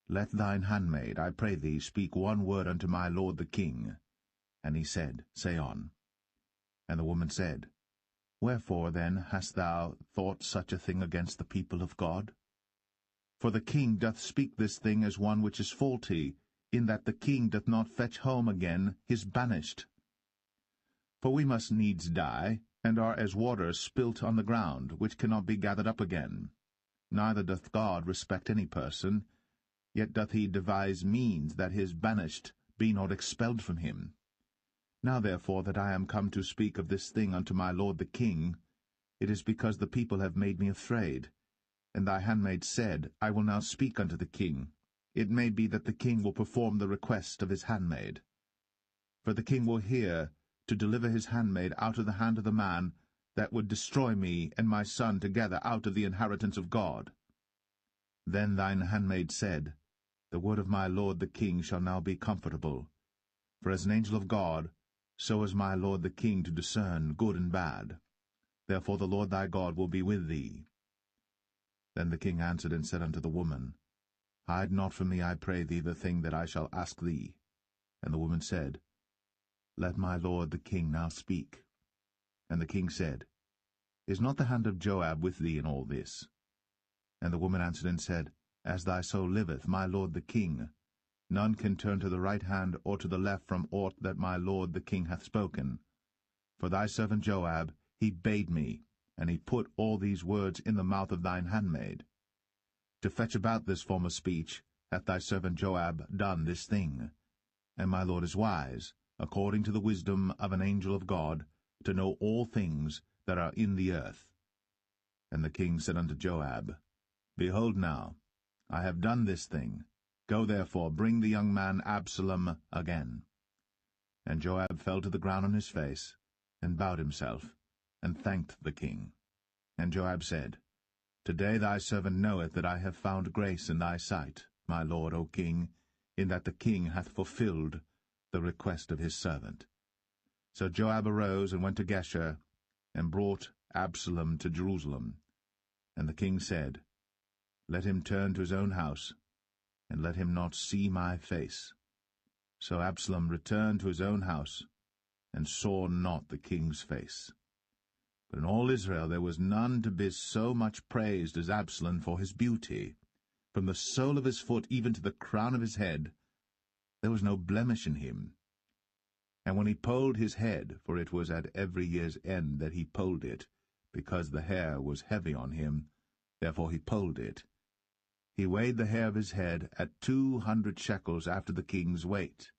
Let thine handmaid, I pray thee, speak one word unto my lord the king. And he said, Say on. And the woman said, Wherefore then hast thou thought such a thing against the people of God? For the king doth speak this thing as one which is faulty, in that the king doth not fetch home again his banished. For we must needs die, and are as water spilt on the ground, which cannot be gathered up again. Neither doth God respect any person, yet doth he devise means that his banished be not expelled from him. Now therefore that I am come to speak of this thing unto my lord the king, it is because the people have made me afraid. And thy handmaid said, I will now speak unto the king. It may be that the king will perform the request of his handmaid. For the king will hear to deliver his handmaid out of the hand of the man that would destroy me and my son together out of the inheritance of God. Then thine handmaid said, The word of my lord the king shall now be comfortable. For as an angel of God, so is my lord the king to discern good and bad. Therefore the Lord thy God will be with thee. Then the king answered and said unto the woman, Hide not from me, I pray thee, the thing that I shall ask thee. And the woman said, Let my lord the king now speak. And the king said, Is not the hand of Joab with thee in all this? And the woman answered and said, As thy soul liveth, my lord the king, none can turn to the right hand or to the left from aught that my lord the king hath spoken. For thy servant Joab, he bade me, and he put all these words in the mouth of thine handmaid. To fetch about this form of speech hath thy servant Joab done this thing. And my lord is wise, according to the wisdom of an angel of God, to know all things that are in the earth. And the king said unto Joab, Behold now, I have done this thing. Go therefore, bring the young man Absalom again. And Joab fell to the ground on his face, and bowed himself, and thanked the king. And Joab said, Today thy servant knoweth that I have found grace in thy sight, my lord, O king, in that the king hath fulfilled the request of his servant. So Joab arose and went to Geshur, and brought Absalom to Jerusalem. And the king said, Let him turn to his own house, and let him not see my face. So Absalom returned to his own house, and saw not the king's face. But in all Israel there was none to be so much praised as Absalom for his beauty. From the sole of his foot even to the crown of his head, there was no blemish in him. And when he polled his head, for it was at every year's end that he polled it, because the hair was heavy on him, therefore he polled it, he weighed the hair of his head at 200 shekels after the king's weight.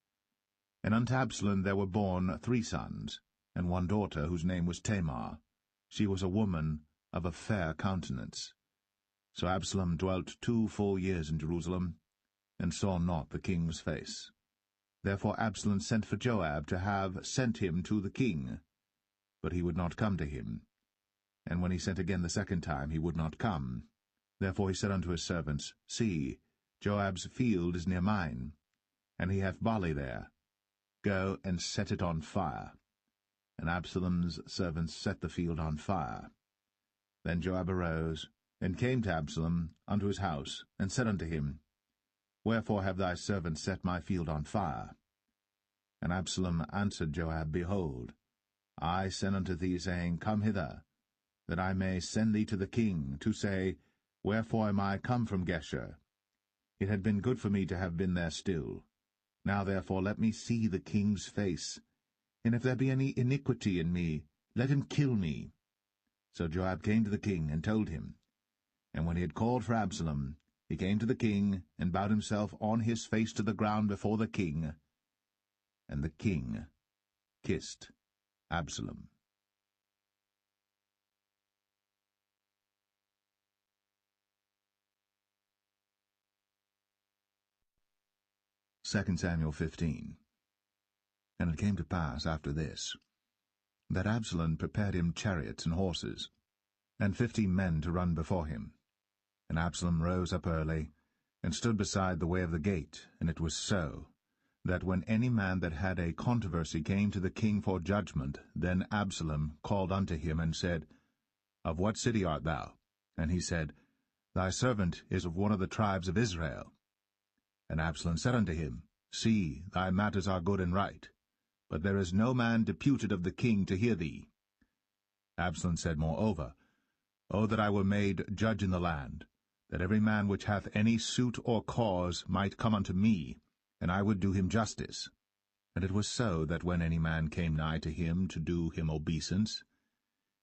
And unto Absalom there were born 3 sons, and 1 daughter, whose name was Tamar. She was a woman of a fair countenance. So Absalom dwelt 2 full years in Jerusalem, and saw not the king's face. Therefore Absalom sent for Joab to have sent him to the king, but he would not come to him. And when he sent again the second time, he would not come. Therefore he said unto his servants, See, Joab's field is near mine, and he hath barley there. Go and set it on fire. And Absalom's servants set the field on fire. Then Joab arose, and came to Absalom unto his house, and said unto him, Wherefore have thy servants set my field on fire? And Absalom answered Joab, Behold, I sent unto thee, saying, Come hither, that I may send thee to the king, to say, Wherefore am I come from Geshur? It had been good for me to have been there still. Now therefore let me see the king's face, and if there be any iniquity in me, let him kill me. So Joab came to the king, and told him. And when he had called for Absalom, he came to the king, and bowed himself on his face to the ground before the king. And the king kissed Absalom. 2 Samuel 15. And it came to pass after this, that Absalom prepared him chariots and horses, and 50 men to run before him. And Absalom rose up early, and stood beside the way of the gate. And it was so, that when any man that had a controversy came to the king for judgment, then Absalom called unto him, and said, Of what city art thou? And he said, Thy servant is of one of the tribes of Israel. And Absalom said unto him, See, thy matters are good and right, but there is no man deputed of the king to hear thee. Absalom said moreover, O that I were made judge in the land, that every man which hath any suit or cause might come unto me, and I would do him justice. And it was so, that when any man came nigh to him to do him obeisance,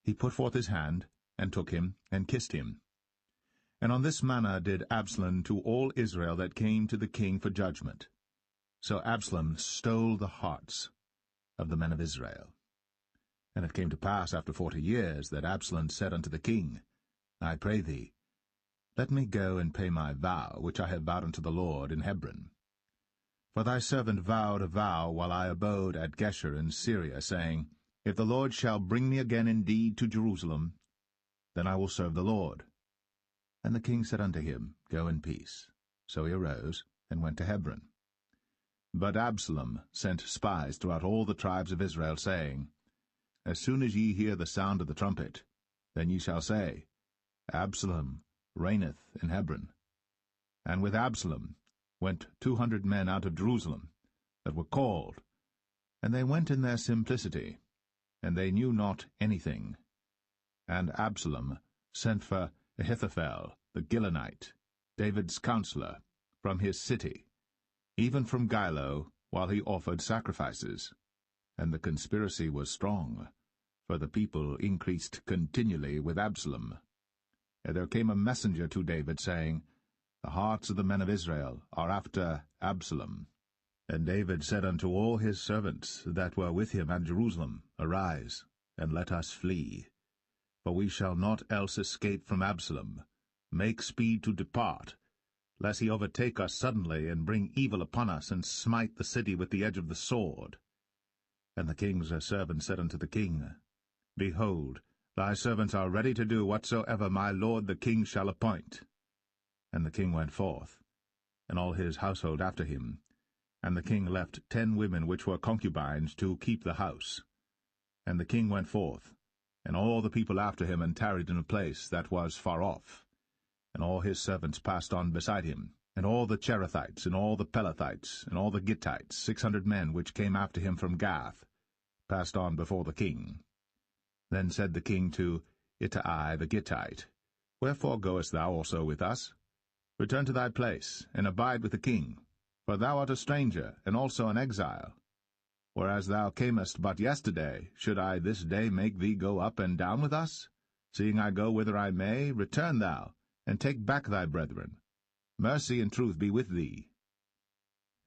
he put forth his hand, and took him, and kissed him. And on this manner did Absalom to all Israel that came to the king for judgment. So Absalom stole the hearts of the men of Israel. And it came to pass after 40 years that Absalom said unto the king, I pray thee, let me go and pay my vow, which I have vowed unto the Lord in Hebron. For thy servant vowed a vow while I abode at Geshur in Syria, saying, If the Lord shall bring me again indeed to Jerusalem, then I will serve the Lord. And the king said unto him, Go in peace. So he arose, and went to Hebron. But Absalom sent spies throughout all the tribes of Israel, saying, As soon as ye hear the sound of the trumpet, then ye shall say, Absalom reigneth in Hebron. And with Absalom went 200 men out of Jerusalem, that were called, and they went in their simplicity, and they knew not anything. And Absalom sent for Ahithophel the Gilonite, David's counselor, from his city, even from Gilo, while he offered sacrifices. And the conspiracy was strong, for the people increased continually with Absalom. And there came a messenger to David, saying, The hearts of the men of Israel are after Absalom. And David said unto all his servants that were with him at Jerusalem, Arise, and let us flee. For we shall not else escape from Absalom. Make speed to depart, lest he overtake us suddenly, and bring evil upon us, and smite the city with the edge of the sword. And the king's servant said unto the king, Behold, thy servants are ready to do whatsoever my lord the king shall appoint. And the king went forth, and all his household after him. And the king left 10 women which were concubines to keep the house. And the king went forth, and all the people after him, and tarried in a place that was far off. And all his servants passed on beside him, and all the Cherethites, and all the Pelethites, and all the Gittites, 600 men which came after him from Gath, passed on before the king. Then said the king to Ittai the Gittite, Wherefore goest thou also with us? Return to thy place, and abide with the king, for thou art a stranger, and also an exile. Whereas thou camest but yesterday, should I this day make thee go up and down with us? Seeing I go whither I may, return thou, and take back thy brethren. Mercy and truth be with thee.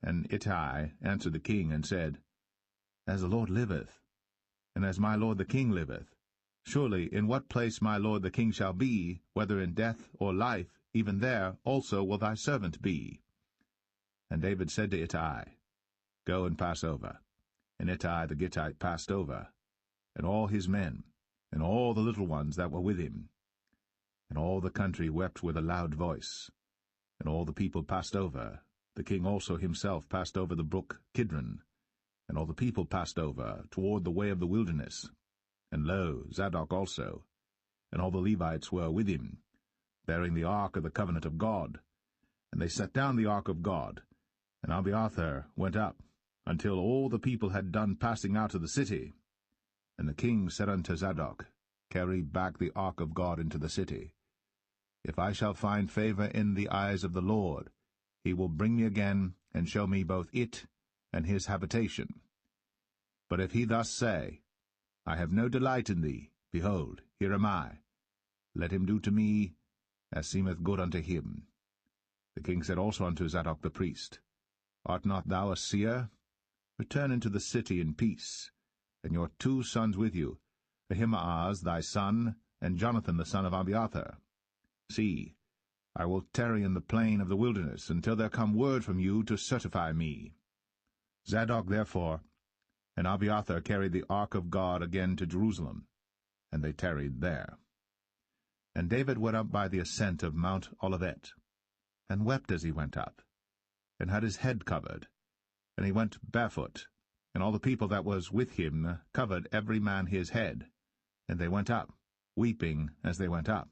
And Ittai answered the king, and said, As the Lord liveth, and as my lord the king liveth, surely in what place my lord the king shall be, whether in death or life, even there also will thy servant be. And David said to Ittai, Go and pass over. And Ittai the Gittite passed over, and all his men, and all the little ones that were with him. And all the country wept with a loud voice. And all the people passed over. The king also himself passed over the brook Kidron. And all the people passed over toward the way of the wilderness. And lo, Zadok also, and all the Levites were with him, bearing the ark of the covenant of God. And they set down the ark of God, and Abiathar went up, until all the people had done passing out of the city. And the king said unto Zadok, Carry back the ark of God into the city. If I shall find favor in the eyes of the Lord, he will bring me again, and show me both it and his habitation. But if he thus say, I have no delight in thee, behold, here am I. Let him do to me as seemeth good unto him. The king said also unto Zadok the priest, Art not thou a seer? Return into the city in peace, and your 2 sons with you, Ahimaaz thy son, and Jonathan the son of Abiathar. See, I will tarry in the plain of the wilderness, until there come word from you to certify me. Zadok therefore and Abiathar carried the ark of God again to Jerusalem, and they tarried there. And David went up by the ascent of Mount Olivet, and wept as he went up, and had his head covered, and he went barefoot, and all the people that was with him covered every man his head, and they went up, weeping as they went up.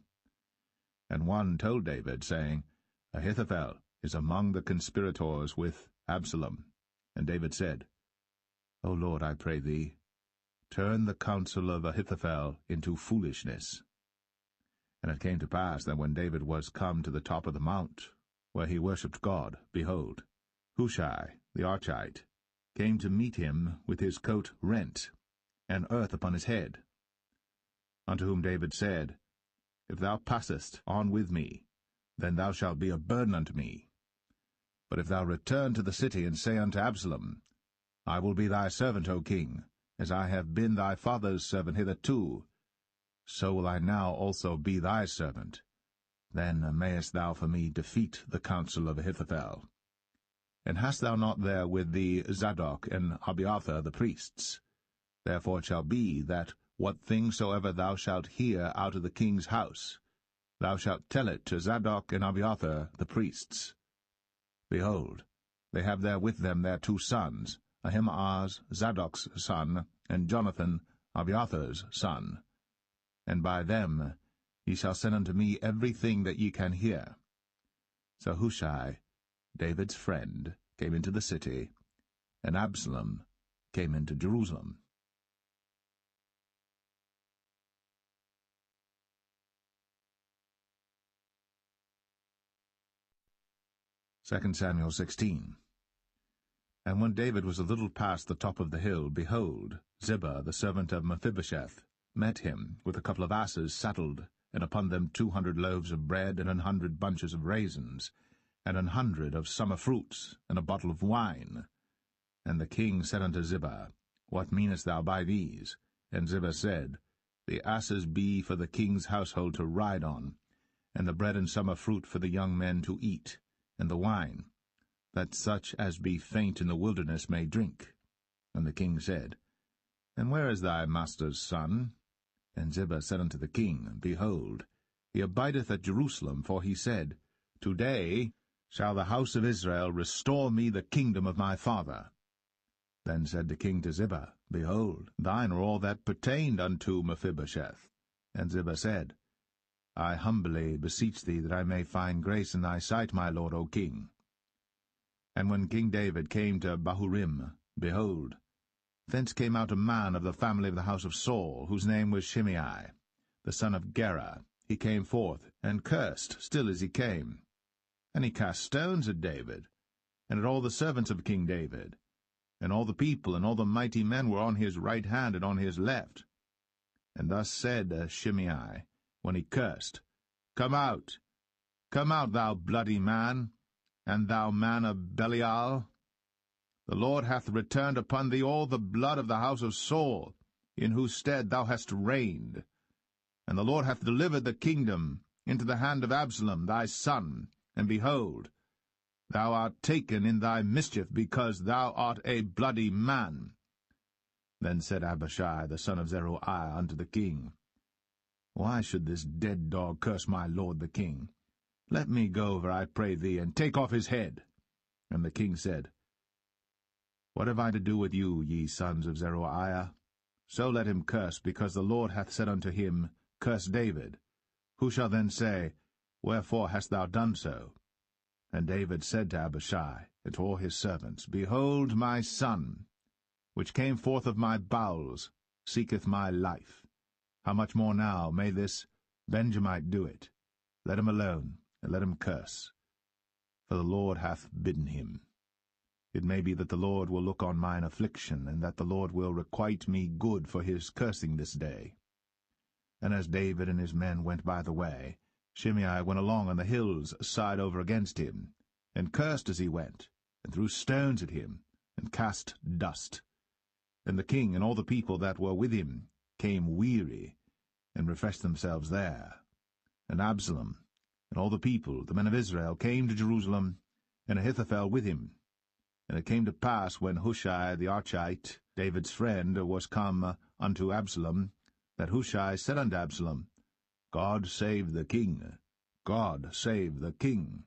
And one told David, saying, Ahithophel is among the conspirators with Absalom. And David said, O Lord, I pray thee, turn the counsel of Ahithophel into foolishness. And it came to pass that when David was come to the top of the mount, where he worshipped God, behold, Hushai the Archite came to meet him with his coat rent, and earth upon his head. Unto whom David said, If thou passest on with me, then thou shalt be a burden unto me. But if thou return to the city, and say unto Absalom, I will be thy servant, O king, as I have been thy father's servant hitherto, so will I now also be thy servant. Then mayest thou for me defeat the counsel of Ahithophel. And hast thou not there with thee Zadok and Abiathar the priests? Therefore it shall be that what thing soever thou shalt hear out of the king's house, thou shalt tell it to Zadok and Abiathar the priests. Behold, they have there with them their 2 sons, Ahimaaz Zadok's son, and Jonathan Abiathar's son. And by them ye shall send unto me everything that ye can hear. So Hushai, David's friend, came into the city, and Absalom came into Jerusalem. 2 Samuel 16. And when David was a little past the top of the hill, behold, Ziba, the servant of Mephibosheth, met him with a couple of asses saddled, and upon them 200 loaves of bread, and 100 bunches of raisins, and 100 of summer fruits, and a bottle of wine. And the king said unto Ziba, What meanest thou by these? And Ziba said, The asses be for the king's household to ride on, and the bread and summer fruit for the young men to eat, and the wine, that such as be faint in the wilderness may drink. And the king said, And where is thy master's son? And Ziba said unto the king, Behold, he abideth at Jerusalem, for he said, Today shall the house of Israel restore me the kingdom of my father. Then said the king to Ziba, Behold, thine are all that pertained unto Mephibosheth. And Ziba said, I humbly beseech thee that I may find grace in thy sight, my lord, O king. And when King David came to Bahurim, behold, thence came out a man of the family of the house of Saul, whose name was Shimei, the son of Gera. He came forth, and cursed still as he came. And he cast stones at David, and at all the servants of King David. And all the people and all the mighty men were on his right hand and on his left. And thus said Shimei, when he cursed, come out, thou bloody man, and thou man of Belial. The Lord hath returned upon thee all the blood of the house of Saul, in whose stead thou hast reigned. And the Lord hath delivered the kingdom into the hand of Absalom thy son, and behold, thou art taken in thy mischief, because thou art a bloody man. Then said Abishai the son of Zeruiah unto the king, Why should this dead dog curse my lord the king? Let me go over, I pray thee, and take off his head. And the king said, What have I to do with you, ye sons of Zeruiah? So let him curse, because the Lord hath said unto him, Curse David. Who shall then say, Wherefore hast thou done so? And David said to Abishai and to all his servants, Behold, my son, which came forth of my bowels, seeketh my life. How much more now may this Benjamite do it? Let him alone, and let him curse. For the Lord hath bidden him. It may be that the Lord will look on mine affliction, and that the Lord will requite me good for his cursing this day. And as David and his men went by the way, Shimei went along on the hills side over against him, and cursed as he went, and threw stones at him, and cast dust. And the king and all the people that were with him came weary, and refreshed themselves there. And Absalom and all the people, the men of Israel, came to Jerusalem, and Ahithophel with him. And it came to pass, when Hushai the Archite, David's friend, was come unto Absalom, that Hushai said unto Absalom, God save the king, God save the king.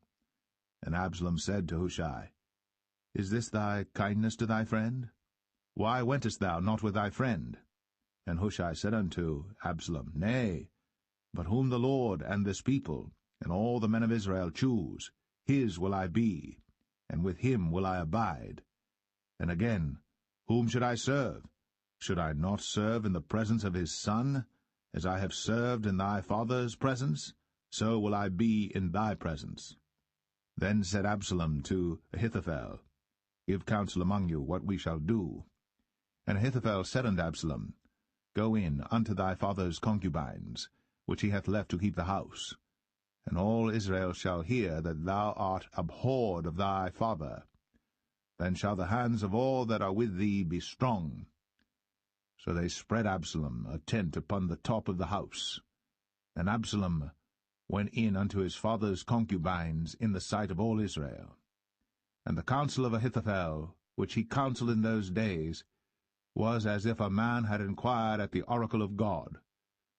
And Absalom said to Hushai, Is this thy kindness to thy friend? Why wentest thou not with thy friend? And Hushai said unto Absalom, Nay, but whom the Lord and this people and all the men of Israel choose, his will I be, and with him will I abide. And again, whom should I serve? Should I not serve in the presence of his son? As I have served in thy father's presence, so will I be in thy presence. Then said Absalom to Ahithophel, Give counsel among you what we shall do. And Ahithophel said unto Absalom, Go in unto thy father's concubines, which he hath left to keep the house. And all Israel shall hear that thou art abhorred of thy father. Then shall the hands of all that are with thee be strong. So they spread Absalom a tent upon the top of the house. And Absalom went in unto his father's concubines in the sight of all Israel. And the counsel of Ahithophel, which he counselled in those days, was as if a man had inquired at the oracle of God.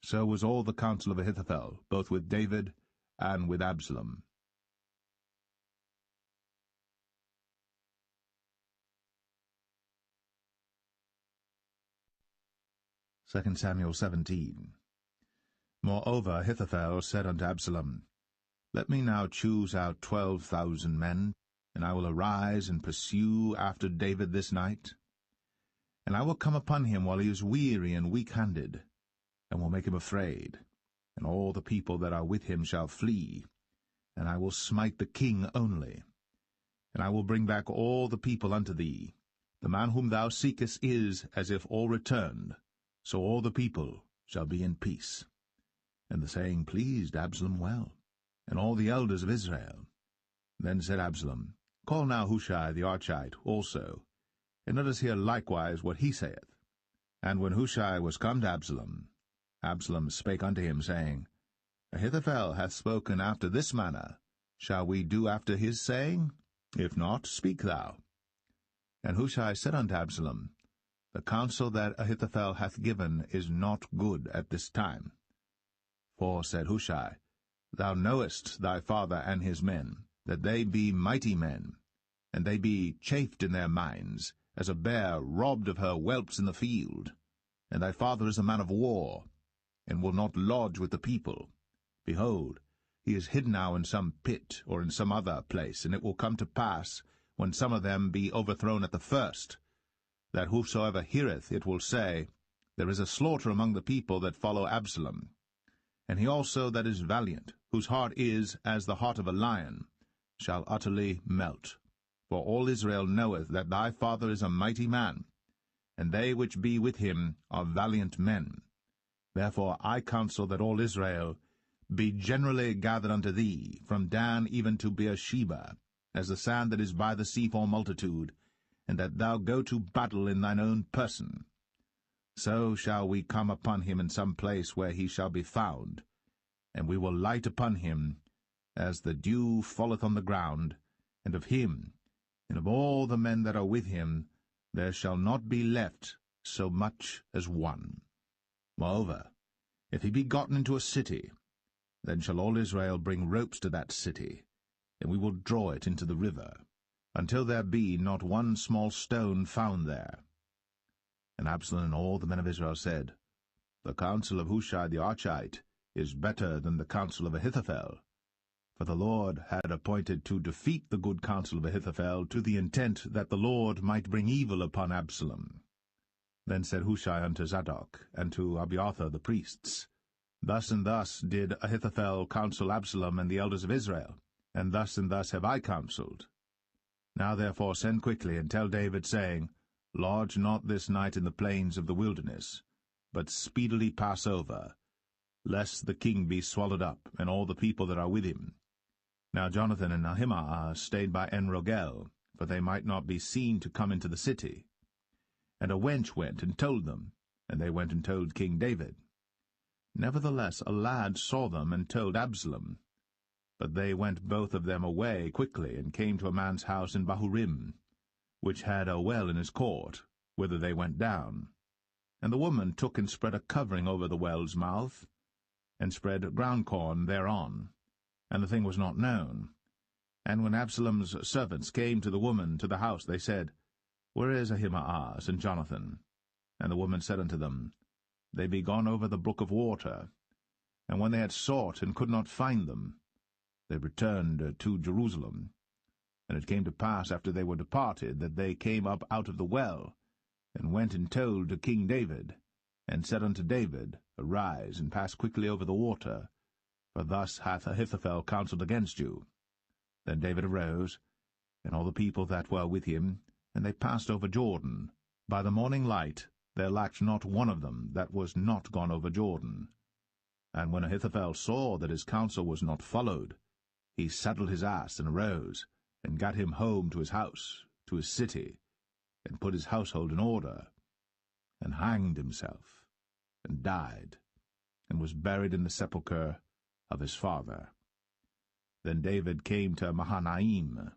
So was all the counsel of Ahithophel, both with David and with Absalom. 2 Samuel 17. Moreover Ahithophel said unto Absalom, Let me now choose out 12,000 men, and I will arise and pursue after David this night. And I will come upon him while he is weary and weak-handed, and will make him afraid, and all the people that are with him shall flee, and I will smite the king only. And I will bring back all the people unto thee. The man whom thou seekest is as if all returned, so all the people shall be in peace. And the saying pleased Absalom well, and all the elders of Israel. Then said Absalom, Call now Hushai the Archite also, and let us hear likewise what he saith. And when Hushai was come to Absalom, Absalom spake unto him, saying, Ahithophel hath spoken after this manner. Shall we do after his saying? If not, speak thou. And Hushai said unto Absalom, The counsel that Ahithophel hath given is not good at this time. For, said Hushai, Thou knowest thy father and his men, that they be mighty men, and they be chafed in their minds, as a bear robbed of her whelps in the field. And thy father is a man of war, and will not lodge with the people. Behold, he is hid now in some pit, or in some other place, and it will come to pass, when some of them be overthrown at the first, that whosoever heareth it will say, There is a slaughter among the people that follow Absalom. And he also that is valiant, whose heart is as the heart of a lion, shall utterly melt. For all Israel knoweth that thy father is a mighty man, and they which be with him are valiant men. Therefore I counsel that all Israel be generally gathered unto thee, from Dan even to Beersheba, as the sand that is by the sea for multitude, and that thou go to battle in thine own person. So shall we come upon him in some place where he shall be found, and we will light upon him as the dew falleth on the ground, and of him, and of all the men that are with him, there shall not be left so much as one. Moreover, if he be gotten into a city, then shall all Israel bring ropes to that city, and we will draw it into the river, until there be not one small stone found there. And Absalom and all the men of Israel said, The counsel of Hushai the Archite is better than the counsel of Ahithophel. For the Lord had appointed to defeat the good counsel of Ahithophel, to the intent that the Lord might bring evil upon Absalom. Then said Hushai unto Zadok, and to Abiathar the priests, Thus and thus did Ahithophel counsel Absalom and the elders of Israel, and thus have I counselled. Now therefore send quickly, and tell David, saying, Lodge not this night in the plains of the wilderness, but speedily pass over, lest the king be swallowed up, and all the people that are with him. Now Jonathan and Ahimaaz stayed by En-rogel, for they might not be seen to come into the city. And a wench went and told them, and they went and told King David. Nevertheless a lad saw them and told Absalom. But they went both of them away quickly, and came to a man's house in Bahurim, which had a well in his court, whither they went down. And the woman took and spread a covering over the well's mouth, and spread ground corn thereon, and the thing was not known. And when Absalom's servants came to the woman to the house, they said, Where is Ahimaaz and Jonathan? And the woman said unto them, They be gone over the brook of water. And when they had sought and could not find them, they returned to Jerusalem. And it came to pass, after they were departed, that they came up out of the well, and went and told to King David, and said unto David, Arise, and pass quickly over the water, for thus hath Ahithophel counselled against you. Then David arose, and all the people that were with him, and they passed over Jordan. By the morning light there lacked not one of them that was not gone over Jordan. And when Ahithophel saw that his counsel was not followed, he saddled his ass, and arose, and gat him home to his house, to his city, and put his household in order, and hanged himself, and died, and was buried in the sepulchre of his father. Then David came to Mahanaim,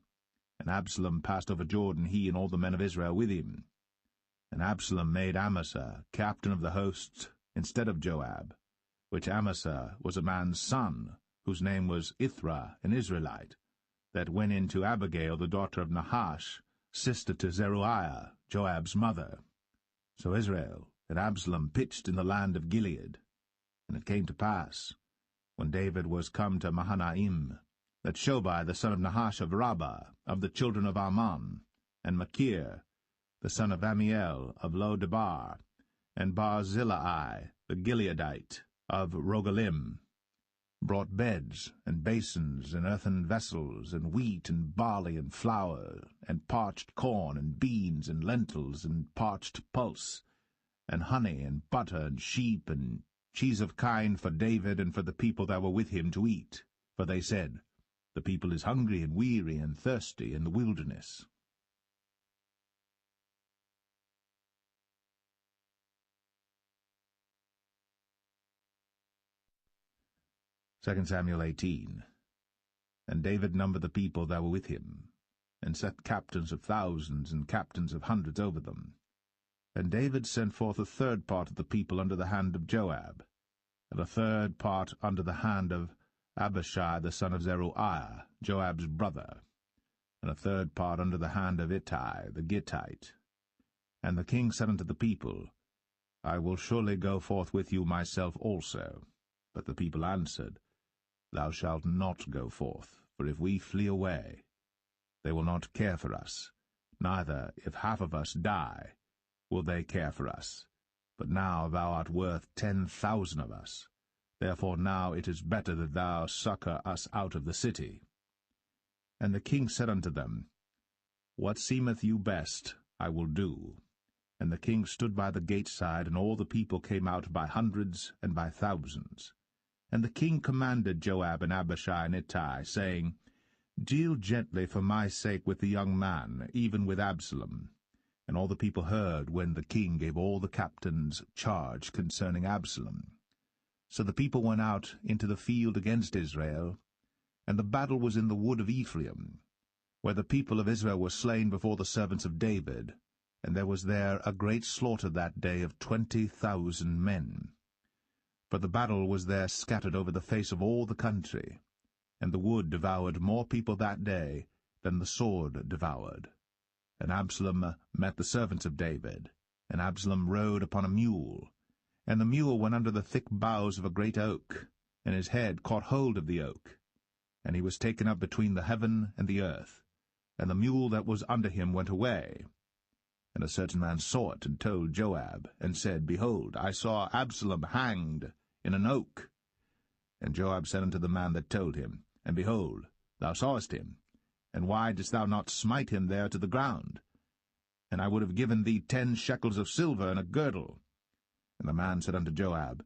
and Absalom passed over Jordan, he and all the men of Israel with him. And Absalom made Amasa captain of the host instead of Joab, which Amasa was a man's son, whose name was Ithra, an Israelite, that went in to Abigail, the daughter of Nahash, sister to Zeruiah, Joab's mother. So Israel and Absalom pitched in the land of Gilead. And it came to pass, when David was come to Mahanaim, that Shobai the son of Nahash of Rabbah, of the children of Ammon, and Machir the son of Amiel of Lo-debar, and Barzillai the Gileadite of Rogelim, brought beds and basins and earthen vessels, and wheat and barley and flour, and parched corn and beans and lentils and parched pulse, and honey and butter and sheep and cheese of kine for David and for the people that were with him to eat. For they said, The people is hungry and weary and thirsty in the wilderness. 2 Samuel 18. And David numbered the people that were with him, and set captains of thousands and captains of hundreds over them. And David sent forth a third part of the people under the hand of Joab, and a third part under the hand of Abishai the son of Zeruiah, Joab's brother, and a third part under the hand of Ittai the Gittite. And the king said unto the people, I will surely go forth with you myself also. But the people answered, Thou shalt not go forth, for if we flee away, they will not care for us, neither, if half of us die, will they care for us. But now thou art worth 10,000 of us. Therefore now it is better that thou succour us out of the city. And the king said unto them, What seemeth you best, I will do. And the king stood by the gate side, and all the people came out by hundreds and by thousands. And the king commanded Joab and Abishai and Ittai, saying, Deal gently for my sake with the young man, even with Absalom. And all the people heard when the king gave all the captains charge concerning Absalom. So the people went out into the field against Israel, and the battle was in the wood of Ephraim, where the people of Israel were slain before the servants of David, and there was there a great slaughter that day of 20,000 men. For the battle was there scattered over the face of all the country, and the wood devoured more people that day than the sword devoured. And Absalom met the servants of David, and Absalom rode upon a mule, and the mule went under the thick boughs of a great oak, and his head caught hold of the oak. and he was taken up between the heaven and the earth, and the mule that was under him went away. And a certain man saw it, and told Joab, and said, Behold, I saw Absalom hanged in an oak. And Joab said unto the man that told him, And behold, thou sawest him, and why didst thou not smite him there to the ground? And I would have given thee 10 shekels of silver and a girdle. And the man said unto Joab,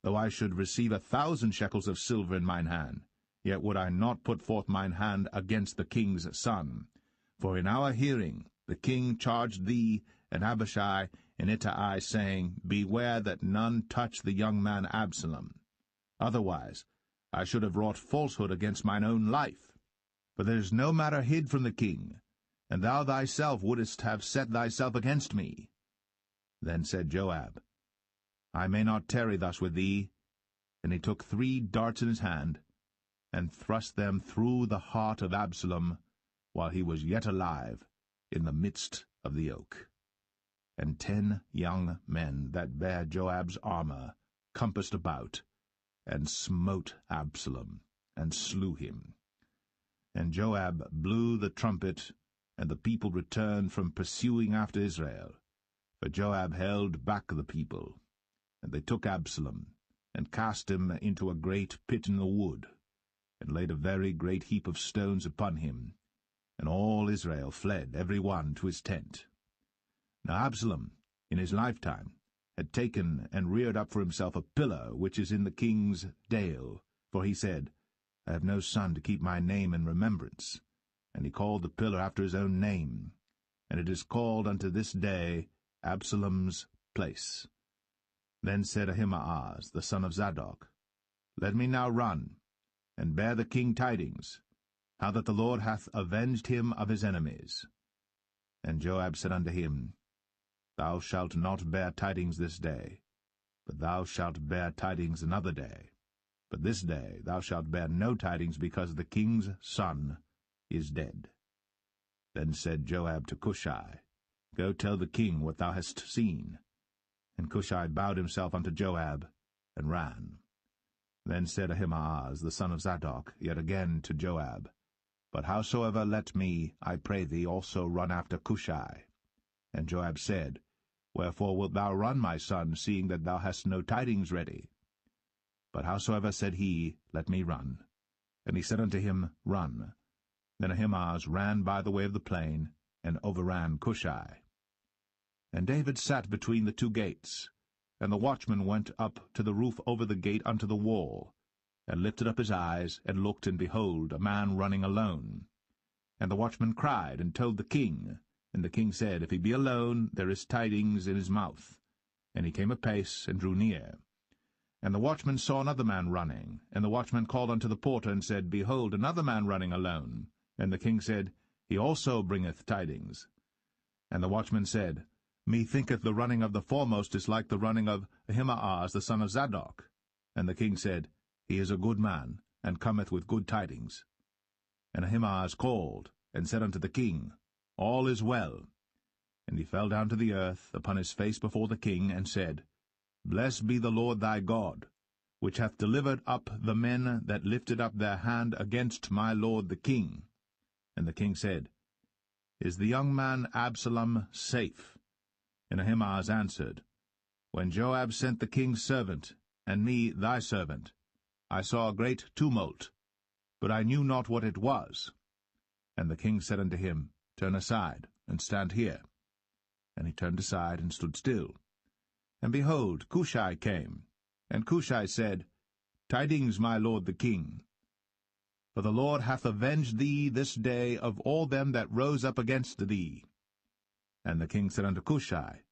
Though I should receive 1,000 shekels of silver in mine hand, yet would I not put forth mine hand against the king's son. For in our hearing the king charged thee and Abishai and Ittai, saying, Beware that none touch the young man Absalom. Otherwise I should have wrought falsehood against mine own life. For there is no matter hid from the king, and thou thyself wouldest have set thyself against me. Then said Joab, I may not tarry thus with thee. And he took 3 darts in his hand, and thrust them through the heart of Absalom, while he was yet alive, in the midst of the oak. And 10 young men that bare Joab's armor compassed about, and smote Absalom, and slew him. And Joab blew the trumpet, and the people returned from pursuing after Israel. But Joab held back the people. And they took Absalom, and cast him into a great pit in the wood, and laid a very great heap of stones upon him. And all Israel fled, every one to his tent. Now Absalom, in his lifetime, had taken and reared up for himself a pillar which is in the king's dale, for he said, I have no son to keep my name in remembrance. And he called the pillar after his own name, and it is called unto this day Absalom's place. Then said Ahimaaz, the son of Zadok, Let me now run, and bear the king tidings, how that the Lord hath avenged him of his enemies. And Joab said unto him, Thou shalt not bear tidings this day, but thou shalt bear tidings another day. But this day thou shalt bear no tidings, because the king's son is dead. Then said Joab to Cushai, Go tell the king what thou hast seen. And Cushai bowed himself unto Joab, and ran. Then said Ahimaaz, the son of Zadok, yet again to Joab, But howsoever let me, I pray thee, also run after Cushai. And Joab said, Wherefore wilt thou run, my son, seeing that thou hast no tidings ready? But howsoever said he, Let me run. And he said unto him, Run. Then Ahimaaz ran by the way of the plain, and overran Cushai. And David sat between the 2 gates, and the watchman went up to the roof over the gate unto the wall, and lifted up his eyes, and looked, and behold, a man running alone. And the watchman cried, and told the king. And the king said, If he be alone, there is tidings in his mouth. And he came apace, and drew near. And the watchman saw another man running. And the watchman called unto the porter, and said, Behold, another man running alone. And the king said, He also bringeth tidings. And the watchman said, Methinketh the running of the foremost is like the running of Ahimaaz the son of Zadok. And the king said, He is a good man, and cometh with good tidings. And Ahimaaz called, and said unto the king, All is well. And he fell down to the earth upon his face before the king, and said, Blessed be the Lord thy God, which hath delivered up the men that lifted up their hand against my lord the king. And the king said, Is the young man Absalom safe? And Ahimaaz answered, When Joab sent the king's servant, and me thy servant, I saw a great tumult, but I knew not what it was. And the king said unto him, Turn aside, and stand here. And he turned aside, and stood still. And behold, Cushai came. And Cushai said, Tidings, my lord the king. For the Lord hath avenged thee this day of all them that rose up against thee. And the king said unto Cushai,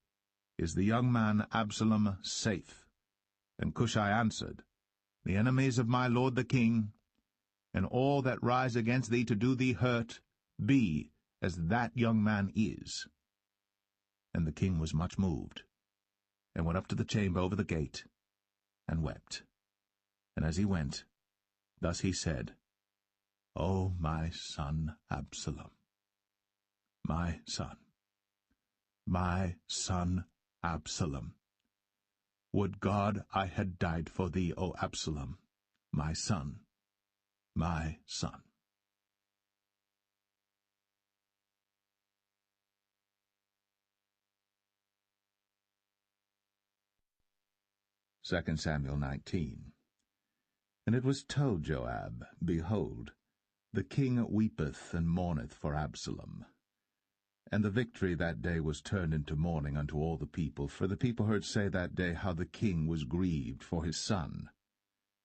Is the young man Absalom safe? And Cushai answered, The enemies of my lord the king, and all that rise against thee to do thee hurt, be as that young man is. And the king was much moved, and went up to the chamber over the gate, and wept. And as he went, thus he said, O my son Absalom, my son Absalom, would God I had died for thee, O Absalom, my son. my son. Second Samuel 19. And it was told Joab, Behold, the king weepeth and mourneth for Absalom. And the victory that day was turned into mourning unto all the people, for the people heard say that day how the king was grieved for his son.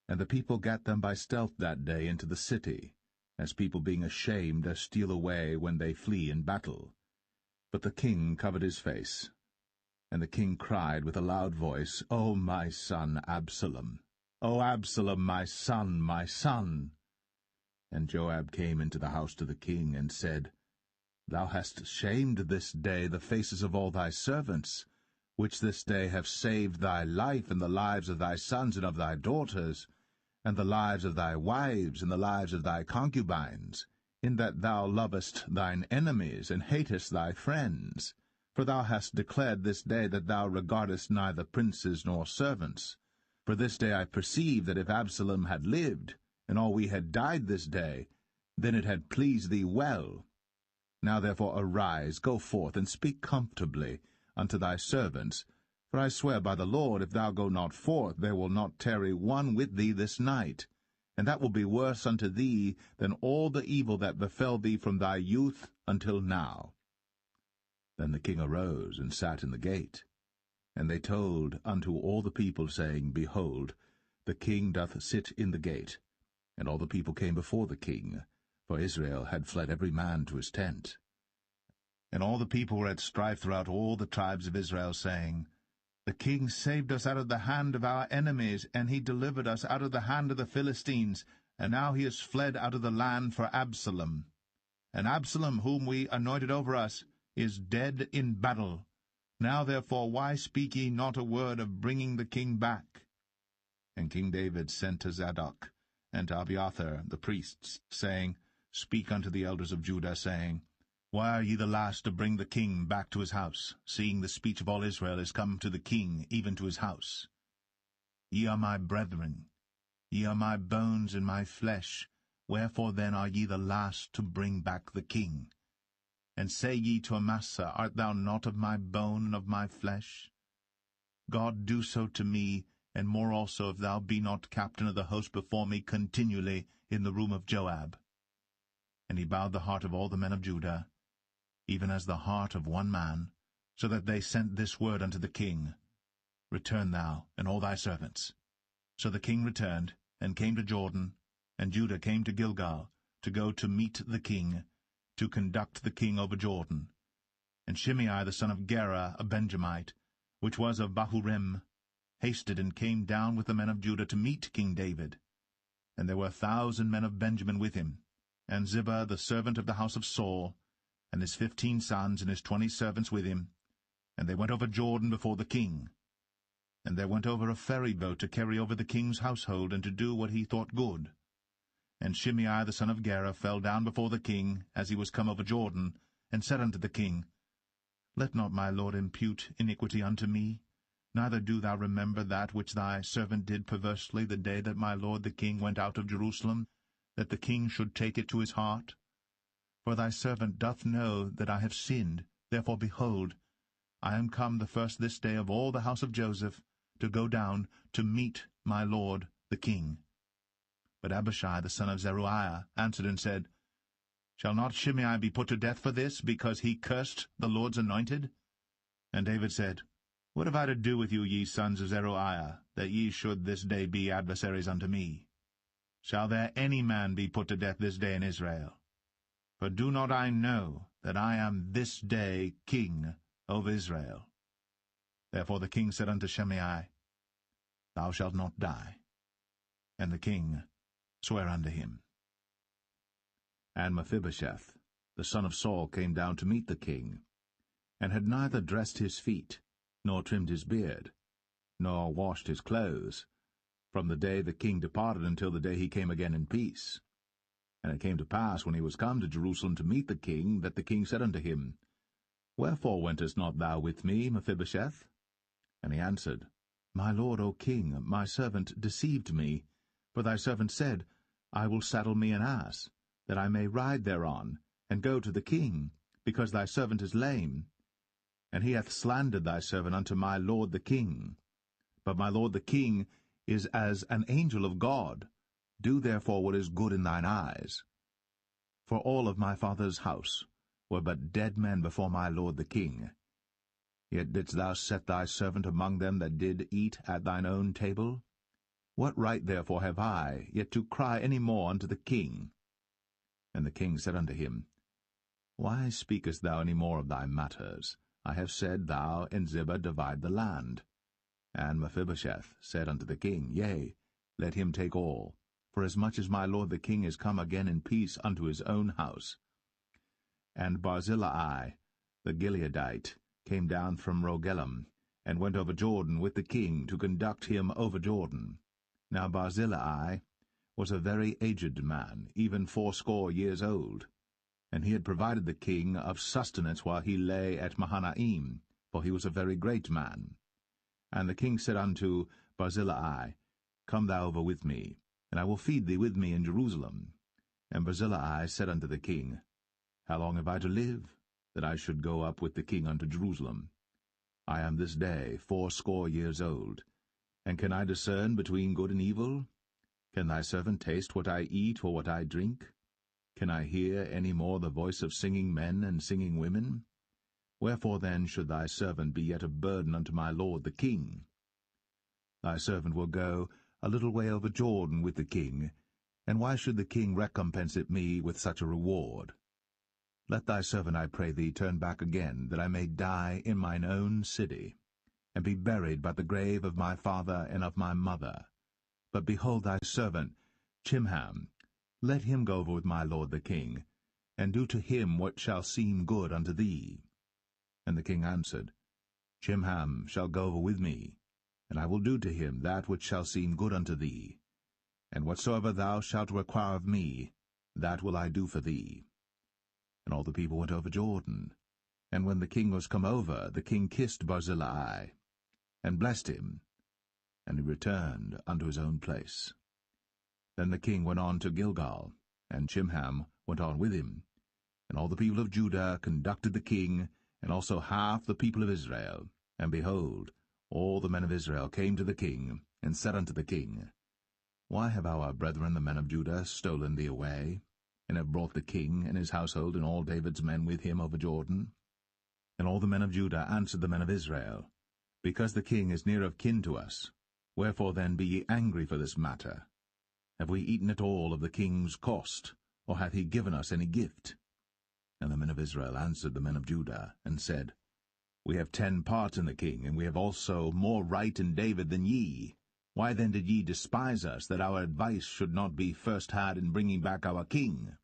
And the people gat them by stealth that day into the city, as people being ashamed steal away when they flee in battle. But the king covered his face. And the king cried with a loud voice, O my son Absalom! O Absalom, my son, my son! And Joab came into the house to the king, and said, Thou hast shamed this day the faces of all thy servants, which this day have saved thy life and the lives of thy sons and of thy daughters, and the lives of thy wives and the lives of thy concubines, in that thou lovest thine enemies and hatest thy friends. For thou hast declared this day that thou regardest neither princes nor servants. For this day I perceive that if Absalom had lived, and all we had died this day, then it had pleased thee well. Now therefore arise, go forth, and speak comfortably unto thy servants. For I swear by the Lord, if thou go not forth, there will not tarry one with thee this night. And that will be worse unto thee than all the evil that befell thee from thy youth until now. Then the king arose and sat in the gate. And they told unto all the people, saying, Behold, the king doth sit in the gate. And all the people came before the king, for Israel had fled every man to his tent. And all the people were at strife throughout all the tribes of Israel, saying, The king saved us out of the hand of our enemies, and he delivered us out of the hand of the Philistines, and now he is fled out of the land for Absalom. And Absalom, whom we anointed over us, is dead in battle. Now therefore why speak ye not a word of bringing the king back? And King David sent to Zadok and to Abiathar the priests, saying, Speak unto the elders of Judah, saying, Why are ye the last to bring the king back to his house, seeing the speech of all Israel is come to the king, even to his house? Ye are my brethren, ye are my bones and my flesh, wherefore then are ye the last to bring back the king? And say ye to Amasa, Art thou not of my bone and of my flesh? God do so to me, and more also, if thou be not captain of the host before me continually in the room of Joab. And he bowed the heart of all the men of Judah, even as the heart of one man, so that they sent this word unto the king, Return thou, and all thy servants. So the king returned, and came to Jordan, and Judah came to Gilgal, to go to meet the king, to conduct the king over Jordan. And Shimei the son of Gera, a Benjamite, which was of Bahurim, hasted and came down with the men of Judah to meet King David. And there were 1,000 men of Benjamin with him, and Ziba the servant of the house of Saul, and his 15 sons and his 20 servants with him. And they went over Jordan before the king. And there went over a ferry boat to carry over the king's household, and to do what he thought good. And Shimei the son of Gera fell down before the king, as he was come over Jordan, and said unto the king, Let not my lord impute iniquity unto me, neither do thou remember that which thy servant did perversely the day that my lord the king went out of Jerusalem, that the king should take it to his heart. For thy servant doth know that I have sinned. Therefore, behold, I am come the first this day of all the house of Joseph, to go down to meet my lord the king. But Abishai the son of Zeruiah answered and said, Shall not Shimei be put to death for this, because he cursed the Lord's anointed? And David said, What have I to do with you, ye sons of Zeruiah, that ye should this day be adversaries unto me? Shall there any man be put to death this day in Israel? For do not I know that I am this day king over Israel? Therefore the king said unto Shimei, Thou shalt not die. And the king sware unto him. And Mephibosheth, the son of Saul, came down to meet the king, and had neither dressed his feet, nor trimmed his beard, nor washed his clothes, from the day the king departed until the day he came again in peace. And it came to pass, when he was come to Jerusalem to meet the king, that the king said unto him, Wherefore wentest not thou with me, Mephibosheth? And he answered, My lord, O king, my servant deceived me. For thy servant said, I will saddle me an ass, that I may ride thereon, and go to the king, because thy servant is lame. And he hath slandered thy servant unto my lord the king. But my lord the king is as an angel of God. Do therefore what is good in thine eyes. For all of my father's house were but dead men before my lord the king. Yet didst thou set thy servant among them that did eat at thine own table? What right therefore have I yet to cry any more unto the king? And the king said unto him, Why speakest thou any more of thy matters? I have said, Thou and Ziba divide the land. And Mephibosheth said unto the king, Yea, let him take all, for as much as my lord the king is come again in peace unto his own house. And Barzillai the Gileadite came down from Rogelim, and went over Jordan with the king to conduct him over Jordan. Now Barzillai was a very aged man, even 80 years old, and he had provided the king of sustenance while he lay at Mahanaim, for he was a very great man. And the king said unto Barzillai, Come thou over with me, and I will feed thee with me in Jerusalem. And Barzillai said unto the king, How long have I to live, that I should go up with the king unto Jerusalem? I am this day 80 years old, and can I discern between good and evil? Can thy servant taste what I eat or what I drink? Can I hear any more the voice of singing men and singing women? Wherefore then should thy servant be yet a burden unto my lord the king? Thy servant will go a little way over Jordan with the king, and why should the king recompense it me with such a reward? Let thy servant, I pray thee, turn back again, that I may die in mine own city, and be buried by the grave of my father and of my mother. But behold thy servant Chimham, let him go over with my lord the king, and do to him what shall seem good unto thee. And the king answered, Chimham shall go over with me, and I will do to him that which shall seem good unto thee. And whatsoever thou shalt require of me, that will I do for thee. And all the people went over Jordan. And when the king was come over, the king kissed Barzillai, and blessed him, and he returned unto his own place. Then the king went on to Gilgal, and Chimham went on with him. And all the people of Judah conducted the king, and also half the people of Israel. And behold, all the men of Israel came to the king, and said unto the king, Why have our brethren the men of Judah stolen thee away, and have brought the king and his household and all David's men with him over Jordan? And all the men of Judah answered the men of Israel, Because the king is near of kin to us. Wherefore then be ye angry for this matter? Have we eaten at all of the king's cost, or hath he given us any gift? And the men of Israel answered the men of Judah, and said, We have 10 parts in the king, and we have also more right in David than ye. Why then did ye despise us, that our advice should not be first had in bringing back our king?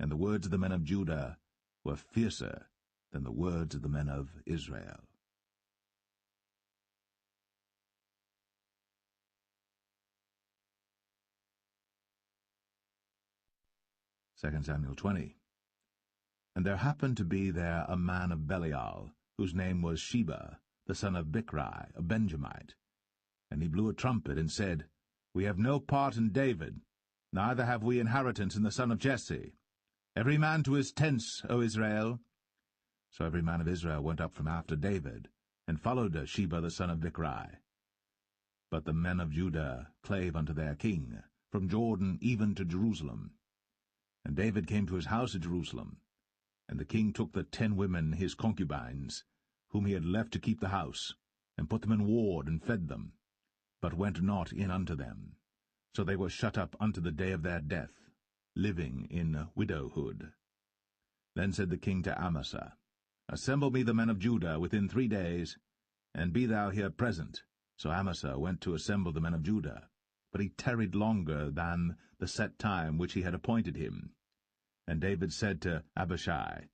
And the words of the men of Judah were fiercer than the words of the men of Israel. 2 Samuel 20. And there happened to be there a man of Belial, whose name was Sheba, the son of Bichri, a Benjamite. And he blew a trumpet, and said, We have no part in David, neither have we inheritance in the son of Jesse. Every man to his tents, O Israel. So every man of Israel went up from after David, and followed Sheba the son of Bichri. But the men of Judah clave unto their king, from Jordan even to Jerusalem. And David came to his house at Jerusalem. And the king took the 10 women his concubines, whom he had left to keep the house, and put them in ward, and fed them, but went not in unto them. So they were shut up unto the day of their death, living in widowhood. Then said the king to Amasa, Assemble me the men of Judah within 3 days, and be thou here present. So Amasa went to assemble the men of Judah, but he tarried longer than the set time which he had appointed him. And David said to Abishai,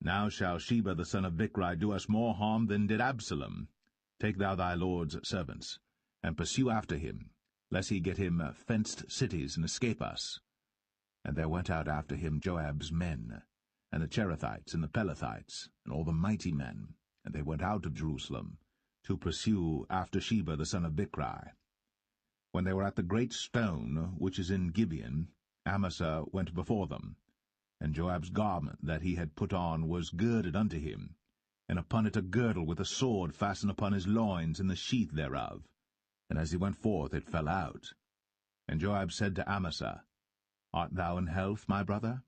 Now shall Sheba the son of Bichri do us more harm than did Absalom. Take thou thy lord's servants, and pursue after him, lest he get him fenced cities and escape us. And there went out after him Joab's men, and the Cherethites and the Pelethites, and all the mighty men, and they went out of Jerusalem, to pursue after Sheba the son of Bichri. When they were at the great stone which is in Gibeon, Amasa went before them. And Joab's garment that he had put on was girded unto him, and upon it a girdle with a sword fastened upon his loins in the sheath thereof. And as he went forth it fell out. And Joab said to Amasa, Art thou in health, my brother?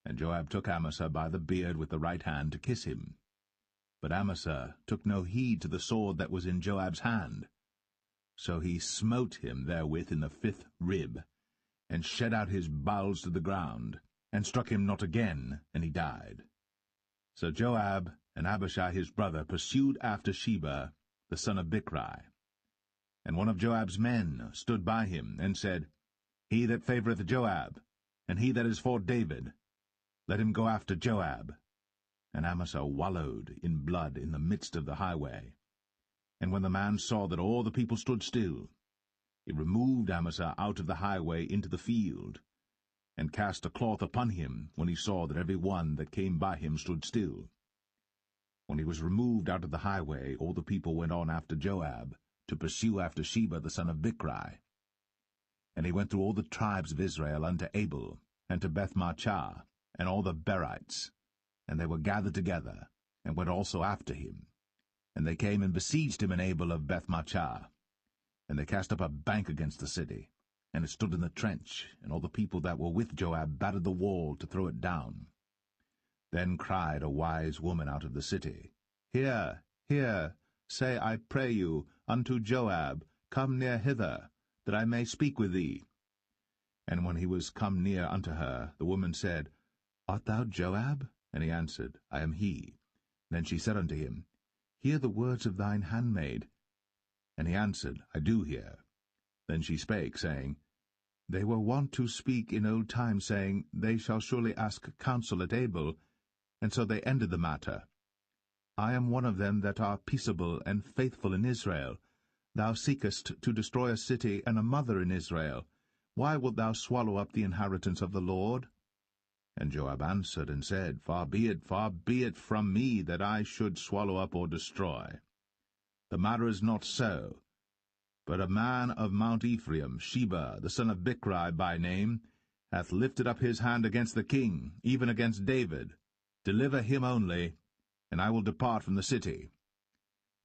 And Joab took Amasa by the beard with the right hand to kiss him. But Amasa took no heed to the sword that was in Joab's hand. So he smote him therewith in the 5th rib, and shed out his bowels to the ground, and struck him not again, and he died. So Joab and Abishai his brother pursued after Sheba, the son of Bichri. And one of Joab's men stood by him, and said, He that favoureth Joab, and he that is for David, let him go after Joab. And Amasa wallowed in blood in the midst of the highway. And when the man saw that all the people stood still, he removed Amasa out of the highway into the field, and cast a cloth upon him when he saw that every one that came by him stood still. When he was removed out of the highway, all the people went on after Joab, to pursue after Sheba the son of Bichri. And he went through all the tribes of Israel unto Abel, and to Bethmachah, and all the Berites, and they were gathered together, and went also after him. And they came and besieged him in Abel of Bethmachah. And they cast up a bank against the city, and it stood in the trench, and all the people that were with Joab battered the wall to throw it down. Then cried a wise woman out of the city, Hear, hear, say, I pray you, unto Joab, Come near hither, that I may speak with thee. And when he was come near unto her, the woman said, Art thou Joab? And he answered, I am he. Then she said unto him, Hear the words of thine handmaid. And he answered, I do hear. Then she spake, saying, They were wont to speak in old times, saying, They shall surely ask counsel at Abel. And so they ended the matter. I am one of them that are peaceable and faithful in Israel. Thou seekest to destroy a city and a mother in Israel. Why wilt thou swallow up the inheritance of the Lord? And Joab answered and said, far be it from me that I should swallow up or destroy. The matter is not so. But a man of Mount Ephraim, Sheba, the son of Bichri by name, hath lifted up his hand against the king, even against David. Deliver him only, and I will depart from the city.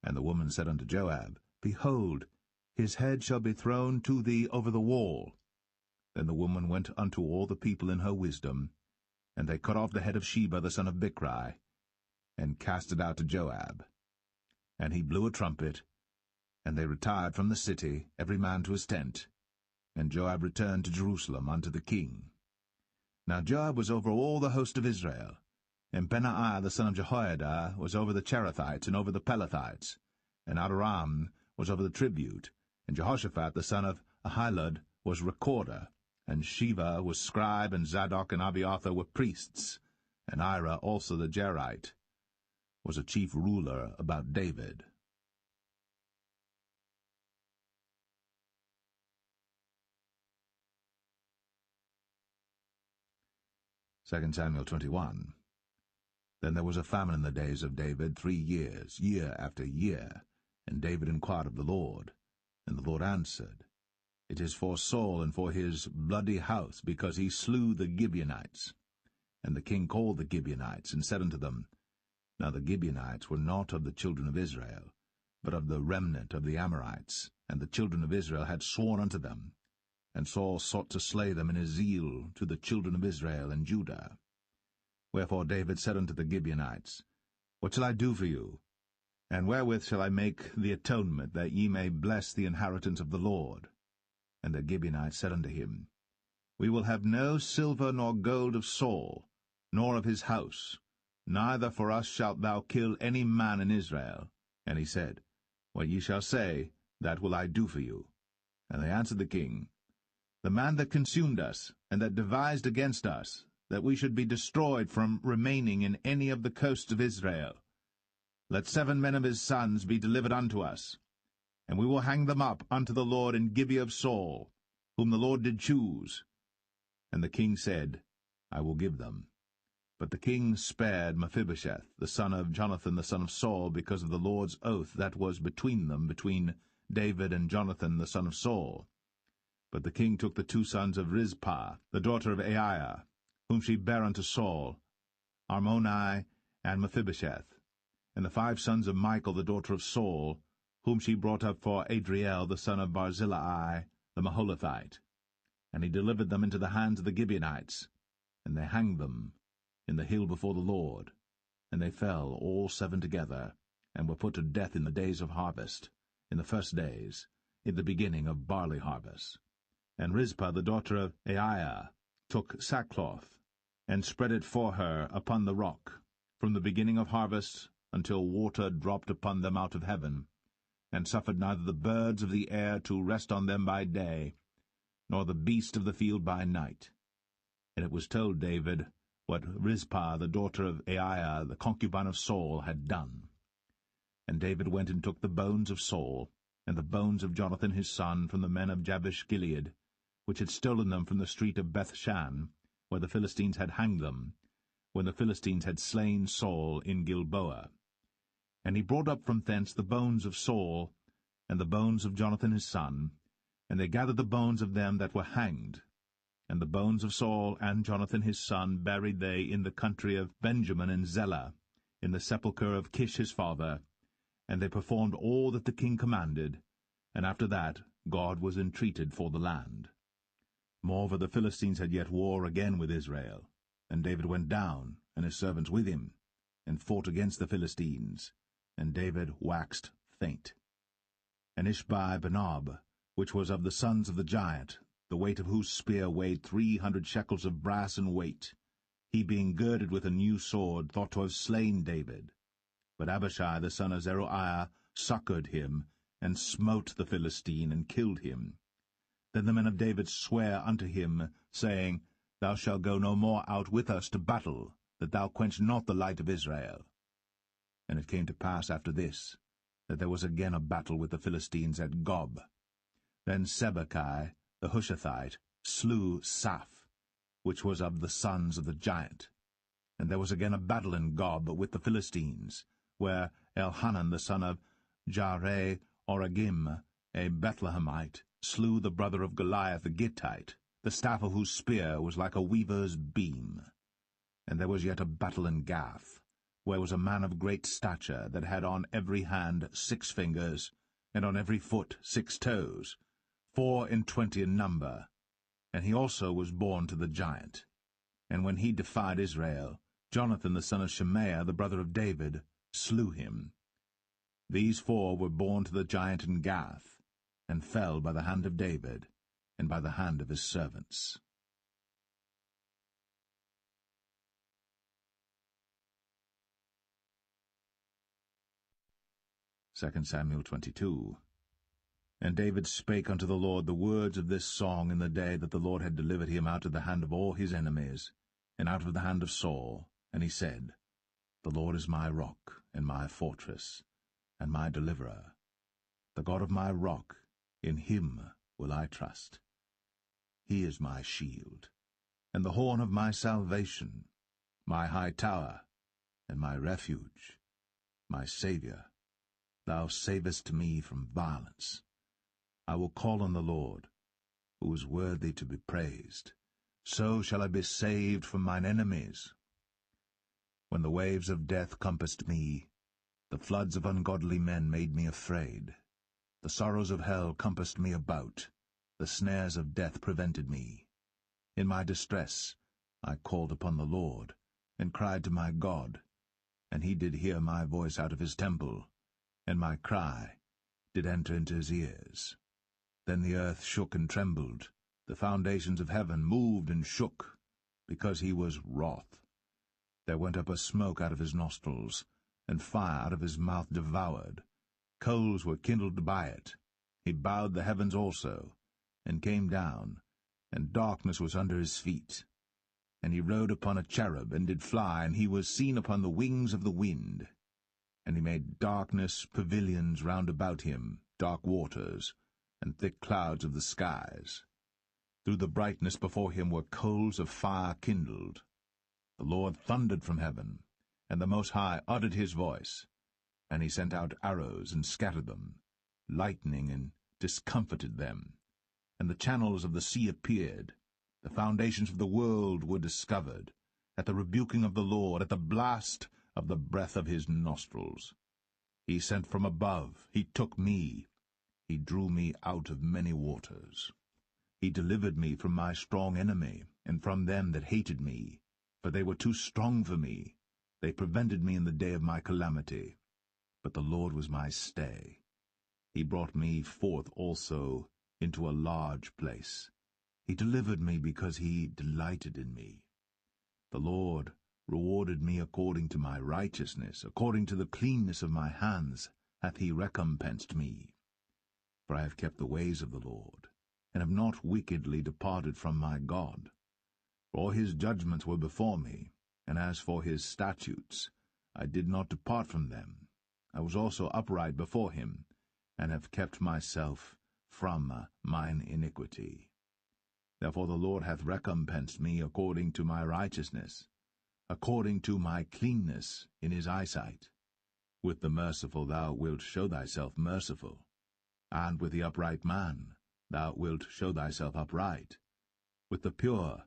And the woman said unto Joab, Behold, his head shall be thrown to thee over the wall. Then the woman went unto all the people in her wisdom, and they cut off the head of Sheba the son of Bichri, and cast it out to Joab. And he blew a trumpet, and they retired from the city, every man to his tent. And Joab returned to Jerusalem unto the king. Now Joab was over all the host of Israel, and Benaiah the son of Jehoiada was over the Cherethites and over the Pelethites, and Adoram was over the tribute, and Jehoshaphat the son of Ahilud was recorder, and Sheva was scribe, and Zadok and Abiathar were priests, and Ira also the Jerite was a chief ruler about David. Second Samuel 21. Then there was a famine in the days of David 3 years, year after year. And David inquired of the Lord. And the Lord answered, It is for Saul and for his bloody house, because he slew the Gibeonites. And the king called the Gibeonites, and said unto them, Now the Gibeonites were not of the children of Israel, but of the remnant of the Amorites, and the children of Israel had sworn unto them. And Saul sought to slay them in his zeal to the children of Israel and Judah. Wherefore David said unto the Gibeonites, What shall I do for you? And wherewith shall I make the atonement, that ye may bless the inheritance of the Lord? And the Gibeonites said unto him, We will have no silver nor gold of Saul, nor of his house, neither for us shalt thou kill any man in Israel. And he said, What ye shall say, that will I do for you. And they answered the king, The man that consumed us, and that devised against us, that we should be destroyed from remaining in any of the coasts of Israel. Let 7 men of his sons be delivered unto us, and we will hang them up unto the Lord in Gibeah of Saul, whom the Lord did choose. And the king said, I will give them. But the king spared Mephibosheth, the son of Jonathan the son of Saul, because of the Lord's oath that was between them, between David and Jonathan the son of Saul. But the king took the 2 sons of Rizpah, the daughter of Aiah, whom she bare unto Saul, Armoni and Mephibosheth, and the 5 sons of Michal, the daughter of Saul, whom she brought up for Adriel, the son of Barzillai, the Maholathite. And he delivered them into the hands of the Gibeonites, and they hanged them in the hill before the Lord. And they fell all 7 together, and were put to death in the days of harvest, in the first days, in the beginning of barley harvest. And Rizpah, the daughter of Aiah, took sackcloth, and spread it for her upon the rock, from the beginning of harvest until water dropped upon them out of heaven, and suffered neither the birds of the air to rest on them by day, nor the beast of the field by night. And it was told David what Rizpah, the daughter of Aiah, the concubine of Saul, had done. And David went and took the bones of Saul, and the bones of Jonathan his son, from the men of Jabesh-Gilead, which had stolen them from the street of Bethshan, where the Philistines had hanged them, when the Philistines had slain Saul in Gilboa. And he brought up from thence the bones of Saul, and the bones of Jonathan his son, and they gathered the bones of them that were hanged. And the bones of Saul and Jonathan his son buried they in the country of Benjamin in Zelle, in the sepulchre of Kish his father, and they performed all that the king commanded, and after that God was entreated for the land. Moreover, the Philistines had yet war again with Israel, and David went down, and his servants with him, and fought against the Philistines, and David waxed faint. And Ishbi-Benob, which was of the sons of the giant, the weight of whose spear weighed 300 shekels of brass in weight, he being girded with a new sword, thought to have slain David. But Abishai the son of Zeruiah succoured him, and smote the Philistine, and killed him. Then the men of David sware unto him, saying, Thou shalt go no more out with us to battle, that thou quench not the light of Israel. And it came to pass after this, that there was again a battle with the Philistines at Gob. Then Sibbechai the Hushathite slew Saph, which was of the sons of the giant. And there was again a battle in Gob with the Philistines, where Elhanan the son of Jaare-Oregim, a Bethlehemite, slew the brother of Goliath the Gittite, the staff of whose spear was like a weaver's beam. And there was yet a battle in Gath, where was a man of great stature, that had on every hand 6 fingers, and on every foot 6 toes, 24 in number, and he also was born to the giant. And when he defied Israel, Jonathan the son of Shimea, the brother of David, slew him. These 4 were born to the giant in Gath, and fell by the hand of David, and by the hand of his servants. Second Samuel 22. And David spake unto the Lord the words of this song in the day that the Lord had delivered him out of the hand of all his enemies, and out of the hand of Saul. And he said, The Lord is my rock, and my fortress, and my deliverer. The God of my rock, in him will I trust. He is my shield, and the horn of my salvation, my high tower, and my refuge, my Saviour. Thou savest me from violence. I will call on the Lord, who is worthy to be praised. So shall I be saved from mine enemies. When the waves of death compassed me, the floods of ungodly men made me afraid. The sorrows of hell compassed me about, the snares of death prevented me. In my distress I called upon the Lord, and cried to my God, and he did hear my voice out of his temple, and my cry did enter into his ears. Then the earth shook and trembled, the foundations of heaven moved and shook, because he was wroth. There went up a smoke out of his nostrils, and fire out of his mouth devoured. Coals were kindled by it. He bowed the heavens also, and came down, and darkness was under his feet. And he rode upon a cherub, and did fly, and he was seen upon the wings of the wind. And he made darkness pavilions round about him, dark waters, and thick clouds of the skies. Through the brightness before him were coals of fire kindled. The Lord thundered from heaven, and the Most High uttered his voice. And he sent out arrows, and scattered them, lightning, and discomfited them. and the channels of the sea appeared. The foundations of the world were discovered, at the rebuking of the Lord, at the blast of the breath of his nostrils. He sent from above, he took me, he drew me out of many waters. He delivered me from my strong enemy, and from them that hated me, for they were too strong for me. They prevented me in the day of my calamity. But the Lord was my stay. He brought me forth also into a large place. He delivered me because he delighted in me. The Lord rewarded me according to my righteousness, according to the cleanness of my hands hath he recompensed me. For I have kept the ways of the Lord, and have not wickedly departed from my God. For all his judgments were before me, and as for his statutes, I did not depart from them. I was also upright before him, and have kept myself from mine iniquity. Therefore the Lord hath recompensed me according to my righteousness, according to my cleanness in his eyesight. With the merciful thou wilt show thyself merciful, and with the upright man thou wilt show thyself upright. With the pure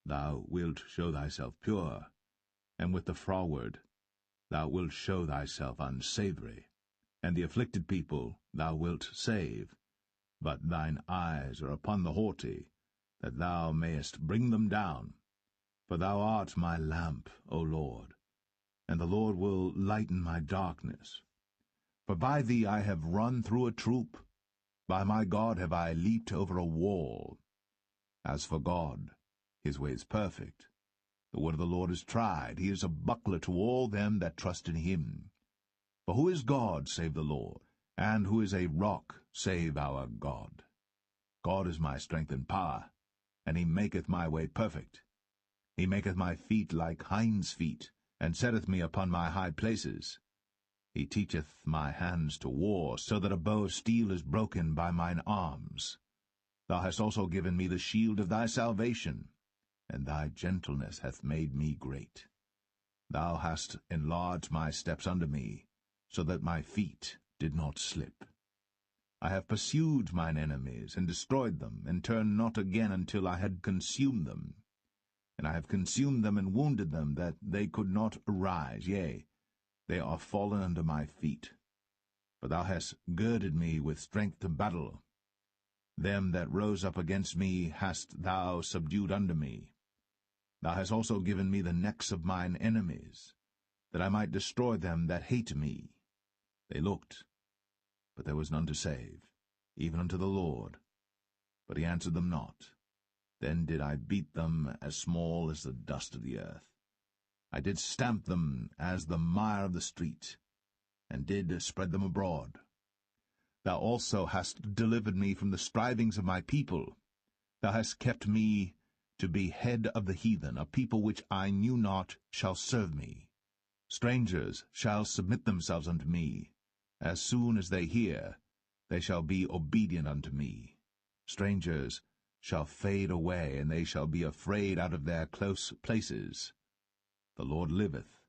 thou wilt show thyself pure, and with the froward thou wilt show thyself unsavoury. And the afflicted people thou wilt save, but thine eyes are upon the haughty, that thou mayest bring them down. For thou art my lamp, O Lord, and the Lord will lighten my darkness. For by thee I have run through a troop, by my God have I leaped over a wall. As for God, his way is perfect. The word of the Lord is tried. He is a buckler to all them that trust in him. For who is God save the Lord? And who is a rock save our God? God is my strength and power, and he maketh my way perfect. He maketh my feet like hinds' feet, and setteth me upon my high places. He teacheth my hands to war, so that a bow of steel is broken by mine arms. Thou hast also given me the shield of thy salvation, and thy gentleness hath made me great. Thou hast enlarged my steps under me, so that my feet did not slip. I have pursued mine enemies, and destroyed them, and turned not again until I had consumed them. And I have consumed them and wounded them, that they could not arise, yea, they are fallen under my feet. For thou hast girded me with strength to battle. Them that rose up against me hast thou subdued under me. Thou hast also given me the necks of mine enemies, that I might destroy them that hate me. They looked, but there was none to save, even unto the Lord. But he answered them not. Then did I beat them as small as the dust of the earth. I did stamp them as the mire of the street, and did spread them abroad. Thou also hast delivered me from the strivings of my people. Thou hast kept me to be head of the heathen. A people which I knew not shall serve me. Strangers shall submit themselves unto me. As soon as they hear, they shall be obedient unto me. Strangers shall fade away, and they shall be afraid out of their close places. The Lord liveth,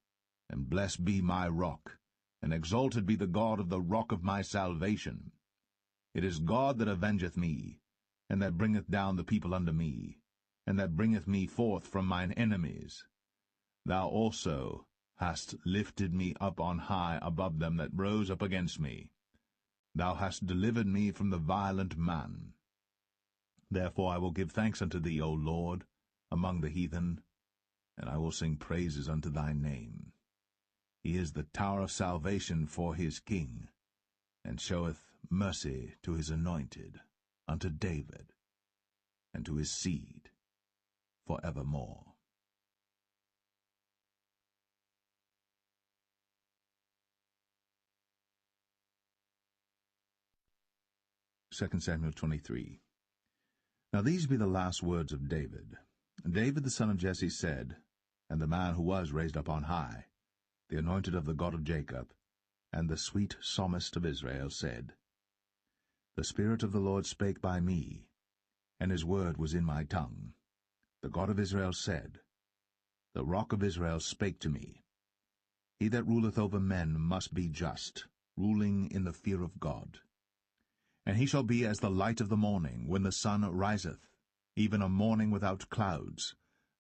and blessed be my rock, and exalted be the God of the rock of my salvation. It is God that avengeth me, and that bringeth down the people unto me, and that bringeth me forth from mine enemies. Thou also hast lifted me up on high above them that rose up against me. Thou hast delivered me from the violent man. Therefore I will give thanks unto thee, O Lord, among the heathen, and I will sing praises unto thy name. He is the tower of salvation for his king, and showeth mercy to his anointed, unto David, and to his seed for evermore. 2 Samuel 23. Now these be the last words of David. And David the son of Jesse said, and the man who was raised up on high, the anointed of the God of Jacob, and the sweet psalmist of Israel, said, The Spirit of the Lord spake by me, and his word was in my tongue. The God of Israel said, The rock of Israel spake to me. He that ruleth over men must be just, ruling in the fear of God. And he shall be as the light of the morning, when the sun riseth, even a morning without clouds,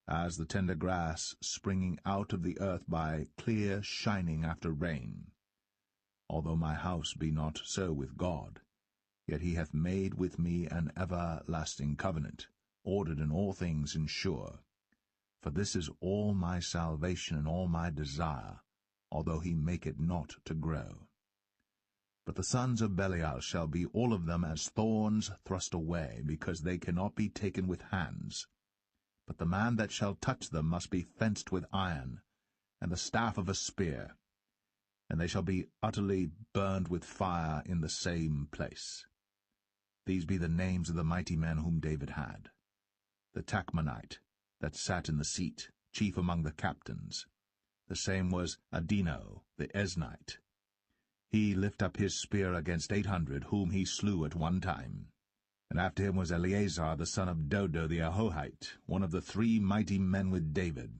as the tender grass springing out of the earth by clear shining after rain. Although my house be not so with God, yet he hath made with me an everlasting covenant, ordered in all things and sure. For this is all my salvation and all my desire, although he make it not to grow. But the sons of Belial shall be all of them as thorns thrust away, because they cannot be taken with hands. But the man that shall touch them must be fenced with iron, and the staff of a spear, and they shall be utterly burned with fire in the same place. These be the names of the mighty men whom David had. The Tachmonite, that sat in the seat, chief among the captains. The same was Adino, the Esnite. He lift up his spear against 800, whom he slew at one time. And after him was Eleazar the son of Dodo the Ahohite, one of the 3 mighty men with David,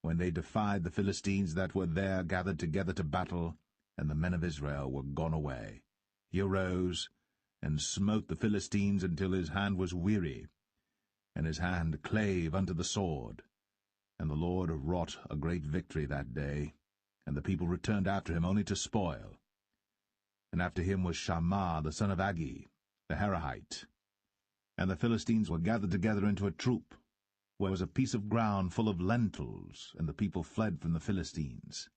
when they defied the Philistines that were there gathered together to battle, and the men of Israel were gone away. He arose, and smote the Philistines until his hand was weary, and his hand clave unto the sword. And the Lord wrought a great victory that day, and the people returned after him only to spoil. And after him was Shammah the son of Agi, the Harahite. And the Philistines were gathered together into a troop, where was a piece of ground full of lentils, and the people fled from the Philistines.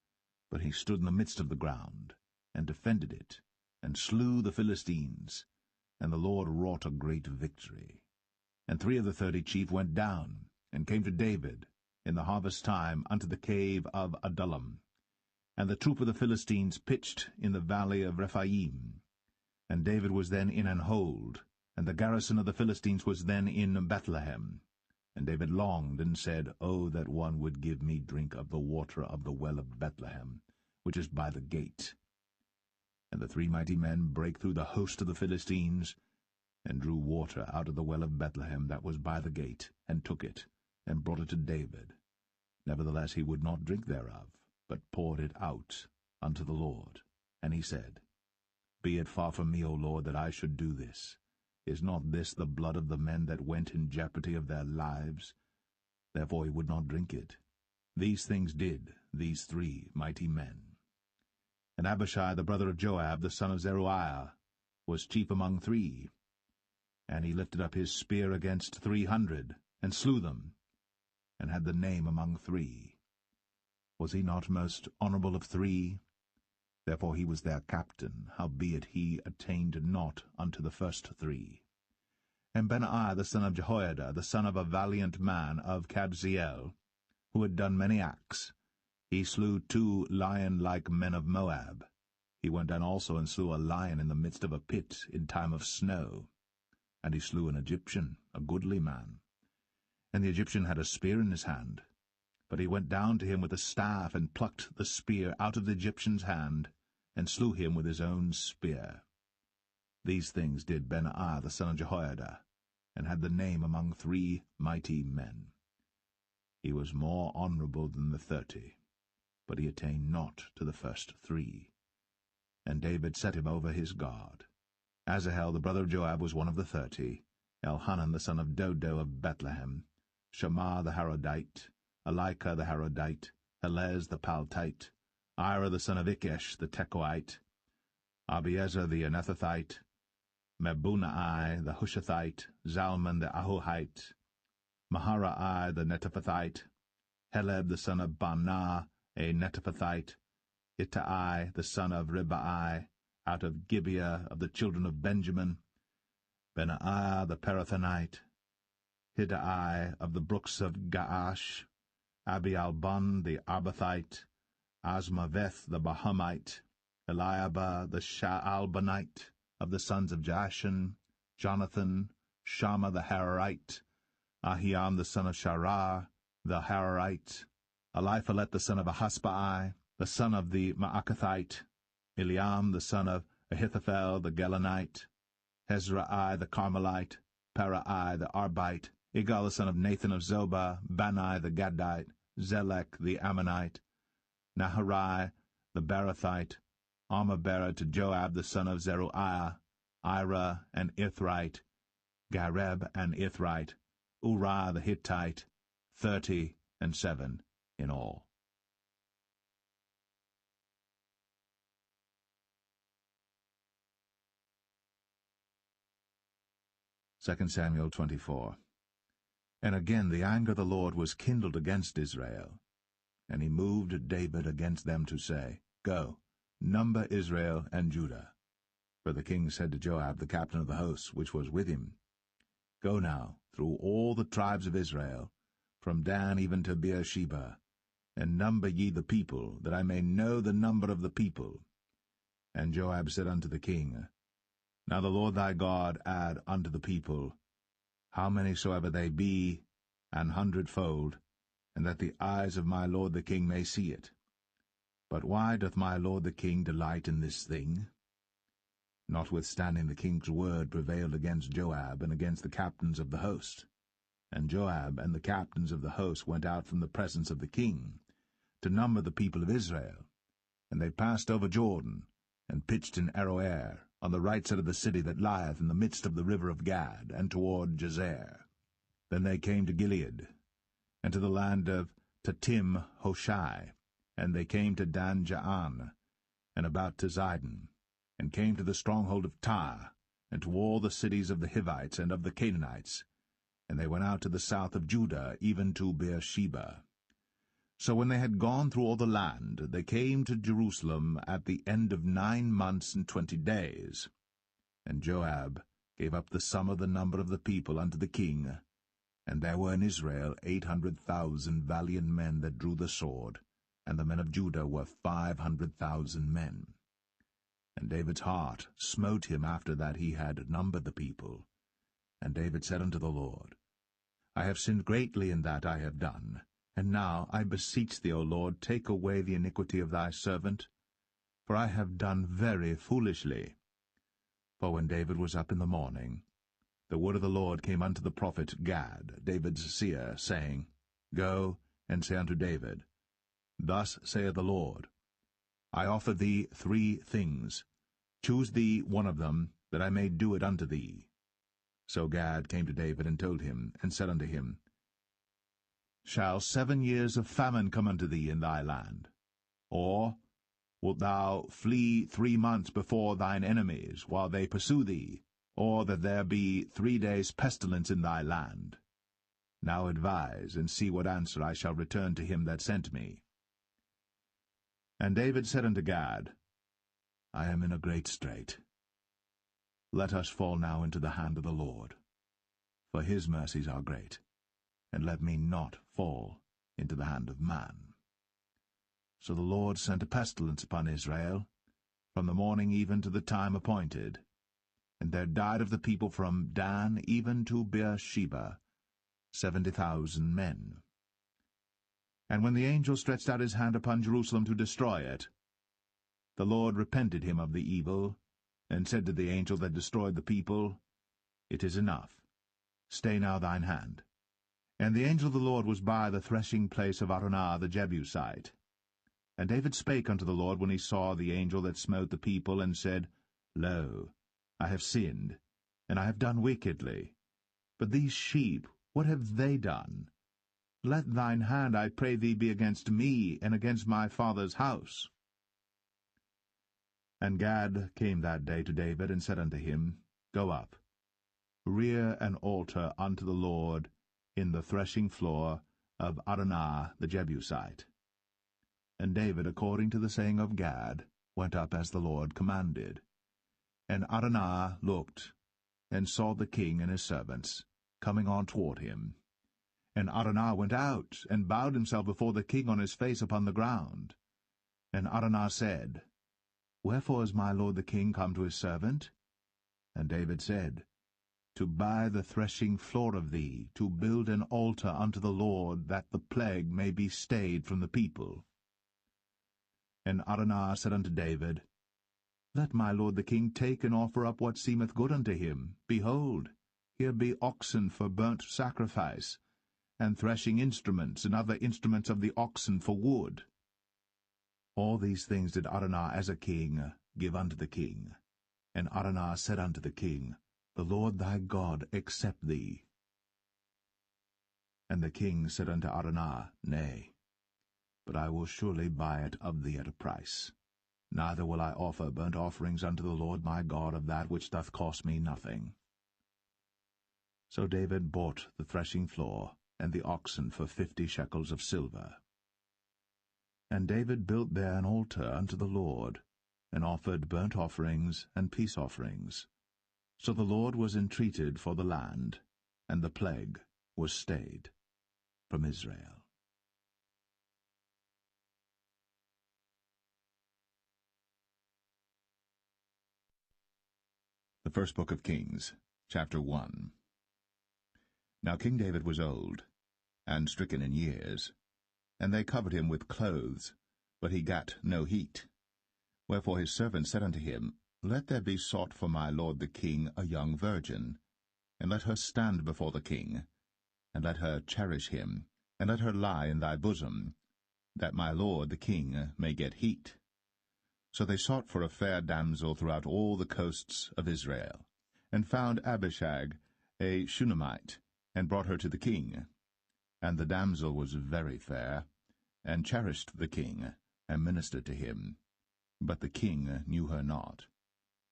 But he stood in the midst of the ground, and defended it, and slew the Philistines, and the Lord wrought a great victory. And 3 of the 30 chief went down, and came to David, in the harvest time, unto the cave of Adullam. And the troop of the Philistines pitched in the valley of Rephaim. And David was then in an hold, and the garrison of the Philistines was then in Bethlehem. And David longed, and said, O that one would give me drink of the water of the well of Bethlehem, which is by the gate. And the 3 mighty men brake through the host of the Philistines, and drew water out of the well of Bethlehem that was by the gate, and took it, and brought it to David. Nevertheless he would not drink thereof, but poured it out unto the Lord. And he said, Be it far from me, O Lord, that I should do this. Is not this the blood of the men that went in jeopardy of their lives? Therefore he would not drink it. These things did these 3 mighty men. And Abishai the brother of Joab, the son of Zeruiah, was chief among 3. And he lifted up his spear against 300, and slew them, and had the name among 3. Was he not most honorable of 3? Therefore he was their captain, howbeit he attained not unto the first 3. And Benaiah the son of Jehoiada, the son of a valiant man of Kabzeel, who had done many acts, he slew 2 lion-like men of Moab. He went down also and slew a lion in the midst of a pit in time of snow. And he slew an Egyptian, a goodly man. And the Egyptian had a spear in his hand. But he went down to him with a staff, and plucked the spear out of the Egyptian's hand, and slew him with his own spear. These things did Benaiah the son of Jehoiada, and had the name among 3 mighty men. He was more honorable than the 30, but he attained not to the first 3. And David set him over his guard. Asahel the brother of Joab was one of the 30, Elhanan the son of Dodo of Bethlehem, Shammah the Harodite, Elika the Harodite, Helez the Paltite, Ira the son of Ikesh the Tekoite, Abiezer the Anethathite, Mebunai the Hushathite, Zalman the Ahohite, Maharai the Netophathite, Heleb the son of Baanah a Netophathite, Ittai the son of Ribai, out of Gibeah of the children of Benjamin, Benaiah the Parathonite, Hiddai of the brooks of Gaash, Abialbon the Arbathite, Asmaveth the Bahamite, Eliabah the Shaalbanite, of the sons of Jashan, Jonathan, Shammah the Hararite, Ahiam the son of Sharar, the Hararite, Eliphalet the son of Ahasbai, the son of the Maacathite, Eliam the son of Ahithophel the Gelonite, Hezrai the Carmelite, Parai the Arbite, Igal the son of Nathan of Zobah, Bani the Gadite, Zelek the Ammonite, Naharai the Barathite, armor-bearer to Joab the son of Zeruiah, Ira an Ithrite, Gareb an Ithrite, Uriah the Hittite, 37 in all. Samuel 24. And again the anger of the Lord was kindled against Israel, and he moved David against them to say, Go, number Israel and Judah. For the king said to Joab, the captain of the hosts, which was with him, Go now through all the tribes of Israel, from Dan even to Beersheba, and number ye the people, that I may know the number of the people. And Joab said unto the king, Now the Lord thy God add unto the people, how many soever they be, 100-fold, and that the eyes of my lord the king may see it. But why doth my lord the king delight in this thing? Notwithstanding the king's word prevailed against Joab and against the captains of the host. And Joab and the captains of the host went out from the presence of the king, to number the people of Israel. And they passed over Jordan, and pitched in Aroer, on the right side of the city that lieth in the midst of the river of Gad, and toward Jazer. Then they came to Gilead, and to the land of Tatim Hoshai, and they came to Dan Jaan, and about to Zidon, and came to the stronghold of Tyre, and to all the cities of the Hivites and of the Canaanites, and they went out to the south of Judah, even to Beersheba. So when they had gone through all the land, they came to Jerusalem at the end of 9 months and 20 days. And Joab gave up the sum of the number of the people unto the king, and there were in Israel 800,000 valiant men that drew the sword, and the men of Judah were 500,000 men. And David's heart smote him after that he had numbered the people. And David said unto the Lord, I have sinned greatly in that I have done. And now, I beseech thee, O Lord, take away the iniquity of thy servant, for I have done very foolishly. For when David was up in the morning, the word of the Lord came unto the prophet Gad, David's seer, saying, Go and say unto David, Thus saith the Lord, I offer thee 3 things. Choose thee one of them, that I may do it unto thee. So Gad came to David and told him, and said unto him, Shall 7 years of famine come unto thee in thy land? Or wilt thou flee 3 months before thine enemies, while they pursue thee? Or that there be 3 days' pestilence in thy land? Now advise, and see what answer I shall return to him that sent me. And David said unto Gad, I am in a great strait. Let us fall now into the hand of the Lord, for his mercies are great, and let me not fall into the hand of man. So the Lord sent a pestilence upon Israel, from the morning even to the time appointed, and there died of the people from Dan even to Beersheba 70,000 men. And when the angel stretched out his hand upon Jerusalem to destroy it, the Lord repented him of the evil, and said to the angel that destroyed the people, It is enough. Stay now thine hand. And the angel of the Lord was by the threshing place of Araunah the Jebusite. And David spake unto the Lord when he saw the angel that smote the people, and said, Lo, I have sinned, and I have done wickedly. But these sheep, what have they done? Let thine hand, I pray thee, be against me, and against my father's house. And Gad came that day to David, and said unto him, Go up, rear an altar unto the Lord in the threshing floor of Araunah the Jebusite. And David, according to the saying of Gad, went up as the Lord commanded. And Araunah looked, and saw the king and his servants coming on toward him. And Araunah went out, and bowed himself before the king on his face upon the ground. And Araunah said, Wherefore is my lord the king come to his servant? And David said, To buy the threshing floor of thee, to build an altar unto the Lord, that the plague may be stayed from the people. And Araunah said unto David, Let my lord the king take and offer up what seemeth good unto him. Behold, here be oxen for burnt sacrifice, and threshing instruments, and other instruments of the oxen for wood. All these things did Araunah as a king give unto the king. And Araunah said unto the king, The Lord thy God accept thee. And the king said unto Araunah, Nay, but I will surely buy it of thee at a price. Neither will I offer burnt offerings unto the Lord my God of that which doth cost me nothing. So David bought the threshing floor and the oxen for 50 shekels of silver. And David built there an altar unto the Lord, and offered burnt offerings and peace offerings. So the Lord was entreated for the land, and the plague was stayed from Israel. The First Book of Kings, chapter 1. Now King David was old, and stricken in years, and they covered him with clothes, but he gat no heat. Wherefore his servants said unto him, Let there be sought for my lord the king a young virgin, and let her stand before the king, and let her cherish him, and let her lie in thy bosom, that my lord the king may get heat. So they sought for a fair damsel throughout all the coasts of Israel, and found Abishag, a Shunammite, and brought her to the king. And the damsel was very fair, and cherished the king, and ministered to him. But the king knew her not.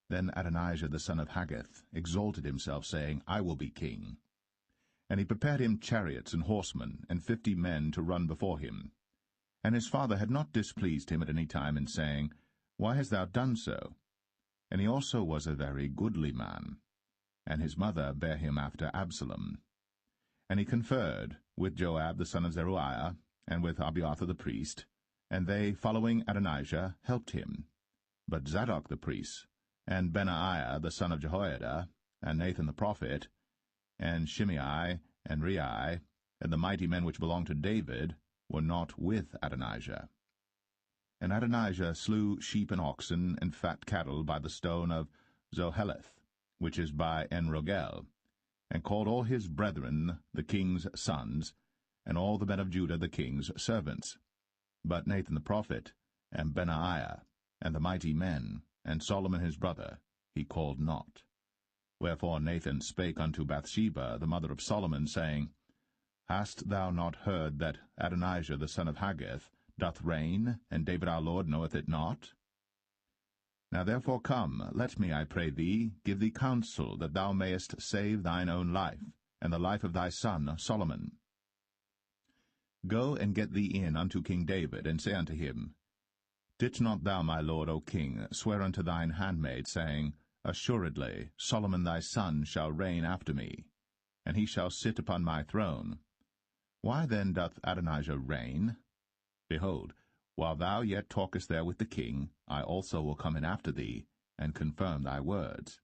Then Adonijah the son of Haggith exalted himself, saying, I will be king. And he prepared him chariots and horsemen, and 50 men to run before him. And his father had not displeased him at any time in saying, Why hast thou done so? And he also was a very goodly man. And his mother bare him after Absalom. And he conferred with Joab the son of Zeruiah, and with Abiathar the priest, and they, following Adonijah, helped him. But Zadok the priest, and Benaiah the son of Jehoiada, and Nathan the prophet, and Shimei, and Rei, and the mighty men which belonged to David, were not with Adonijah. And Adonijah slew sheep and oxen and fat cattle by the stone of Zoheleth, which is by En-rogel, and called all his brethren the king's sons, and all the men of Judah the king's servants. But Nathan the prophet, and Benaiah, and the mighty men, and Solomon his brother, he called not. Wherefore Nathan spake unto Bathsheba, the mother of Solomon, saying, Hast thou not heard that Adonijah the son of Haggith doth reign, and David our Lord knoweth it not? Now therefore come, let me, I pray thee, give thee counsel, that thou mayest save thine own life, and the life of thy son Solomon. Go and get thee in unto King David, and say unto him, Didst not thou, my lord, O king, swear unto thine handmaid, saying, Assuredly Solomon thy son shall reign after me, and he shall sit upon my throne. Why then doth Adonijah reign? Behold, while thou yet talkest there with the king, I also will come in after thee, and confirm thy words.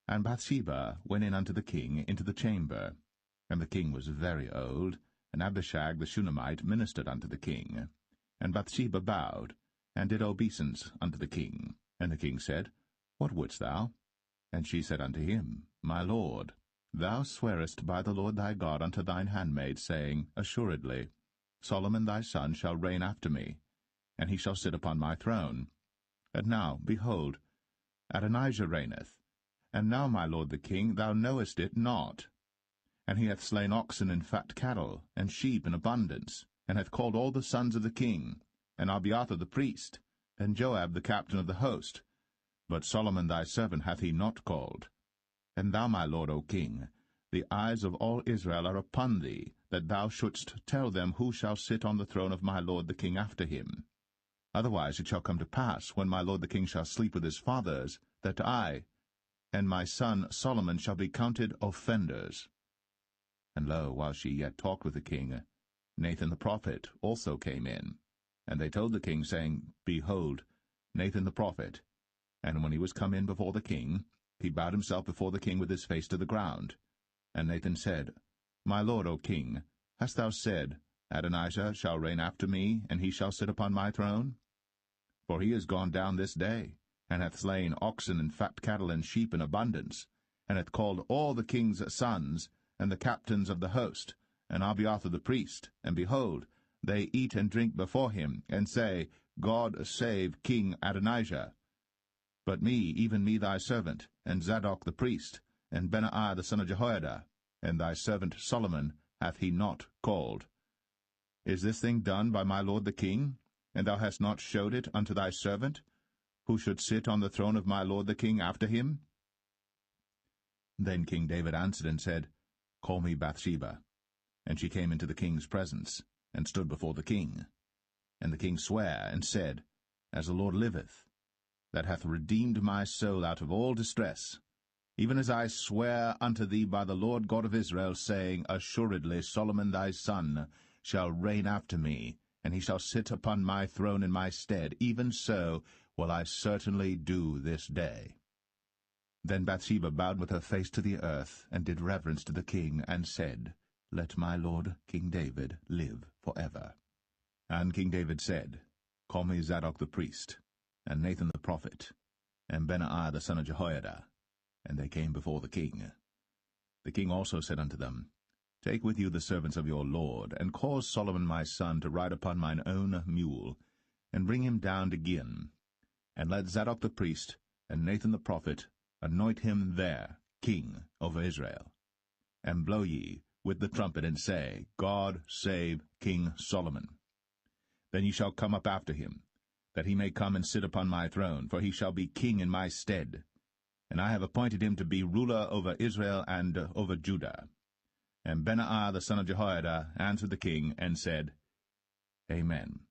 And Bathsheba went in unto the king into the chamber, and the king was very old, and Abishag the Shunammite ministered unto the king. And Bathsheba bowed, and did obeisance unto the king. And the king said, What wouldst thou? And she said unto him, My lord, thou swearest by the Lord thy God unto thine handmaid, saying, Assuredly Solomon thy son shall reign after me, and he shall sit upon my throne. And now, behold, Adonijah reigneth, and now, my lord the king, thou knowest it not. And he hath slain oxen and fat cattle, and sheep in abundance, and hath called all the sons of the king, and Abiathar the priest, and Joab the captain of the host. But Solomon thy servant hath he not called. And thou, my lord, O king, the eyes of all Israel are upon thee, that thou shouldst tell them who shall sit on the throne of my lord the king after him. Otherwise it shall come to pass, when my lord the king shall sleep with his fathers, that I and my son Solomon shall be counted offenders. And lo, while she yet talked with the king, Nathan the prophet also came in. And they told the king, saying, Behold, Nathan the prophet. And when he was come in before the king, he bowed himself before the king with his face to the ground. And Nathan said, My lord, O king, hast thou said, Adonijah shall reign after me, and he shall sit upon my throne? For he is gone down this day, and hath slain oxen and fat cattle and sheep in abundance, and hath called all the king's sons, and the captains of the host, and Abiathar the priest, and behold, they eat and drink before him, and say, God save King Adonijah. But me, even me thy servant, and Zadok the priest, and Benaiah the son of Jehoiada, and thy servant Solomon hath he not called. Is this thing done by my lord the king? And thou hast not showed it unto thy servant, who should sit on the throne of my lord the king after him? Then King David answered and said, Call me Bathsheba. And she came into the king's presence, and stood before the king. And the king sware, and said, As the Lord liveth, that hath redeemed my soul out of all distress, even as I swear unto thee by the Lord God of Israel, saying, Assuredly Solomon thy son shall reign after me, and he shall sit upon my throne in my stead, even so will I certainly do this day. Then Bathsheba bowed with her face to the earth, and did reverence to the king, and said, Let my lord King David live for ever. And King David said, Call me Zadok the priest, and Nathan the prophet, and Benaiah the son of Jehoiada. And they came before the king. The king also said unto them, Take with you the servants of your lord, and cause Solomon my son to ride upon mine own mule, and bring him down to Gihon. And let Zadok the priest, and Nathan the prophet, anoint him there king over Israel. And blow ye with the trumpet, and say, God save King Solomon. Then ye shall come up after him, that he may come and sit upon my throne, for he shall be king in my stead. And I have appointed him to be ruler over Israel and over Judah. And Benaiah the son of Jehoiada answered the king, and said, Amen.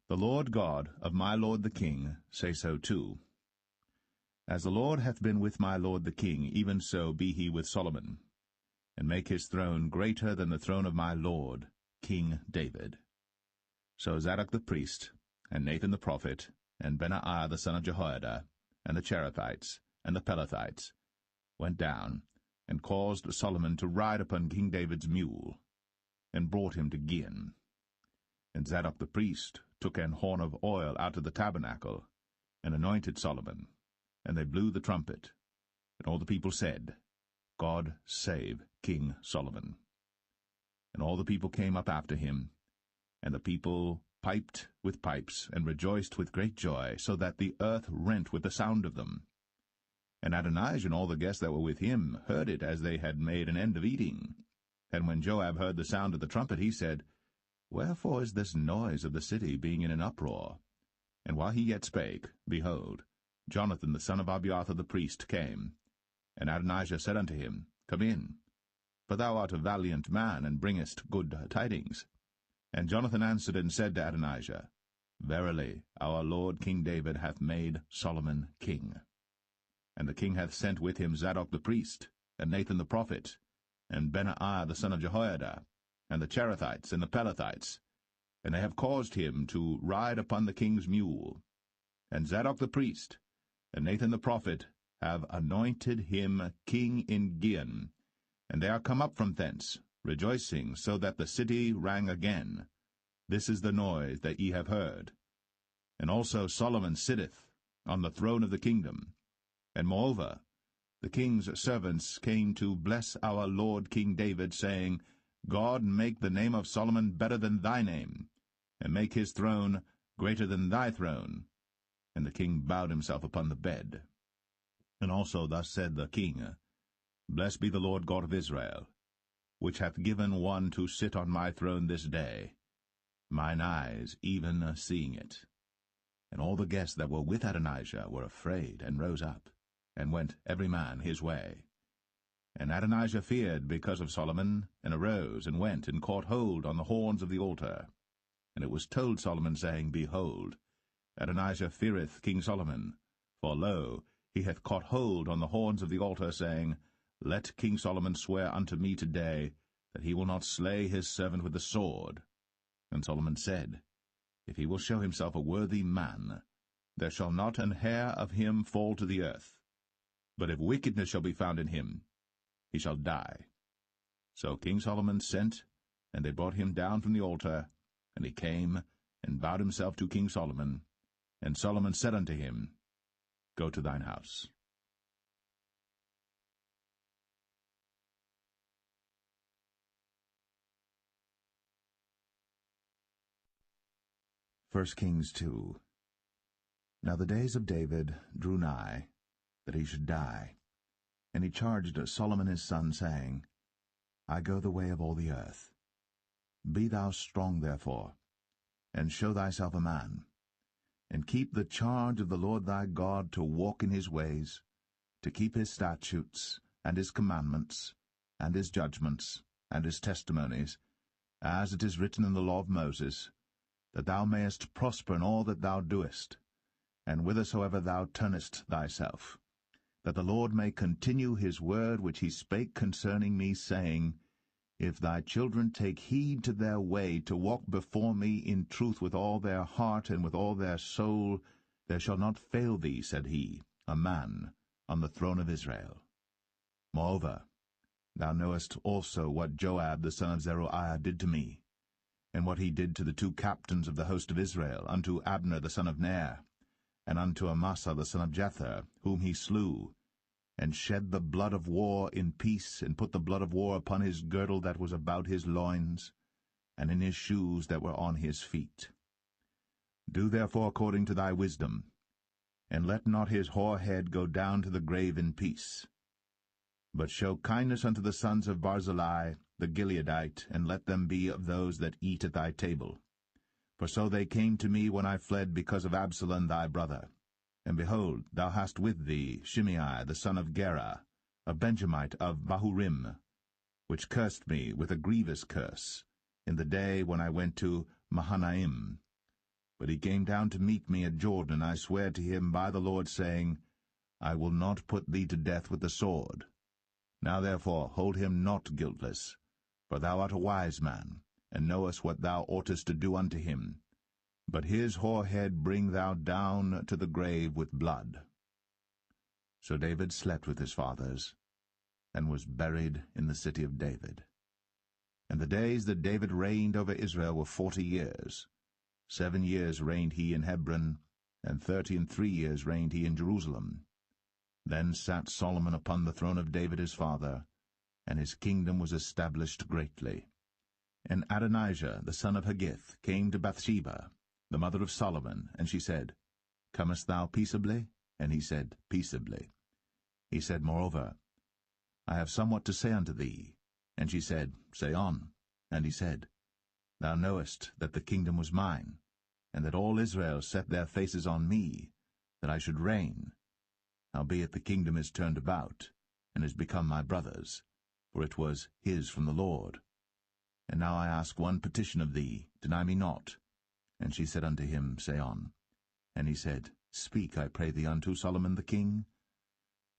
The Lord God of my lord the king say so too. As the Lord hath been with my lord the king, even so be he with Solomon, and make his throne greater than the throne of my lord, King David. So Zadok the priest, and Nathan the prophet, and Benaiah the son of Jehoiada, and the Cherethites, and the Pelethites, went down, and caused Solomon to ride upon King David's mule, and brought him to Gihon. And Zadok the priest took an horn of oil out of the tabernacle, and anointed Solomon, and they blew the trumpet. And all the people said, God save King Solomon. And all the people came up after him, and the people piped with pipes, and rejoiced with great joy, so that the earth rent with the sound of them. And Adonijah and all the guests that were with him heard it as they had made an end of eating. And when Joab heard the sound of the trumpet, he said, Wherefore is this noise of the city being in an uproar? And while he yet spake, behold, Jonathan the son of Abiathar the priest came. And Adonijah said unto him, Come in, for thou art a valiant man, and bringest good tidings. And Jonathan answered and said to Adonijah, Verily, our lord King David hath made Solomon king. And the king hath sent with him Zadok the priest, and Nathan the prophet, and Benaiah the son of Jehoiada, and the Cherethites and the Pelethites, and they have caused him to ride upon the king's mule. And Zadok the priest, and Nathan the prophet, have anointed him king in Gihon, and they are come up from thence, rejoicing, so that the city rang again. This is the noise that ye have heard. And also Solomon sitteth on the throne of the kingdom. And moreover, the king's servants came to bless our lord King David, saying, God make the name of Solomon better than thy name, and make his throne greater than thy throne. And the king bowed himself upon the bed. And also thus said the king, Blessed be the Lord God of Israel, which hath given one to sit on my throne this day, mine eyes even seeing it. And all the guests that were with Adonijah were afraid, and rose up, and went every man his way. And Adonijah feared because of Solomon, and arose, and went, and caught hold on the horns of the altar. And it was told Solomon, saying, Behold, Adonijah feareth King Solomon, for lo, he hath caught hold on the horns of the altar, saying, Let King Solomon swear unto me today, that he will not slay his servant with the sword. And Solomon said, If he will show himself a worthy man, there shall not an hair of him fall to the earth. But if wickedness shall be found in him, he shall die. So King Solomon sent, and they brought him down from the altar, and he came, and bowed himself to King Solomon. And Solomon said unto him, Go to thine house. 1 Kings 2. Now the days of David drew nigh, that he should die. And he charged Solomon his son, saying, I go the way of all the earth. Be thou strong therefore, and show thyself a man, and keep the charge of the Lord thy God, to walk in his ways, to keep his statutes, and his commandments, and his judgments, and his testimonies, as it is written in the law of Moses, that thou mayest prosper in all that thou doest, and whithersoever thou turnest thyself, that the Lord may continue his word which he spake concerning me, saying, If thy children take heed to their way, to walk before me in truth with all their heart and with all their soul, there shall not fail thee, said he, a man on the throne of Israel. Moreover, thou knowest also what Joab the son of Zeruiah did to me, and what he did to the two captains of the host of Israel, unto Abner the son of Ner, and unto Amasa the son of Jether, whom he slew, and shed the blood of war in peace, and put the blood of war upon his girdle that was about his loins, and in his shoes that were on his feet. Do therefore according to thy wisdom, and let not his hoar head go down to the grave in peace. But show kindness unto the sons of Barzillai the Gileadite, and let them be of those that eat at thy table. For so they came to me when I fled because of Absalom thy brother. And behold, thou hast with thee Shimei the son of Gera, a Benjamite of Bahurim, which cursed me with a grievous curse, in the day when I went to Mahanaim. But he came down to meet me at Jordan, and I sware to him by the Lord, saying, I will not put thee to death with the sword. Now therefore hold him not guiltless, for thou art a wise man, and knowest what thou oughtest to do unto him. But his hoar head bring thou down to the grave with blood. So David slept with his fathers, and was buried in the city of David. And the days that David reigned over Israel were 40 years. 7 years reigned he in Hebron, and 33 years reigned he in Jerusalem. Then sat Solomon upon the throne of David his father, and his kingdom was established greatly. And Adonijah the son of Haggith came to Bathsheba, the mother of Solomon, and she said, Comest thou peaceably? And he said, Peaceably. He said, Moreover, I have somewhat to say unto thee. And she said, Say on. And he said, Thou knowest that the kingdom was mine, and that all Israel set their faces on me, that I should reign. Howbeit the kingdom is turned about, and is become my brother's, for it was his from the Lord. And now I ask one petition of thee, deny me not. And she said unto him, Say on. And he said, Speak, I pray thee, unto Solomon the king.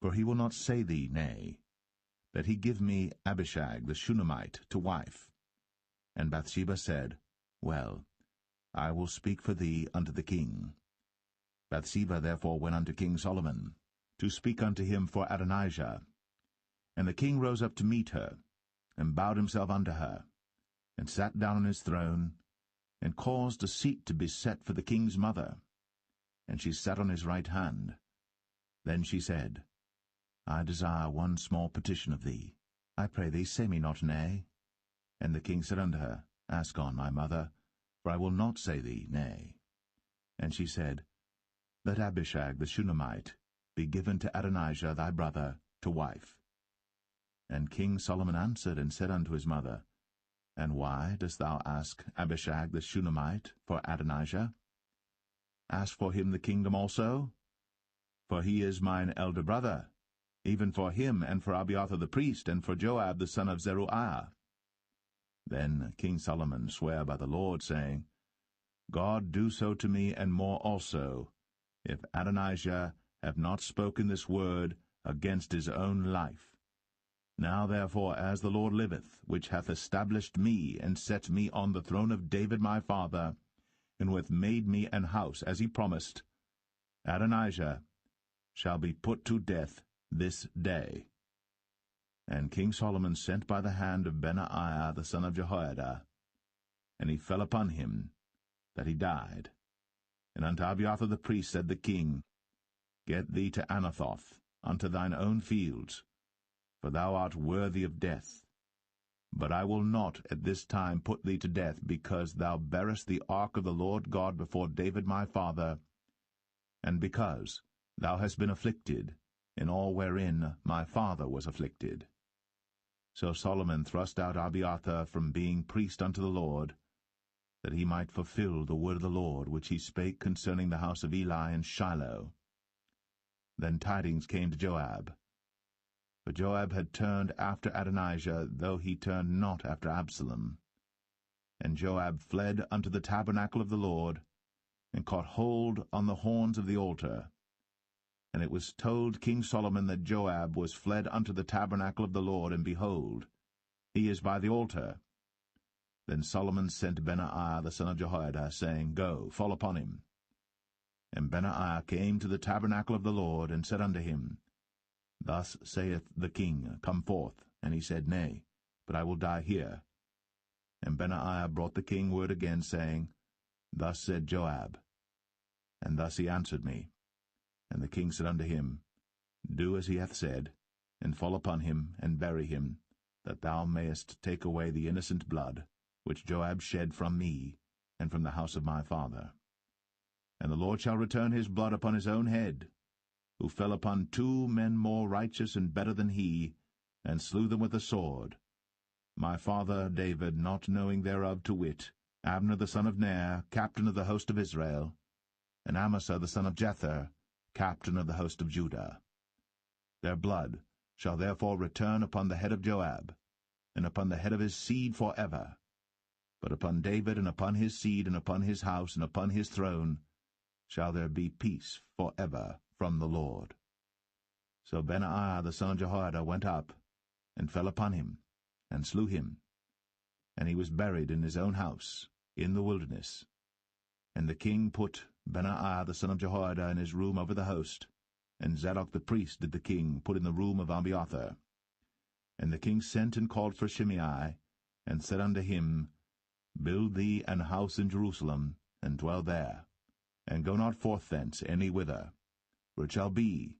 For he will not say thee nay, that he give me Abishag the Shunammite to wife. And Bathsheba said, Well, I will speak for thee unto the king. Bathsheba therefore went unto King Solomon, to speak unto him for Adonijah. And the king rose up to meet her, and bowed himself unto her, and sat down on his throne, and caused a seat to be set for the king's mother. And she sat on his right hand. Then she said, I desire one small petition of thee. I pray thee, say me not nay. And the king said unto her, Ask on, my mother, for I will not say thee nay. And she said, Let Abishag the Shunammite be given to Adonijah thy brother to wife. And King Solomon answered and said unto his mother, And why dost thou ask Abishag the Shunammite for Adonijah? Ask for him the kingdom also? For he is mine elder brother, even for him, and for Abiathar the priest, and for Joab the son of Zeruiah. Then King Solomon sware by the Lord, saying, God do so to me, and more also, if Adonijah have not spoken this word against his own life. Now therefore, as the Lord liveth, which hath established me, and set me on the throne of David my father, and who hath made me an house, as he promised, Adonijah shall be put to death this day. And King Solomon sent by the hand of Benaiah the son of Jehoiada, and he fell upon him, that he died. And unto Abiathar the priest said the king, Get thee to Anathoth, unto thine own fields, for thou art worthy of death. But I will not at this time put thee to death, because thou bearest the ark of the Lord God before David my father, and because thou hast been afflicted in all wherein my father was afflicted. So Solomon thrust out Abiathar from being priest unto the Lord, that he might fulfill the word of the Lord which he spake concerning the house of Eli in Shiloh. Then tidings came to Joab. For Joab had turned after Adonijah, though he turned not after Absalom. And Joab fled unto the tabernacle of the Lord, and caught hold on the horns of the altar. And it was told King Solomon that Joab was fled unto the tabernacle of the Lord, and behold, he is by the altar. Then Solomon sent Benaiah the son of Jehoiada, saying, Go, fall upon him. And Benaiah came to the tabernacle of the Lord, and said unto him, Thus saith the king, Come forth. And he said, Nay, but I will die here. And Benaiah brought the king word again, saying, Thus said Joab. And thus he answered me. And the king said unto him, Do as he hath said, and fall upon him, and bury him, that thou mayest take away the innocent blood, which Joab shed from me, and from the house of my father. And the Lord shall return his blood upon his own head, who fell upon 2 men more righteous and better than he, and slew them with the sword. My father David, not knowing thereof, to wit, Abner the son of Ner, captain of the host of Israel, and Amasa the son of Jether, captain of the host of Judah. Their blood shall therefore return upon the head of Joab, and upon the head of his seed for ever. But upon David, and upon his seed, and upon his house, and upon his throne, shall there be peace for ever from the Lord. So Benaiah the son of Jehoiada went up, and fell upon him, and slew him. And he was buried in his own house, in the wilderness. And the king put Benaiah the son of Jehoiada in his room over the host, and Zadok the priest did the king put in the room of Abiathar. And the king sent and called for Shimei, and said unto him, Build thee an house in Jerusalem, and dwell there, and go not forth thence any whither. For it shall be,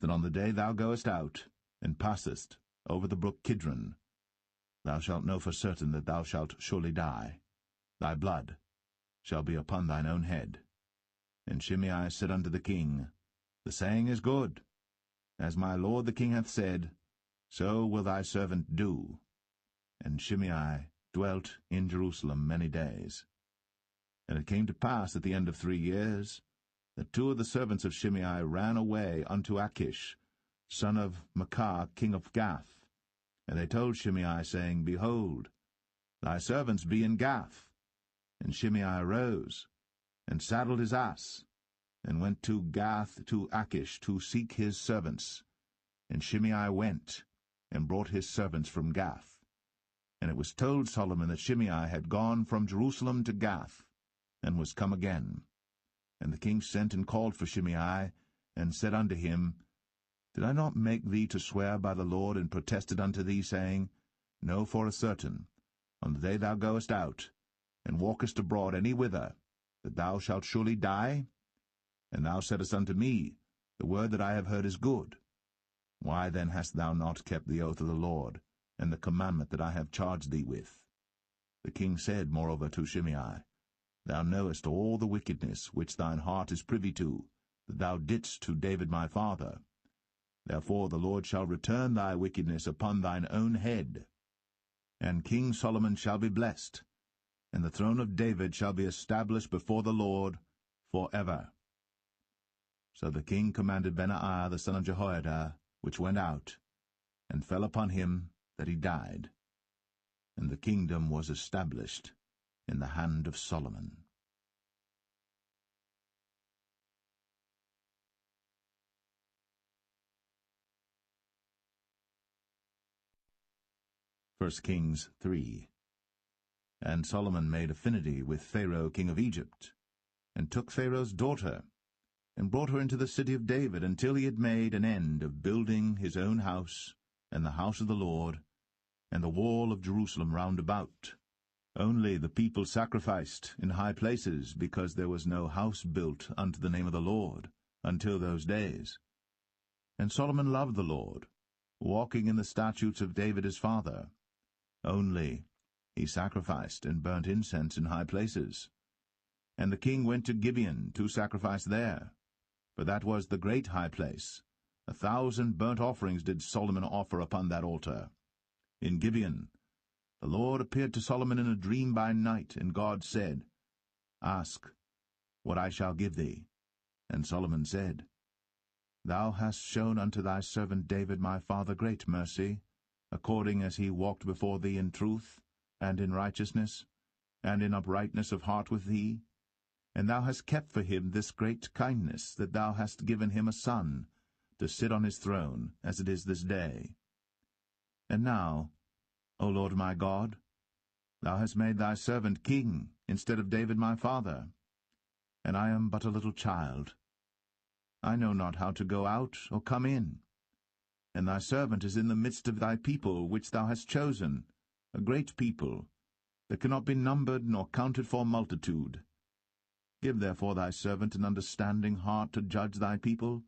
that on the day thou goest out, and passest over the brook Kidron, thou shalt know for certain that thou shalt surely die. Thy blood shall be upon thine own head. And Shimei said unto the king, The saying is good. As my lord the king hath said, so will thy servant do. And Shimei dwelt in Jerusalem many days. And it came to pass at the end of 3 years, that 2 of the servants of Shimei ran away unto Achish, son of Maachah, king of Gath. And they told Shimei, saying, Behold, thy servants be in Gath. And Shimei arose, and saddled his ass, and went to Gath to Achish to seek his servants. And Shimei went, and brought his servants from Gath. And it was told Solomon that Shimei had gone from Jerusalem to Gath, and was come again. And the king sent and called for Shimei, and said unto him, Did I not make thee to swear by the Lord, and protested unto thee, saying, Know for a certain, on the day thou goest out, and walkest abroad any whither, that thou shalt surely die? And thou saidst unto me, The word that I have heard is good. Why then hast thou not kept the oath of the Lord, and the commandment that I have charged thee with? The king said moreover to Shimei, Thou knowest all the wickedness which thine heart is privy to, that thou didst to David my father. Therefore the Lord shall return thy wickedness upon thine own head. And King Solomon shall be blessed, and the throne of David shall be established before the Lord for ever. So the king commanded Benaiah the son of Jehoiada, which went out, and fell upon him that he died. And the kingdom was established in the hand of Solomon. 1 Kings 3. And Solomon made affinity with Pharaoh king of Egypt, and took Pharaoh's daughter, and brought her into the city of David, until he had made an end of building his own house, and the house of the Lord, and the wall of Jerusalem round about. Only the people sacrificed in high places, because there was no house built unto the name of the Lord, until those days. And Solomon loved the Lord, walking in the statutes of David his father. Only he sacrificed and burnt incense in high places. And the king went to Gibeon to sacrifice there. for that was the great high place. 1,000 burnt offerings did Solomon offer upon that altar. In Gibeon, the Lord appeared to Solomon in a dream by night, and God said, Ask what I shall give thee. And Solomon said, Thou hast shown unto thy servant David my father great mercy, according as he walked before thee in truth, and in righteousness, and in uprightness of heart with thee. And thou hast kept for him this great kindness, that thou hast given him a son, to sit on his throne, as it is this day. And now, O Lord my God, thou hast made thy servant king, instead of David my father. And I am but a little child. I know not how to go out or come in. And thy servant is in the midst of thy people, which thou hast chosen, a great people, that cannot be numbered nor counted for multitude. Give therefore thy servant an understanding heart to judge thy people,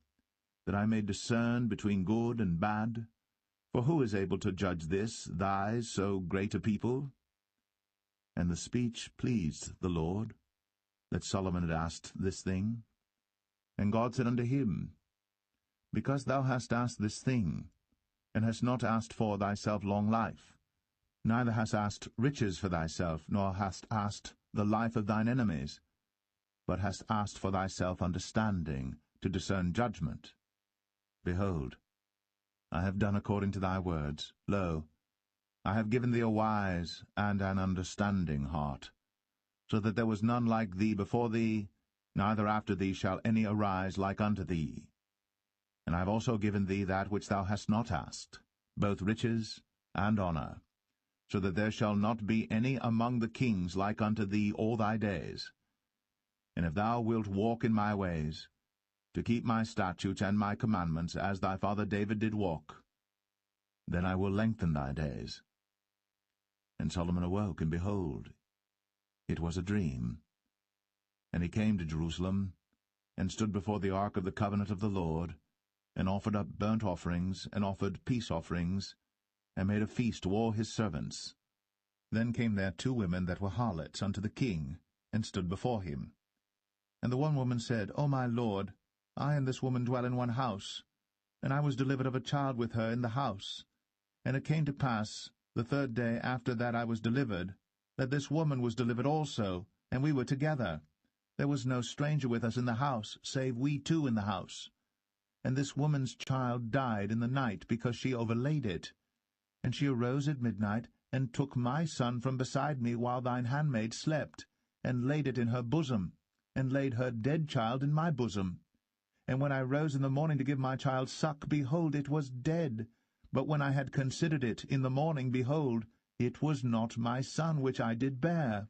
that I may discern between good and bad. For who is able to judge this, thy so great a people? And the speech pleased the Lord, that Solomon had asked this thing. And God said unto him, Because thou hast asked this thing, and hast not asked for thyself long life, neither hast asked riches for thyself, nor hast asked the life of thine enemies, but hast asked for thyself understanding, to discern judgment. Behold, I have done according to thy words. Lo, I have given thee a wise and an understanding heart, so that there was none like thee before thee, neither after thee shall any arise like unto thee. And I have also given thee that which thou hast not asked, both riches and honour, so that there shall not be any among the kings like unto thee all thy days. And if thou wilt walk in my ways, to keep my statutes and my commandments, as thy father David did walk, then I will lengthen thy days. And Solomon awoke, and behold, it was a dream. And he came to Jerusalem, and stood before the ark of the covenant of the Lord, and offered up burnt offerings, and offered peace offerings, and made a feast to all his servants. Then came there 2 women that were harlots unto the king, and stood before him. And the one woman said, O my lord, I and this woman dwell in one house, and I was delivered of a child with her in the house. And it came to pass, the 3rd day after that I was delivered, that this woman was delivered also, and we were together. There was no stranger with us in the house, save we 2 in the house. And this woman's child died in the night, because she overlaid it. And she arose at midnight, and took my son from beside me while thine handmaid slept, and laid it in her bosom, and laid her dead child in my bosom. And when I rose in the morning to give my child suck, behold, it was dead. But when I had considered it in the morning, behold, it was not my son which I did bear.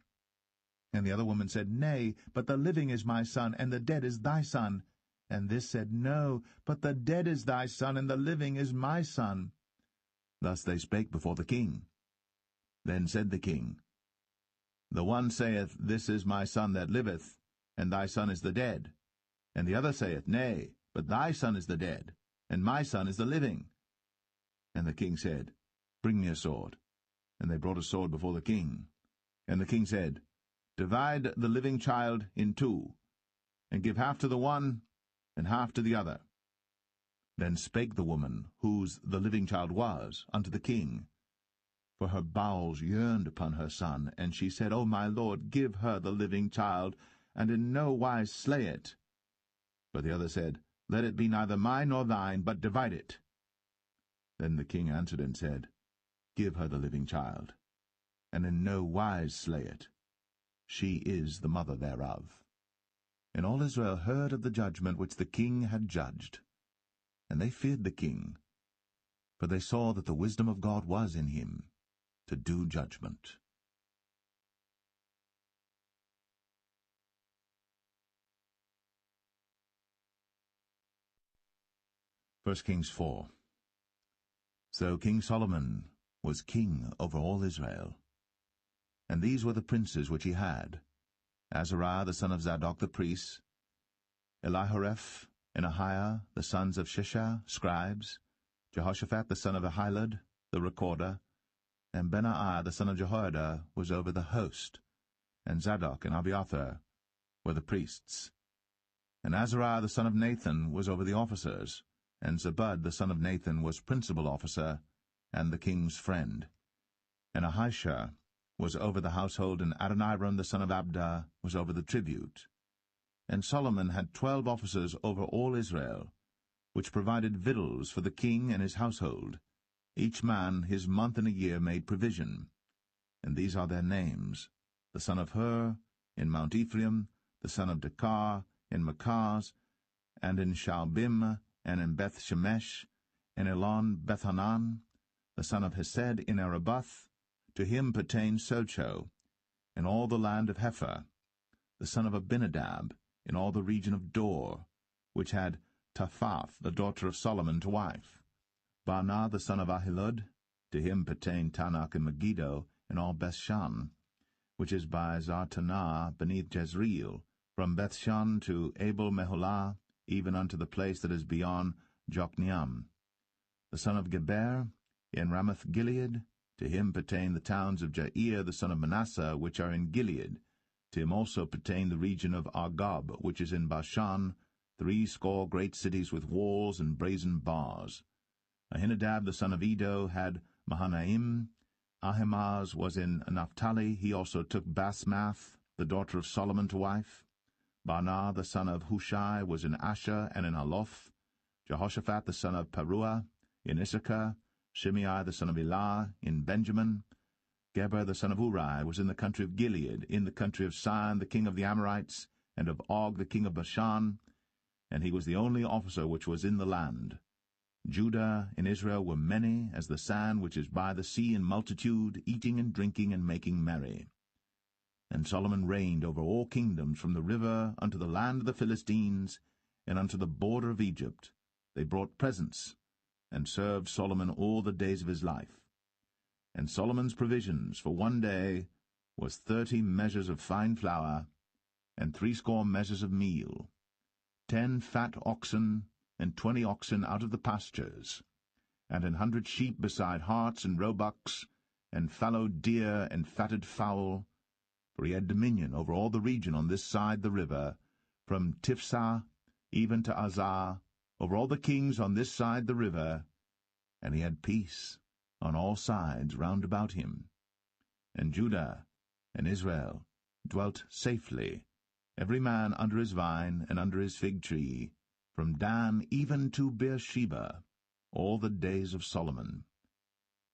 And the other woman said, Nay, but the living is my son, and the dead is thy son. And this said, No, but the dead is thy son, and the living is my son. Thus they spake before the king. Then said the king, The one saith, This is my son that liveth, and thy son is the dead. And the other saith, Nay, but thy son is the dead, and my son is the living. And the king said, Bring me a sword. And they brought a sword before the king. And the king said, Divide the living child in 2, and give half to the one, and half to the other. Then spake the woman, whose the living child was, unto the king. For her bowels yearned upon her son, and she said, O my lord, give her the living child, and in no wise slay it. But the other said, Let it be neither mine nor thine, but divide it. Then the king answered and said, Give her the living child, and in no wise slay it. She is the mother thereof. And all Israel heard of the judgment which the king had judged. And they feared the king, for they saw that the wisdom of God was in him, to do judgment. 1 Kings 4. So King Solomon was king over all Israel. And these were the princes which he had: Azariah the son of Zadok the priest, Elihoreph and Ahiah the sons of Shishah, scribes, Jehoshaphat the son of Ahilud, the recorder, and Benaiah the son of Jehoiada was over the host, and Zadok and Abiathar were the priests. And Azariah the son of Nathan was over the officers, and Zabud the son of Nathan was principal officer, and the king's friend. And Ahisha was over the household, and Adoniram the son of Abda was over the tribute. And Solomon had 12 officers over all Israel, which provided victuals for the king and his household. Each man his month in a year made provision. And these are their names: the son of Hur, in Mount Ephraim, the son of Dekar, in Makaz, and in Shaalbim, and in Beth-Shemesh, and Elon Bethanan, the son of Hesed, in Arabath. To him pertained Socho, in all the land of Hepher, the son of Abinadab, in all the region of Dor, which had Taphath, the daughter of Solomon, to wife. Baanah, the son of Ahilud, to him pertained Tanakh and Megiddo, in all Bethshan, which is by Zartanah beneath Jezreel, from Bethshan to Abel-Meholah, even unto the place that is beyond Jokneam. The son of Geber, in Ramoth-Gilead, to him pertain the towns of Jair the son of Manasseh, which are in Gilead. To him also pertain the region of Argob, which is in Bashan, 80 great cities with walls and brazen bars. Ahinadab the son of Edo had Mahanaim. Ahimaaz was in Naphtali. He also took Basmath, the daughter of Solomon, to wife. Baanah the son of Hushai was in Asher and in Aloth. Jehoshaphat the son of Paruah in Issachar. Shimei the son of Elah in Benjamin. Geber the son of Uri was in the country of Gilead, in the country of Sihon the king of the Amorites, and of Og the king of Bashan, and he was the only officer which was in the land. Judah and Israel were many as the sand which is by the sea in multitude, eating and drinking and making merry. And Solomon reigned over all kingdoms, from the river unto the land of the Philistines, and unto the border of Egypt. They brought presents, and served Solomon all the days of his life. And Solomon's provisions for one day was 30 measures of fine flour, and 80 measures of meal, 10 fat oxen, and 20 oxen out of the pastures, and 100 sheep beside harts and roebucks, and fallow deer and fatted fowl, for he had dominion over all the region on this side the river, from Tiphsah even to Azar, over all the kings on this side the river, and he had peace on all sides round about him. And Judah and Israel dwelt safely, every man under his vine and under his fig tree, from Dan even to Beersheba, all the days of Solomon.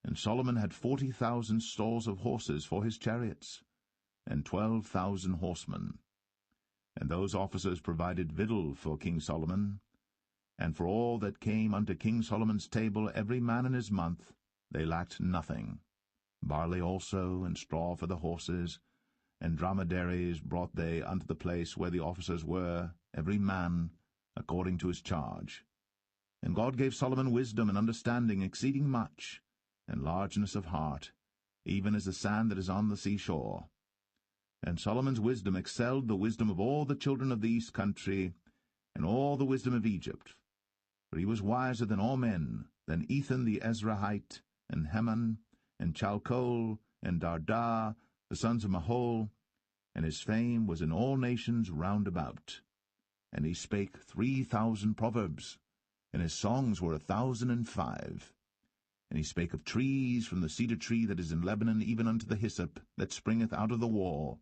And Solomon had 40,000 stalls of horses for his chariots, and 12,000 horsemen. And those officers provided victual for King Solomon, and for all that came unto King Solomon's table, every man in his month, they lacked nothing. Barley also, and straw for the horses, and dromedaries brought they unto the place where the officers were, every man according to his charge. And God gave Solomon wisdom and understanding exceeding much, and largeness of heart, even as the sand that is on the seashore. And Solomon's wisdom excelled the wisdom of all the children of the east country, and all the wisdom of Egypt. For he was wiser than all men, than Ethan the Ezrahite, and Heman, and Chalcol, and Darda, the sons of Mahol, and his fame was in all nations round about. And he spake 3,000 proverbs, and his songs were 1,005. And he spake of trees, from the cedar tree that is in Lebanon even unto the hyssop that springeth out of the wall.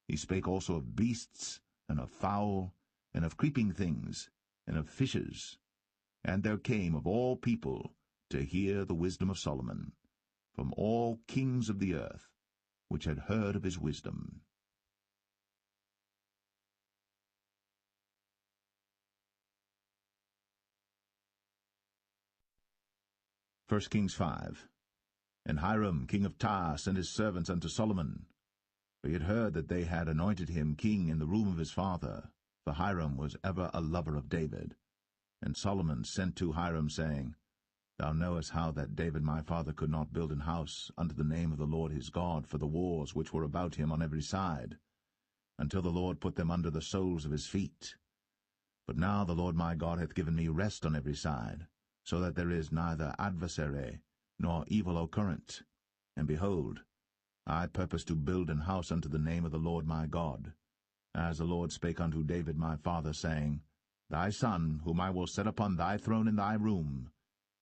He spake also of beasts, and of fowl, and of creeping things, and of fishes. And there came of all people to hear the wisdom of Solomon, from all kings of the earth, which had heard of his wisdom. 1 Kings 5. And Hiram king of Tyre sent his servants unto Solomon, for he had heard that they had anointed him king in the room of his father, for Hiram was ever a lover of David. And Solomon sent to Hiram, saying, Thou knowest how that David my father could not build an house unto the name of the Lord his God for the wars which were about him on every side, until the Lord put them under the soles of his feet. But now the Lord my God hath given me rest on every side, so that there is neither adversary nor evil occurrent. And behold, I purpose to build an house unto the name of the Lord my God. as the Lord spake unto David my father, saying, Thy son, whom I will set upon thy throne in thy room,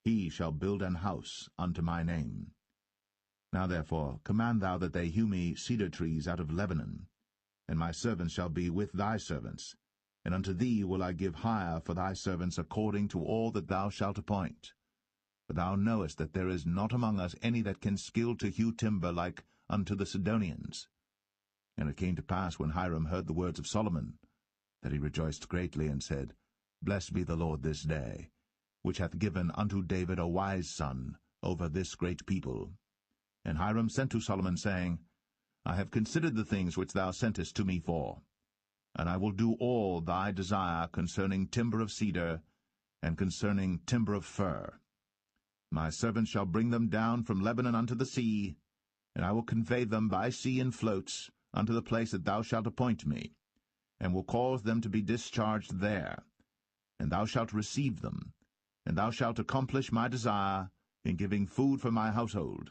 he shall build an house unto my name. Now therefore command thou that they hew me cedar trees out of Lebanon, and my servants shall be with thy servants, and unto thee will I give hire for thy servants according to all that thou shalt appoint. For thou knowest that there is not among us any that can skill to hew timber like unto the Sidonians. And it came to pass, when Hiram heard the words of Solomon, that he rejoiced greatly, and said, Blessed be the Lord this day, which hath given unto David a wise son over this great people. And Hiram sent to Solomon, saying, I have considered the things which thou sentest to me for, and I will do all thy desire concerning timber of cedar, and concerning timber of fir. My servants shall bring them down from Lebanon unto the sea, and I will convey them by sea in floats unto the place that thou shalt appoint me, and will cause them to be discharged there. And thou shalt receive them, and thou shalt accomplish my desire in giving food for my household.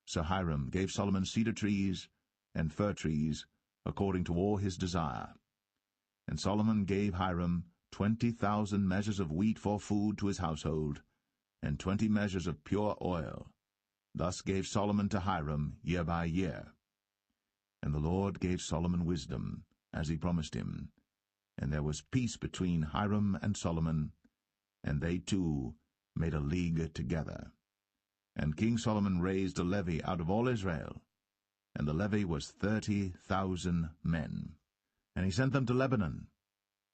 So Hiram gave Solomon cedar trees and fir trees, according to all his desire. And Solomon gave Hiram 20,000 measures of wheat for food to his household, and 20 measures of pure oil. Thus gave Solomon to Hiram year by year. And the Lord gave Solomon wisdom, as he promised him. And there was peace between Hiram and Solomon, and they two made a league together. And King Solomon raised a levy out of all Israel, and the levy was 30,000 men. And he sent them to Lebanon,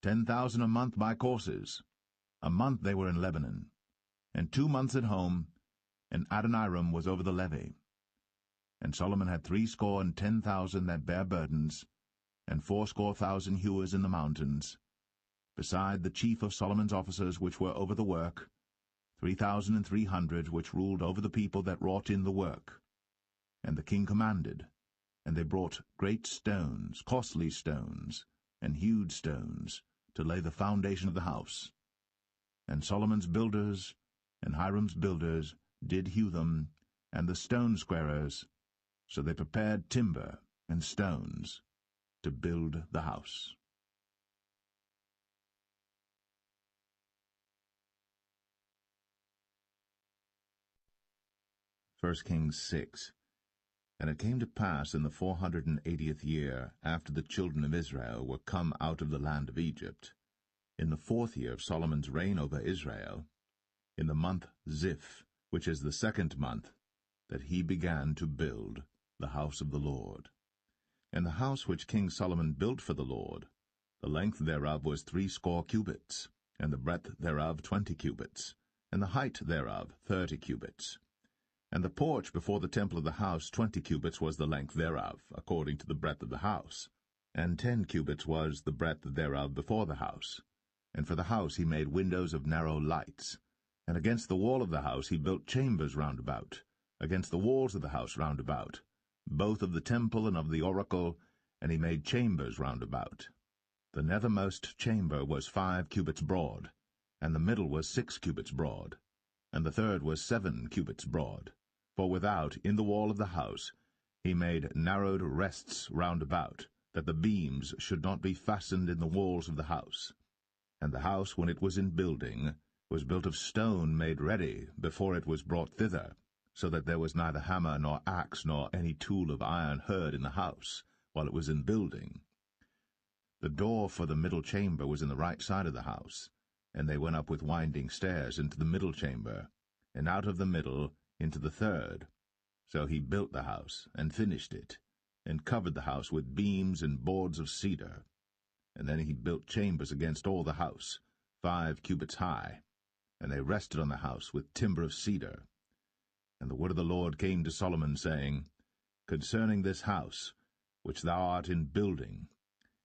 10,000 a month by courses. A month they were in Lebanon, and 2 months at home, and Adoniram was over the levy. And Solomon had 70,000 that bare burdens, and 80,000 hewers in the mountains, beside the chief of Solomon's officers which were over the work, 3,300 which ruled over the people that wrought in the work. And the king commanded, and they brought great stones, costly stones, and hewed stones, to lay the foundation of the house. And Solomon's builders and Hiram's builders did hew them, and the stone squarers, so they prepared timber and stones to build the house. 1 Kings 6. And it came to pass in the 480th year, after the children of Israel were come out of the land of Egypt, in the 4th year of Solomon's reign over Israel, in the month Ziph, which is the 2nd month, that he began to build the house of the Lord. And the house which King Solomon built for the Lord, the length thereof was 80 cubits, and the breadth thereof 20 cubits, and the height thereof 30 cubits. And the porch before the temple of the house 20 cubits was the length thereof, according to the breadth of the house, and 10 cubits was the breadth thereof before the house. And for the house he made windows of narrow lights. And against the wall of the house he built chambers round about, against the walls of the house round about, both of the temple and of the oracle, and he made chambers round about. The nethermost chamber was 5 cubits broad, and the middle was 6 cubits broad, and the third was 7 cubits broad. For without, in the wall of the house, he made narrowed rests round about, that the beams should not be fastened in the walls of the house. And the house, when it was in building, was built of stone made ready before it was brought thither, so that there was neither hammer nor axe nor any tool of iron heard in the house, while it was in building. The door for the middle chamber was in the right side of the house, and they went up with winding stairs into the middle chamber, and out of the middle into the third. So he built the house, and finished it, and covered the house with beams and boards of cedar. And then he built chambers against all the house, 5 cubits high, and they rested on the house with timber of cedar. And the word of the Lord came to Solomon, saying, Concerning this house, which thou art in building,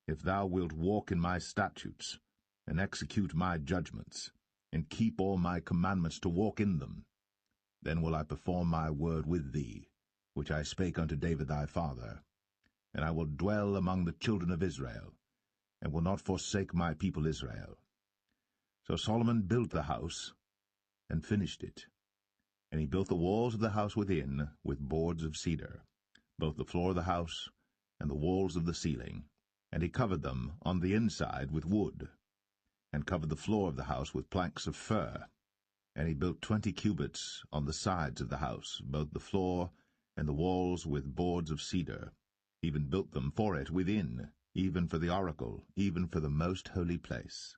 if thou wilt walk in my statutes, and execute my judgments, and keep all my commandments to walk in them, then will I perform my word with thee, which I spake unto David thy father, and I will dwell among the children of Israel, and will not forsake my people Israel. So Solomon built the house, and finished it. And he built the walls of the house within with boards of cedar, both the floor of the house and the walls of the ceiling. And he covered them on the inside with wood, and covered the floor of the house with planks of fir. And he built 20 cubits on the sides of the house, both the floor and the walls with boards of cedar, even built them for it within, even for the oracle, even for the most holy place.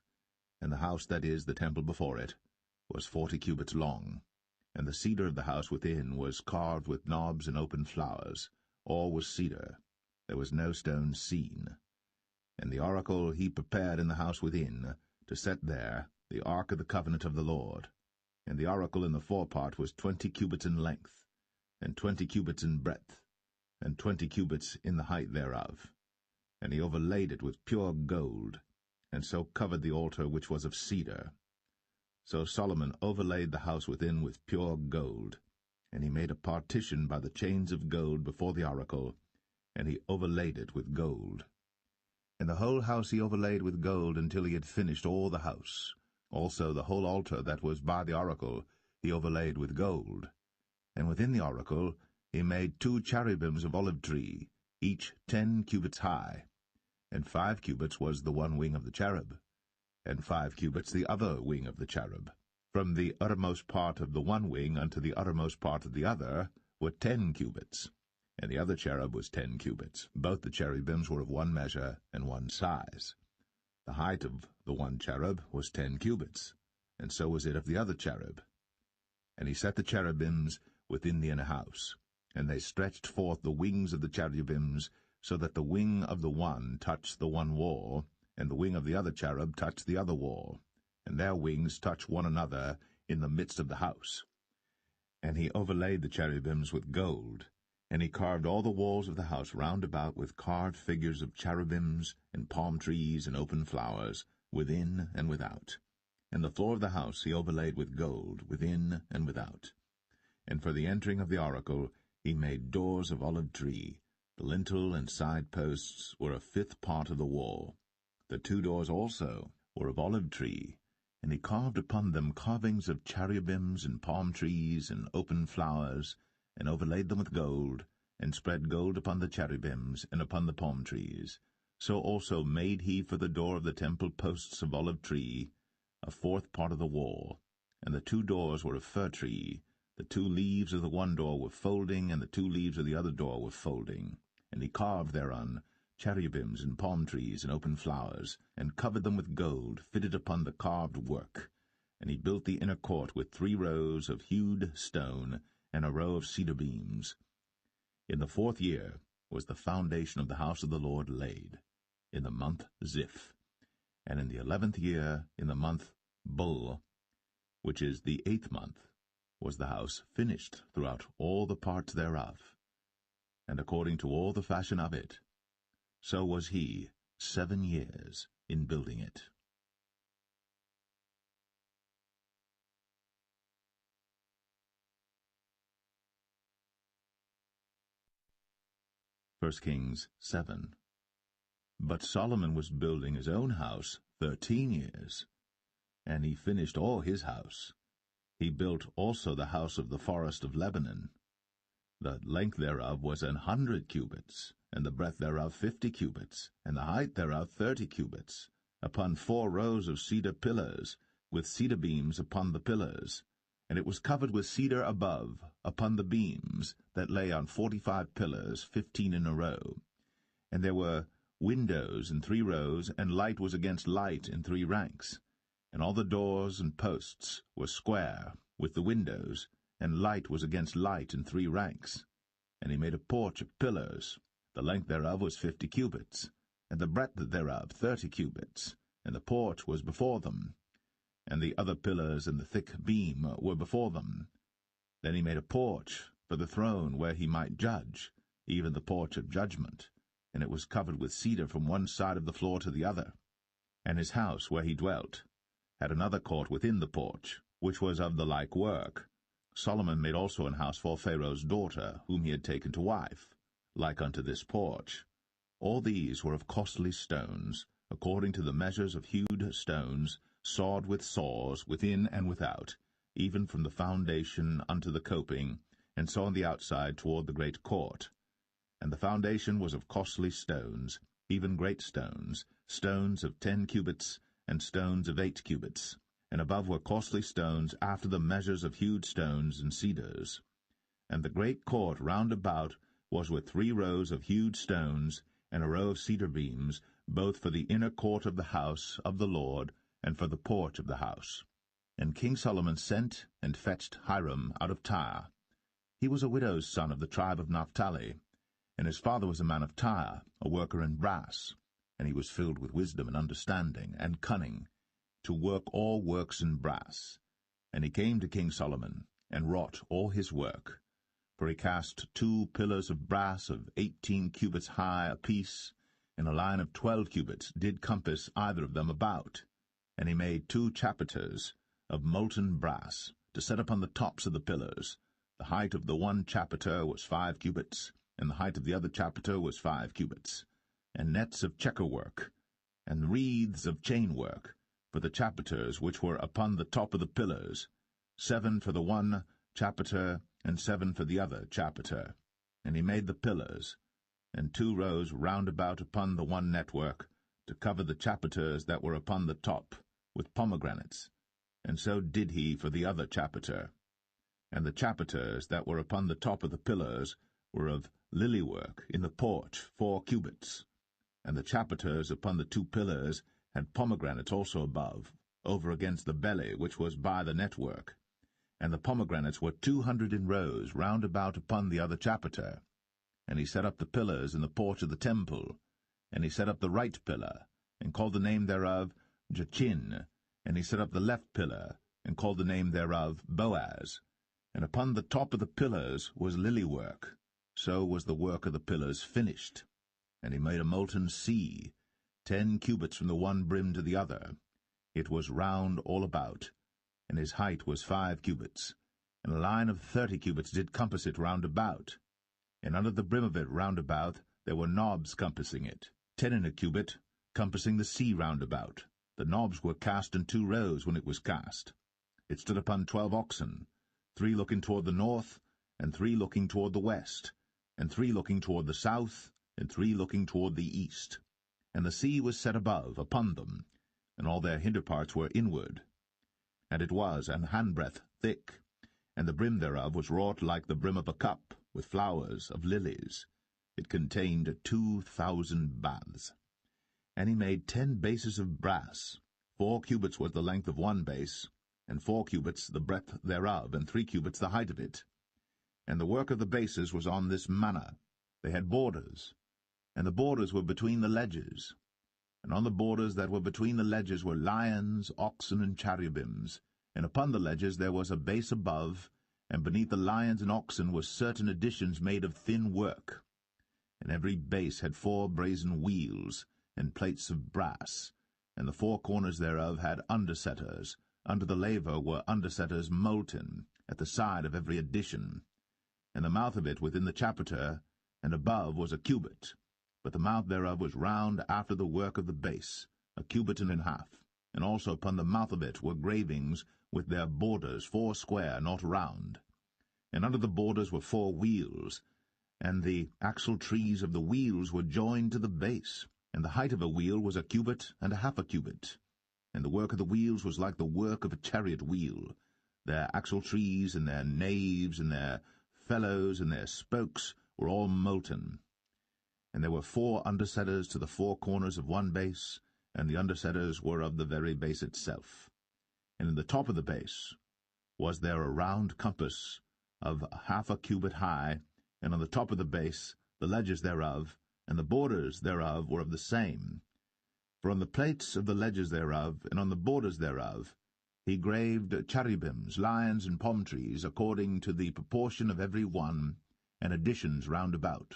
And the house, that is, the temple before it, was 40 cubits long. And the cedar of the house within was carved with knobs and open flowers. All was cedar. There was no stone seen. And the oracle he prepared in the house within, to set there the ark of the covenant of the Lord. And the oracle in the forepart was 20 cubits in length, and 20 cubits in breadth, and 20 cubits in the height thereof. And he overlaid it with pure gold, and so covered the altar which was of cedar. So Solomon overlaid the house within with pure gold, and he made a partition by the chains of gold before the oracle, and he overlaid it with gold. And the whole house he overlaid with gold until he had finished all the house. Also the whole altar that was by the oracle he overlaid with gold. And within the oracle he made 2 cherubims of olive tree, each 10 cubits high. And 5 cubits was the one wing of the cherub, and 5 cubits the other wing of the cherub. From the uttermost part of the one wing unto the uttermost part of the other were 10 cubits. And the other cherub was 10 cubits. Both the cherubims were of one measure and one size. The height of the one cherub was 10 cubits, and so was it of the other cherub. And he set the cherubims within the inner house, and they stretched forth the wings of the cherubims, so that the wing of the one touched the one wall, and the wing of the other cherub touched the other wall, and their wings touched one another in the midst of the house. And he overlaid the cherubims with gold, and he carved all the walls of the house round about with carved figures of cherubims and palm trees and open flowers, within and without. And the floor of the house he overlaid with gold, within and without. And for the entering of the oracle he made doors of olive tree. The lintel and side posts were a 5th part of the wall. The 2 doors also were of olive tree, and he carved upon them carvings of cherubims and palm trees and open flowers, and overlaid them with gold, and spread gold upon the cherubims and upon the palm trees. So also made he for the door of the temple posts of olive tree, a 4th part of the wall. And the 2 doors were of fir tree. The 2 leaves of the one door were folding, and the 2 leaves of the other door were folding. And he carved thereon cherubims and palm trees and open flowers, and covered them with gold, fitted upon the carved work. And he built the inner court with 3 rows of hewed stone, and a row of cedar beams. In the 4th year was the foundation of the house of the Lord laid, in the month Ziph. And in the 11th year, in the month Bul, which is the 8th month, was the house finished throughout all the parts thereof. And according to all the fashion of it, so was he 7 years in building it. 1 Kings 7. But Solomon was building his own house 13 years, and he finished all his house. He built also the house of the forest of Lebanon. The length thereof was 100 cubits, and the breadth thereof 50 cubits, and the height thereof 30 cubits, upon 4 rows of cedar pillars, with cedar beams upon the pillars. And it was covered with cedar above, upon the beams, that lay on 45 pillars, 15 in a row. And there were windows in 3 rows, and light was against light in 3 ranks. And all the doors and posts were square, with the windows, and light was against light in 3 ranks. And he made a porch of pillars. The length thereof was 50 cubits, and the breadth thereof 30 cubits, and the porch was before them. And the other pillars and the thick beam were before them. Then he made a porch for the throne where he might judge, even the porch of judgment, and it was covered with cedar from one side of the floor to the other. And his house where he dwelt had another court within the porch, which was of the like work. Solomon made also an house for Pharaoh's daughter, whom he had taken to wife, like unto this porch. All these were of costly stones, according to the measures of hewed stones, sawed with saws, within and without, even from the foundation unto the coping, and so on the outside toward the great court. And the foundation was of costly stones, even great stones, stones of 10 cubits, and stones of 8 cubits. And above were costly stones after the measures of hewed stones and cedars. And the great court round about was with 3 rows of hewed stones, and a row of cedar beams, both for the inner court of the house of the Lord, and for the porch of the house. And King Solomon sent and fetched Hiram out of Tyre. He was a widow's son of the tribe of Naphtali, and his father was a man of Tyre, a worker in brass, and he was filled with wisdom and understanding and cunning, to work all works in brass. And he came to King Solomon, and wrought all his work. For he cast 2 pillars of brass of 18 cubits high apiece, and a line of 12 cubits did compass either of them about. And he made 2 chapiters of molten brass, to set upon the tops of the pillars. The height of the one chapiter was 5 cubits, and the height of the other chapiter was 5 cubits. And nets of checker work, and wreaths of chain work, for the chapiters which were upon the top of the pillars, 7 for the one chapiter, and 7 for the other chapiter. And he made the pillars, and 2 rows round about upon the one network, to cover the chapiters that were upon the top, with pomegranates. And so did he for the other chapiter. And the chapiters that were upon the top of the pillars were of lily work in the porch 4 cubits. And the chapiters upon the 2 pillars had pomegranates also above, over against the belly which was by the network. And the pomegranates were 200 in rows round about upon the other chapiter. And he set up the pillars in the porch of the temple. And he set up the right pillar, and called the name thereof Jachin. And he set up the left pillar, and called the name thereof Boaz. And upon the top of the pillars was lily work. So was the work of the pillars finished. And he made a molten sea, 10 cubits from the one brim to the other. It was round all about, and his height was 5 cubits. And a line of 30 cubits did compass it round about. And under the brim of it round about there were knobs compassing it, 10 in a cubit, compassing the sea round about. The knobs were cast in 2 rows when it was cast. It stood upon 12 oxen, 3 looking toward the north, and 3 looking toward the west, and 3 looking toward the south, and 3 looking toward the east. And the sea was set above upon them, and all their hinder parts were inward. And it was an handbreadth thick, and the brim thereof was wrought like the brim of a cup, with flowers of lilies. It contained 2,000 baths. And he made 10 bases of brass. 4 cubits was the length of one base, and 4 cubits the breadth thereof, and 3 cubits the height of it. And the work of the bases was on this manner. They had borders, and the borders were between the ledges. And on the borders that were between the ledges were lions, oxen, and cherubims. And upon the ledges there was a base above, and beneath the lions and oxen were certain additions made of thin work. And every base had 4 brazen wheels, and plates of brass, and the 4 corners thereof had undersetters. Under the laver were undersetters molten, at the side of every addition. And the mouth of it within the chapiter, and above was a cubit, but the mouth thereof was round after the work of the base, a cubit and an half. And also upon the mouth of it were gravings with their borders 4 square, not round. And under the borders were 4 wheels, and the axle trees of the wheels were joined to the base. And the height of a wheel was a cubit and a half a cubit. And the work of the wheels was like the work of a chariot wheel. Their axle trees and their naves and their felloes and their spokes were all molten. And there were 4 undersetters to the 4 corners of one base, and the undersetters were of the very base itself. And in the top of the base was there a round compass of half a cubit high, and on the top of the base the ledges thereof, and the borders thereof were of the same. For on the plates of the ledges thereof, and on the borders thereof, he graved cherubims, lions, and palm trees, according to the proportion of every one, and additions round about.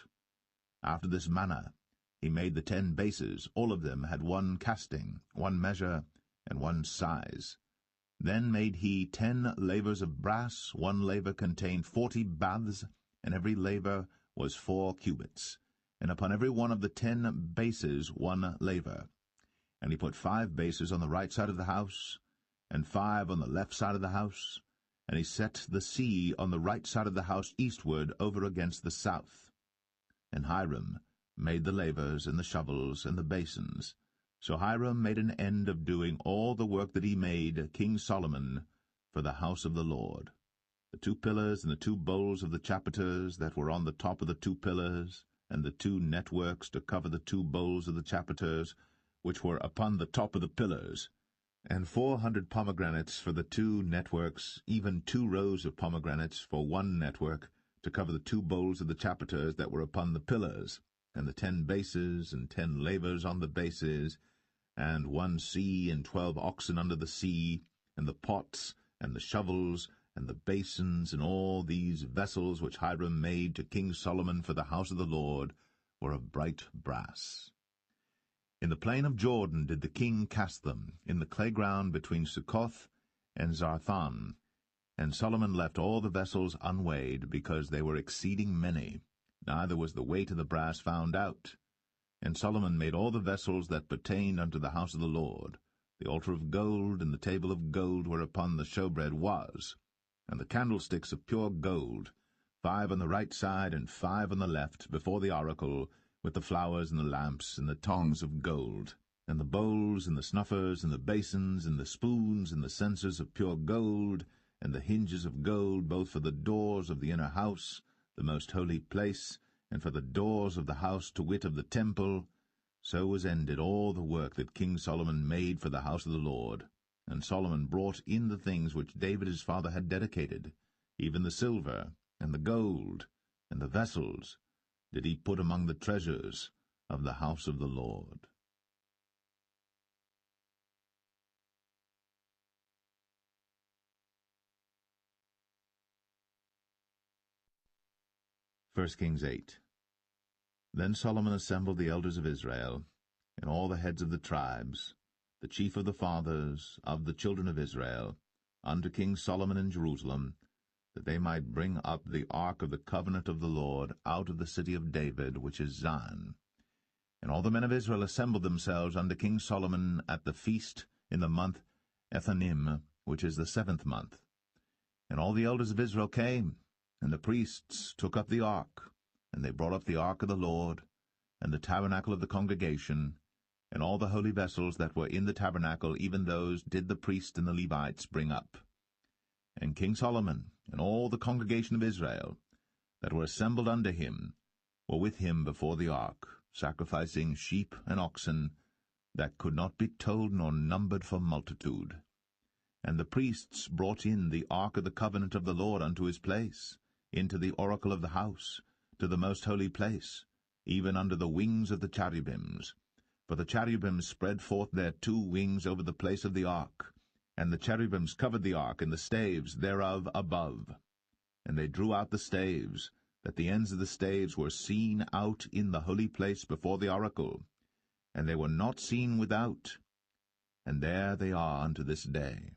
After this manner he made the 10 bases. All of them had 1 casting, 1 measure, and 1 size. Then made he 10 lavers of brass. 1 laver contained 40 baths, and every laver was 4 cubits. And upon every one of the 10 bases 1 laver. And he put 5 bases on the right side of the house, and 5 on the left side of the house, and he set the sea on the right side of the house eastward over against the south. And Hiram made the lavers, and the shovels, and the basins. So Hiram made an end of doing all the work that he made King Solomon for the house of the Lord. The 2 pillars and the 2 bowls of the chapiters that were on the top of the 2 pillars, and the 2 networks to cover the 2 bowls of the chapiters, which were upon the top of the pillars, and 400 pomegranates for the 2 networks, even 2 rows of pomegranates for 1 network, to cover the 2 bowls of the chapiters that were upon the pillars, and the 10 bases, and 10 lavers on the bases, and 1 sea, and 12 oxen under the sea, and the pots, and the shovels, and the basins, and all these vessels which Hiram made to King Solomon for the house of the Lord, were of bright brass. In the plain of Jordan did the king cast them, in the clay ground between Succoth and Zarthan. And Solomon left all the vessels unweighed, because they were exceeding many, neither was the weight of the brass found out. And Solomon made all the vessels that pertained unto the house of the Lord, the altar of gold, and the table of gold whereupon the showbread was, and the candlesticks of pure gold, 5 on the right side and 5 on the left, before the oracle, with the flowers and the lamps and the tongs of gold, and the bowls and the snuffers and the basins and the spoons and the censers of pure gold, and the hinges of gold, both for the doors of the inner house, the most holy place, and for the doors of the house, to wit, of the temple. So was ended all the work that King Solomon made for the house of the Lord. And Solomon brought in the things which David his father had dedicated, even the silver, and the gold, and the vessels, did he put among the treasures of the house of the Lord. First Kings 8. Then Solomon assembled the elders of Israel, and all the heads of the tribes, the chief of the fathers of the children of Israel, unto King Solomon in Jerusalem, that they might bring up the ark of the covenant of the Lord out of the city of David, which is Zion. And all the men of Israel assembled themselves unto King Solomon at the feast in the month Ethanim, which is the 7th month. And all the elders of Israel came, and the priests took up the ark, and they brought up the ark of the Lord, and the tabernacle of the congregation, and all the holy vessels that were in the tabernacle, even those did the priests and the Levites bring up. And King Solomon, and all the congregation of Israel, that were assembled unto him, were with him before the ark, sacrificing sheep and oxen, that could not be told nor numbered for multitude. And the priests brought in the ark of the covenant of the Lord unto his place, into the oracle of the house, to the most holy place, even under the wings of the cherubims. For the cherubims spread forth their 2 wings over the place of the ark, and the cherubims covered the ark, and the staves thereof above. And they drew out the staves, that the ends of the staves were seen out in the holy place before the oracle, and they were not seen without. And there they are unto this day.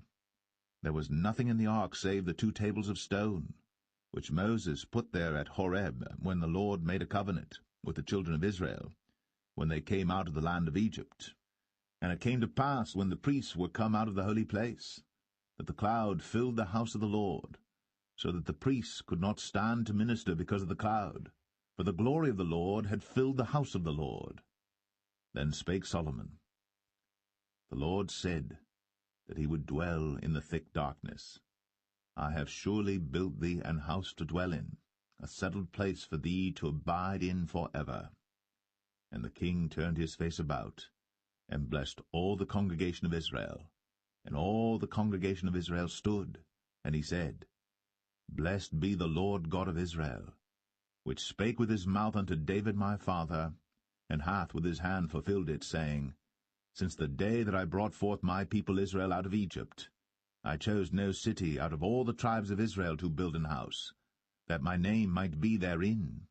There was nothing in the ark save the 2 tables of stone, which Moses put there at Horeb, when the Lord made a covenant with the children of Israel, when they came out of the land of Egypt. And it came to pass, when the priests were come out of the holy place, that the cloud filled the house of the Lord, so that the priests could not stand to minister because of the cloud, for the glory of the Lord had filled the house of the Lord. Then spake Solomon, The Lord said that he would dwell in the thick darkness. I have surely built thee an house to dwell in, a settled place for thee to abide in for ever. And the king turned his face about, and blessed all the congregation of Israel. And all the congregation of Israel stood, and he said, Blessed be the Lord God of Israel, which spake with his mouth unto David my father, and hath with his hand fulfilled it, saying, Since the day that I brought forth my people Israel out of Egypt, I chose no city out of all the tribes of Israel to build an house, that my name might be therein.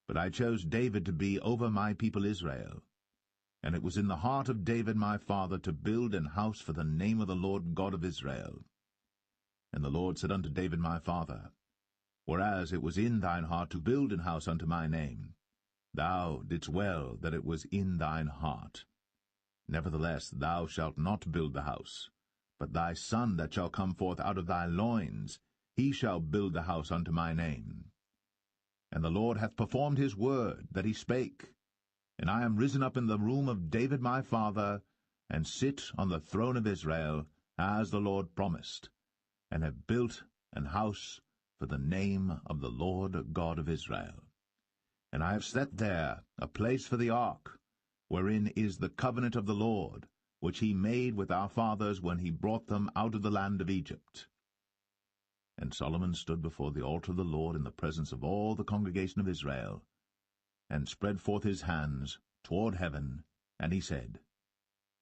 But I chose David to be over my people Israel. And it was in the heart of David my father to build an house for the name of the Lord God of Israel. And the Lord said unto David my father, Whereas it was in thine heart to build an house unto my name, thou didst well that it was in thine heart. Nevertheless thou shalt not build the house, but thy son that shall come forth out of thy loins, he shall build the house unto my name. And the Lord hath performed his word that he spake, And I am risen up in the room of David my father, and sit on the throne of Israel, as the Lord promised, and have built an house for the name of the Lord God of Israel. And I have set there a place for the ark, wherein is the covenant of the Lord, which he made with our fathers when he brought them out of the land of Egypt. And Solomon stood before the altar of the Lord in the presence of all the congregation of Israel, and spread forth his hands toward heaven, and he said,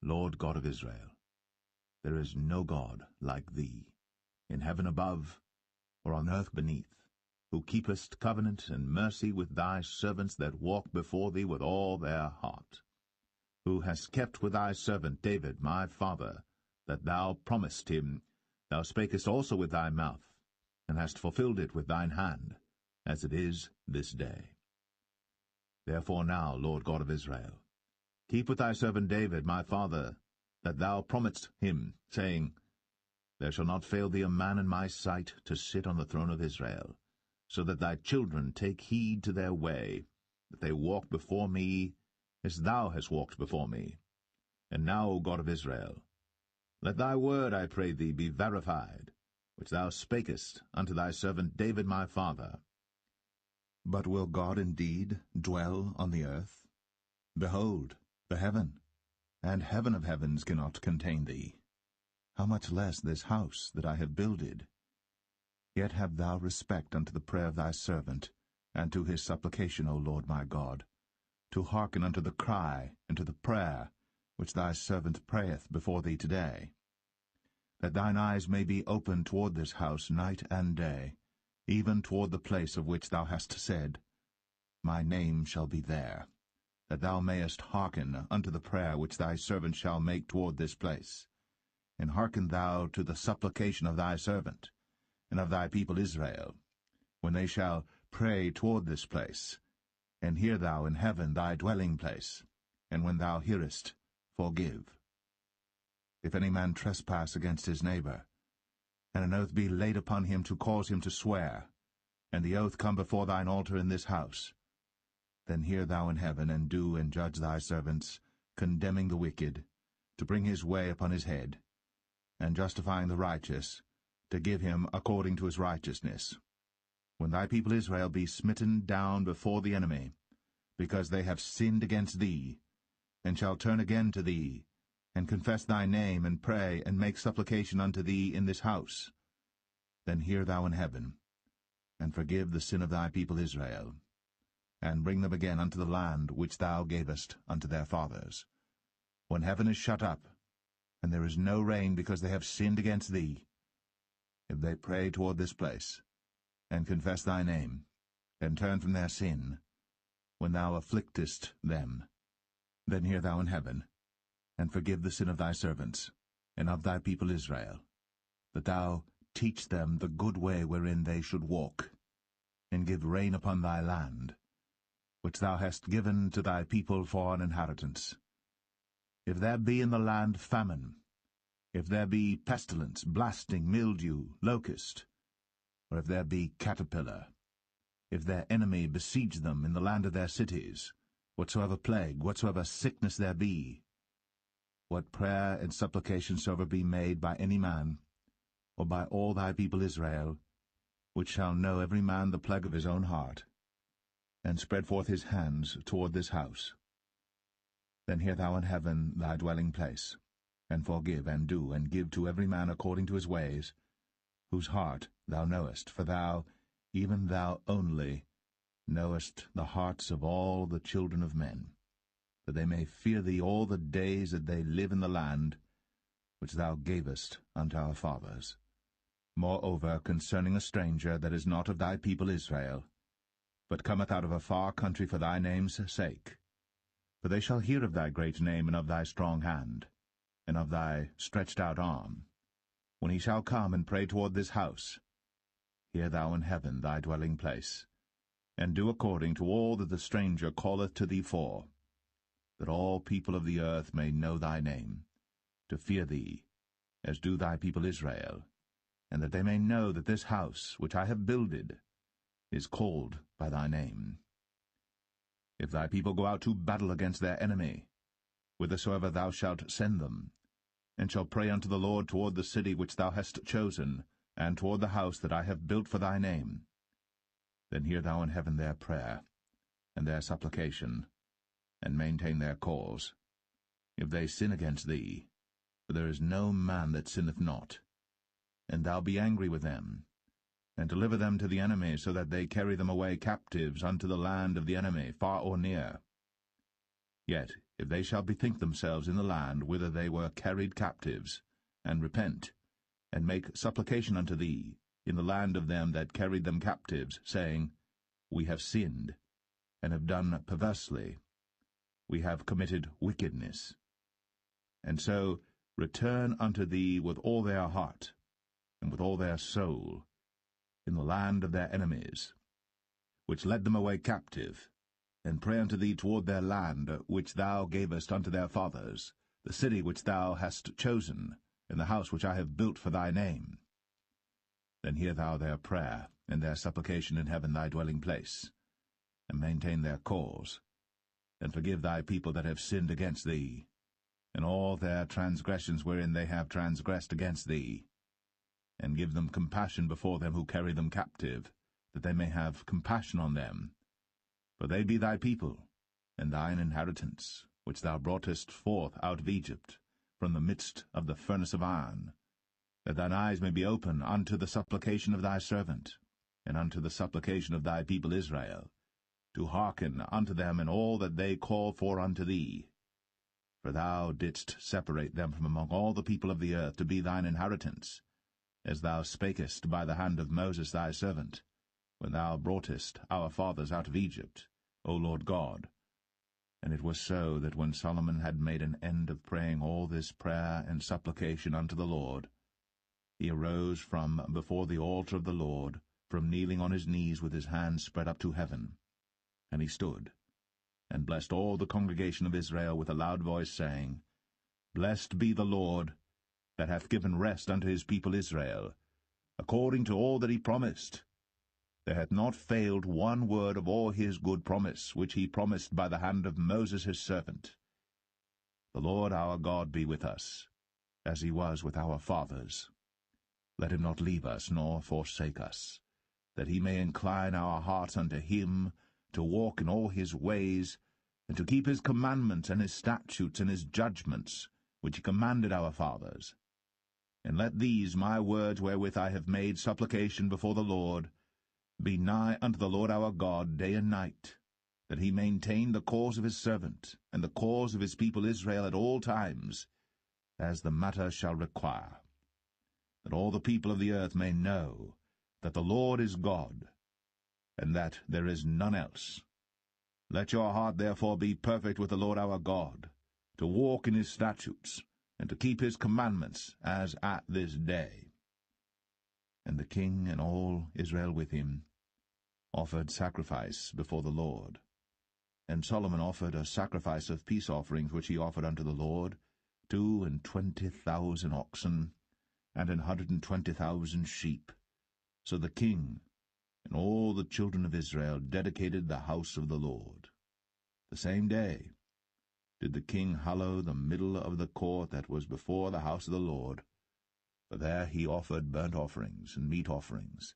Lord God of Israel, there is no God like thee, in heaven above, or on earth beneath, who keepest covenant and mercy with thy servants that walk before thee with all their heart, who hast kept with thy servant David my father, that thou promised him, thou spakest also with thy mouth, and hast fulfilled it with thine hand, as it is this day. Therefore now, Lord God of Israel, keep with thy servant David my father, that thou promised him, saying, There shall not fail thee a man in my sight to sit on the throne of Israel, so that thy children take heed to their way, that they walk before me as thou hast walked before me. And now, O God of Israel, let thy word, I pray thee, be verified, which thou spakest unto thy servant David my father. But will God indeed dwell on the earth? Behold, the heaven, and heaven of heavens cannot contain thee. How much less this house that I have builded? Yet have thou respect unto the prayer of thy servant, and to his supplication, O Lord my God, to hearken unto the cry and to the prayer which thy servant prayeth before thee today, that thine eyes may be open toward this house night and day, even toward the place of which thou hast said, My name shall be there, that thou mayest hearken unto the prayer which thy servant shall make toward this place. And hearken thou to the supplication of thy servant, and of thy people Israel, when they shall pray toward this place. And hear thou in heaven thy dwelling place, and when thou hearest, forgive. If any man trespass against his neighbor, and an oath be laid upon him to cause him to swear, and the oath come before thine altar in this house, then hear thou in heaven, and do and judge thy servants, condemning the wicked, to bring his way upon his head, and justifying the righteous, to give him according to his righteousness. When thy people Israel be smitten down before the enemy, because they have sinned against thee, and shall turn again to thee, and confess thy name, and pray, and make supplication unto thee in this house, then hear thou in heaven, and forgive the sin of thy people Israel, and bring them again unto the land which thou gavest unto their fathers. When heaven is shut up, and there is no rain because they have sinned against thee, if they pray toward this place, and confess thy name, and turn from their sin, when thou afflictest them, then hear thou in heaven, and forgive the sin of thy servants, and of thy people Israel, that thou teach them the good way wherein they should walk, and give rain upon thy land, which thou hast given to thy people for an inheritance. If there be in the land famine, if there be pestilence, blasting, mildew, locust, or if there be caterpillar, if their enemy besiege them in the land of their cities, whatsoever plague, whatsoever sickness there be, what prayer and supplication soever be made by any man, or by all thy people Israel, which shall know every man the plague of his own heart, and spread forth his hands toward this house, then hear thou in heaven thy dwelling place, and forgive, and do, and give to every man according to his ways, whose heart thou knowest, for thou, even thou only, knowest the hearts of all the children of men, that they may fear thee all the days that they live in the land which thou gavest unto our fathers. Moreover, concerning a stranger that is not of thy people Israel, but cometh out of a far country for thy name's sake, for they shall hear of thy great name, and of thy strong hand, and of thy stretched out arm, when he shall come and pray toward this house, hear thou in heaven thy dwelling place, and do according to all that the stranger calleth to thee for, that all people of the earth may know thy name, to fear thee, as do thy people Israel, and that they may know that this house which I have builded is called by thy name. If thy people go out to battle against their enemy, whithersoever thou shalt send them, and shall pray unto the Lord toward the city which thou hast chosen, and toward the house that I have built for thy name, then hear thou in heaven their prayer, and their supplication, and maintain their cause. If they sin against thee, for there is no man that sinneth not, and thou be angry with them, and deliver them to the enemy, so that they carry them away captives unto the land of the enemy, far or near. Yet if they shall bethink themselves in the land whither they were carried captives, and repent, and make supplication unto thee in the land of them that carried them captives, saying, We have sinned, and have done perversely, we have committed wickedness, and so return unto thee with all their heart, and with all their soul, in the land of their enemies, which led them away captive, and pray unto thee toward their land, which thou gavest unto their fathers, the city which thou hast chosen, and the house which I have built for thy name. Then hear thou their prayer, and their supplication in heaven thy dwelling place, and maintain their cause, and forgive thy people that have sinned against thee, and all their transgressions wherein they have transgressed against thee, and give them compassion before them who carry them captive, that they may have compassion on them. For they be thy people, and thine inheritance, which thou broughtest forth out of Egypt, from the midst of the furnace of iron, that thine eyes may be open unto the supplication of thy servant, and unto the supplication of thy people Israel, to hearken unto them in all that they call for unto thee. For thou didst separate them from among all the people of the earth to be thine inheritance, as thou spakest by the hand of Moses thy servant, when thou broughtest our fathers out of Egypt, O Lord God. And it was so that when Solomon had made an end of praying all this prayer and supplication unto the Lord, he arose from before the altar of the Lord, from kneeling on his knees with his hands spread up to heaven. And he stood, and blessed all the congregation of Israel with a loud voice, saying, Blessed be the Lord, that hath given rest unto his people Israel, according to all that he promised. There hath not failed one word of all his good promise, which he promised by the hand of Moses his servant. The Lord our God be with us, as he was with our fathers. Let him not leave us, nor forsake us, that he may incline our hearts unto him, to walk in all his ways, and to keep his commandments and his statutes and his judgments, which he commanded our fathers. And let these my words wherewith I have made supplication before the Lord be nigh unto the Lord our God day and night, that he maintain the cause of his servant, and the cause of his people Israel at all times, as the matter shall require, that all the people of the earth may know that the Lord is God, and that there is none else. Let your heart therefore be perfect with the Lord our God, to walk in his statutes, and to keep his commandments, as at this day. And the king and all Israel with him offered sacrifice before the Lord. And Solomon offered a sacrifice of peace offerings which he offered unto the Lord, 22,000 oxen, and 120,000 sheep. So the king and all the children of Israel dedicated the house of the Lord. The same day did the king hallow the middle of the court that was before the house of the Lord, for there he offered burnt offerings and meat offerings,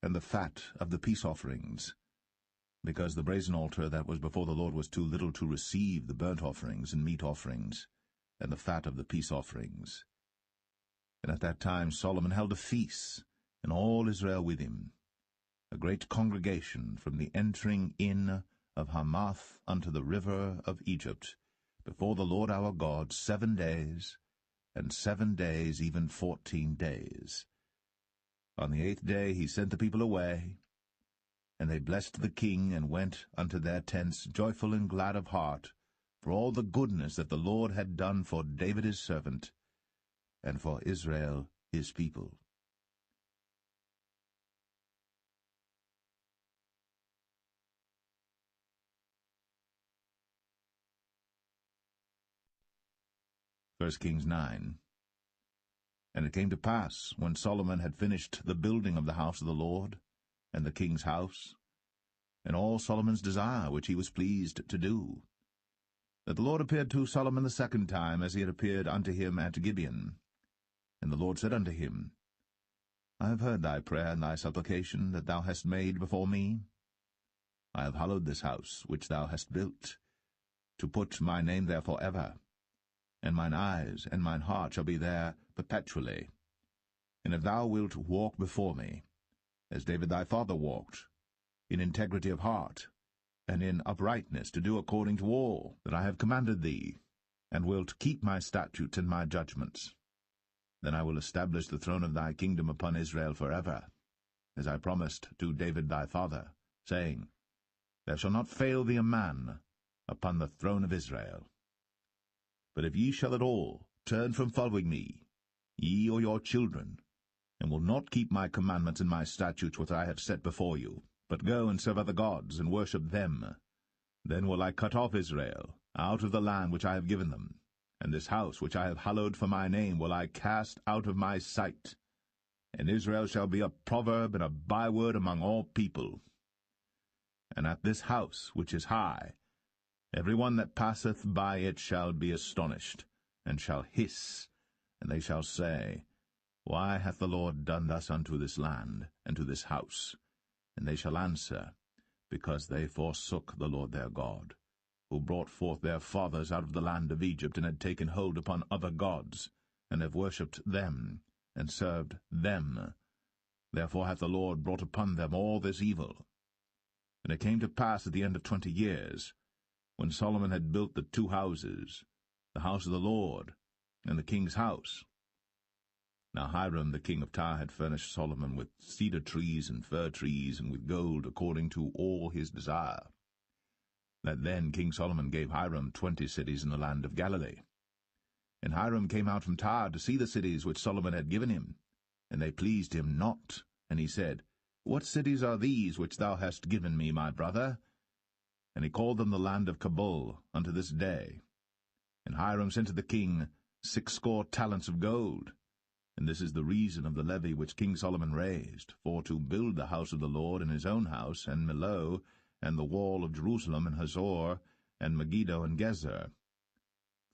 and the fat of the peace offerings, because the brazen altar that was before the Lord was too little to receive the burnt offerings and meat offerings, and the fat of the peace offerings. And at that time Solomon held a feast, and all Israel with him, a great congregation from the entering in of Hamath unto the river of Egypt, before the Lord our God 7 days, and 7 days, even 14 days. On the 8th day he sent the people away, and they blessed the king, and went unto their tents joyful and glad of heart, for all the goodness that the Lord had done for David his servant, and for Israel his people. First Kings 9. And it came to pass, when Solomon had finished the building of the house of the Lord, and the king's house, and all Solomon's desire which he was pleased to do. That the Lord appeared to Solomon the second time, as he had appeared unto him at Gibeon. And the Lord said unto him, I have heard thy prayer and thy supplication that thou hast made before me. I have hallowed this house which thou hast built, to put my name there for ever, and mine eyes and mine heart shall be there perpetually. And if thou wilt walk before me, as David thy father walked, in integrity of heart, and in uprightness, to do according to all that I have commanded thee, and wilt keep my statutes and my judgments, then I will establish the throne of thy kingdom upon Israel forever, as I promised to David thy father, saying, There shall not fail thee a man upon the throne of Israel. But if ye shall at all turn from following me, ye or your children, and will not keep my commandments and my statutes which I have set before you, but go and serve other gods, and worship them, then will I cut off Israel out of the land which I have given them, and this house which I have hallowed for my name will I cast out of my sight, and Israel shall be a proverb and a byword among all people. And at this house which is high, every one that passeth by it shall be astonished, and shall hiss, and they shall say, Why hath the Lord done thus unto this land, and to this house? And they shall answer, Because they forsook the Lord their God, who brought forth their fathers out of the land of Egypt, and had taken hold upon other gods, and have worshipped them, and served them. Therefore hath the Lord brought upon them all this evil. And it came to pass at the end of 20 years, when Solomon had built the 2 houses, the house of the Lord, and the king's house. Now Hiram the king of Tyre had furnished Solomon with cedar trees and fir trees, and with gold according to all his desire. That then King Solomon gave Hiram 20 cities in the land of Galilee. And Hiram came out from Tyre to see the cities which Solomon had given him, and they pleased him not. And he said, What cities are these which thou hast given me, my brother? And he called them the land of Cabul unto this day. And Hiram sent to the king 60 talents of gold. And this is the reason of the levy which King Solomon raised, for to build the house of the Lord in his own house, and Millo, and the wall of Jerusalem, and Hazor, and Megiddo, and Gezer.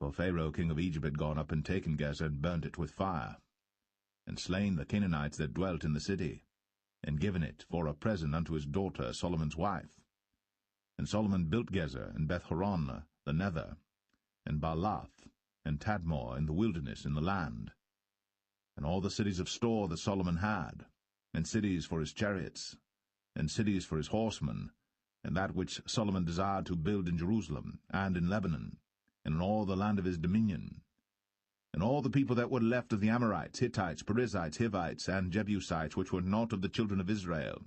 For Pharaoh king of Egypt had gone up and taken Gezer, and burnt it with fire, and slain the Canaanites that dwelt in the city, and given it for a present unto his daughter Solomon's wife. And Solomon built Gezer, and Beth-horon the nether, and Baalath, and Tadmor in the wilderness in the land, and all the cities of store that Solomon had, and cities for his chariots, and cities for his horsemen, and that which Solomon desired to build in Jerusalem, and in Lebanon, and in all the land of his dominion. And all the people that were left of the Amorites, Hittites, Perizzites, Hivites, and Jebusites, which were not of the children of Israel,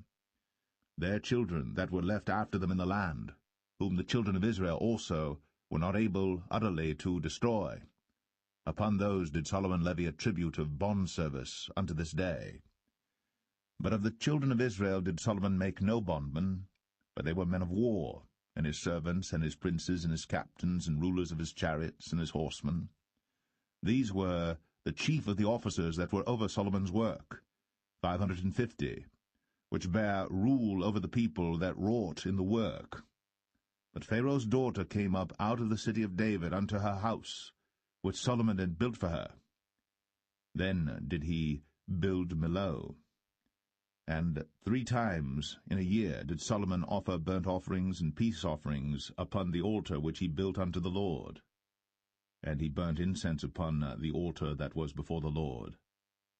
their children that were left after them in the land, whom the children of Israel also were not able utterly to destroy, upon those did Solomon levy a tribute of bondservice unto this day. But of the children of Israel did Solomon make no bondmen, but they were men of war, and his servants, and his princes, and his captains, and rulers of his chariots, and his horsemen. These were the chief of the officers that were over Solomon's work, 550, which bare rule over the people that wrought in the work. But Pharaoh's daughter came up out of the city of David unto her house, which Solomon had built for her. Then did he build Millo. And 3 times in a year did Solomon offer burnt offerings and peace offerings upon the altar which he built unto the Lord. And he burnt incense upon the altar that was before the Lord.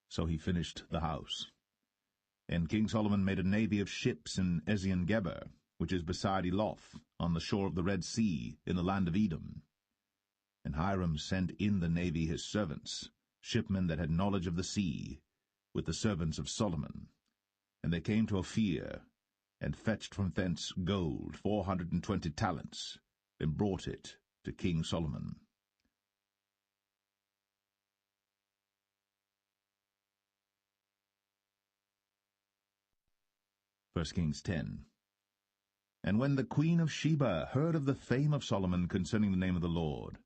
So he finished the house. And King Solomon made a navy of ships in Ezion-Geber, which is beside Eloth, on the shore of the Red Sea, in the land of Edom. And Hiram sent in the navy his servants, shipmen that had knowledge of the sea, with the servants of Solomon. And they came to Ophir, and fetched from thence gold 420 talents, and brought it to King Solomon. 1 Kings 10. And when the queen of Sheba heard of the fame of Solomon concerning the name of the Lord,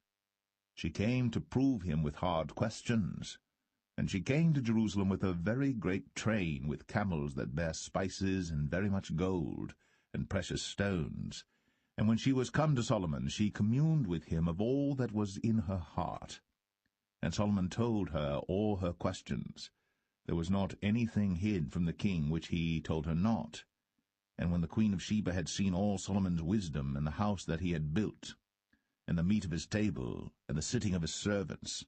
she came to prove him with hard questions. And she came to Jerusalem with a very great train, with camels that bare spices and very much gold, and precious stones. And when she was come to Solomon, she communed with him of all that was in her heart. And Solomon told her all her questions. There was not anything hid from the king which he told her not. And when the queen of Sheba had seen all Solomon's wisdom, and the house that he had built, and the meat of his table, and the sitting of his servants,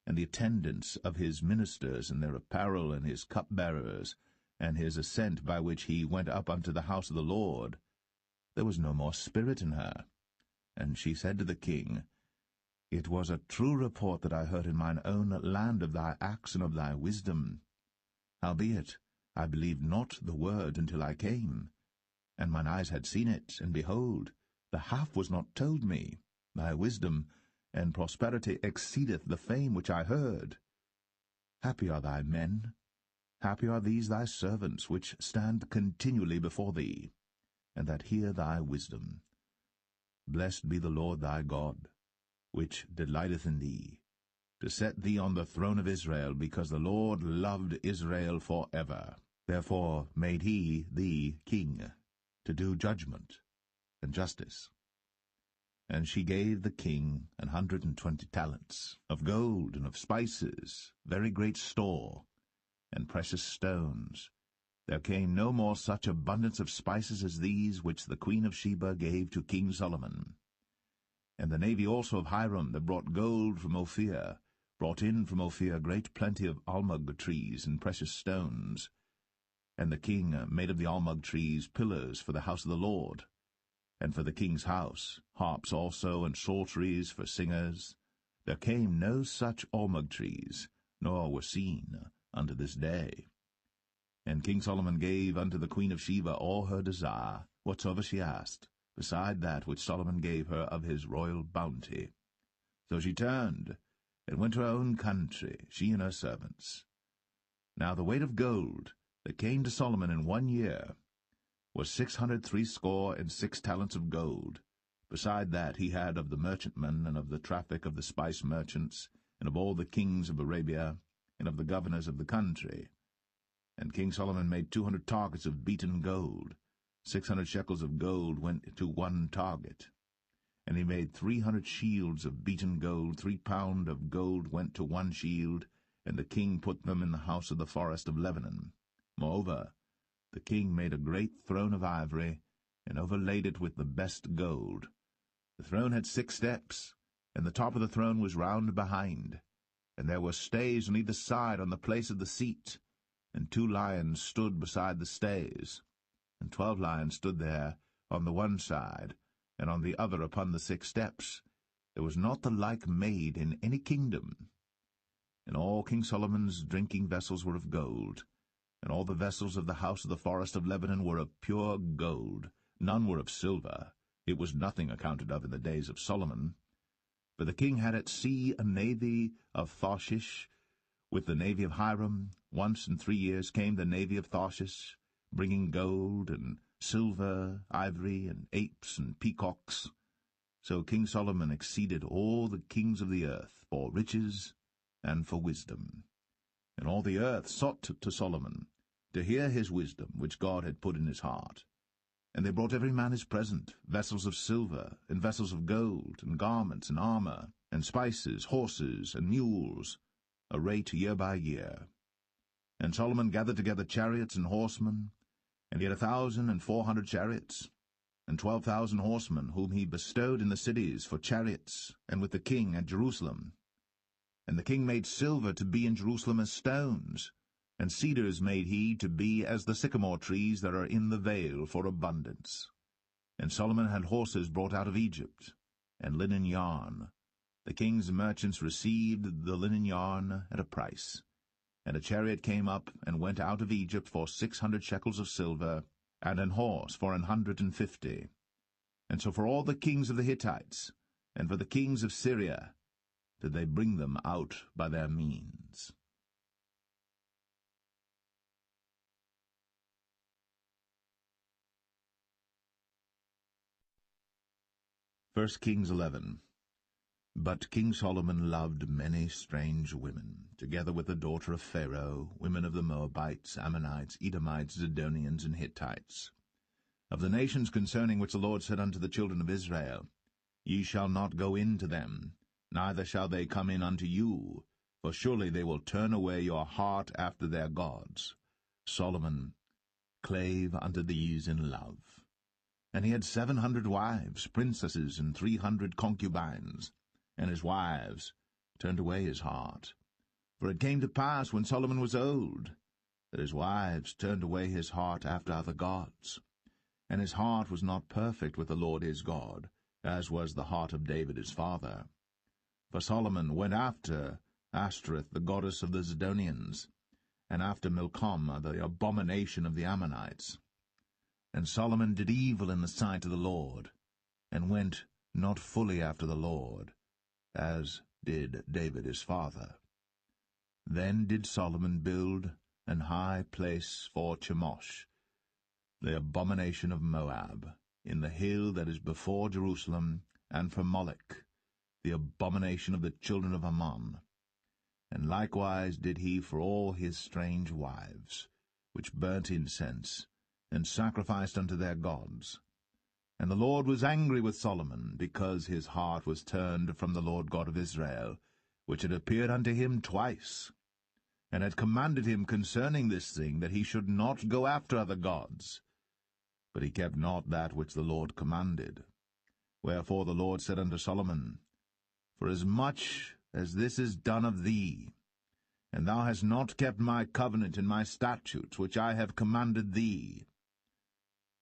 and the attendance of his ministers, and their apparel, and his cupbearers, and his ascent by which he went up unto the house of the Lord, there was no more spirit in her. And she said to the king, It was a true report that I heard in mine own land of thy acts and of thy wisdom. Howbeit, I believed not the word until I came. And mine eyes had seen it, and behold, the half was not told me. Thy wisdom and prosperity exceedeth the fame which I heard. Happy are thy men, happy are these thy servants, which stand continually before thee, and that hear thy wisdom. Blessed be the Lord thy God, which delighteth in thee, to set thee on the throne of Israel, because the Lord loved Israel for ever. Therefore made he thee king, to do judgment and justice. And she gave the king 120 talents of gold and of spices, very great store, and precious stones. There came no more such abundance of spices as these which the queen of Sheba gave to King Solomon. And the navy also of Hiram that brought gold from Ophir, brought in from Ophir great plenty of almug trees and precious stones. And the king made of the almug trees pillars for the house of the Lord, and for the king's house, harps also, and psalteries for singers. There came no such almug trees, nor were seen unto this day. And King Solomon gave unto the queen of Sheba all her desire, whatsoever she asked, beside that which Solomon gave her of his royal bounty. So she turned, and went to her own country, she and her servants. Now the weight of gold that came to Solomon in 1 year was 666 talents of gold. Beside that he had of the merchantmen, and of the traffic of the spice merchants, and of all the kings of Arabia, and of the governors of the country. And King Solomon made 200 targets of beaten gold. 600 shekels of gold went to 1 target. And he made 300 shields of beaten gold. 3 pound of gold went to 1 shield, and the king put them in the house of the forest of Lebanon. Moreover, the king made a great throne of ivory, and overlaid it with the best gold. The throne had 6 steps, and the top of the throne was round behind, and there were stays on either side on the place of the seat, and 2 lions stood beside the stays, and 12 lions stood there on the one side, and on the other upon the 6 steps. There was not the like made in any kingdom. And all King Solomon's drinking vessels were of gold, and all the vessels of the house of the forest of Lebanon were of pure gold. None were of silver. It was nothing accounted of in the days of Solomon. For the king had at sea a navy of Tarshish, with the navy of Hiram. Once in 3 years came the navy of Tarshish, bringing gold and silver, ivory, and apes and peacocks. So King Solomon exceeded all the kings of the earth for riches and for wisdom. And all the earth sought to Solomon, to hear his wisdom which God had put in his heart. And they brought every man his present, vessels of silver, and vessels of gold, and garments, and armor, and spices, horses, and mules, a rate year by year. And Solomon gathered together chariots and horsemen, and he had 1,400 chariots, and 12,000 horsemen, whom he bestowed in the cities for chariots, and with the king at Jerusalem. And the king made silver to be in Jerusalem as stones, and cedars made he to be as the sycamore trees that are in the vale for abundance. And Solomon had horses brought out of Egypt, and linen yarn. The king's merchants received the linen yarn at a price. And a chariot came up and went out of Egypt for 600 shekels of silver, and an horse for 150. And so for all the kings of the Hittites, and for the kings of Syria, did they bring them out by their means. 1 Kings 11. But King Solomon loved many strange women, together with the daughter of Pharaoh, women of the Moabites, Ammonites, Edomites, Zidonians, and Hittites. Of the nations concerning which the Lord said unto the children of Israel, Ye shall not go in to them, neither shall they come in unto you, for surely they will turn away your heart after their gods. Solomon clave unto these in love. And he had 700 wives, princesses, and 300 concubines, and his wives turned away his heart. For it came to pass, when Solomon was old, that his wives turned away his heart after other gods. And his heart was not perfect with the Lord his God, as was the heart of David his father. For Solomon went after Ashtoreth, the goddess of the Zidonians, and after Milcom, the abomination of the Ammonites. And Solomon did evil in the sight of the Lord, and went not fully after the Lord, as did David his father. Then did Solomon build an high place for Chemosh, the abomination of Moab, in the hill that is before Jerusalem, and for Molech, the abomination of the children of Ammon. And likewise did he for all his strange wives, which burnt incense, and sacrificed unto their gods. And the Lord was angry with Solomon, because his heart was turned from the Lord God of Israel, which had appeared unto him twice, and had commanded him concerning this thing, that he should not go after other gods. But he kept not that which the Lord commanded. Wherefore the Lord said unto Solomon, Forasmuch as this is done of thee, and thou hast not kept my covenant and my statutes, which I have commanded thee,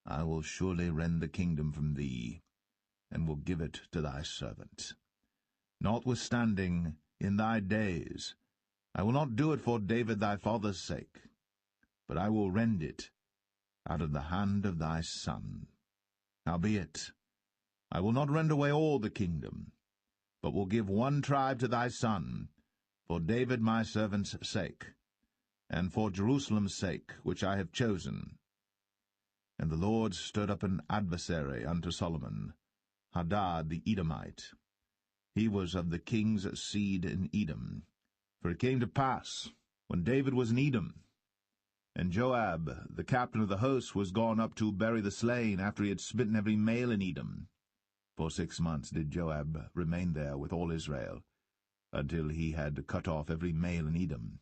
I will surely rend the kingdom from thee, and will give it to thy servant. Notwithstanding, in thy days, I will not do it for David thy father's sake, but I will rend it out of the hand of thy son. Howbeit, I will not rend away all the kingdom, but will give one tribe to thy son, for David my servant's sake, and for Jerusalem's sake, which I have chosen. And the Lord stirred up an adversary unto Solomon, Hadad the Edomite. He was of the king's seed in Edom. For it came to pass, when David was in Edom, and Joab, the captain of the host, was gone up to bury the slain, after he had smitten every male in Edom. For 6 months did Joab remain there with all Israel, until he had cut off every male in Edom.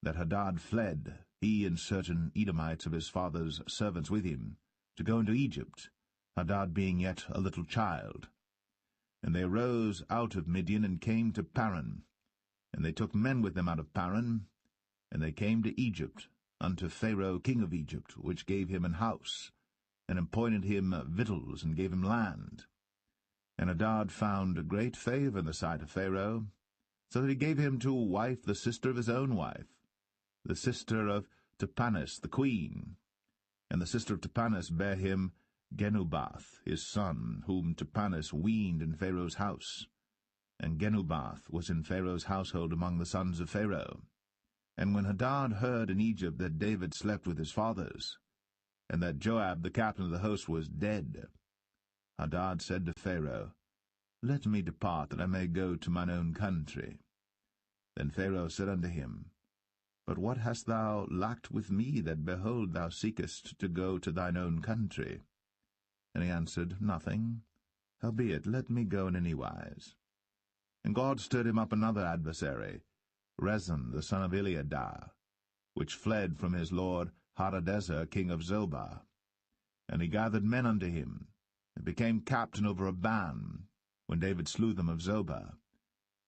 That Hadad fled, he and certain Edomites of his father's servants with him, to go into Egypt, Hadad being yet a little child. And they arose out of Midian, and came to Paran. And they took men with them out of Paran, and they came to Egypt, unto Pharaoh king of Egypt, which gave him an house, and appointed him victuals, and gave him land. And Hadad found great favour in the sight of Pharaoh, so that he gave him to wife the sister of his own wife, the sister of Tahpenes the queen. And the sister of Tahpenes bare him Genubath his son, whom Tahpenes weaned in Pharaoh's house. And Genubath was in Pharaoh's household among the sons of Pharaoh. And when Hadad heard in Egypt that David slept with his fathers, and that Joab the captain of the host was dead, Hadad said to Pharaoh, Let me depart, that I may go to mine own country. Then Pharaoh said unto him, But what hast thou lacked with me, that, behold, thou seekest to go to thine own country? And he answered, Nothing. Howbeit, let me go in any wise. And God stirred him up another adversary, Rezon the son of Eliadah, which fled from his lord Hadadezer king of Zobah. And he gathered men unto him, and became captain over a band, when David slew them of Zobah.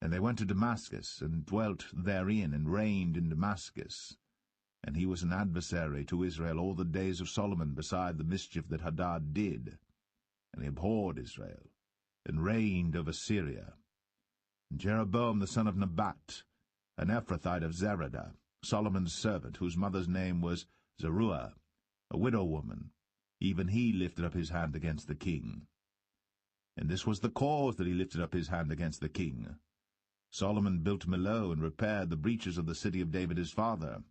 And they went to Damascus, and dwelt therein, and reigned in Damascus. And he was an adversary to Israel all the days of Solomon, beside the mischief that Hadad did. And he abhorred Israel, and reigned over Syria. And Jeroboam the son of Nebat, an Ephrathite of Zeradah, Solomon's servant, whose mother's name was Zeruiah, a widow woman, even he lifted up his hand against the king. And this was the cause that he lifted up his hand against the king. Solomon built Millo, and repaired the breaches of the city of David his father.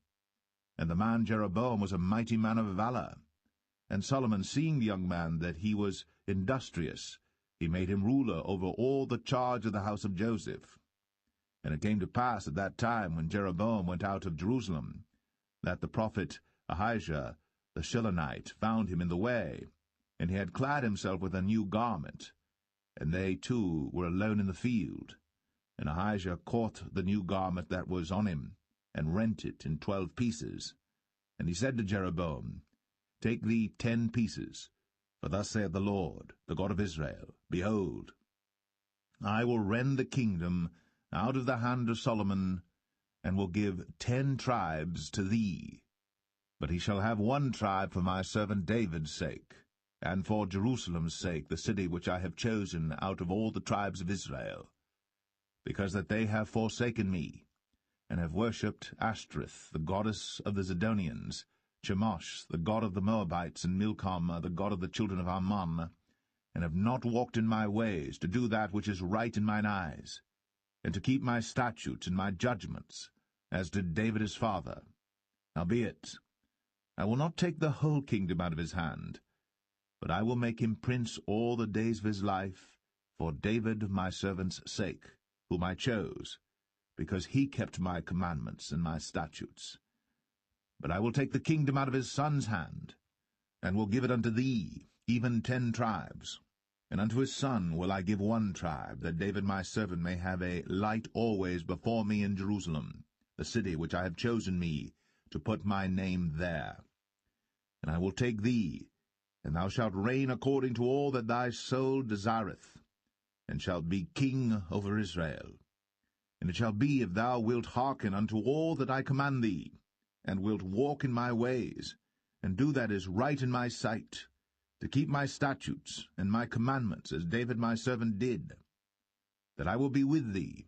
And the man Jeroboam was a mighty man of valour. And Solomon, seeing the young man that he was industrious, he made him ruler over all the charge of the house of Joseph. And it came to pass at that time, when Jeroboam went out of Jerusalem, that the prophet Ahijah the Shilonite, found him in the way, and he had clad himself with a new garment, and they too were alone in the field. And Ahijah caught the new garment that was on him, and rent it in 12 pieces. And he said to Jeroboam, Take thee 10 pieces, for thus saith the Lord, the God of Israel, Behold, I will rend the kingdom out of the hand of Solomon, and will give 10 tribes to thee. But he shall have 1 tribe for my servant David's sake, and for Jerusalem's sake, the city which I have chosen out of all the tribes of Israel, because that they have forsaken me, and have worshipped Ashtoreth, the goddess of the Zidonians, Chemosh, the god of the Moabites, and Milcom, the god of the children of Ammon, and have not walked in my ways, to do that which is right in mine eyes, and to keep my statutes and my judgments, as did David his father. Howbeit, I will not take the whole kingdom out of his hand, but I will make him prince all the days of his life, for David my servant's sake, whom I chose, because he kept my commandments and my statutes. But I will take the kingdom out of his son's hand, and will give it unto thee, even 10 tribes. And unto his son will I give 1 tribe, that David my servant may have a light always before me in Jerusalem, the city which I have chosen me, to put my name there. And I will take thee, and thou shalt reign according to all that thy soul desireth, and shalt be king over Israel. And it shall be, if thou wilt hearken unto all that I command thee, and wilt walk in my ways, and do that is right in my sight, to keep my statutes and my commandments, as David my servant did, that I will be with thee,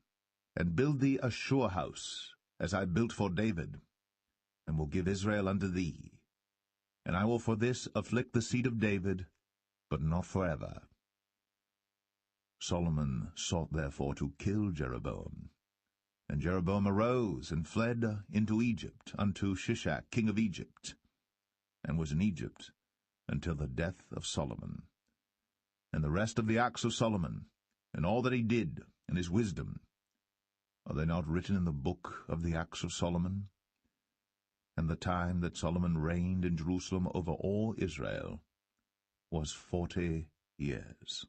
and build thee a sure house, as I built for David, and will give Israel unto thee. And I will for this afflict the seed of David, but not forever. Solomon sought therefore to kill Jeroboam. And Jeroboam arose and fled into Egypt, unto Shishak king of Egypt, and was in Egypt until the death of Solomon. And the rest of the acts of Solomon, and all that he did, and his wisdom, are they not written in the book of the acts of Solomon? And the time that Solomon reigned in Jerusalem over all Israel was 40 years.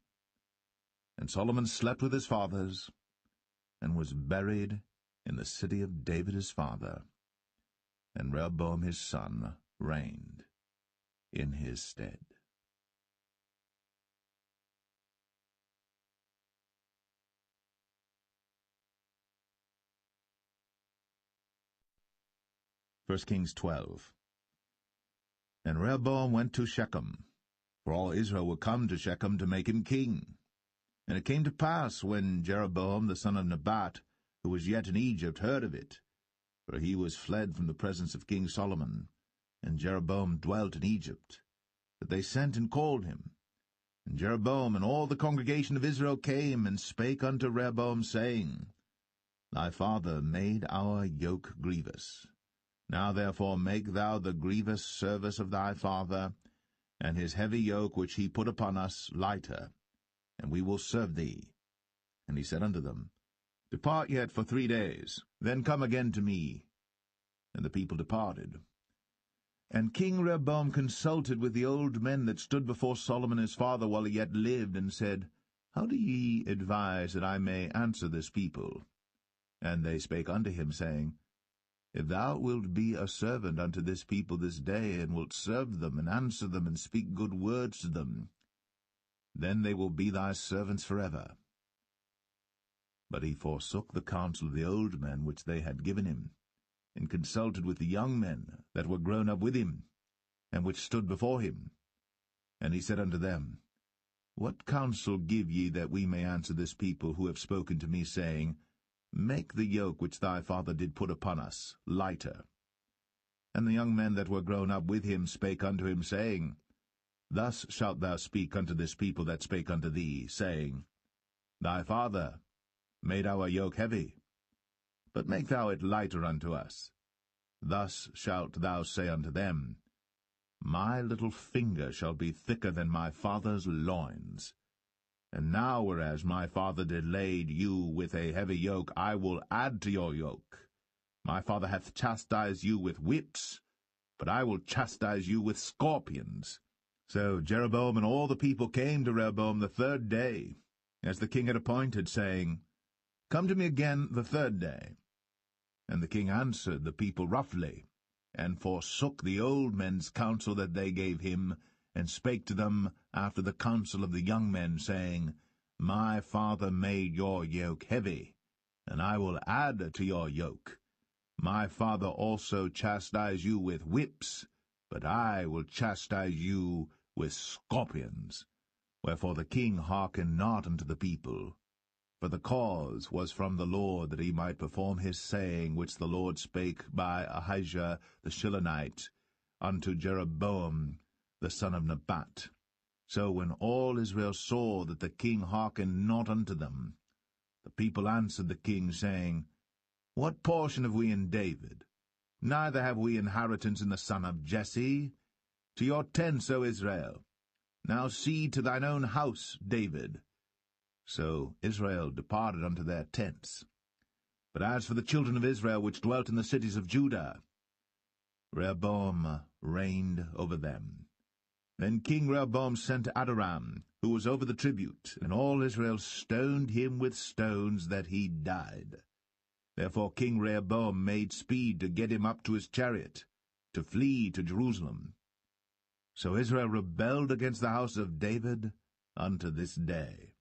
And Solomon slept with his fathers, and was buried in the city of David his father. And Rehoboam his son reigned in his stead. First Kings 12. And Rehoboam went to Shechem, for all Israel were come to Shechem to make him king. And it came to pass, when Jeroboam the son of Nebat, who was yet in Egypt, heard of it, for he was fled from the presence of King Solomon, and Jeroboam dwelt in Egypt, that they sent and called him. And Jeroboam and all the congregation of Israel came and spake unto Rehoboam, saying, Thy father made our yoke grievous. Now therefore make thou the grievous service of thy father, and his heavy yoke which he put upon us lighter, and we will serve thee. And he said unto them, Depart yet for 3 days, then come again to me. And the people departed. And King Rehoboam consulted with the old men that stood before Solomon his father while he yet lived, and said, How do ye advise that I may answer this people? And they spake unto him, saying, If thou wilt be a servant unto this people this day, and wilt serve them, and answer them, and speak good words to them, then they will be thy servants forever. But he forsook the counsel of the old men which they had given him, and consulted with the young men that were grown up with him, and which stood before him. And he said unto them, What counsel give ye that we may answer this people who have spoken to me, saying, Make the yoke which thy father did put upon us lighter? And the young men that were grown up with him spake unto him, saying, Thus shalt thou speak unto this people that spake unto thee, saying, Thy father made our yoke heavy, but make thou it lighter unto us. Thus shalt thou say unto them, My little finger shall be thicker than my father's loins. And now, whereas my father did lade you with a heavy yoke, I will add to your yoke. My father hath chastised you with whips, but I will chastise you with scorpions. So Jeroboam and all the people came to Rehoboam the 3rd day, as the king had appointed, saying, Come to me again the 3rd day. And the king answered the people roughly, and forsook the old men's counsel that they gave him, and spake to them after the counsel of the young men, saying, My father made your yoke heavy, and I will add to your yoke. My father also chastised you with whips, but I will chastise you with scorpions. Wherefore the king hearkened not unto the people. For the cause was from the Lord, that he might perform his saying, which the Lord spake by Ahijah the Shilonite unto Jeroboam the son of Nebat. So when all Israel saw that the king hearkened not unto them, the people answered the king, saying, What portion have we in David? Neither have we inheritance in the son of Jesse. To your tents, O Israel. Now see to thine own house, David. So Israel departed unto their tents. But as for the children of Israel which dwelt in the cities of Judah, Rehoboam reigned over them. Then King Rehoboam sent Adoram, who was over the tribute, and all Israel stoned him with stones that he died. Therefore King Rehoboam made speed to get him up to his chariot, to flee to Jerusalem. So Israel rebelled against the house of David unto this day.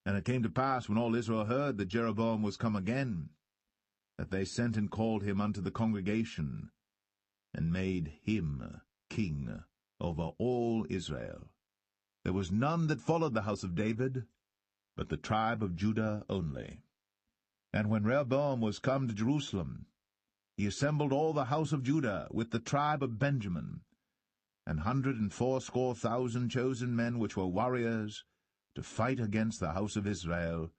And it came to pass, when all Israel heard that Jeroboam was come again, that they sent and called him unto the congregation, and made him king over all Israel. There was none that followed the house of David, but the tribe of Judah only. And when Rehoboam was come to Jerusalem, he assembled all the house of Judah with the tribe of Benjamin, 180,000 chosen men which were warriors, to fight against the house of Israel,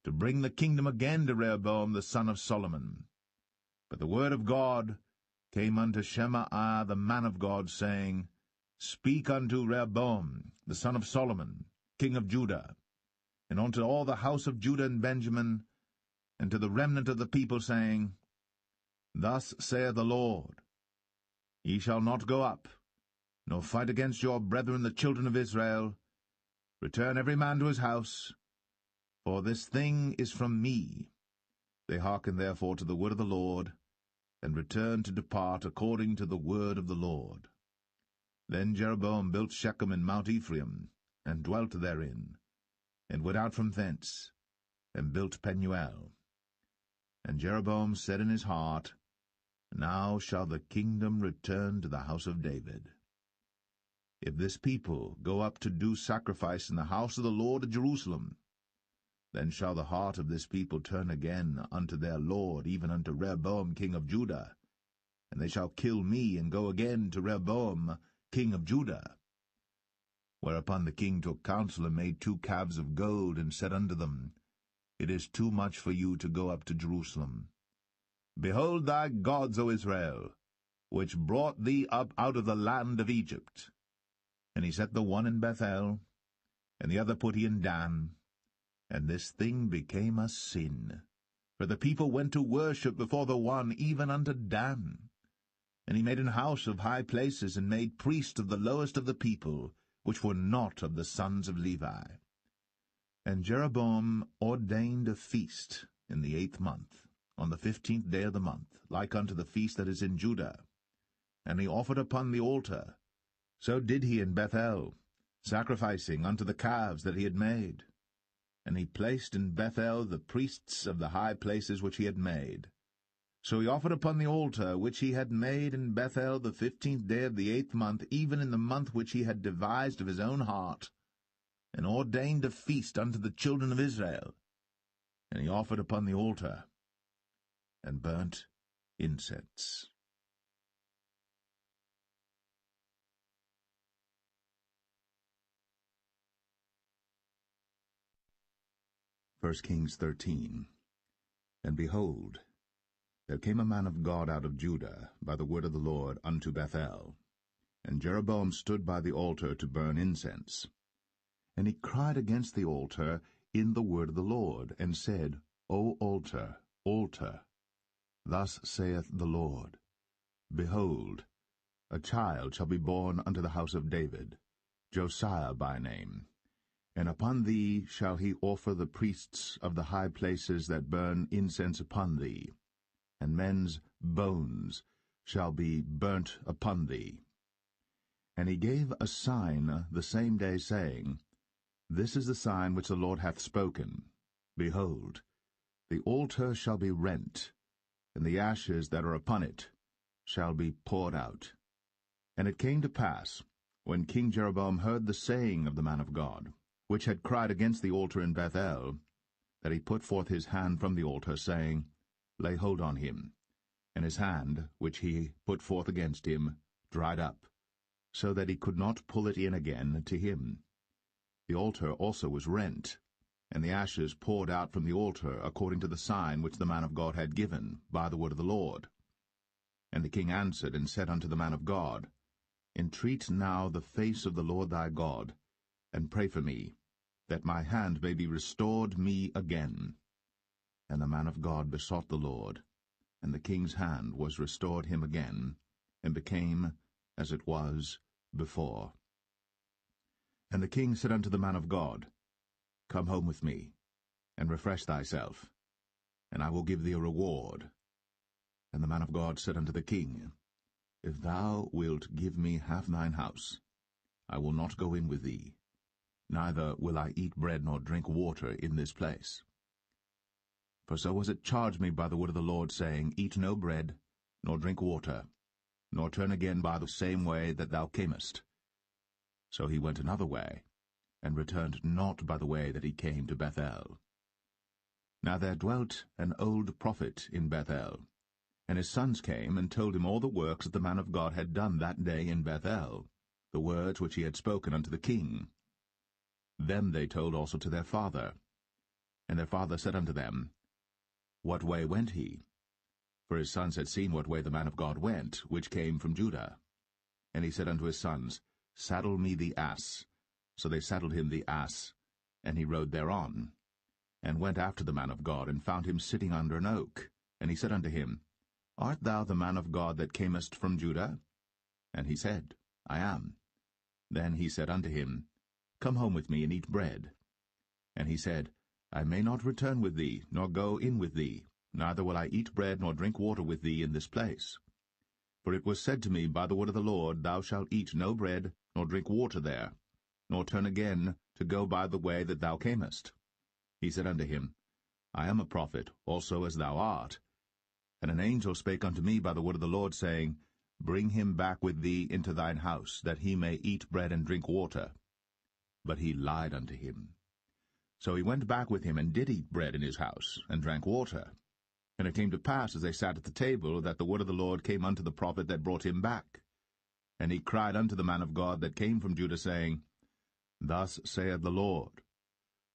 to bring the kingdom again to Rehoboam the son of Solomon. But the word of God came unto Shemaiah the man of God, saying, Speak unto Rehoboam the son of Solomon, king of Judah, and unto all the house of Judah and Benjamin, and to the remnant of the people, saying, Thus saith the Lord, Ye shall not go up, nor fight against your brethren the children of Israel. Return every man to his house, for this thing is from me. They hearkened therefore to the word of the Lord, and returned to depart according to the word of the Lord. Then Jeroboam built Shechem in Mount Ephraim, and dwelt therein, and went out from thence, and built Penuel. And Jeroboam said in his heart, Now shall the kingdom return to the house of David. If this people go up to do sacrifice in the house of the Lord at Jerusalem, then shall the heart of this people turn again unto their Lord, even unto Rehoboam king of Judah, and they shall kill me, and go again to Rehoboam king of Judah. Whereupon the king took counsel, and made 2 calves of gold, and said unto them, It is too much for you to go up to Jerusalem. Behold thy gods, O Israel, which brought thee up out of the land of Egypt. And he set the one in Bethel, and the other put he in Dan. And this thing became a sin. For the people went to worship before the one, even unto Dan. And he made an house of high places, and made priests of the lowest of the people, which were not of the sons of Levi. And Jeroboam ordained a feast in the 8th month, on the 15th day of the month, like unto the feast that is in Judah. And he offered upon the altar. So did he in Bethel, sacrificing unto the calves that he had made. And he placed in Bethel the priests of the high places which he had made. So he offered upon the altar which he had made in Bethel the 15th day of the 8th month, even in the month which he had devised of his own heart, and ordained a feast unto the children of Israel. And he offered upon the altar, and burnt incense. 1 Kings 13. And behold, there came a man of God out of Judah by the word of the Lord unto Bethel. And Jeroboam stood by the altar to burn incense. And he cried against the altar in the word of the Lord, and said, O altar, altar, thus saith the Lord, Behold, A child shall be born unto the house of David, Josiah by name. And upon thee shall he offer the priests of the high places that burn incense upon thee, and men's bones shall be burnt upon thee. And he gave a sign the same day, saying, This is the sign which the Lord hath spoken. Behold, the altar shall be rent, and the ashes that are upon it shall be poured out. And it came to pass, when King Jeroboam heard the saying of the man of God, which had cried against the altar in Bethel, that he put forth his hand from the altar, saying, Lay hold on him. And his hand, which he put forth against him, dried up, so that he could not pull it in again to him. The altar also was rent, and the ashes poured out from the altar, according to the sign which the man of God had given, by the word of the Lord. And the king answered and said unto the man of God, Entreat now the face of the Lord thy God, and pray for me, that my hand may be restored me again. And the man of God besought the Lord, and the king's hand was restored him again, and became as it was before. And the king said unto the man of God, Come home with me, and refresh thyself, and I will give thee a reward. And the man of God said unto the king, If thou wilt give me half thine house, I will not go in with thee, neither will I eat bread nor drink water in this place. For so was it charged me by the word of the Lord, saying, Eat no bread, nor drink water, nor turn again by the same way that thou camest. So he went another way, and returned not by the way that he came to Bethel. Now there dwelt an old prophet in Bethel, and his sons came and told him all the works that the man of God had done that day in Bethel, the words which he had spoken unto the king. Them they told also to their father. And their father said unto them, What way went he? For his sons had seen what way the man of God went, which came from Judah. And he said unto his sons, Saddle me the ass. So they saddled him the ass, and he rode thereon, and went after the man of God, and found him sitting under an oak. And he said unto him, Art thou the man of God that camest from Judah? And he said, I am. Then he said unto him, Come home with me, and eat bread. And he said, I may not return with thee, nor go in with thee, neither will I eat bread nor drink water with thee in this place. For it was said to me by the word of the Lord, Thou shalt eat no bread, nor drink water there, nor turn again to go by the way that thou camest. He said unto him, I am a prophet, also as thou art. And an angel spake unto me by the word of the Lord, saying, Bring him back with thee into thine house, that he may eat bread and drink water. But he lied unto him. So he went back with him, and did eat bread in his house, and drank water. And it came to pass, as they sat at the table, that the word of the Lord came unto the prophet that brought him back. And he cried unto the man of God that came from Judah, saying, Thus saith the Lord,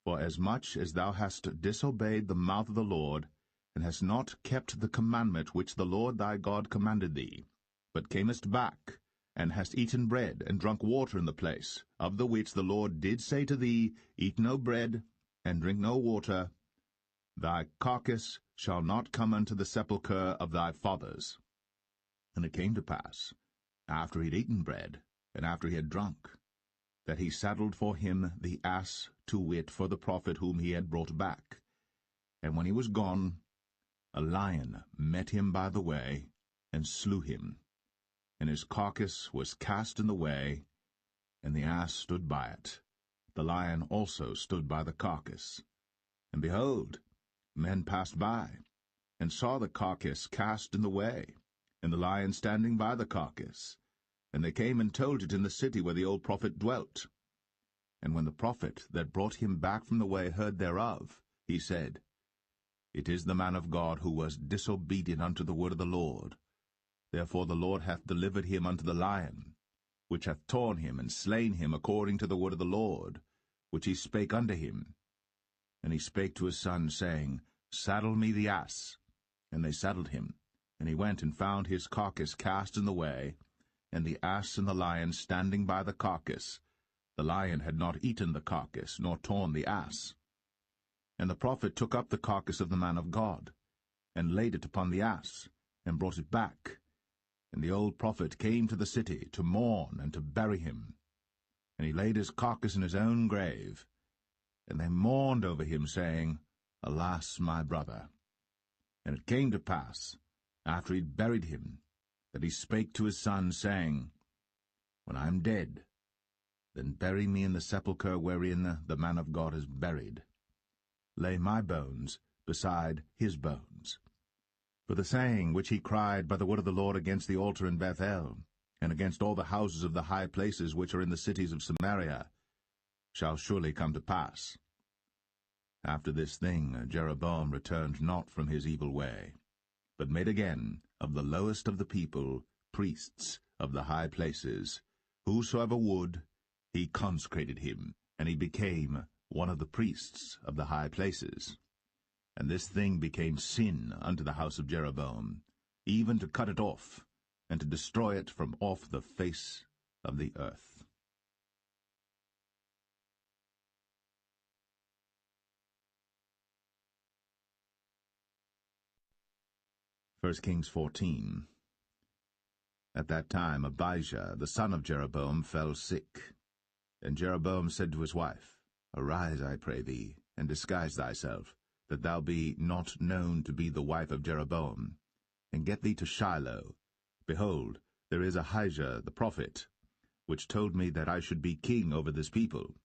For as much as thou hast disobeyed the mouth of the Lord, and hast not kept the commandment which the Lord thy God commanded thee, but camest back, and hast eaten bread, and drunk water in the place, of the which the Lord did say to thee, Eat no bread, and drink no water, thy carcass shall not come unto the sepulchre of thy fathers. And it came to pass, after he had eaten bread, and after he had drunk, that he saddled for him the ass, to wit, for the prophet whom he had brought back. And when he was gone, a lion met him by the way, and slew him. And his carcass was cast in the way, and the ass stood by it. The lion also stood by the carcass. And behold, men passed by, and saw the carcass cast in the way, and the lion standing by the carcass. And they came and told it in the city where the old prophet dwelt. And when the prophet that brought him back from the way heard thereof, he said, It is the man of God who was disobedient unto the word of the Lord. Therefore the Lord hath delivered him unto the lion, which hath torn him and slain him according to the word of the Lord, which he spake unto him. And he spake to his son, saying, Saddle me the ass. And they saddled him. And he went and found his carcass cast in the way, and the ass and the lion standing by the carcass. The lion had not eaten the carcass, nor torn the ass. And the prophet took up the carcass of the man of God, and laid it upon the ass, and brought it back. And the old prophet came to the city to mourn and to bury him. And he laid his carcass in his own grave. And they mourned over him, saying, Alas, my brother! And it came to pass, after he had buried him, that he spake to his son, saying, When I am dead, then bury me in the sepulchre wherein the man of God is buried. Lay my bones beside his bones. For the saying which he cried by the word of the Lord against the altar in Bethel, and against all the houses of the high places which are in the cities of Samaria, shall surely come to pass. After this thing Jeroboam returned not from his evil way, but made again of the lowest of the people priests of the high places. Whosoever would, he consecrated him, and he became one of the priests of the high places. And this thing became sin unto the house of Jeroboam, even to cut it off, and to destroy it from off the face of the earth. 1 Kings 14. At that time Abijah, the son of Jeroboam, fell sick. And Jeroboam said to his wife, Arise, I pray thee, and disguise thyself, that thou be not known to be the wife of Jeroboam, and get thee to Shiloh. Behold, there is Ahijah the prophet, which told me that I should be king over this people.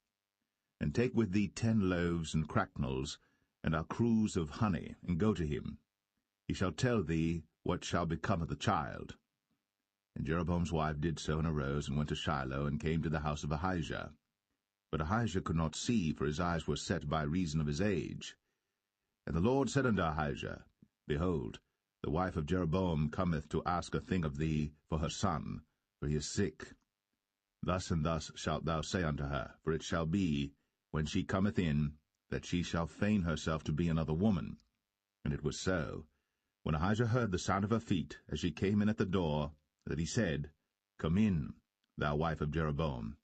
And take with thee 10 loaves and cracknels, and a cruse of honey, and go to him. He shall tell thee what shall become of the child. And Jeroboam's wife did so, and arose, and went to Shiloh, and came to the house of Ahijah. But Ahijah could not see, for his eyes were set by reason of his age. And the Lord said unto Ahijah, Behold, the wife of Jeroboam cometh to ask a thing of thee for her son, for he is sick. Thus and thus shalt thou say unto her, for it shall be, when she cometh in, that she shall feign herself to be another woman. And it was so, when Ahijah heard the sound of her feet, as she came in at the door, that he said, Come in, thou wife of Jeroboam.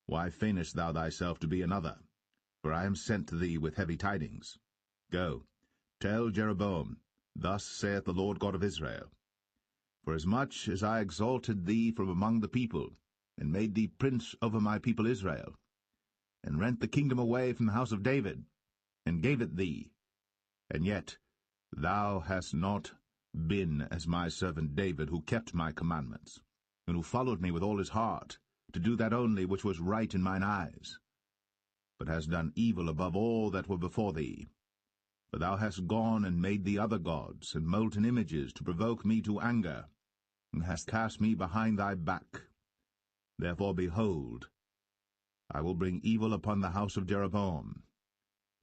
Why feignest thou thyself to be another? For I am sent to thee with heavy tidings. Go, tell Jeroboam, Thus saith the Lord God of Israel, Forasmuch as I exalted thee from among the people, and made thee prince over my people Israel, and rent the kingdom away from the house of David, and gave it thee, and yet thou hast not been as my servant David, who kept my commandments, and who followed me with all his heart, to do that only which was right in mine eyes, but hast done evil above all that were before thee. For thou hast gone and made thee other gods, and molten images, to provoke me to anger, and hast cast me behind thy back. Therefore, behold, I will bring evil upon the house of Jeroboam,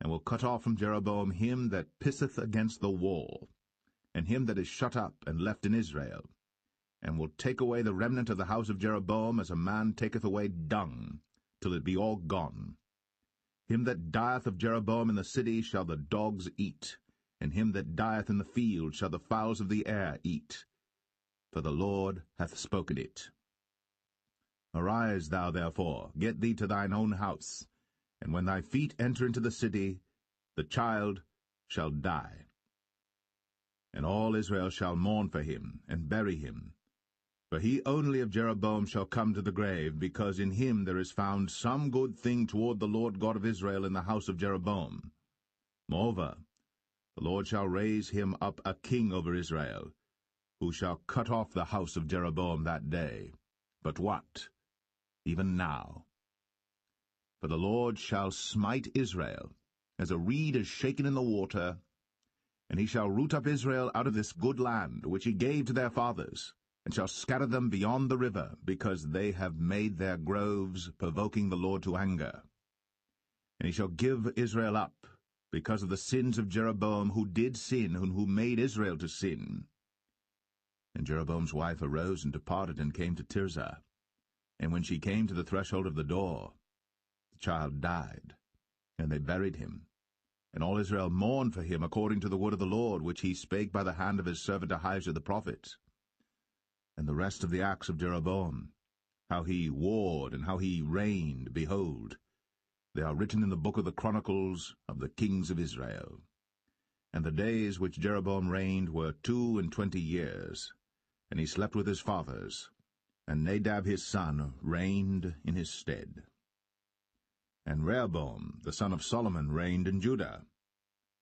and will cut off from Jeroboam him that pisseth against the wall, and him that is shut up and left in Israel, and will take away the remnant of the house of Jeroboam as a man taketh away dung, till it be all gone. Him that dieth of Jeroboam in the city shall the dogs eat, and him that dieth in the field shall the fowls of the air eat. For the Lord hath spoken it. Arise thou therefore, get thee to thine own house, and when thy feet enter into the city, the child shall die. And all Israel shall mourn for him, and bury him. For he only of Jeroboam shall come to the grave, because in him there is found some good thing toward the Lord God of Israel in the house of Jeroboam. Moreover, the Lord shall raise him up a king over Israel, who shall cut off the house of Jeroboam that day. But what? Even now. For the Lord shall smite Israel, as a reed is shaken in the water, and he shall root up Israel out of this good land, which he gave to their fathers, and shall scatter them beyond the river, because they have made their groves, provoking the Lord to anger. And he shall give Israel up, because of the sins of Jeroboam, who did sin, and who made Israel to sin. And Jeroboam's wife arose and departed, and came to Tirzah. And when she came to the threshold of the door, the child died, and they buried him. And all Israel mourned for him according to the word of the Lord, which he spake by the hand of his servant Ahijah the prophet. And the rest of the acts of Jeroboam, how he warred and how he reigned, behold, they are written in the book of the Chronicles of the kings of Israel. And the days which Jeroboam reigned were 22 years, and he slept with his fathers, and Nadab his son reigned in his stead. And Rehoboam the son of Solomon reigned in Judah.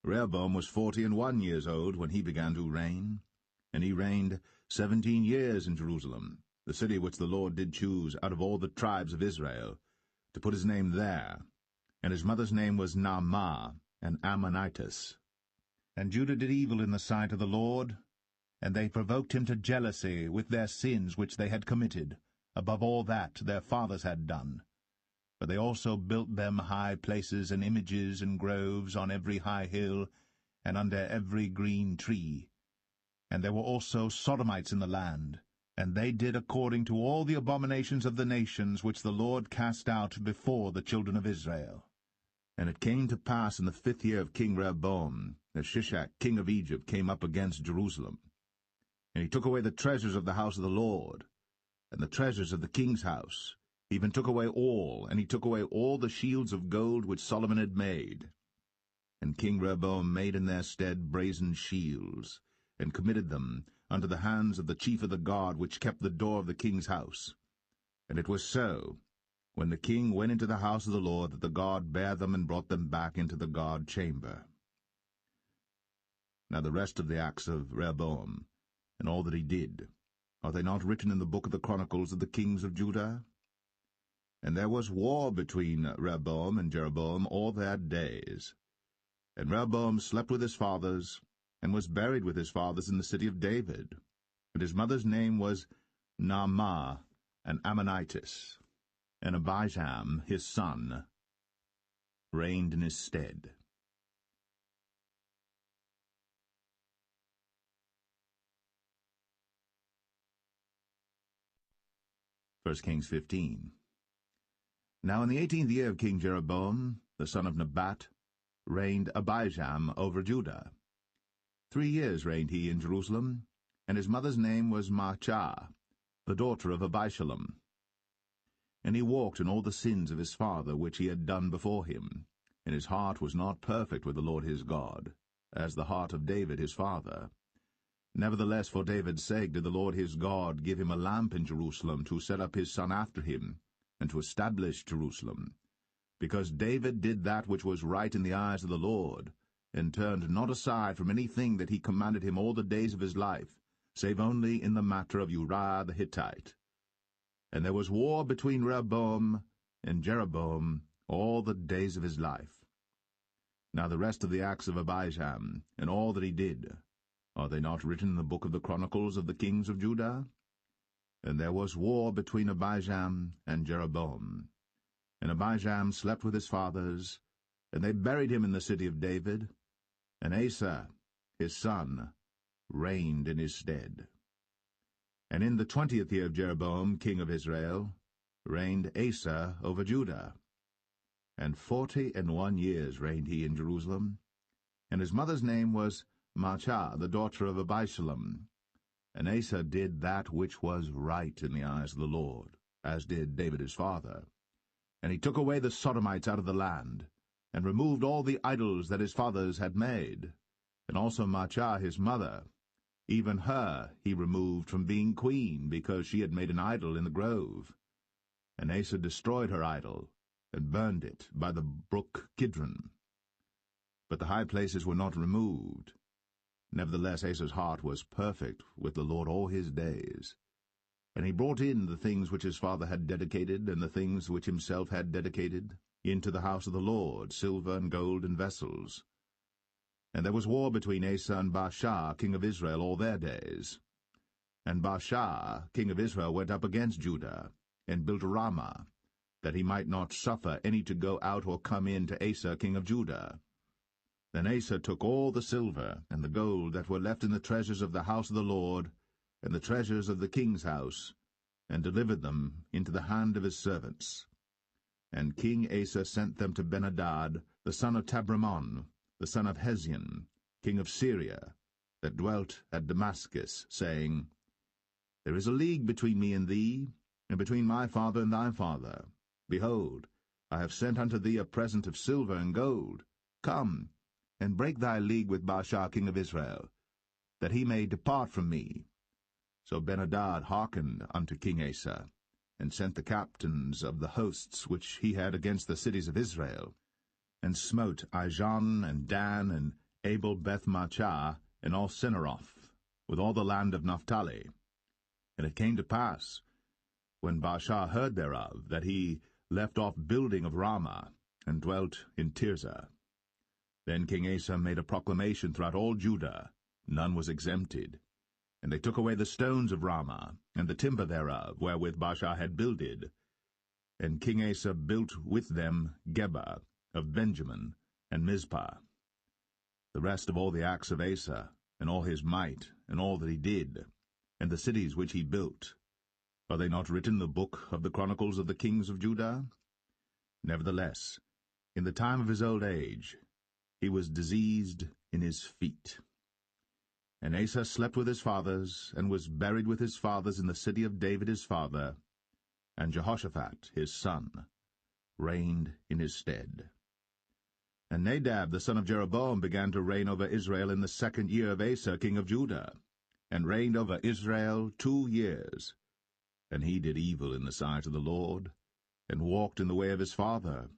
Rehoboam was 41 years old when he began to reign, and he reigned 17 years in Jerusalem, the city which the Lord did choose out of all the tribes of Israel, to put his name there. And his mother's name was Naamah, an Ammonitess. And Judah did evil in the sight of the Lord, and they provoked him to jealousy with their sins which they had committed, above all that their fathers had done. But they also built them high places and images and groves on every high hill, and under every green tree. And there were also Sodomites in the land, and they did according to all the abominations of the nations which the Lord cast out before the children of Israel. And it came to pass in the 5th year of King Rehoboam, that Shishak king of Egypt came up against Jerusalem. And he took away the treasures of the house of the Lord, and the treasures of the king's house, even took away all, and he took away all the shields of gold which Solomon had made. And King Rehoboam made in their stead brazen shields, and committed them unto the hands of the chief of the guard which kept the door of the king's house. And it was so, when the king went into the house of the Lord, that the guard bare them and brought them back into the guard chamber. Now the rest of the acts of Rehoboam, and all that he did, are they not written in the book of the Chronicles of the kings of Judah? And there was war between Rehoboam and Jeroboam all their days. And Rehoboam slept with his fathers, and was buried with his fathers in the city of David. And his mother's name was Naamah, an Ammonitess. And Abijam, his son, reigned in his stead. 1 Kings 15. Now in the 18th year of King Jeroboam, the son of Nebat, reigned Abijam over Judah. 3 years reigned he in Jerusalem, and his mother's name was Maachah, the daughter of Abishalom. And he walked in all the sins of his father which he had done before him, and his heart was not perfect with the Lord his God, as the heart of David his father. Nevertheless, for David's sake did the Lord his God give him a lamp in Jerusalem to set up his son after him, and to establish Jerusalem, because David did that which was right in the eyes of the Lord, and turned not aside from anything that he commanded him all the days of his life, save only in the matter of Uriah the Hittite. And there was war between Rehoboam and Jeroboam all the days of his life. Now the rest of the acts of Abijam, and all that he did, are they not written in the book of the Chronicles of the kings of Judah? And there was war between Abijam and Jeroboam. And Abijam slept with his fathers, and they buried him in the city of David, and Asa, his son, reigned in his stead. And in the 20th year of Jeroboam, king of Israel, reigned Asa over Judah. And 41 years reigned he in Jerusalem. And his mother's name was Maachah, the daughter of Abishalom. And Asa did that which was right in the eyes of the Lord, as did David his father. And he took away the Sodomites out of the land, and removed all the idols that his fathers had made. And also Maachah his mother, even her he removed from being queen, because she had made an idol in the grove. And Asa destroyed her idol, and burned it by the brook Kidron. But the high places were not removed. Nevertheless Asa's heart was perfect with the Lord all his days. And he brought in the things which his father had dedicated, and the things which himself had dedicated, into the house of the Lord, silver and gold and vessels. And there was war between Asa and Baasha, king of Israel, all their days. And Baasha, king of Israel, went up against Judah, and built Ramah, that he might not suffer any to go out or come in to Asa, king of Judah. Then Asa took all the silver and the gold that were left in the treasures of the house of the Lord, and the treasures of the king's house, and delivered them into the hand of his servants. And King Asa sent them to Ben-Hadad, the son of Tabrimon, the son of Hezion, king of Syria, that dwelt at Damascus, saying, There is a league between me and thee, and between my father and thy father. Behold, I have sent unto thee a present of silver and gold. Come, and break thy league with Baasha king of Israel, that he may depart from me. So Benhadad hearkened unto King Asa, and sent the captains of the hosts which he had against the cities of Israel, and smote Ijon, and Dan, and Abel Bethmaachah, and all Cinneroth, with all the land of Naphtali. And it came to pass, when Baasha heard thereof, that he left off building of Ramah, and dwelt in Tirzah. Then King Asa made a proclamation throughout all Judah, none was exempted. And they took away the stones of Ramah, and the timber thereof, wherewith Baasha had builded. And King Asa built with them Geba of Benjamin, and Mizpah. The rest of all the acts of Asa, and all his might, and all that he did, and the cities which he built, are they not written in the book of the chronicles of the kings of Judah? Nevertheless, in the time of his old age, he was diseased in his feet. And Asa slept with his fathers, and was buried with his fathers in the city of David his father, and Jehoshaphat his son reigned in his stead. And Nadab the son of Jeroboam began to reign over Israel in the 2nd year of Asa king of Judah, and reigned over Israel 2 years. And he did evil in the sight of the Lord, and walked in the way of his father,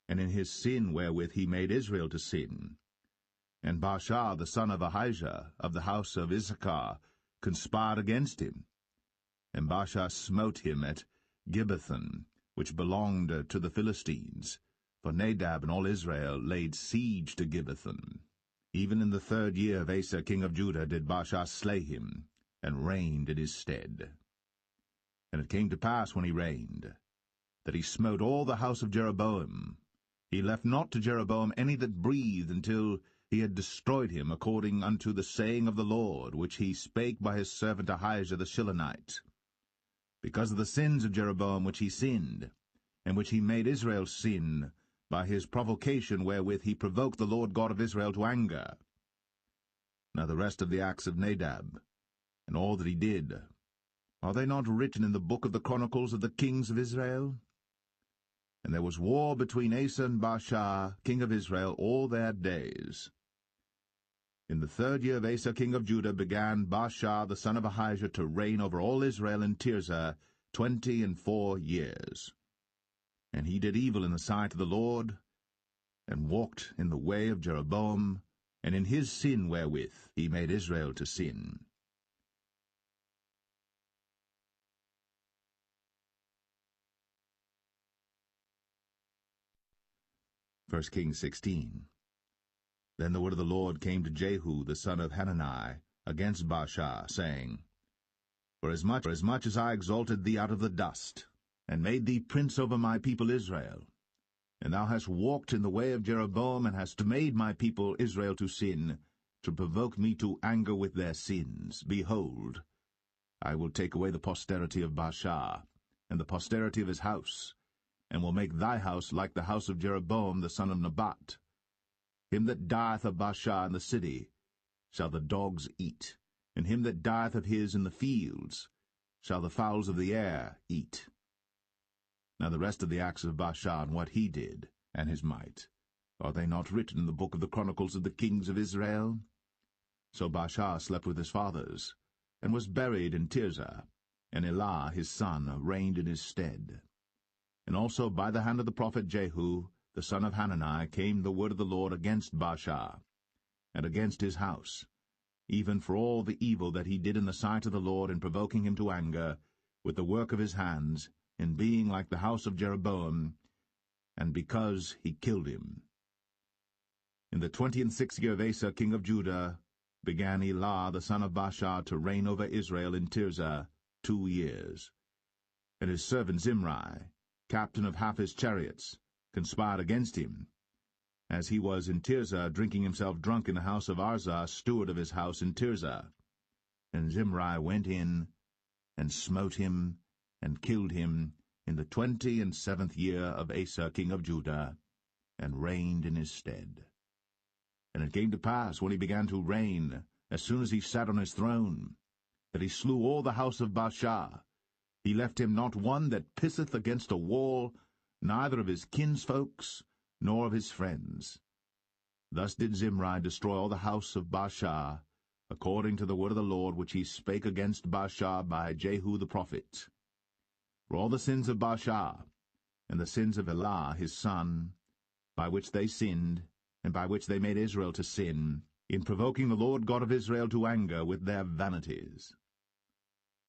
and in his sin wherewith he made Israel to sin. And Baasha the son of Ahijah of the house of Issachar conspired against him. And Baasha smote him at Gibbethon, which belonged to the Philistines, for Nadab and all Israel laid siege to Gibbethon. Even in the 3rd year of Asa king of Judah did Baasha slay him, and reigned in his stead. And it came to pass when he reigned, that he smote all the house of Jeroboam. He left not to Jeroboam any that breathed, until he had destroyed him, according unto the saying of the Lord, which he spake by his servant Ahijah the Shilonite. Because of the sins of Jeroboam which he sinned, and which he made Israel sin, by his provocation wherewith he provoked the Lord God of Israel to anger. Now the rest of the acts of Nadab, and all that he did, are they not written in the book of the chronicles of the kings of Israel? And there was war between Asa and Baasha, king of Israel, all their days. In the 3rd year of Asa king of Judah began Baasha the son of Ahijah to reign over all Israel in Tirzah 24 years. And he did evil in the sight of the Lord, and walked in the way of Jeroboam, and in his sin wherewith he made Israel to sin. 1 Kings 16. Then the word of the Lord came to Jehu the son of Hanani against Baasha, saying, Forasmuch as I exalted thee out of the dust, and made thee prince over my people Israel, and thou hast walked in the way of Jeroboam, and hast made my people Israel to sin, to provoke me to anger with their sins, behold, I will take away the posterity of Baasha, and the posterity of his house, and will make thy house like the house of Jeroboam the son of Nebat. Him that dieth of Baasha in the city shall the dogs eat, and him that dieth of his in the fields shall the fowls of the air eat. Now the rest of the acts of Baasha, and what he did, and his might, are they not written in the book of the chronicles of the kings of Israel? So Baasha slept with his fathers, and was buried in Tirzah, and Elah his son reigned in his stead. And also by the hand of the prophet Jehu, the son of Hanani, came the word of the Lord against Baasha, and against his house, even for all the evil that he did in the sight of the Lord, in provoking him to anger, with the work of his hands, in being like the house of Jeroboam, and because he killed him. In the 26th year of Asa king of Judah began Elah the son of Baasha to reign over Israel in Tirzah 2 years. And his servant Zimri, captain of half his chariots, conspired against him, as he was in Tirzah drinking himself drunk in the house of Arzah, steward of his house in Tirzah. And Zimri went in, and smote him, and killed him, in the 27th year of Asa king of Judah, and reigned in his stead. And it came to pass, when he began to reign, as soon as he sat on his throne, that he slew all the house of Baasha. He left him not one that pisseth against a wall, neither of his kinsfolks, nor of his friends. Thus did Zimri destroy all the house of Baasha, according to the word of the Lord which he spake against Baasha by Jehu the prophet. For all the sins of Baasha, and the sins of Elah his son, by which they sinned, and by which they made Israel to sin, in provoking the Lord God of Israel to anger with their vanities.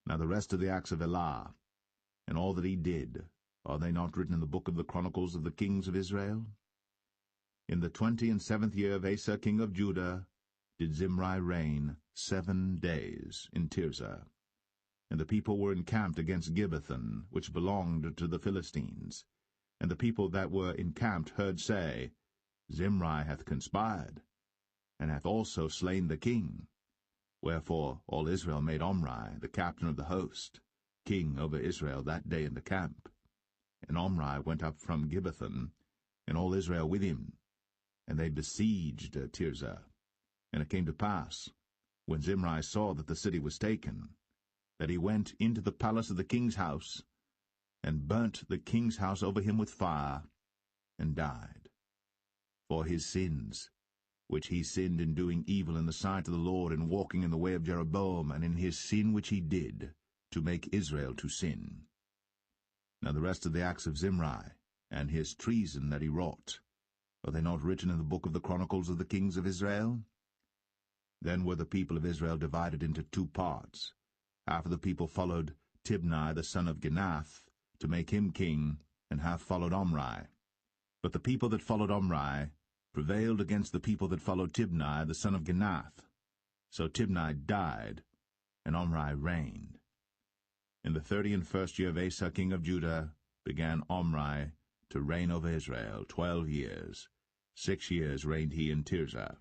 Now the rest of the acts of Elah, and all that he did, are they not written in the book of the Chronicles of the kings of Israel? In the 27th year of Asa king of Judah did Zimri reign 7 days in Tirzah. And the people were encamped against Gibbethon, which belonged to the Philistines. And the people that were encamped heard say, Zimri hath conspired, and hath also slain the king. Wherefore all Israel made Omri, the captain of the host, king over Israel that day in the camp. And Omri went up from Gibbethon, and all Israel with him, and they besieged Tirzah. And it came to pass, when Zimri saw that the city was taken, that he went into the palace of the king's house, and burnt the king's house over him with fire, and died. For his sins, which he sinned in doing evil in the sight of the Lord, and walking in the way of Jeroboam, and in his sin which he did, to make Israel to sin. Now the rest of the acts of Zimri, and his treason that he wrought, are they not written in the book of the Chronicles of the kings of Israel? Then were the people of Israel divided into 2 parts. Half of the people followed Tibni the son of Ginath, to make him king, and half followed Omri. But the people that followed Omri prevailed against the people that followed Tibni the son of Ginath. So Tibni died, and Omri reigned. In the 31st year of Asa king of Judah began Omri to reign over Israel 12 years. 6 years reigned he in Tirzah.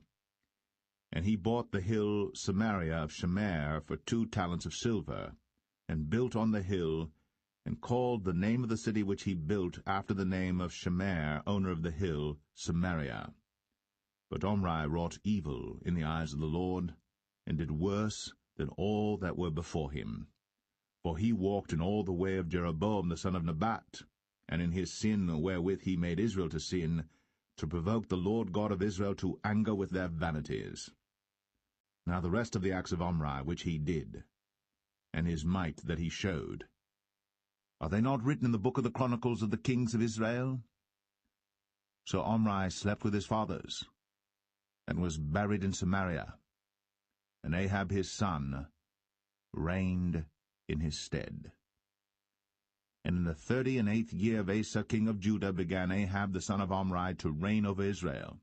And he bought the hill Samaria of Shemer for 2 talents of silver, and built on the hill, and called the name of the city which he built after the name of Shemer, owner of the hill, Samaria. But Omri wrought evil in the eyes of the Lord, and did worse than all that were before him. For he walked in all the way of Jeroboam the son of Nebat, and in his sin wherewith he made Israel to sin, to provoke the Lord God of Israel to anger with their vanities. Now the rest of the acts of Omri which he did, and his might that he showed, are they not written in the book of the Chronicles of the kings of Israel? So Omri slept with his fathers, and was buried in Samaria, and Ahab his son reigned in his stead. And in the 38th year of Asa king of Judah began Ahab the son of Omri to reign over Israel.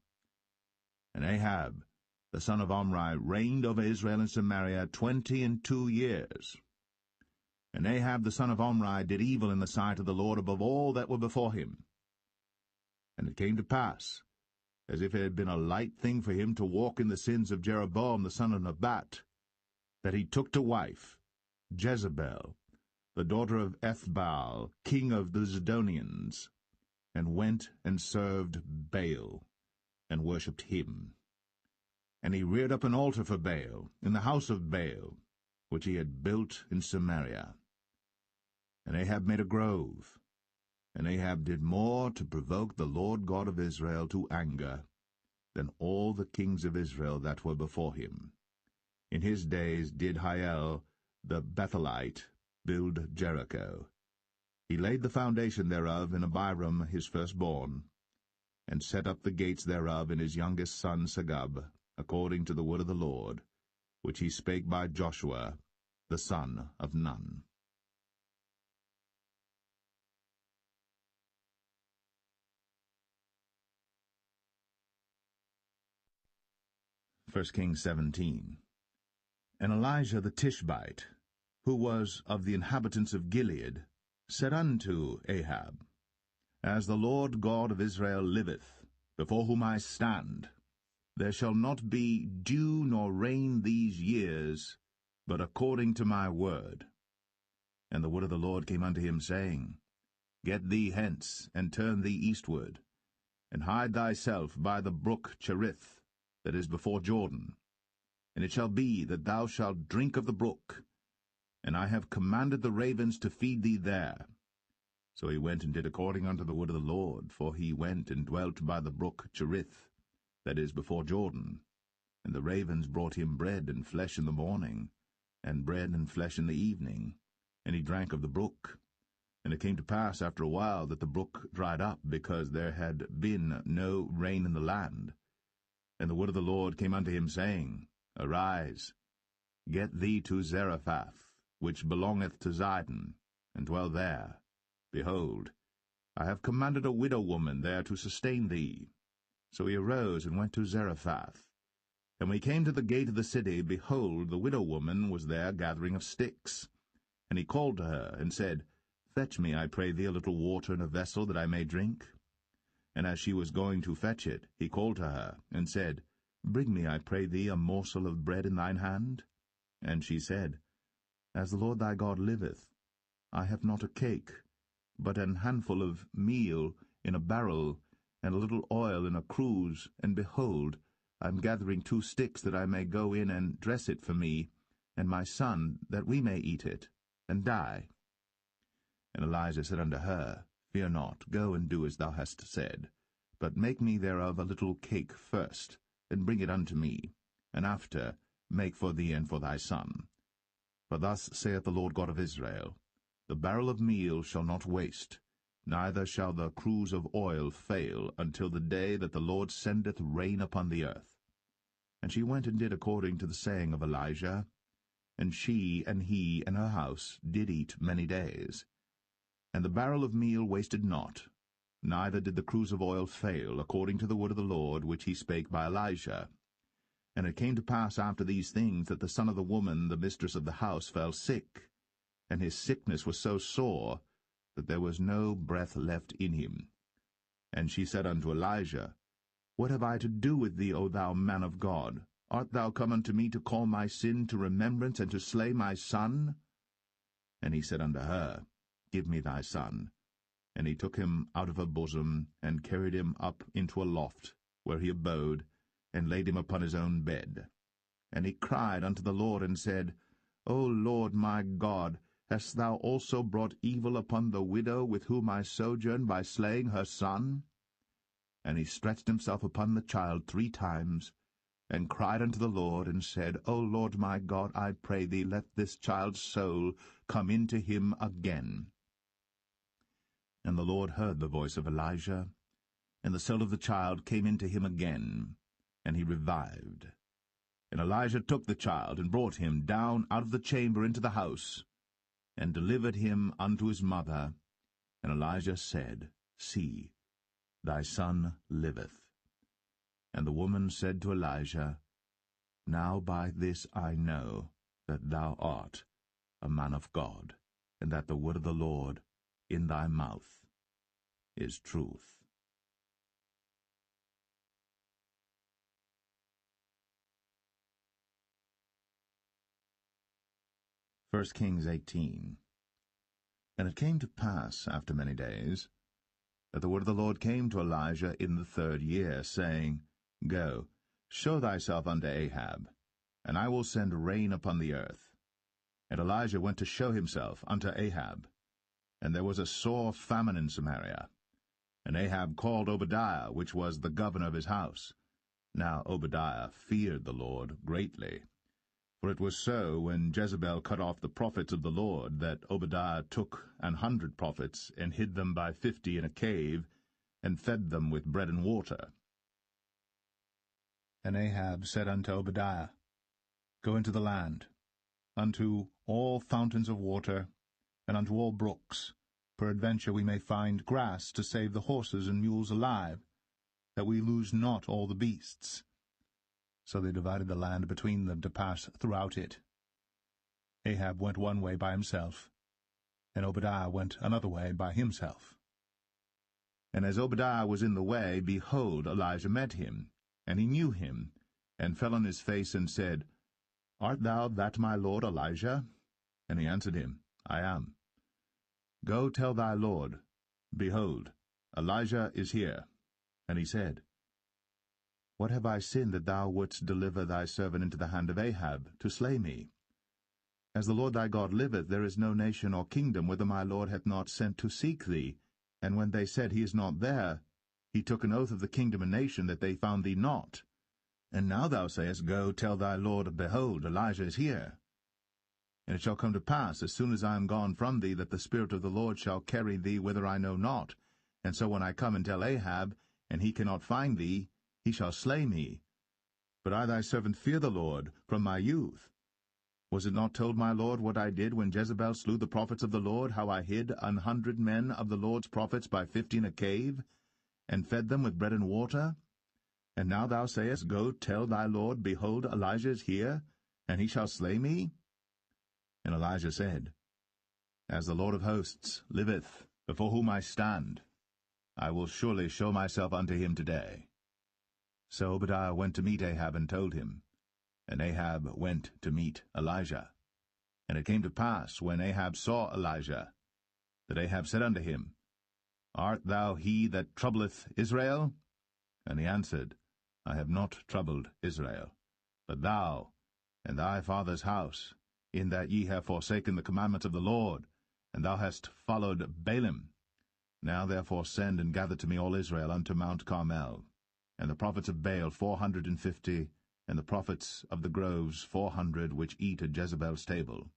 And Ahab the son of Omri reigned over Israel in Samaria 22 years. And Ahab the son of Omri did evil in the sight of the Lord above all that were before him. And it came to pass, as if it had been a light thing for him to walk in the sins of Jeroboam the son of Nebat, that he took to wife Jezebel, the daughter of Ethbaal, king of the Zidonians, and went and served Baal, and worshipped him. And he reared up an altar for Baal in the house of Baal, which he had built in Samaria. And Ahab made a grove, and Ahab did more to provoke the Lord God of Israel to anger than all the kings of Israel that were before him. In his days did Hiel the Bethelite build Jericho. He laid the foundation thereof in Abiram his firstborn, and set up the gates thereof in his youngest son Segub, according to the word of the Lord, which he spake by Joshua the son of Nun. 1 Kings 17. And Elijah the Tishbite, who was of the inhabitants of Gilead, said unto Ahab, As the Lord God of Israel liveth, before whom I stand, there shall not be dew nor rain these years, but according to my word. And the word of the Lord came unto him, saying, Get thee hence, and turn thee eastward, and hide thyself by the brook Cherith, that is before Jordan. And it shall be that thou shalt drink of the brook, and I have commanded the ravens to feed thee there. So he went and did according unto the word of the Lord, for he went and dwelt by the brook Cherith, that is before Jordan. And the ravens brought him bread and flesh in the morning, and bread and flesh in the evening, and he drank of the brook. And it came to pass after a while that the brook dried up, because there had been no rain in the land. And the word of the Lord came unto him, saying, Arise, get thee to Zarephath, which belongeth to Zidon, and dwell there. Behold, I have commanded a widow woman there to sustain thee. So he arose and went to Zarephath. And when he came to the gate of the city, behold, the widow woman was there gathering of sticks. And he called to her, and said, Fetch me, I pray thee, a little water in a vessel, that I may drink. And as she was going to fetch it, he called to her, and said, Bring me, I pray thee, a morsel of bread in thine hand. And she said, As the Lord thy God liveth, I have not a cake, but an handful of meal in a barrel, and a little oil in a cruse, and behold, I am gathering 2 sticks, that I may go in and dress it for me, and my son, that we may eat it, and die. And Elijah said unto her, Fear not, go and do as thou hast said, but make me thereof a little cake first, and bring it unto me, and after make for thee and for thy son. For thus saith the Lord God of Israel, The barrel of meal shall not waste, neither shall the cruse of oil fail, until the day that the Lord sendeth rain upon the earth. And she went and did according to the saying of Elijah, and she and he and her house did eat many days. And the barrel of meal wasted not, neither did the cruse of oil fail, according to the word of the Lord which he spake by Elijah. And it came to pass after these things, that the son of the woman, the mistress of the house, fell sick, and his sickness was so sore, that there was no breath left in him. And she said unto Elijah, What have I to do with thee, O thou man of God? Art thou come unto me to call my sin to remembrance, and to slay my son? And he said unto her, Give me thy son. And he took him out of her bosom, and carried him up into a loft, where he abode, and laid him upon his own bed. And he cried unto the Lord, and said, O Lord my God, hast thou also brought evil upon the widow with whom I sojourn, by slaying her son? And he stretched himself upon the child 3 times, and cried unto the Lord, and said, O Lord my God, I pray thee, let this child's soul come into him again. And the Lord heard the voice of Elijah, and the soul of the child came into him again, and he revived. And Elijah took the child, and brought him down out of the chamber into the house, and delivered him unto his mother. And Elijah said, See, thy son liveth. And the woman said to Elijah, Now by this I know that thou art a man of God, and that the word of the Lord in thy mouth is truth. 1 Kings 18. And it came to pass after many days, that the word of the Lord came to Elijah in the 3rd year, saying, Go, show thyself unto Ahab, and I will send rain upon the earth. And Elijah went to show himself unto Ahab. And there was a sore famine in Samaria. And Ahab called Obadiah, which was the governor of his house. Now Obadiah feared the Lord greatly. For it was so, when Jezebel cut off the prophets of the Lord, that Obadiah took 100 prophets, and hid them by 50 in a cave, and fed them with bread and water. And Ahab said unto Obadiah, Go into the land, unto all fountains of water, and unto all brooks. Peradventure we may find grass to save the horses and mules alive, that we lose not all the beasts. So they divided the land between them to pass throughout it. Ahab went one way by himself, and Obadiah went another way by himself. And as Obadiah was in the way, behold, Elijah met him, and he knew him, and fell on his face, and said, Art thou that my lord Elijah? And he answered him, I am. Go tell thy lord, Behold, Elijah is here. And he said, What have I sinned that thou wouldst deliver thy servant into the hand of Ahab, to slay me? As the Lord thy God liveth, there is no nation or kingdom whither my lord hath not sent to seek thee. And when they said, He is not there, he took an oath of the kingdom and nation that they found thee not. And now thou sayest, Go, tell thy lord, Behold, Elijah is here. And it shall come to pass, as soon as I am gone from thee, that the Spirit of the Lord shall carry thee whither I know not. And so when I come and tell Ahab, and he cannot find thee, he shall slay me. But I thy servant fear the Lord from my youth. Was it not told my lord what I did when Jezebel slew the prophets of the Lord, how I hid 100 men of the Lord's prophets by 50 in a cave, and fed them with bread and water? And now thou sayest, Go, tell thy lord, Behold, Elijah is here, and he shall slay me? And Elijah said, As the Lord of hosts liveth, before whom I stand, I will surely show myself unto him today. So Obadiah went to meet Ahab and told him. And Ahab went to meet Elijah. And it came to pass, when Ahab saw Elijah, that Ahab said unto him, Art thou he that troubleth Israel? And he answered, I have not troubled Israel, but thou and thy father's house, in that ye have forsaken the commandments of the Lord, and thou hast followed Baalim. Now therefore send and gather to me all Israel unto Mount Carmel, and the prophets of Baal 450, and the prophets of the groves 400, which eat at Jezebel's table.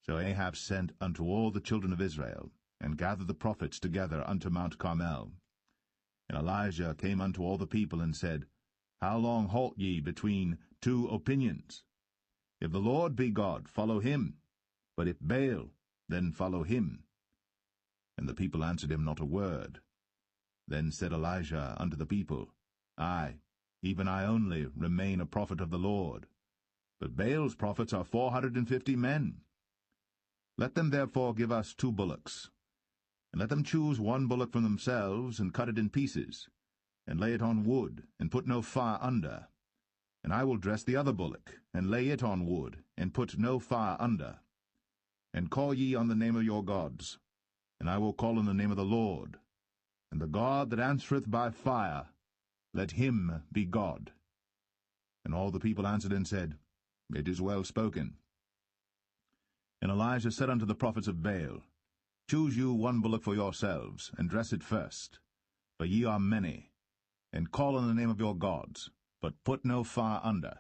So Ahab sent unto all the children of Israel, and gathered the prophets together unto Mount Carmel. And Elijah came unto all the people, and said, How long halt ye between two opinions? If the Lord be God, follow him. But if Baal, then follow him. And the people answered him not a word. Then said Elijah unto the people, I, even I only, remain a prophet of the Lord. But Baal's prophets are 450 men. Let them therefore give us 2 bullocks, and let them choose 1 bullock from themselves, and cut it in pieces, and lay it on wood, and put no fire under. And I will dress the other bullock, and lay it on wood, and put no fire under. And call ye on the name of your gods, and I will call on the name of the Lord. And the God that answereth by fire, let him be God. And all the people answered and said, It is well spoken. And Elijah said unto the prophets of Baal, Choose you 1 bullock for yourselves, and dress it first, for ye are many, and call on the name of your gods, but put no fire under.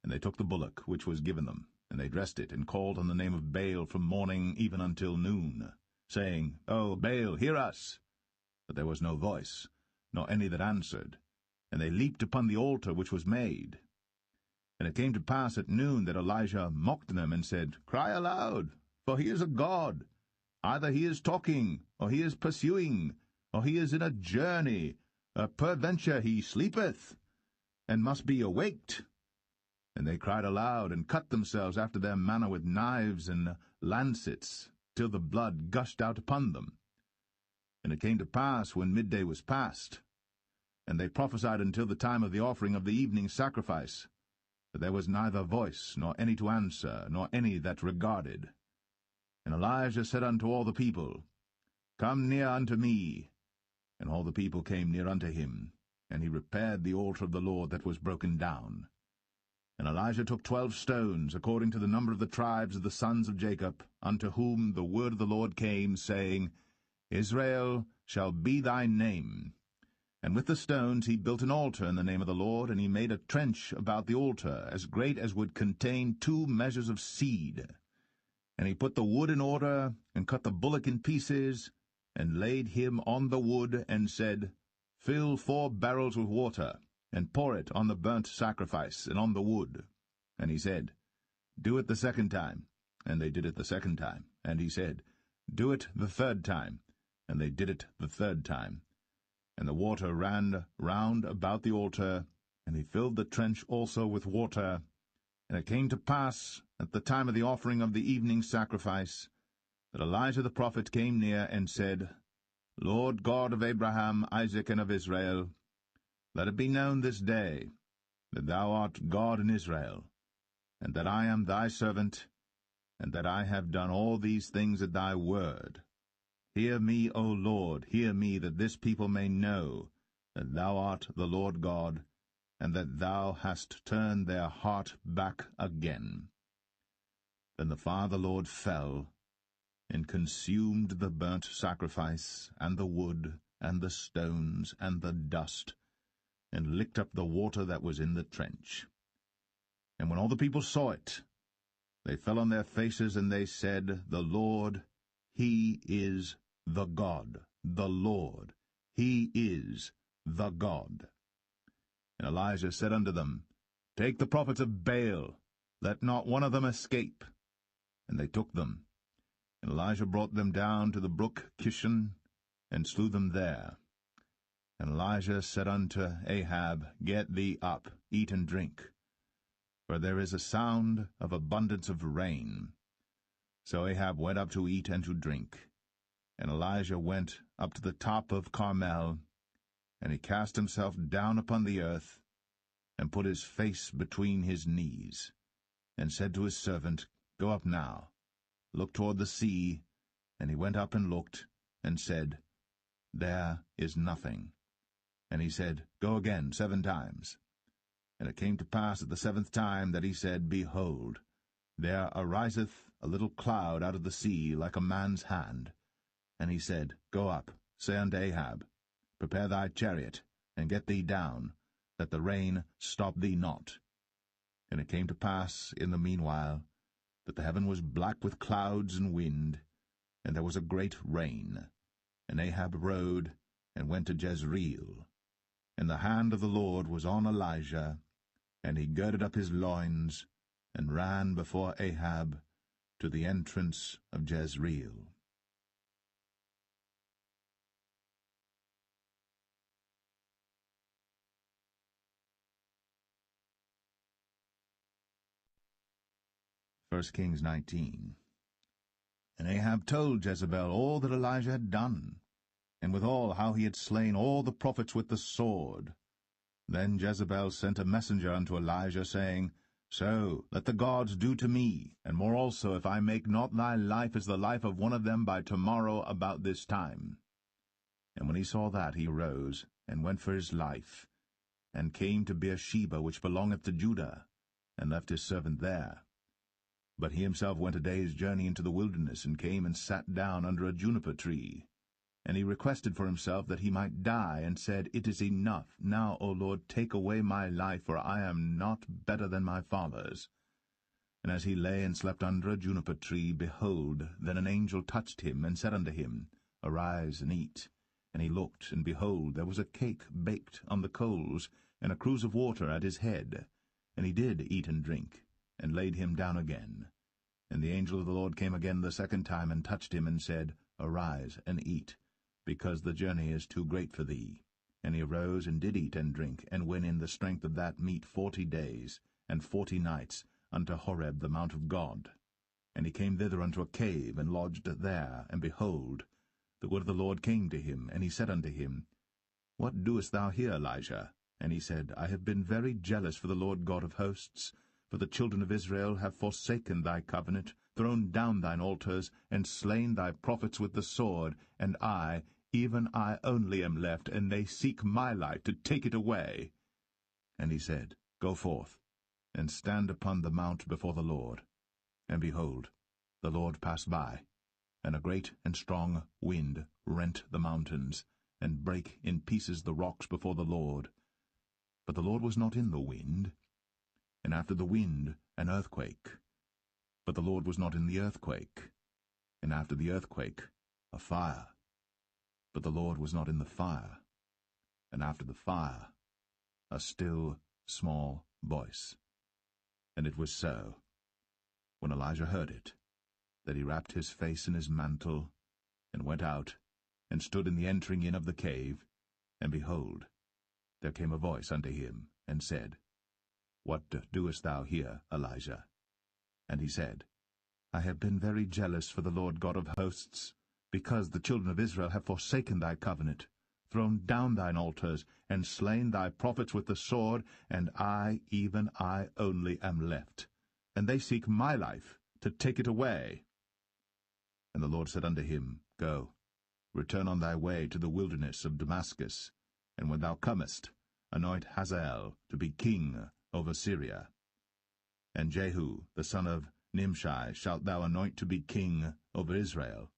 And they took the bullock which was given them, and they dressed it, and called on the name of Baal from morning even until noon, saying, O Baal, hear us! But there was no voice, nor any that answered, and they leaped upon the altar which was made. And it came to pass at noon that Elijah mocked them, and said, Cry aloud, for he is a god. Either he is talking, or he is pursuing, or he is in a journey, peradventure he sleepeth, and must be awaked. And they cried aloud, and cut themselves after their manner with knives and lancets, till the blood gushed out upon them. And it came to pass, when midday was past, and they prophesied until the time of the offering of the evening sacrifice, that there was neither voice, nor any to answer, nor any that regarded. And Elijah said unto all the people, Come near unto me. And all the people came near unto him, and he repaired the altar of the Lord that was broken down. And Elijah took 12 stones, according to the number of the tribes of the sons of Jacob, unto whom the word of the Lord came, saying, Israel shall be thy name. And with the stones he built an altar in the name of the Lord, and he made a trench about the altar, as great as would contain 2 measures of seed. And he put the wood in order, and cut the bullock in pieces, and laid him on the wood, and said, Fill 4 barrels with water, and pour it on the burnt sacrifice, and on the wood. And he said, Do it the 2nd time. And they did it the 2nd time. And he said, Do it the 3rd time. And they did it the 3rd time. And the water ran round about the altar, and he filled the trench also with water. And it came to pass, at the time of the offering of the evening sacrifice, that Elijah the prophet came near and said, Lord God of Abraham, Isaac, and of Israel, let it be known this day that thou art God in Israel, and that I am thy servant, and that I have done all these things at thy word. Hear me, O Lord, hear me, that this people may know that thou art the Lord God, and that thou hast turned their heart back again. Then the fire of the Lord fell, and consumed the burnt sacrifice, and the wood, and the stones, and the dust, and licked up the water that was in the trench. And when all the people saw it, they fell on their faces, and they said, The Lord, He is the God. The Lord, He is the God. And Elijah said unto them, Take the prophets of Baal, let not one of them escape. And they took them. And Elijah brought them down to the brook Kishon, and slew them there. And Elijah said unto Ahab, Get thee up, eat and drink, for there is a sound of abundance of rain. So Ahab went up to eat and to drink. And Elijah went up to the top of Carmel, and he cast himself down upon the earth, and put his face between his knees, and said to his servant, Go up now, look toward the sea. And he went up and looked, and said, There is nothing. And he said, Go again 7 times. And it came to pass at the 7th time that he said, Behold, there ariseth a little cloud out of the sea like a man's hand. And he said, Go up, say unto Ahab, Prepare thy chariot, and get thee down, that the rain stop thee not. And it came to pass in the meanwhile that the heaven was black with clouds and wind, and there was a great rain. And Ahab rode, and went to Jezreel. And the hand of the Lord was on Elijah, and he girded up his loins, and ran before Ahab to the entrance of Jezreel. First Kings 19. And Ahab told Jezebel all that Elijah had done, and withal how he had slain all the prophets with the sword. Then Jezebel sent a messenger unto Elijah, saying, So let the gods do to me, and more also, if I make not thy life as the life of one of them by tomorrow about this time. And when he saw that, he arose, and went for his life, and came to Beersheba, which belongeth to Judah, and left his servant there. But he himself went a day's journey into the wilderness, and came and sat down under a juniper tree. And he requested for himself that he might die, and said, It is enough. Now, O Lord, take away my life, for I am not better than my fathers. And as he lay and slept under a juniper tree, behold, then an angel touched him, and said unto him, Arise and eat. And he looked, and behold, there was a cake baked on the coals, and a cruse of water at his head. And he did eat and drink, and laid him down again. And the angel of the Lord came again the 2nd time, and touched him, and said, Arise and eat, because the journey is too great for thee. And he arose, and did eat and drink, and went in the strength of that meat 40 days, and 40 nights, unto Horeb the mount of God. And he came thither unto a cave, and lodged there. And behold, the word of the Lord came to him, and he said unto him, What doest thou here, Elijah? And he said, I have been very jealous for the Lord God of hosts, for the children of Israel have forsaken thy covenant, thrown down thine altars, and slain thy prophets with the sword, and I, even I only am left, and they seek my life to take it away. And he said, Go forth, and stand upon the mount before the Lord. And behold, the Lord passed by, and a great and strong wind rent the mountains, and brake in pieces the rocks before the Lord. But the Lord was not in the wind. And after the wind, an earthquake. But the Lord was not in the earthquake. And after the earthquake, a fire. But the Lord was not in the fire. And after the fire, a still, small voice. And it was so, when Elijah heard it, that he wrapped his face in his mantle, and went out, and stood in the entering in of the cave. And behold, there came a voice unto him, and said, What doest thou here, Elijah? And he said, I have been very jealous for the Lord God of hosts, because the children of Israel have forsaken thy covenant, thrown down thine altars, and slain thy prophets with the sword, and I, even I only, am left. And they seek my life, to take it away. And the Lord said unto him, Go, return on thy way to the wilderness of Damascus, and when thou comest, anoint Hazael to be king over Syria. And Jehu, the son of Nimshi, shalt thou anoint to be king over Israel.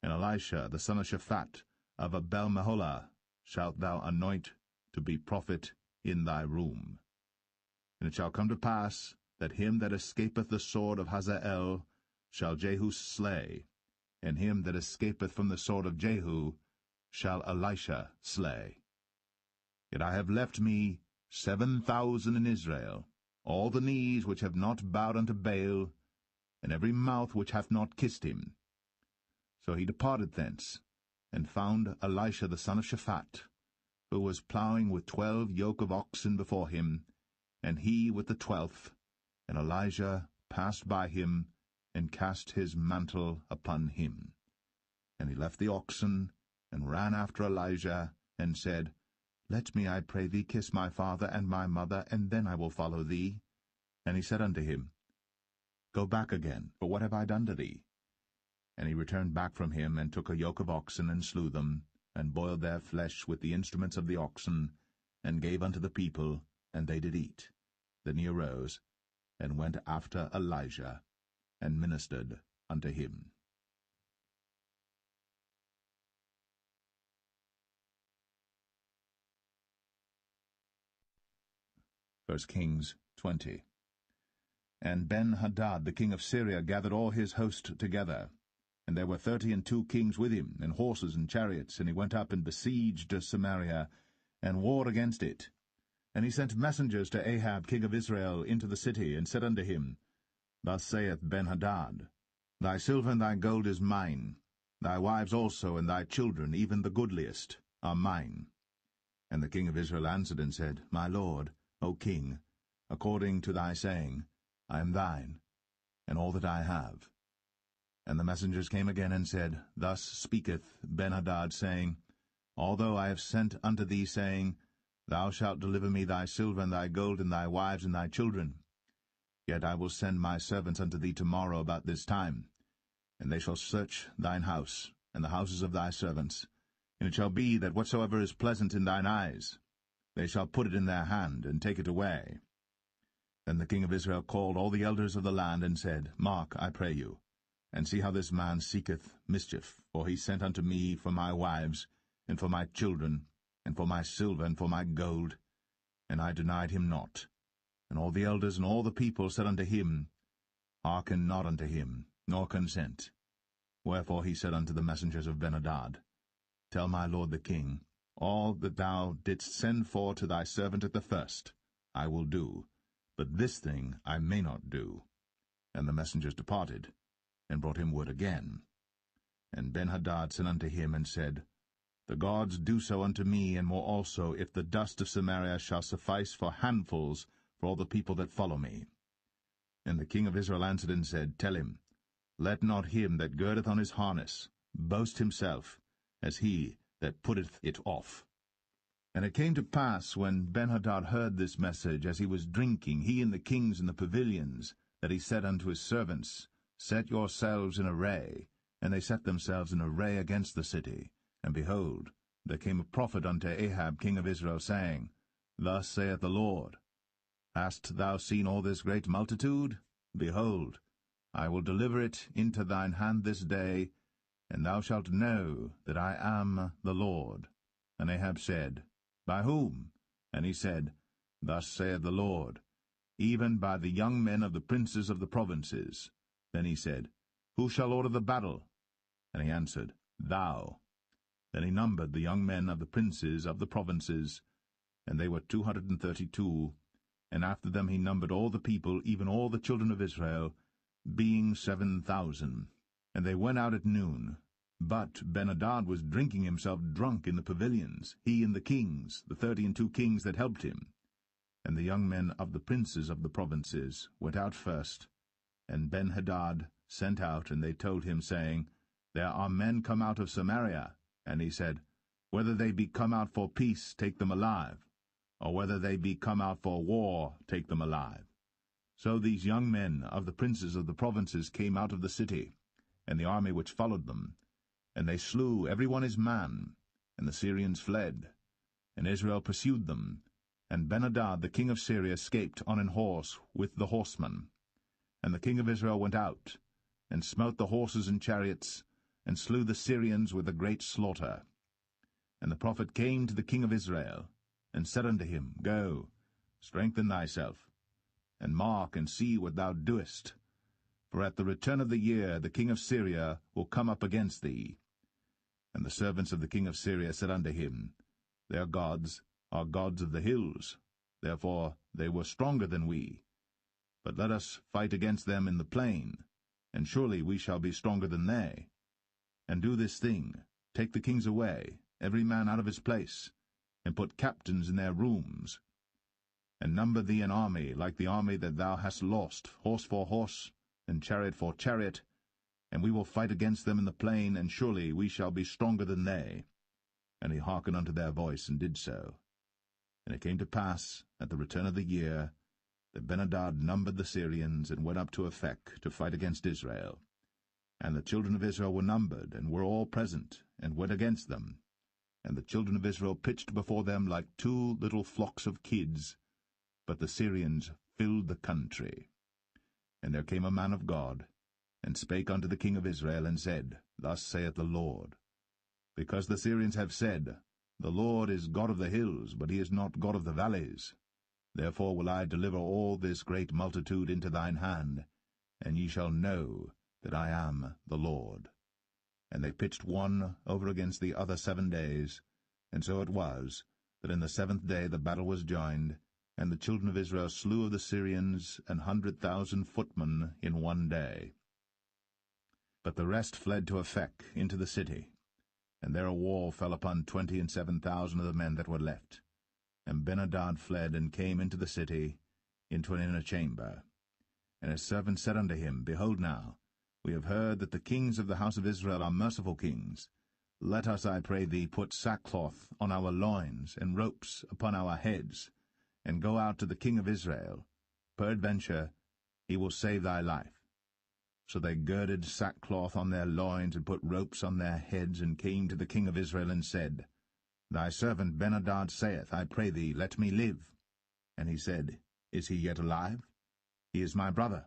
And Elisha, the son of Shaphat, of Abel-Meholah, shalt thou anoint to be prophet in thy room. And it shall come to pass, that him that escapeth the sword of Hazael shall Jehu slay, and him that escapeth from the sword of Jehu shall Elisha slay. Yet I have left me 7,000 in Israel, all the knees which have not bowed unto Baal, and every mouth which hath not kissed him. So he departed thence, and found Elisha the son of Shaphat, who was plowing with 12 yoke of oxen before him, and he with the 12th. And Elijah passed by him, and cast his mantle upon him. And he left the oxen, and ran after Elijah, and said, Let me, I pray thee, kiss my father and my mother, and then I will follow thee. And he said unto him, Go back again, for what have I done to thee? And he returned back from him, and took a yoke of oxen, and slew them, and boiled their flesh with the instruments of the oxen, and gave unto the people, and they did eat. Then he arose, and went after Elijah, and ministered unto him. 1 Kings 20. And Ben-Hadad the king of Syria gathered all his host together, and there were 32 kings with him, and horses and chariots, and he went up and besieged Samaria, and warred against it. And he sent messengers to Ahab king of Israel into the city, and said unto him, Thus saith Ben-Hadad, Thy silver and thy gold is mine, thy wives also and thy children, even the goodliest, are mine. And the king of Israel answered and said, My lord, O king, according to thy saying, I am thine, and all that I have. And the messengers came again and said, Thus speaketh Ben-Hadad, saying, Although I have sent unto thee, saying, Thou shalt deliver me thy silver and thy gold and thy wives and thy children, yet I will send my servants unto thee tomorrow about this time, and they shall search thine house, and the houses of thy servants. And it shall be that whatsoever is pleasant in thine eyes, they shall put it in their hand, and take it away. Then the king of Israel called all the elders of the land, and said, Mark, I pray you, and see how this man seeketh mischief, for he sent unto me for my wives, and for my children, and for my silver, and for my gold, and I denied him not. And all the elders and all the people said unto him, Hearken not unto him, nor consent. Wherefore he said unto the messengers of Ben-Hadad, Tell my lord the king, all that thou didst send for to thy servant at the first, I will do, but this thing I may not do. And the messengers departed, and brought him word again. And Ben-Hadad sent unto him, and said, The gods do so unto me, and more also, if the dust of Samaria shall suffice for handfuls for all the people that follow me. And the king of Israel answered and said, Tell him, Let not him that girdeth on his harness boast himself, as he that putteth it off. And it came to pass, when Ben-Hadad heard this message, as he was drinking, he and the kings in the pavilions, that he said unto his servants, Set yourselves in array. And they set themselves in array against the city. And behold, there came a prophet unto Ahab king of Israel, saying, Thus saith the Lord, Hast thou seen all this great multitude? Behold, I will deliver it into thine hand this day, and thou shalt know that I am the Lord. And Ahab said, By whom? And he said, Thus saith the Lord, Even by the young men of the princes of the provinces. Then he said, Who shall order the battle? And he answered, Thou. Then he numbered the young men of the princes of the provinces, and they were 232, and after them he numbered all the people, even all the children of Israel, being 7,000. And they went out at noon. But Ben-Hadad was drinking himself drunk in the pavilions, he and the kings, the 32 kings that helped him. And the young men of the princes of the provinces went out first, and Ben-Hadad sent out, and they told him, saying, There are men come out of Samaria. And he said, Whether they be come out for peace, take them alive, or whether they be come out for war, take them alive. So these young men of the princes of the provinces came out of the city, and the army which followed them, and they slew every one his man, and the Syrians fled. And Israel pursued them, and Ben-Hadad the king of Syria escaped on an horse with the horsemen. And the king of Israel went out, and smote the horses and chariots, and slew the Syrians with a great slaughter. And the prophet came to the king of Israel, and said unto him, Go, strengthen thyself, and mark and see what thou doest. For at the return of the year the king of Syria will come up against thee. And the servants of the king of Syria said unto him, Their gods are gods of the hills, therefore they were stronger than we. But let us fight against them in the plain, and surely we shall be stronger than they. And do this thing, take the kings away, every man out of his place, and put captains in their rooms. And number thee an army like the army that thou hast lost, horse for horse, and chariot for chariot, and we will fight against them in the plain, and surely we shall be stronger than they. And he hearkened unto their voice, and did so. And it came to pass, at the return of the year, that Ben-hadad numbered the Syrians, and went up to Aphek to fight against Israel. And the children of Israel were numbered, and were all present, and went against them. And the children of Israel pitched before them like two little flocks of kids, but the Syrians filled the country. And there came a man of God, and spake unto the king of Israel, and said, Thus saith the Lord, Because the Syrians have said, The Lord is God of the hills, but he is not God of the valleys. Therefore will I deliver all this great multitude into thine hand, and ye shall know that I am the Lord. And they pitched one over against the other 7 days, and so it was, that in the 7th day the battle was joined, and the children of Israel slew of the Syrians 100,000 footmen in 1 day. But the rest fled to Aphek into the city, and there a wall fell upon 27,000 of the men that were left. And Ben-hadad fled, and came into the city, into an inner chamber. And his servants said unto him, Behold now, we have heard that the kings of the house of Israel are merciful kings. Let us, I pray thee, put sackcloth on our loins, and ropes upon our heads, and go out to the king of Israel. Peradventure he will save thy life. So they girded sackcloth on their loins, and put ropes on their heads, and came to the king of Israel, and said, Thy servant Ben-hadad saith, I pray thee, let me live. And he said, Is he yet alive? He is my brother.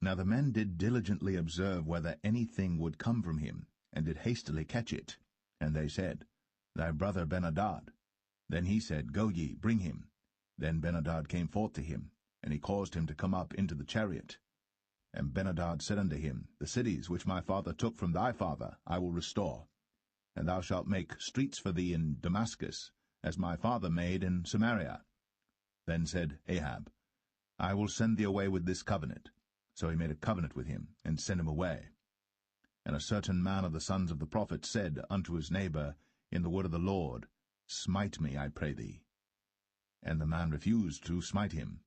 Now the men did diligently observe whether anything would come from him, and did hastily catch it. And they said, Thy brother Ben-hadad. Then he said, Go ye, bring him. Then Ben-hadad came forth to him, and he caused him to come up into the chariot. And Ben-hadad said unto him, The cities which my father took from thy father I will restore. And thou shalt make streets for thee in Damascus, as my father made in Samaria. Then said Ahab, I will send thee away with this covenant. So he made a covenant with him, and sent him away. And a certain man of the sons of the prophets said unto his neighbor in the word of the Lord, Smite me, I pray thee. And the man refused to smite him.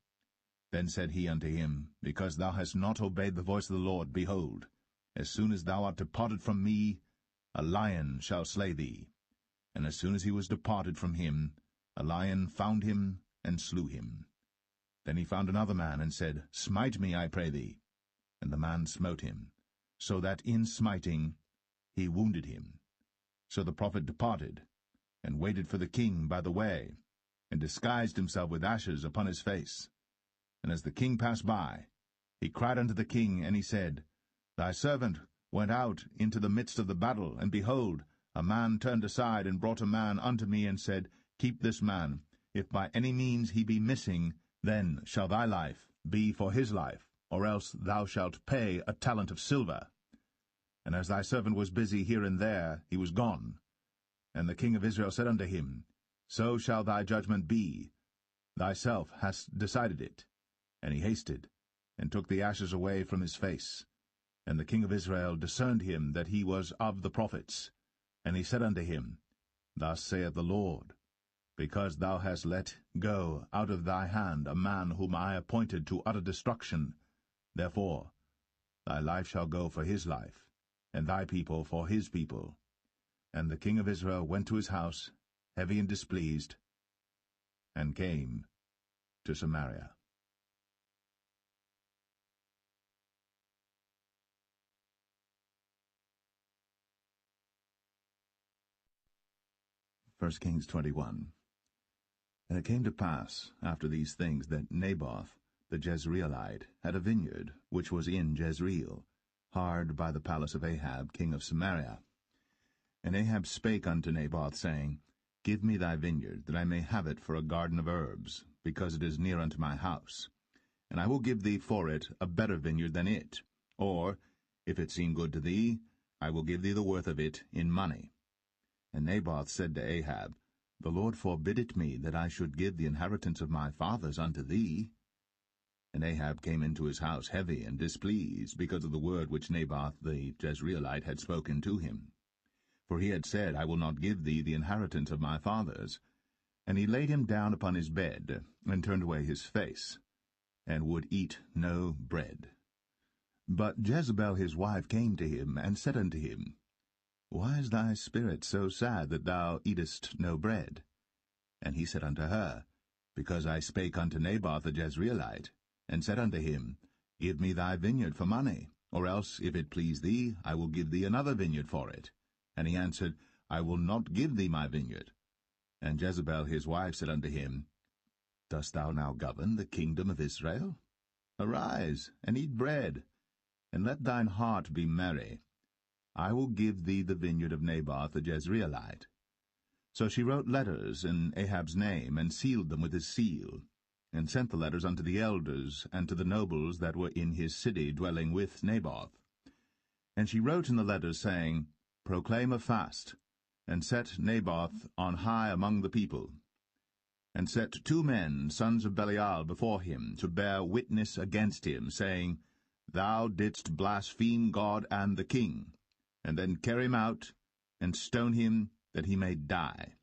Then said he unto him, Because thou hast not obeyed the voice of the Lord, behold, as soon as thou art departed from me, a lion shall slay thee. And as soon as he was departed from him, a lion found him, and slew him. Then he found another man, and said, Smite me, I pray thee. And the man smote him, so that in smiting he wounded him. So the prophet departed, and waited for the king by the way, and disguised himself with ashes upon his face. And as the king passed by, he cried unto the king, and he said, Thy servant went out into the midst of the battle, and behold, a man turned aside, and brought a man unto me, and said, Keep this man. If by any means he be missing, then shall thy life be for his life, or else thou shalt pay a talent of silver. And as thy servant was busy here and there, he was gone. And the king of Israel said unto him, So shall thy judgment be. Thyself hast decided it. And he hasted, and took the ashes away from his face. And the king of Israel discerned him that he was of the prophets. And he said unto him, Thus saith the Lord, Because thou hast let go out of thy hand a man whom I appointed to utter destruction, therefore thy life shall go for his life, and thy people for his people. And the king of Israel went to his house, heavy and displeased, and came to Samaria. 1 Kings 21. And it came to pass, after these things, that Naboth the Jezreelite had a vineyard, which was in Jezreel, hard by the palace of Ahab king of Samaria. And Ahab spake unto Naboth, saying, Give me thy vineyard, that I may have it for a garden of herbs, because it is near unto my house. And I will give thee for it a better vineyard than it. Or, if it seem good to thee, I will give thee the worth of it in money. And Naboth said to Ahab, The Lord forbid it me, that I should give the inheritance of my fathers unto thee. And Ahab came into his house heavy and displeased, because of the word which Naboth the Jezreelite had spoken to him. For he had said, I will not give thee the inheritance of my fathers. And he laid him down upon his bed, and turned away his face, and would eat no bread. But Jezebel his wife came to him, and said unto him, Why is thy spirit so sad that thou eatest no bread? And he said unto her, Because I spake unto Naboth the Jezreelite, and said unto him, Give me thy vineyard for money, or else, if it please thee, I will give thee another vineyard for it. And he answered, I will not give thee my vineyard. And Jezebel his wife said unto him, Dost thou now govern the kingdom of Israel? Arise, and eat bread, and let thine heart be merry. I will give thee the vineyard of Naboth the Jezreelite. So she wrote letters in Ahab's name, and sealed them with his seal, and sent the letters unto the elders and to the nobles that were in his city dwelling with Naboth. And she wrote in the letters, saying, Proclaim a fast, and set Naboth on high among the people. And set 2 men, sons of Belial, before him, to bear witness against him, saying, Thou didst blaspheme God and the king. And then carry him out, and stone him, that he may die.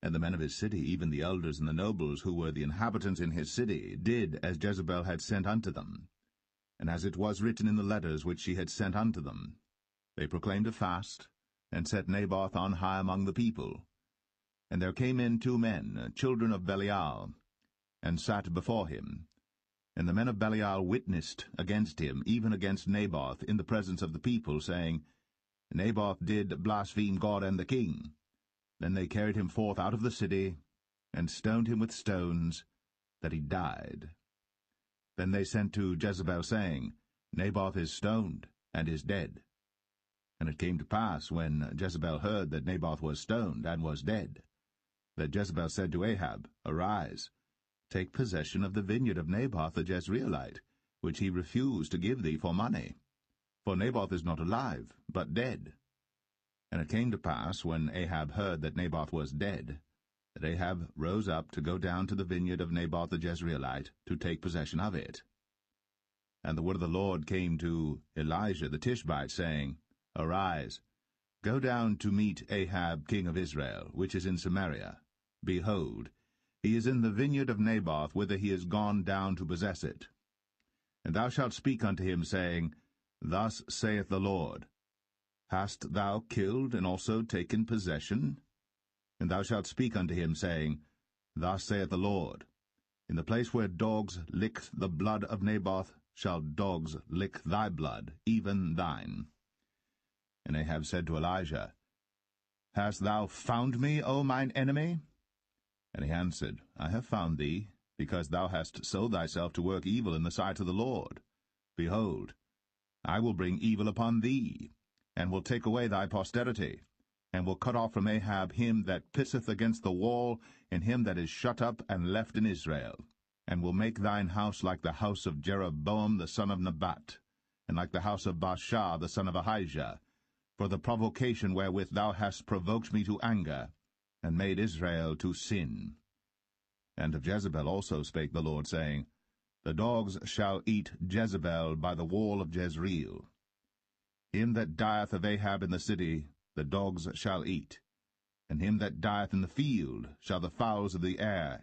And the men of his city, even the elders and the nobles, who were the inhabitants in his city, did as Jezebel had sent unto them, and as it was written in the letters which she had sent unto them. They proclaimed a fast, and set Naboth on high among the people. And there came in 2 men, children of Belial, and sat before him. And the men of Belial witnessed against him, even against Naboth, in the presence of the people, saying, Naboth did blaspheme God and the king. Then they carried him forth out of the city, and stoned him with stones, that he died. Then they sent to Jezebel, saying, Naboth is stoned, and is dead. And it came to pass, when Jezebel heard that Naboth was stoned, and was dead, that Jezebel said to Ahab, Arise, take possession of the vineyard of Naboth the Jezreelite, which he refused to give thee for money. For Naboth is not alive, but dead. And it came to pass, when Ahab heard that Naboth was dead, that Ahab rose up to go down to the vineyard of Naboth the Jezreelite, to take possession of it. And the word of the Lord came to Elijah the Tishbite, saying, Arise, go down to meet Ahab king of Israel, which is in Samaria. Behold, he is in the vineyard of Naboth, whither he is gone down to possess it. And thou shalt speak unto him, saying, Thus saith the Lord, Hast thou killed and also taken possession? And thou shalt speak unto him, saying, Thus saith the Lord, In the place where dogs licked the blood of Naboth shall dogs lick thy blood, even thine. And Ahab said to Elijah, Hast thou found me, O mine enemy? And he answered, I have found thee, because thou hast sold thyself to work evil in the sight of the Lord. Behold, I will bring evil upon thee, and will take away thy posterity, and will cut off from Ahab him that pisseth against the wall, and him that is shut up and left in Israel, and will make thine house like the house of Jeroboam the son of Nebat, and like the house of Baasha the son of Ahijah, for the provocation wherewith thou hast provoked me to anger, and made Israel to sin. And of Jezebel also spake the Lord, saying, The dogs shall eat Jezebel by the wall of Jezreel. Him that dieth of Ahab in the city the dogs shall eat, and him that dieth in the field shall the fowls of the air